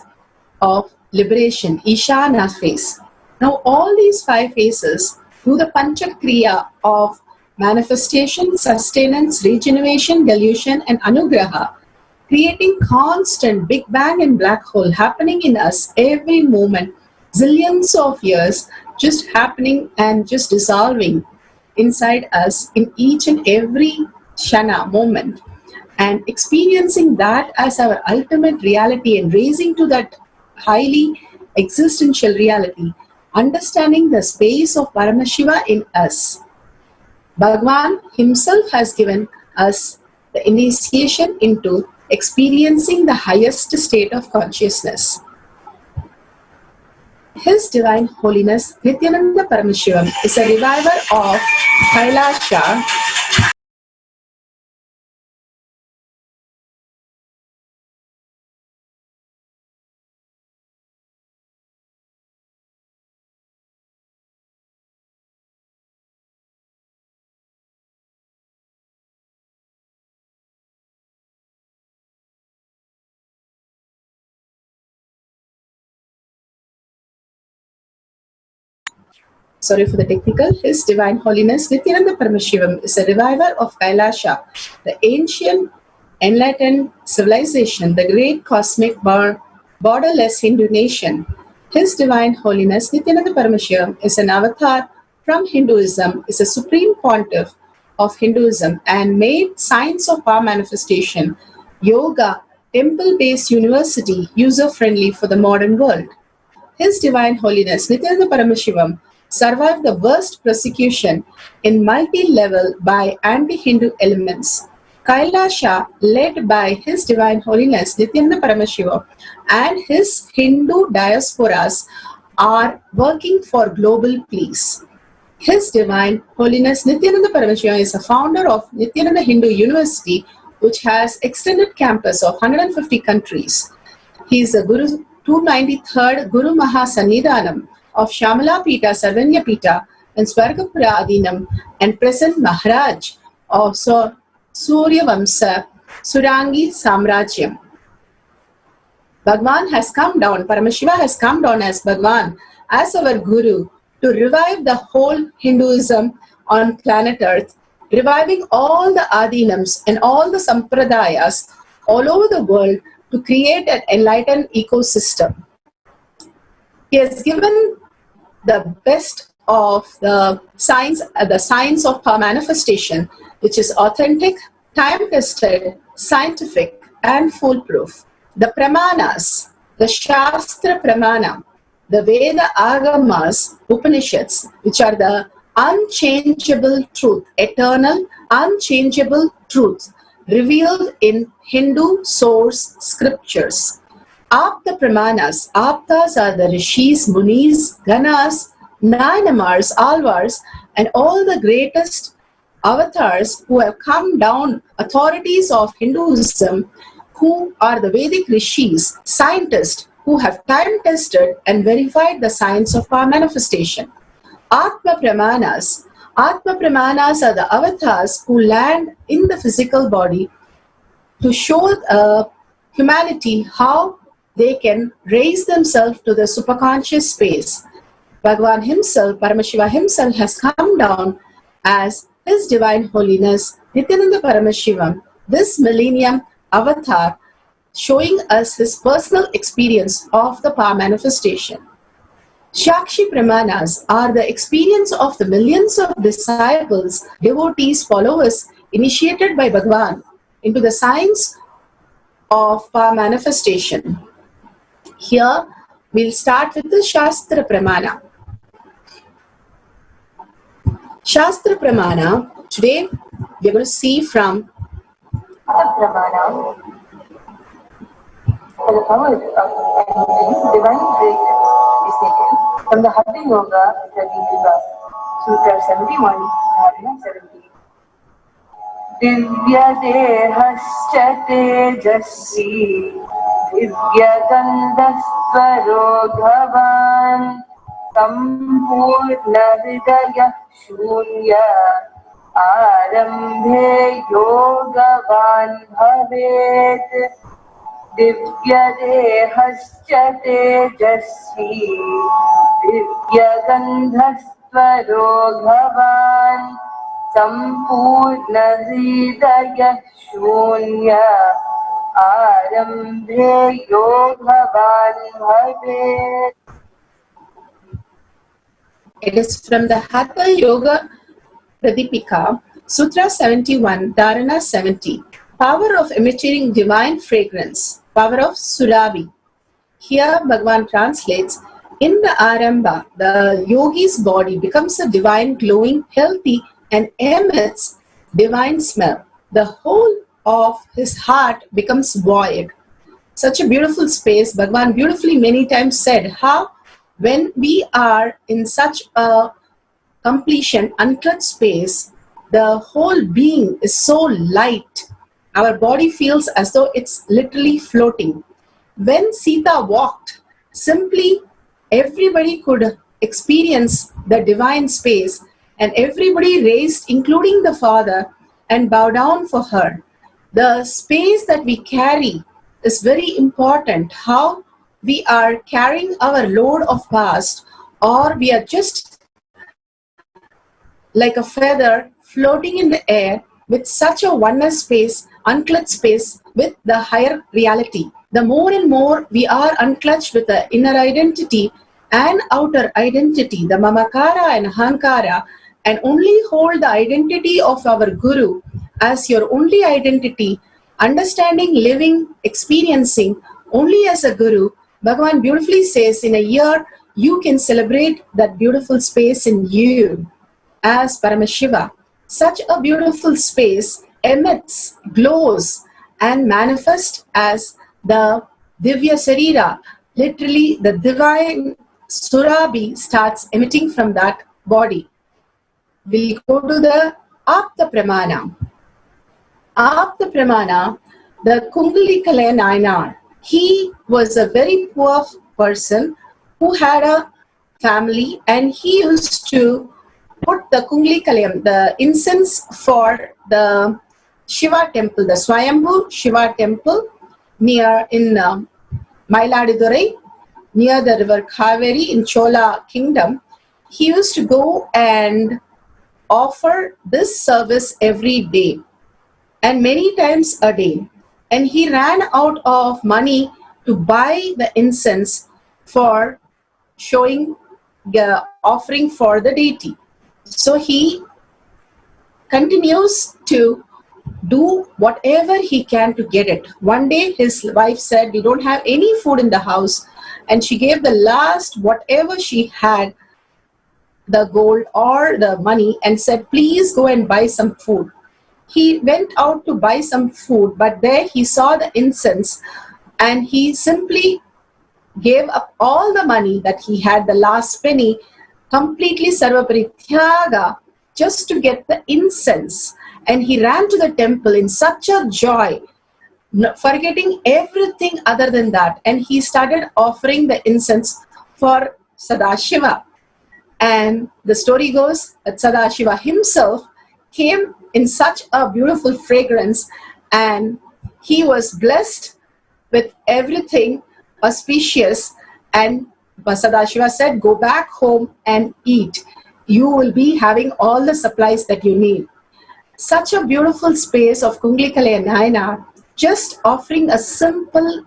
of liberation, Ishana face. Now all these five faces do the Panchakriya of manifestation, sustenance, regeneration, delusion, and Anugraha, creating constant Big Bang and black hole happening in us every moment, zillions of years, just happening and just dissolving inside us in each and every Shana moment, and experiencing that as our ultimate reality and raising to that highly existential reality, understanding the space of Paramashiva in us. Bhagwan himself has given us the initiation into experiencing the highest state of consciousness. His Divine Holiness Nithyananda Paramashivam is a reviver of Kailasa. Sorry for the technical. His Divine Holiness Nithyananda Paramashivam is a reviver of Kailasa, the ancient enlightened civilization, the great cosmic borderless Hindu nation. His Divine Holiness Nithyananda Paramashivam is an avatar from Hinduism, is a supreme pontiff of Hinduism, and made science of power manifestation, yoga, temple-based university user-friendly for the modern world. His Divine Holiness Nithyananda Paramashivam survived the worst persecution in multi-level by anti-Hindu elements. Kailasa, led by His Divine Holiness Nithyananda Paramashiva and his Hindu diasporas, are working for global peace. His Divine Holiness Nithyananda Paramashiva is a founder of Nithyananda Hindu University, which has extended campus of 150 countries. He is a Guru 293rd Guru Mahasannidhanam of Shamala Pita, Sarvanya Pita, and Swargapura Adinam, and present Maharaj of Surya Vamsa Surangi Samrajyam. Bhagwan has come down, Paramashiva has come down as Bhagwan, as our Guru, to revive the whole Hinduism on planet Earth, reviving all the Adinams and all the Sampradayas all over the world to create an enlightened ecosystem. He has given the best of the science of power manifestation, which is authentic, time-tested, scientific, and foolproof. The Pramanas, the Shastra Pramana, the Veda Agamas, Upanishads, which are the unchangeable truth, eternal, unchangeable truth, revealed in Hindu source scriptures. Apta Pramanas, Aptas are the Rishis, Munis, Ganas, Nayanamars, Alvars, and all the greatest avatars who have come down, authorities of Hinduism, who are the Vedic Rishis, scientists who have time-tested and verified the science of power manifestation. Atma Pramanas are the avatars who land in the physical body to show humanity how they can raise themselves to the superconscious space. Bhagavan himself, Paramashiva himself, has come down as His Divine Holiness Nithyananda Paramashivam, this millennium avatar, showing us his personal experience of the power manifestation. Shakshi Pramanas are the experience of the millions of disciples, devotees, followers initiated by Bhagavan into the science of power manifestation. Here, we'll start with the Shastra Pramana. Shastra Pramana, today we're going to see from Pramana, the power of divine grace is taken from the Hatha Yoga Revered, Sutra 71, Dharana 70. Divya Dehascha Tejasvi Divya Gandhasvaro Bhavan Sampurna Hridaya Shunya Arambhe Yogavan Bhavet Divya Dehascha Tejasvi Divya Gandhasvaro Bhavan Sampurna Hridaya Shunya Arambhe Yogavan Bhavet. It is from the Hatha Yoga Pradipika, Sutra 71, Dharana 70. Power of emitting divine fragrance, power of Surabhi. Here Bhagavan translates, in the Arambha, the yogi's body becomes a divine, glowing, healthy, and emits divine smell. The whole of his heart becomes void. Such a beautiful space. Bhagavan beautifully many times said how When we are in such a completion, unclutched space, the whole being is so light. Our body feels as though it's literally floating. When Sita walked, simply everybody could experience the divine space, and everybody raised, including the father, and bow down for her. The space that we carry is very important. How we are carrying our load of past, or we are just like a feather floating in the air with such a oneness space, unclutched space with the higher reality. The more and more we are unclutched with the inner identity and outer identity, the mamakara and hankara, and only hold the identity of our guru as your only identity, understanding, living, experiencing only as a guru. Bhagavan beautifully says, in a year you can celebrate that beautiful space in you as Paramashiva. Such a beautiful space emits, glows, and manifests as the Divya Sarira. Literally, the divine Surabhi starts emitting from that body. We'll go to the Apta Pramana. Apta Pramana, the Kungalikale Nainar, he was a very poor person who had a family, and he used to put the Kungalikalayam, the incense for the Shiva temple, the Swayambhu Shiva temple near in Mayiladurai, near the river Kaveri in Chola kingdom. He used to go and offer this service every day and many times a day. And he ran out of money to buy the incense for showing the offering for the deity. So he continues to do whatever he can to get it. One day his wife said, we don't have any food in the house, and she gave the last whatever she had, the gold or the money, and said, please go and buy some food. He went out to buy some food, but there he saw the incense, and he simply gave up all the money that he had, the last penny, completely sarva parityaga, just to get the incense. And he ran to the temple in such a joy, forgetting everything other than that. And he started offering the incense for Sadashiva. And the story goes that Sadashiva himself came in such a beautiful fragrance, and he was blessed with everything auspicious. And Sadashiva said, go back home and eat. You will be having all the supplies that you need. Such a beautiful space of Kungalikale Nainar, just offering a simple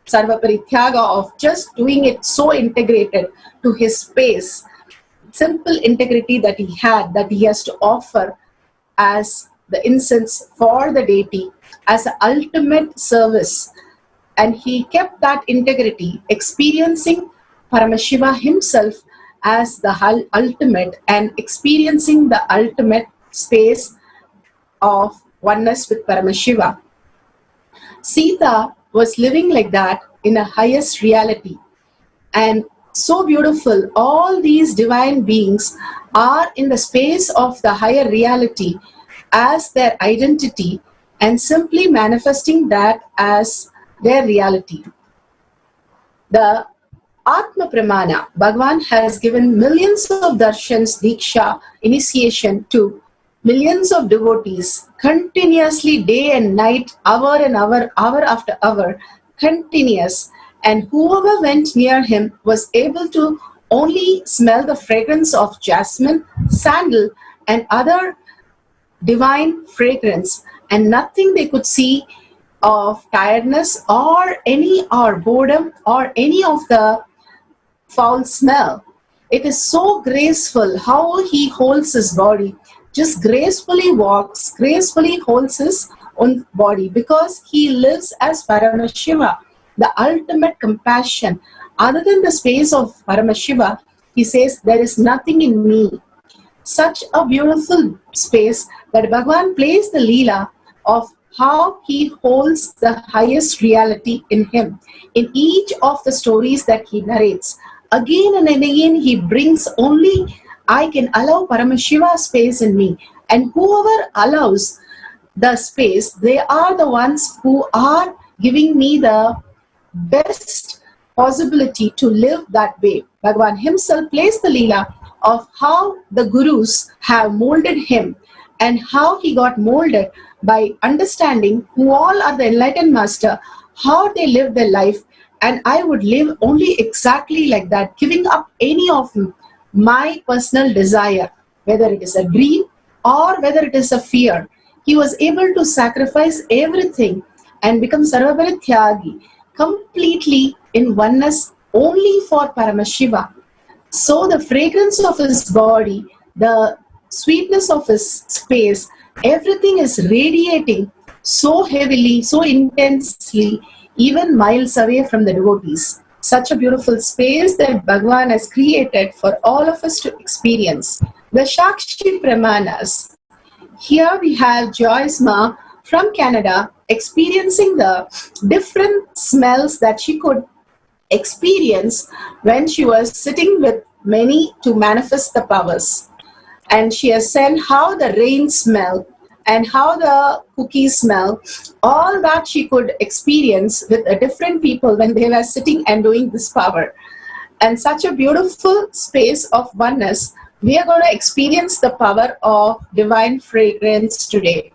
sarva parityaga of just doing it so integrated to his space, simple integrity that he had, that he has to offer as the incense for the deity, as an ultimate service. And he kept that integrity, experiencing Paramashiva himself as the ultimate, and experiencing the ultimate space of oneness with Paramashiva. Sita was living like that in a highest reality, and so beautiful. All these divine beings are in the space of the higher reality as their identity, and simply manifesting that as their reality. The Atma Pramana, Bhagavan has given millions of darshans, diksha, initiation to millions of devotees, continuously, day and night, hour and hour, hour after hour, continuous. And whoever went near him was able to only smell the fragrance of jasmine, sandal, and other divine fragrance, and nothing they could see of tiredness or boredom or any of the foul smell. It is so graceful how he holds his body, just gracefully walks, gracefully holds his own body, because he lives as Paramashiva, the ultimate compassion. Other than the space of Paramashiva, he says, there is nothing in me. Such a beautiful space that Bhagavan plays the Leela of how he holds the highest reality in him. In each of the stories that he narrates, Again and again, he brings only, I can allow Paramashiva space in me. And whoever allows the space, they are the ones who are giving me the best possibility to live that way. Bhagavan himself plays the Leela of how the gurus have molded him and how he got molded by understanding who all are the enlightened master, how they live their life, and I would live only exactly like that, giving up any of my personal desire, whether it is a dream or whether it is a fear. He was able to sacrifice everything and become Sarvabharityagi, completely in oneness only for Paramashiva. So the fragrance of his body, the sweetness of his space, everything is radiating so heavily, so intensely, even miles away from the devotees. Such a beautiful space that Bhagavan has created for all of us to experience. The Shakshi Pramanas. Here we have Joyce Ma from Canada experiencing the different smells that she could experience when she was sitting with many to manifest the powers. And she has said how the rain smell and how the cookies smell, all that she could experience with different people when they were sitting and doing this power. And such a beautiful space of oneness, we are going to experience the power of divine fragrance today.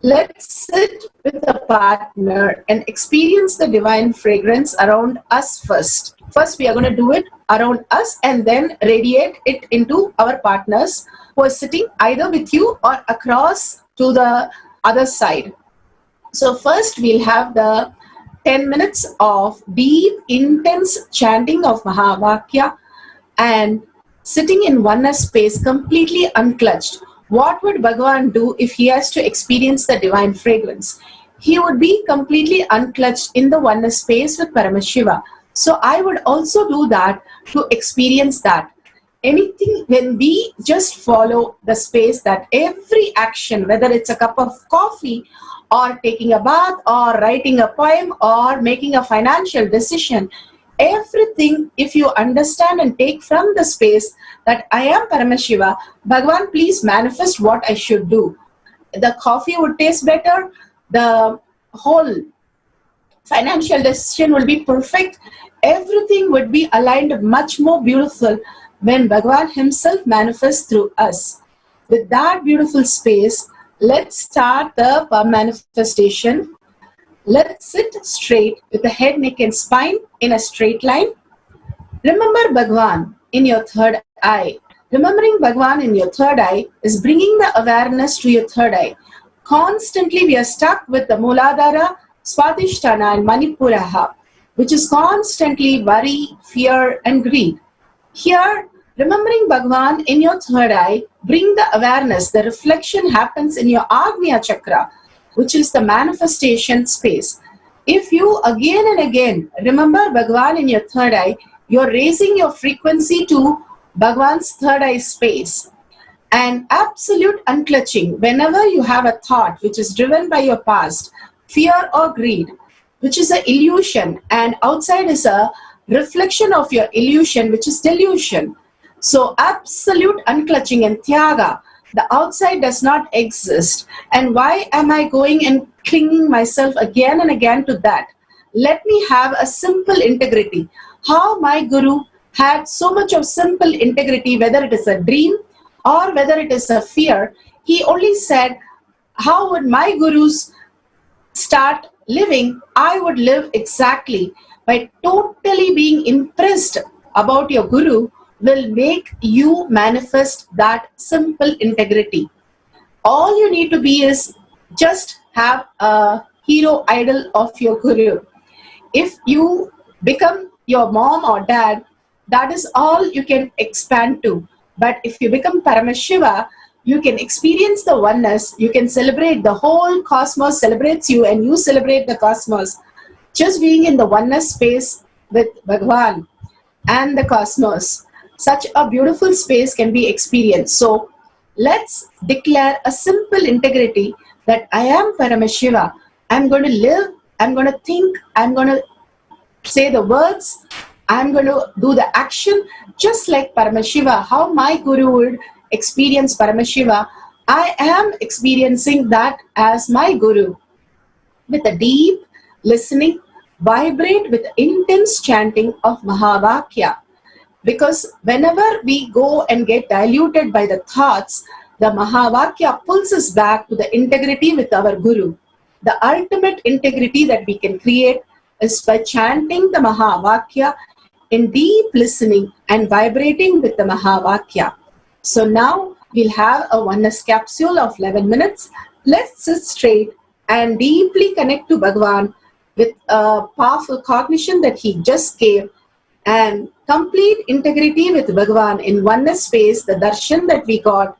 Let's sit with a partner and experience the divine fragrance around us first. First, we are going to do it around us and then radiate it into our partners who are sitting either with you or across to the other side. So first, we'll have the 10 minutes of deep, intense chanting of Mahavakya and sitting in oneness space, completely unclutched. What would Bhagavan do if he has to experience the divine fragrance? He would be completely unclutched in the oneness space with Paramashiva. So I would also do that to experience that. Anything, when we just follow the space that every action, whether it's a cup of coffee or taking a bath or writing a poem or making a financial decision, everything, if you understand and take from the space that I am Paramashiva, Bhagavan, please manifest what I should do. The coffee would taste better, the whole financial decision will be perfect, everything would be aligned much more beautiful when Bhagavan himself manifests through us. With that beautiful space, let's start the manifestation. Let's sit straight with the head, neck and spine in a straight line. Remember Bhagavan in your third eye. Remembering Bhagavan in your third eye is bringing the awareness to your third eye. Constantly we are stuck with the Muladhara, Swatisthana and Manipuraha, which is constantly worry, fear and greed. Here, remembering Bhagavan in your third eye, bring the awareness. The reflection happens in your Agnya chakra, which is the manifestation space. If you again and again remember Bhagavan in your third eye, you're raising your frequency to Bhagavan's third eye space. And absolute unclutching, whenever you have a thought which is driven by your past, fear or greed, which is an illusion, and outside is a reflection of your illusion, which is delusion. So absolute unclutching and tyaga, the outside does not exist. And why am I going and clinging myself again and again to that? Let me have a simple integrity. How my Guru had so much of simple integrity, whether it is a dream or whether it is a fear. He only said, how would my Gurus start living? I would live exactly by totally being impressed about your Guru will make you manifest that simple integrity. All you need to be is just have a hero idol of your Guru. If you become your mom or dad, that is all you can expand to. But if you become Paramashiva, you can experience the oneness, you can celebrate, the whole cosmos celebrates you and you celebrate the cosmos. Just being in the oneness space with Bhagavan and the cosmos, such a beautiful space can be experienced. So let's declare a simple integrity that I am Paramashiva. I'm going to live, I'm going to think, I'm going to say the words I'm going to do the action just like Paramashiva, how my Guru would experience Paramashiva. I am experiencing that as my Guru. With a deep listening, vibrate with intense chanting of Mahavakya. Because whenever we go and get diluted by the thoughts, the Mahavakya pulls us back to the integrity with our Guru. The ultimate integrity that we can create is by chanting the Mahavakya in deep listening and vibrating with the Mahavakya. So now we'll have a oneness capsule of 11 minutes. Let's sit straight and deeply connect to Bhagavan with a powerful cognition that he just gave, and complete integrity with Bhagavan in oneness space, the darshan that we got,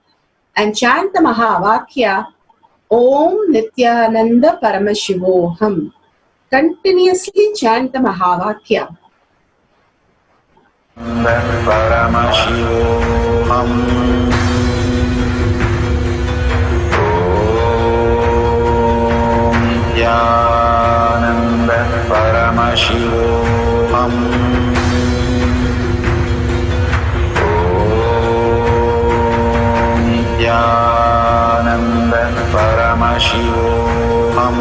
and chant the Mahavakya, Om Nithyananda Paramashivoham. Continuously chant the Mahavakya. Paramashivoham. Nithyananda Paramashivoham. Nithyananda Paramashivoham.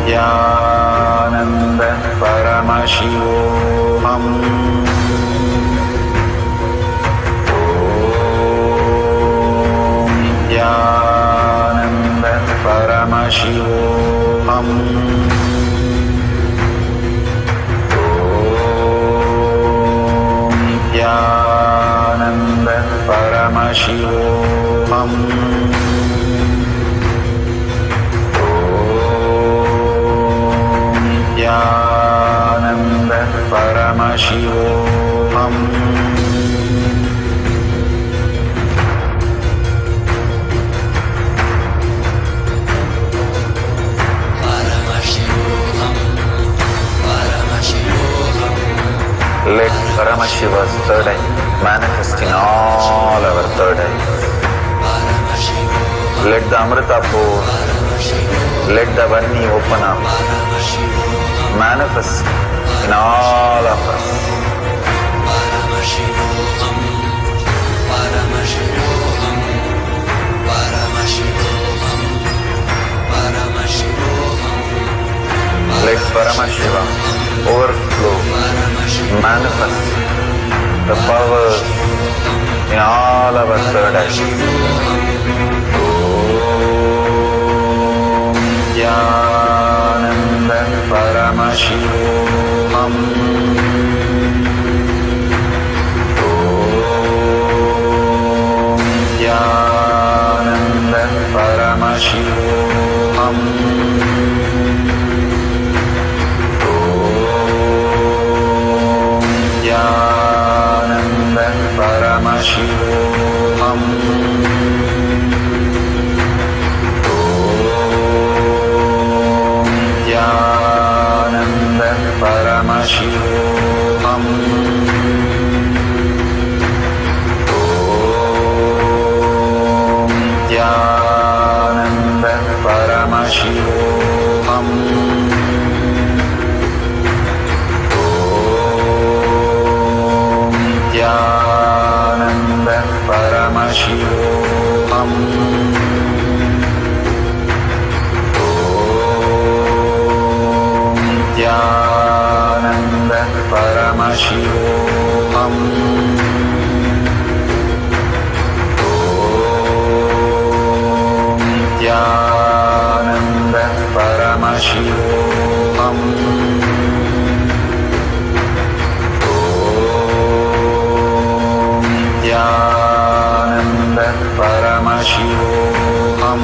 Nithyananda Paramashivoham. Nithyananda Paramashivoham. Nithyananda Paramashivoham. Nithyananda Paramashivoham. Let Paramashiva's third eye manifest in all our third eyes. Let the Amrita pour, let the Vani open up, manifest in all of us. Let Paramashiva overflow, manifest the powers in all our third eyes. Om Nithyananda Paramashivoham. Om Nithyananda Paramashivoham. Nithyananda Paramashivoham. Om Nithyananda Paramashivoham. Om Nithyananda Paramashivoham. Nithyananda Paramashivoham. Om Nithyananda Paramashivoham. Om Nithyananda Paramashivoham. Nithyananda Paramashivoham. Om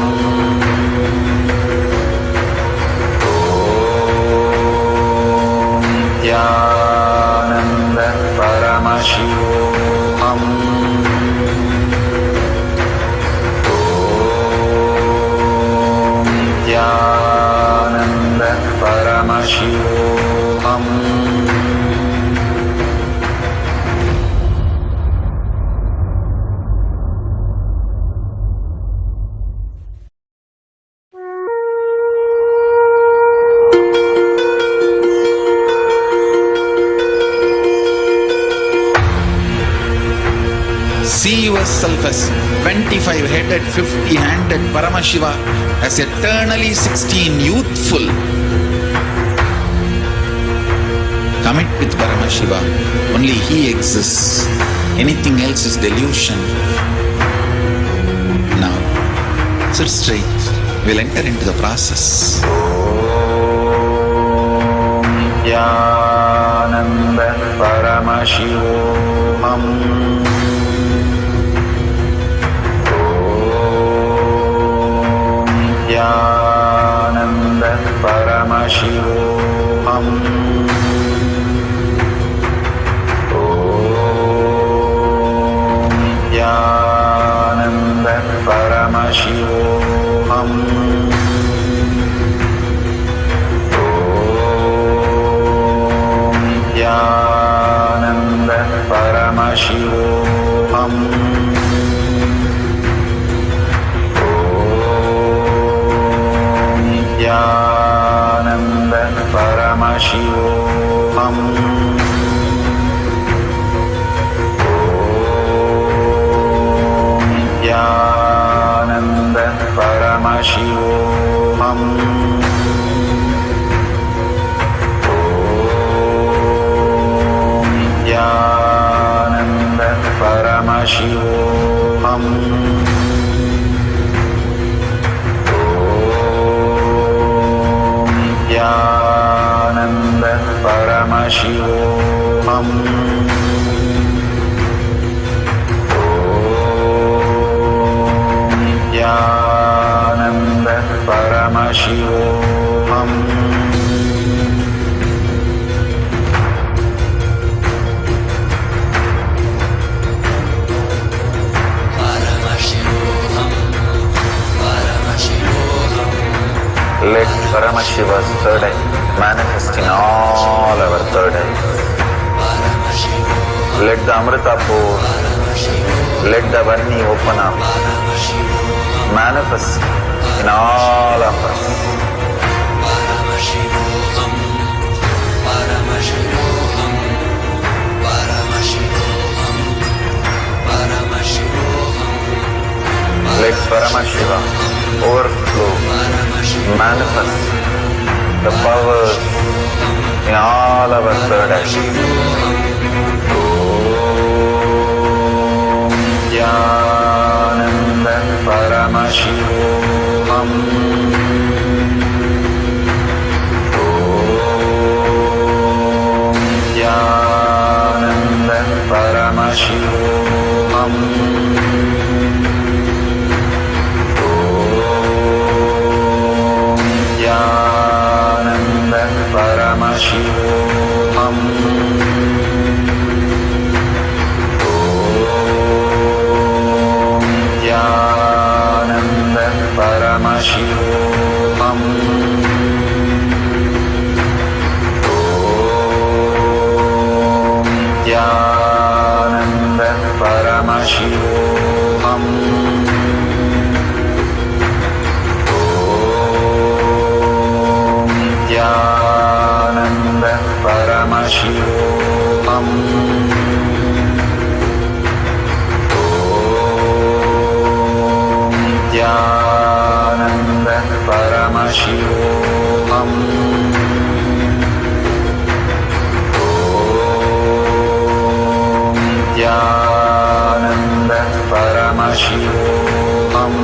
Nithyananda Paramashivoham. Om Nithyananda Paramashivoham. See yourself as 25-headed, 50-handed Paramashiva, as eternally 16, youthful. Commit with Paramashiva. Only He exists. Anything else is delusion. Now, sit straight. We'll enter into the process. Nithyananda Paramashivoham Nithyananda Paramashivoham Nithyananda Paramashivoham Nithyananda Paramashivoham Nithyananda Paramashivoham Nithyananda Paramashivoham Nithyananda Paramashivoham Nithyananda Paramashivoham Nithyananda Paramashivoham Let Paramashiva's third eye manifest in all our third eyes. Let the Amrita pour, let the Varni open up, manifest in all of us. Let Paramashiva overflow, manifest the powers in all our third eyes. Nithyananda Paramashivoham Nithyananda Paramashivoham Nithyananda Paramashivoham Nithyananda Paramashivoham Nithyananda Paramashivoham Nithyananda Paramashivoham Nithyananda Paramashivoham Nithyananda Paramashivoham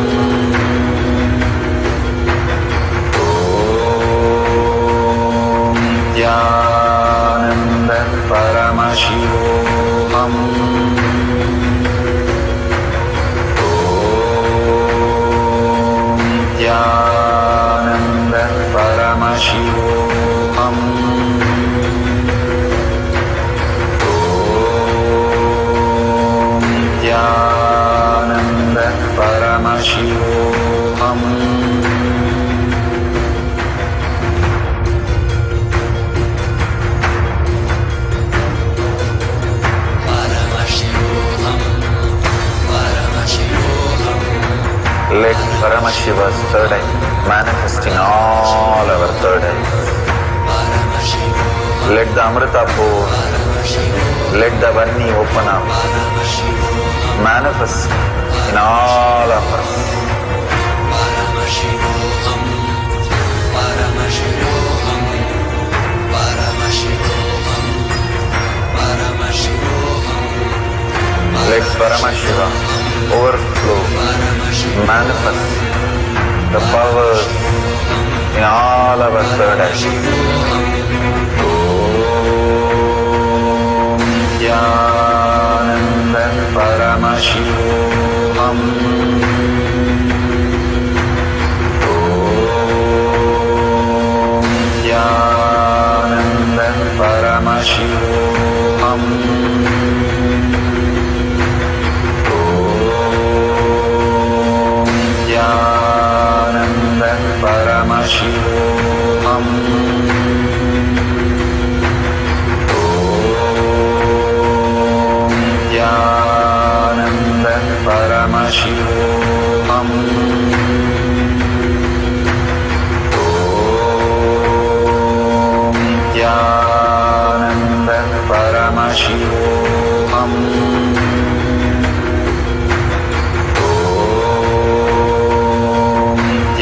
Nithyananda Paramashivoham Nithyananda Paramashivoham Nithyananda Paramashivoham Let Paramashiva's third eye manifest in all our third eyes. Let the Amrita pour. Let the Vani open up. Manifest in all of us. Paramashivoham, Paramashivoham, Paramashivoham, Paramashivoham. Let Paramashiva overflow, manifest the powers in all our third eye. Om Nithyananda Paramashivoham. Om Nithyananda Paramashivoham. Nithyananda Paramashivoham. Om Nithyananda Paramashivoham. Om Nithyananda Paramashivoham.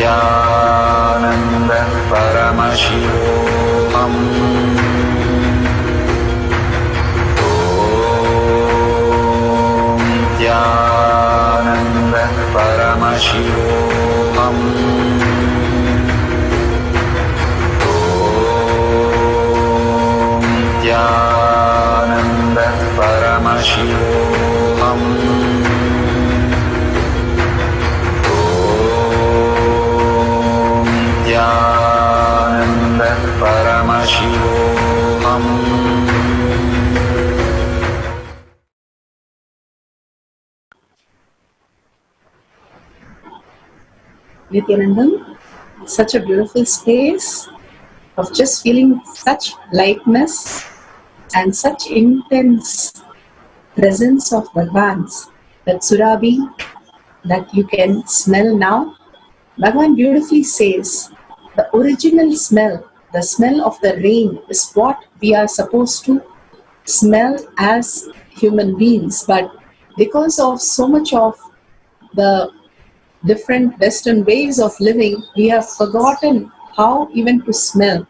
Nithyananda Paramashivoham. Om Nithyananda Paramashivoham. Om Nithyananda Paramashivoham. Nithyananda Paramashivoham. Nithyanandam, such a beautiful space of just feeling such lightness and such intense presence of Bhagwan's, that Surabhi that you can smell now. Bhagwan beautifully says, the original smell, the smell of the rain is what we are supposed to smell as human beings. But because of so much of the different Western ways of living, we have forgotten how even to smell.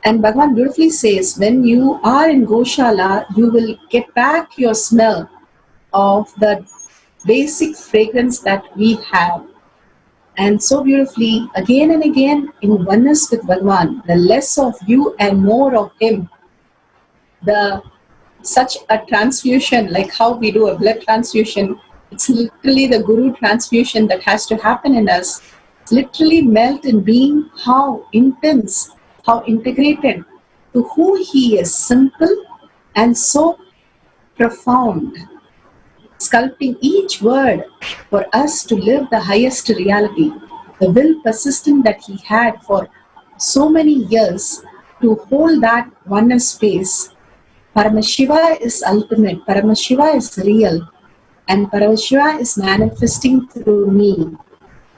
And Bhagwan beautifully says, when you are in Goshala, you will get back your smell of the basic fragrance that we have. And so beautifully, again and again, in oneness with Bhagwan, the less of you and more of him. Such a transfusion, like how we do a blood transfusion, it's literally the Guru transfusion that has to happen in us. It's literally melt in being how intense, how integrated to who he is, simple and so profound, sculpting each word for us to live the highest reality. The will persistent that he had for so many years to hold that oneness space. Paramashiva is ultimate, Paramashiva is real, and Paramashiva is manifesting through me.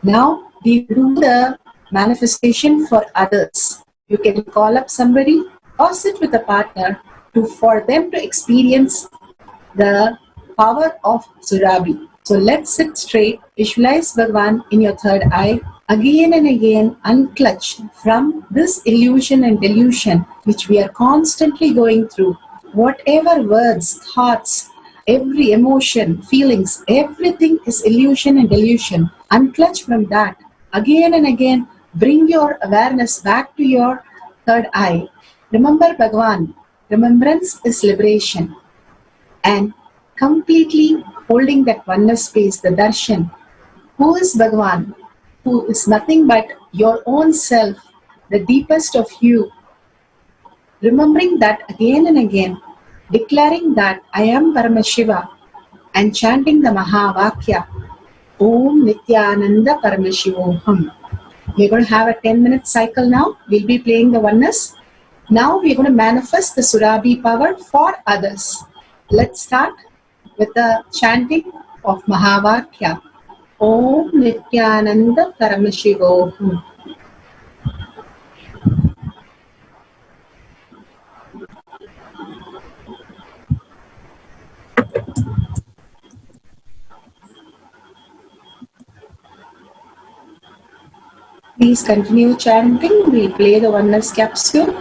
Now we do the manifestation for others. You can call up somebody or sit with a partner for them to experience the power of Surabhi. So let's sit straight, visualize Bhagwan in your third eye, again and again unclutch from this illusion and delusion which we are constantly going through. Whatever words, thoughts, every emotion, feelings, everything is illusion and delusion. Unclutch from that. Again and again, bring your awareness back to your third eye. Remember Bhagwan. Remembrance is liberation. And completely holding that oneness space, the darshan. Who is Bhagwan? Who is nothing but your own self, the deepest of you. Remembering that again and again, declaring that I am Paramashiva and chanting the Mahavakya, Om Nithyananda Paramashivoham. We're going to have a 10-minute cycle now. We'll be playing the oneness. Now we're going to manifest the Surabhi power for others. Let's start with the chanting of Mahavakya. Om Nithyananda Paramashivoham. Please continue chanting. We'll play the oneness capsule.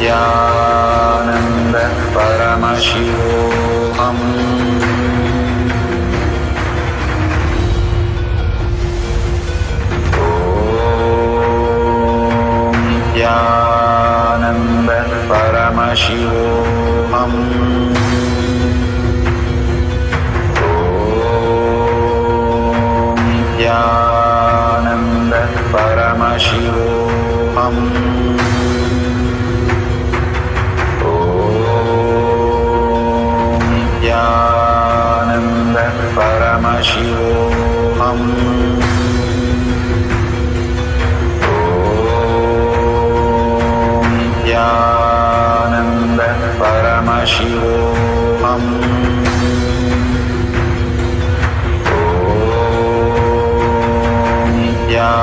Nithyananda Paramashivoham Nithyananda Paramashivoham Nithyananda Paramashivoham Nithyananda Paramashivoham Nithyananda Paramashivoham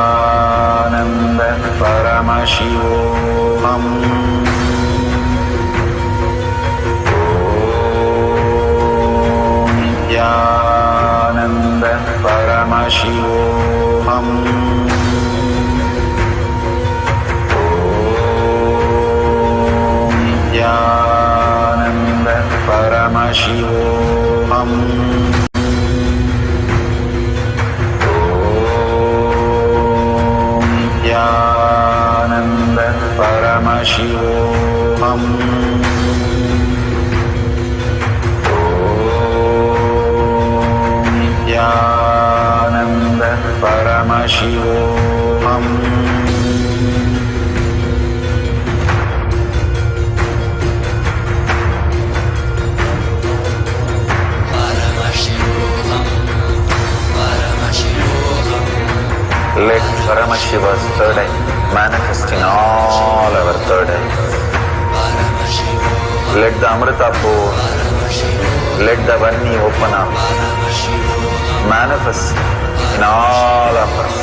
Nithyananda Paramashivoham Nithyananda Paramashivoham Nithyananda Paramashivoham Nithyananda Paramashivoham Nithyananda Paramashivoham Let Paramashiva's third eye manifest in all our third eyes. Let the Amrita pour, let the Vanni open up, manifest in all of us.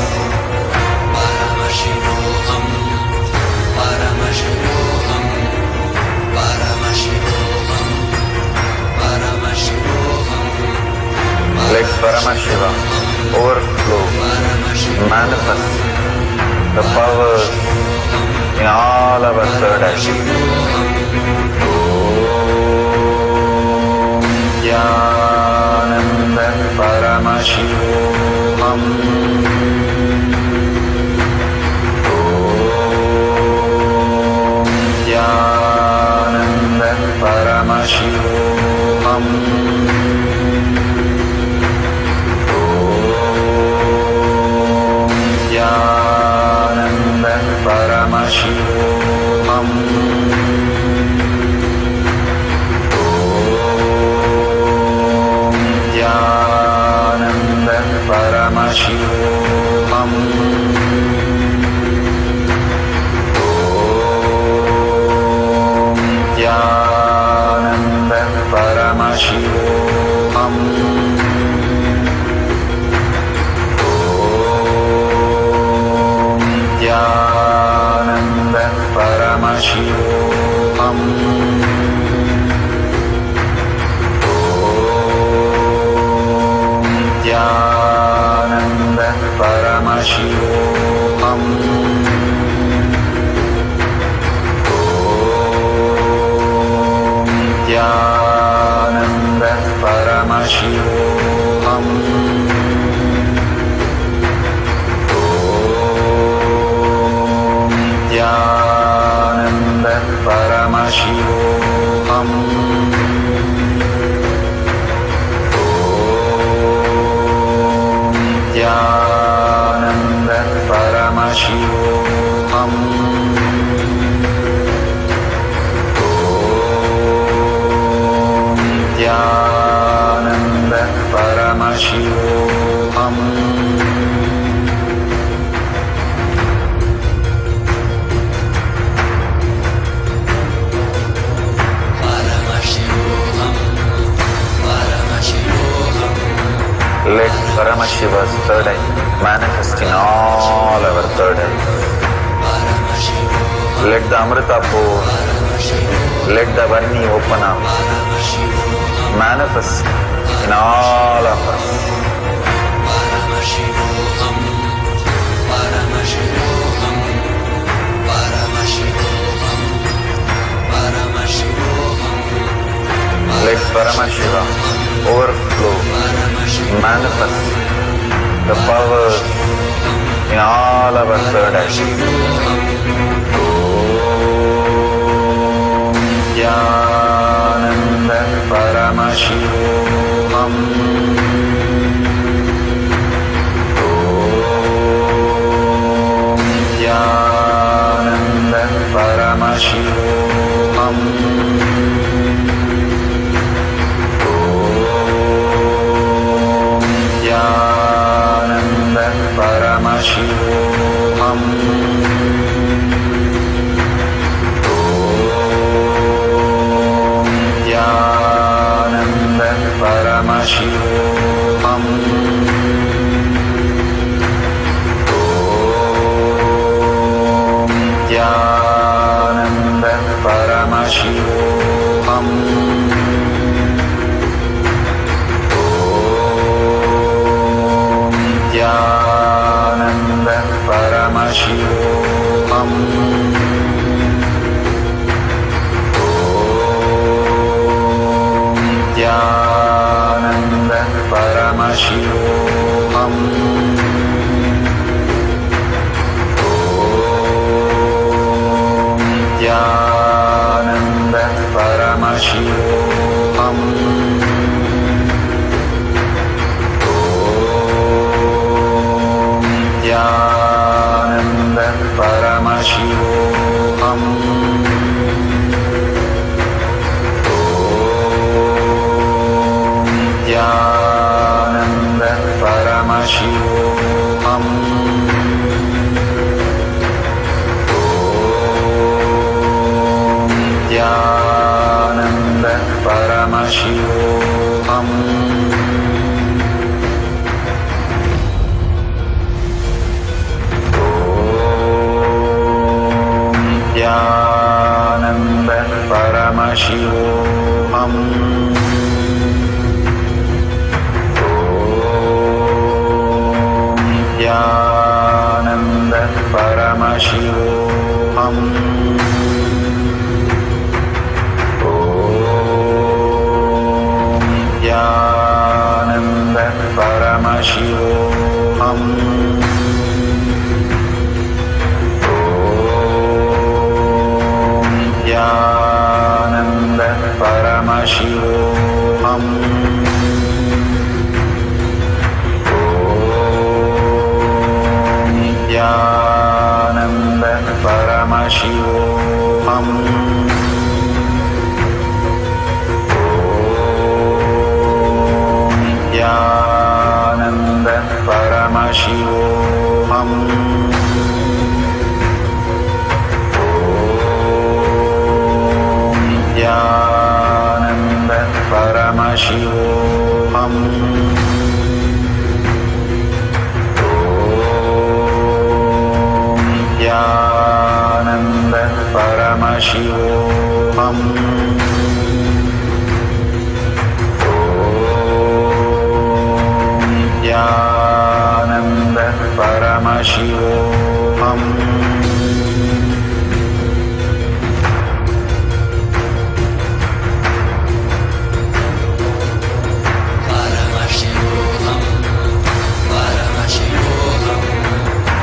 Let Paramashiva overflow, manifest the powers in all our third eyes. Nithyananda Paramashivoham Nithyananda Paramashivoham Nithyananda Paramashivoham Nithyananda Paramashivoham Nithyananda Paramashivoham Nithyananda Paramashivoham Nithyananda Paramashivoham Nithyananda Paramashivoham Nithyananda Paramashivoham Nithyananda Paramashivoham Paramashiva's third eye manifest in all our third eyes. Let the Amrita pour, let the Varni open up, manifest in all of us. Let Paramashiva overflow, manifest the powers in all our third eyes. Om Jnana Paramashivoham. Om Jnana Paramashivoham. Paramashivoham. Om Jnana Paramashivoham. Om Jnana Paramashivoham. Paramashivoham. Om Jnana Paramashivoham. Om Jnana Paramashivoham. Paramashivoham. Om Jnana Paramashivoham. Om Jnana Paramashivoham. Jnana Paramashivoham. Om Jnana Paramashivoham. Om Jnana Paramashivoham. Jnana Paramashivoham. Om Jnana Paramashivoham. Om Jnana Paramashivoham. Jnana Paramashivoham. Om Jnana Paramashivoham. Om Jnana Paramashivoham.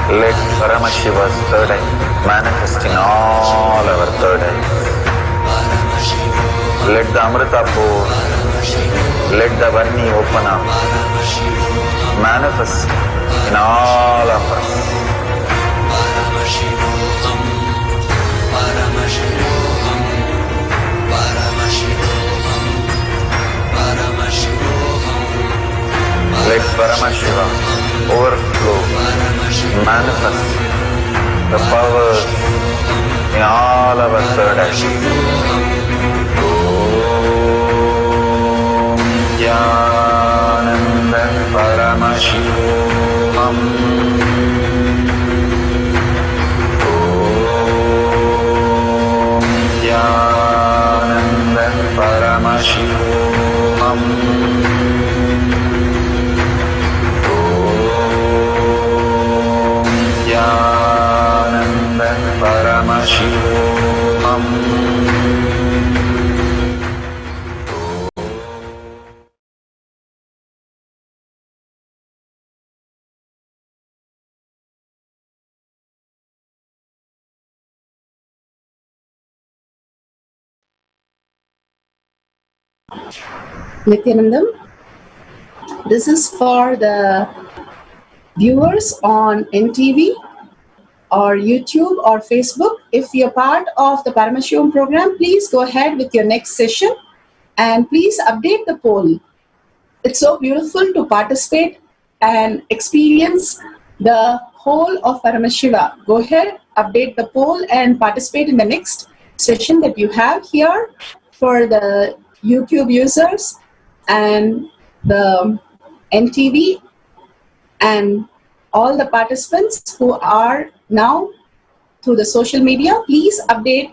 Let Paramashiva's third eye manifest in all our third eyes. Let the Amrita pour, let the Varni open up, manifest in all of us. Let Paramashiva overflow, manifest the powers in all our third eyes. Om Jnana Paramashivoham. Nithyanandam, this is for the viewers on NTV or YouTube or Facebook. If you're part of the Paramashivam program, please go ahead with your next session and please update the poll. It's so beautiful to participate and experience the whole of Paramashiva. Go ahead, update the poll and participate in the next session that you have here for the YouTube users and the NTV and all the participants who are now through the social media. Please update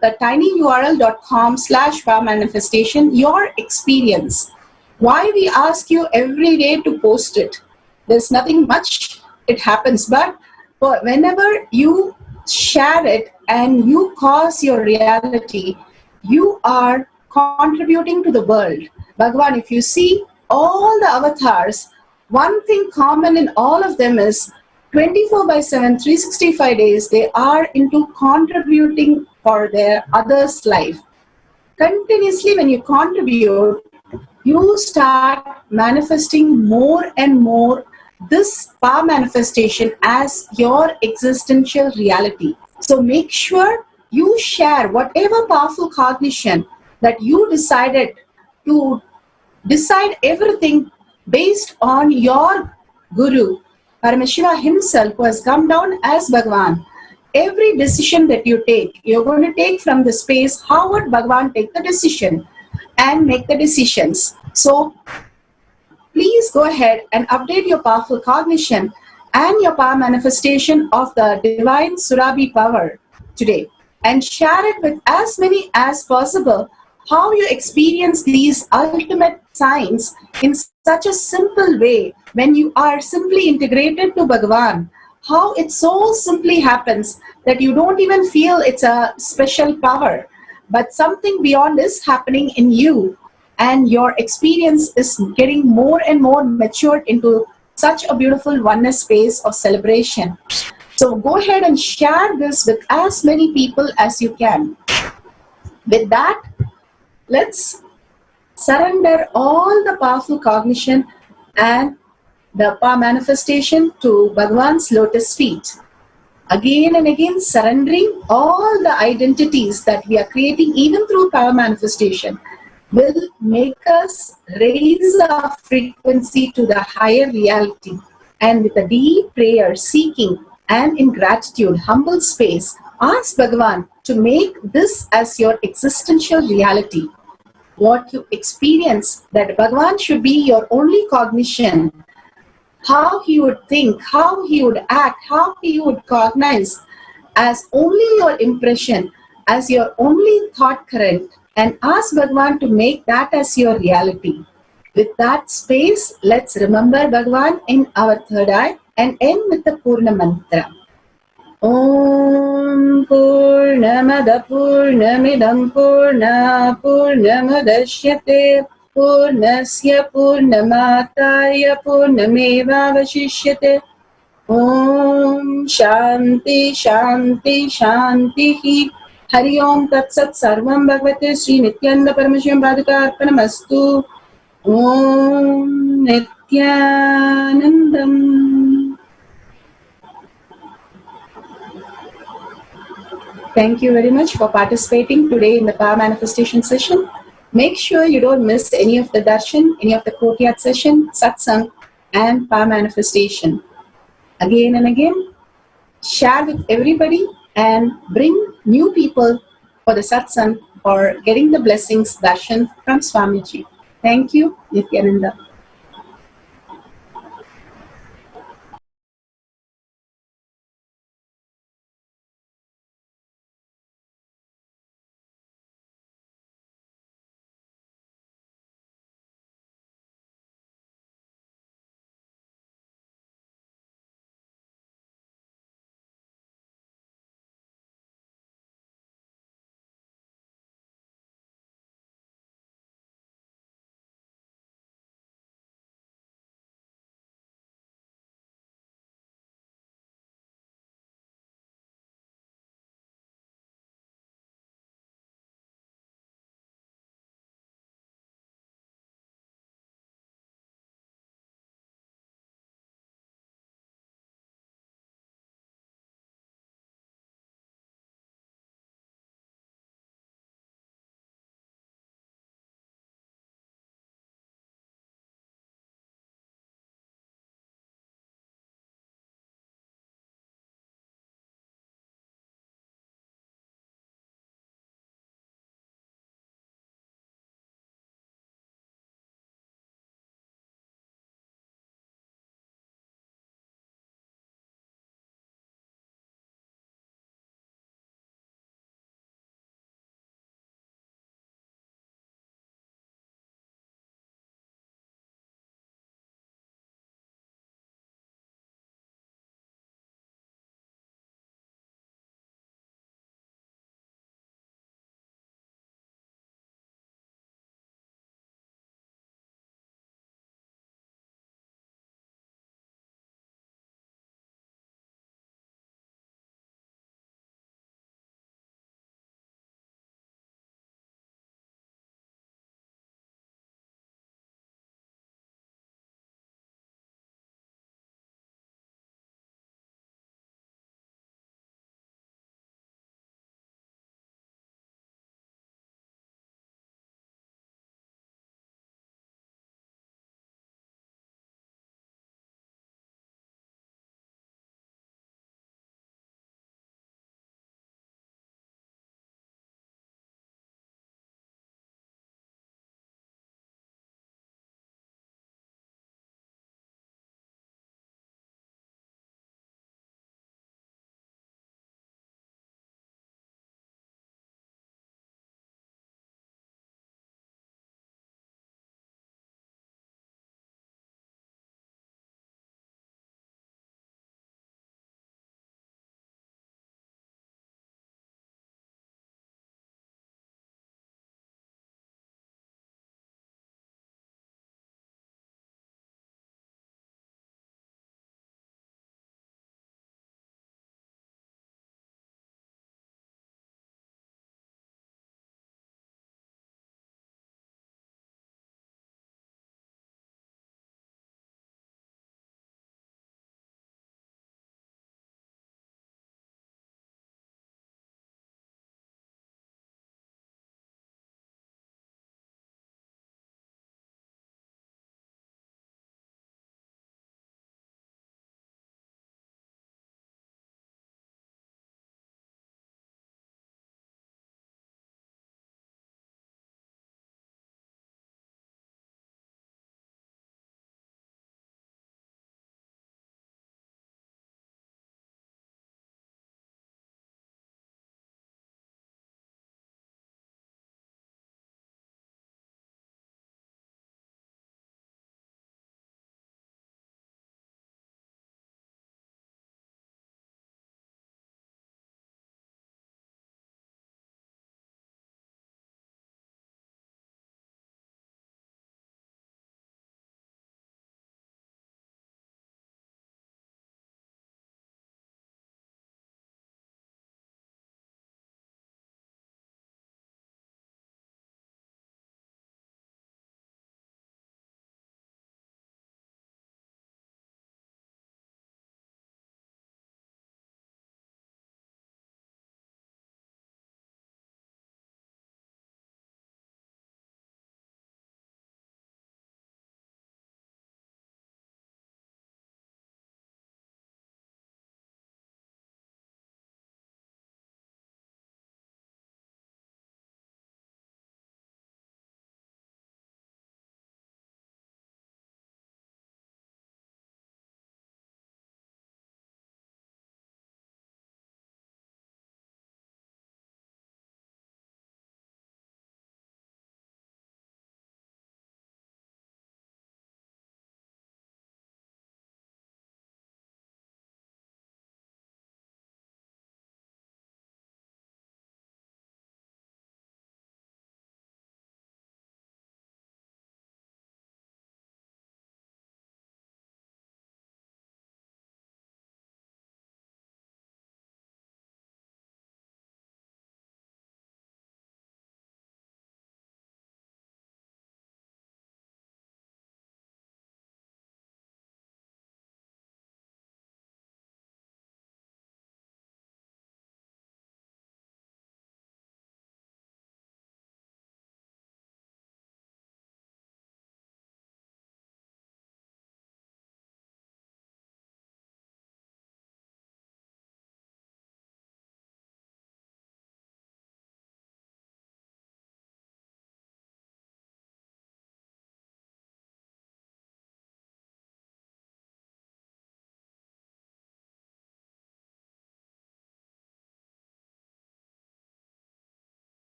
the tinyurl.com/powermanifestation your experience. Why we ask you every day to post it? There's nothing much it happens, but whenever you share it and you cause your reality, you are contributing to the world. Bhagavan, if you see all the avatars, one thing common in all of them is 24/7, 365 days, they are into contributing for their others' life. Continuously, when you contribute, you start manifesting more and more this power manifestation as your existential reality. So make sure you share whatever powerful cognition that you decided to decide everything based on your Guru, Paramashiva himself, who has come down as Bhagavan. Every decision that you take, you're going to take from the space, how would Bhagavan take the decision and make the decisions. So please go ahead and update your powerful cognition and your power manifestation of the divine Surabhi power today and share it with as many as possible how you experience these ultimate signs in such a simple way when you are simply integrated to Bhagavan. How it so simply happens that you don't even feel it's a special power, but something beyond is happening in you and your experience is getting more and more matured into such a beautiful oneness space of celebration. So go ahead and share this with as many people as you can. With that, let's surrender all the powerful cognition and the power manifestation to Bhagavan's lotus feet. Again and again, surrendering all the identities that we are creating, even through power manifestation, will make us raise our frequency to the higher reality. And with a deep prayer, seeking, and in gratitude, humble space, ask Bhagavan to make this as your existential reality. What you experience, that Bhagavan should be your only cognition. How he would think, how he would act, how he would cognize as only your impression, as your only thought current, and ask Bhagavan to make that as your reality. With that space, let's remember Bhagavan in our third eye and end with the Purna Mantra. Om Purnamada Purnamidam Purna Purnamadashyate Purnasya Purnamataya Purnameva Vashishyate. Om Shanti Shanti Shanti Hari Om Tat Sat Sarvam Bhagavate Sri Nithyananda Paramashivam Bhadaka Om Nithyanandam. Thank you very much for participating today in the Power Manifestation session. Make sure you don't miss any of the darshan, any of the courtyard session, satsang, and Power Manifestation. Again and again, share with everybody and bring new people for the satsang or getting the blessings darshan from Swamiji. Thank you, Nithyananda.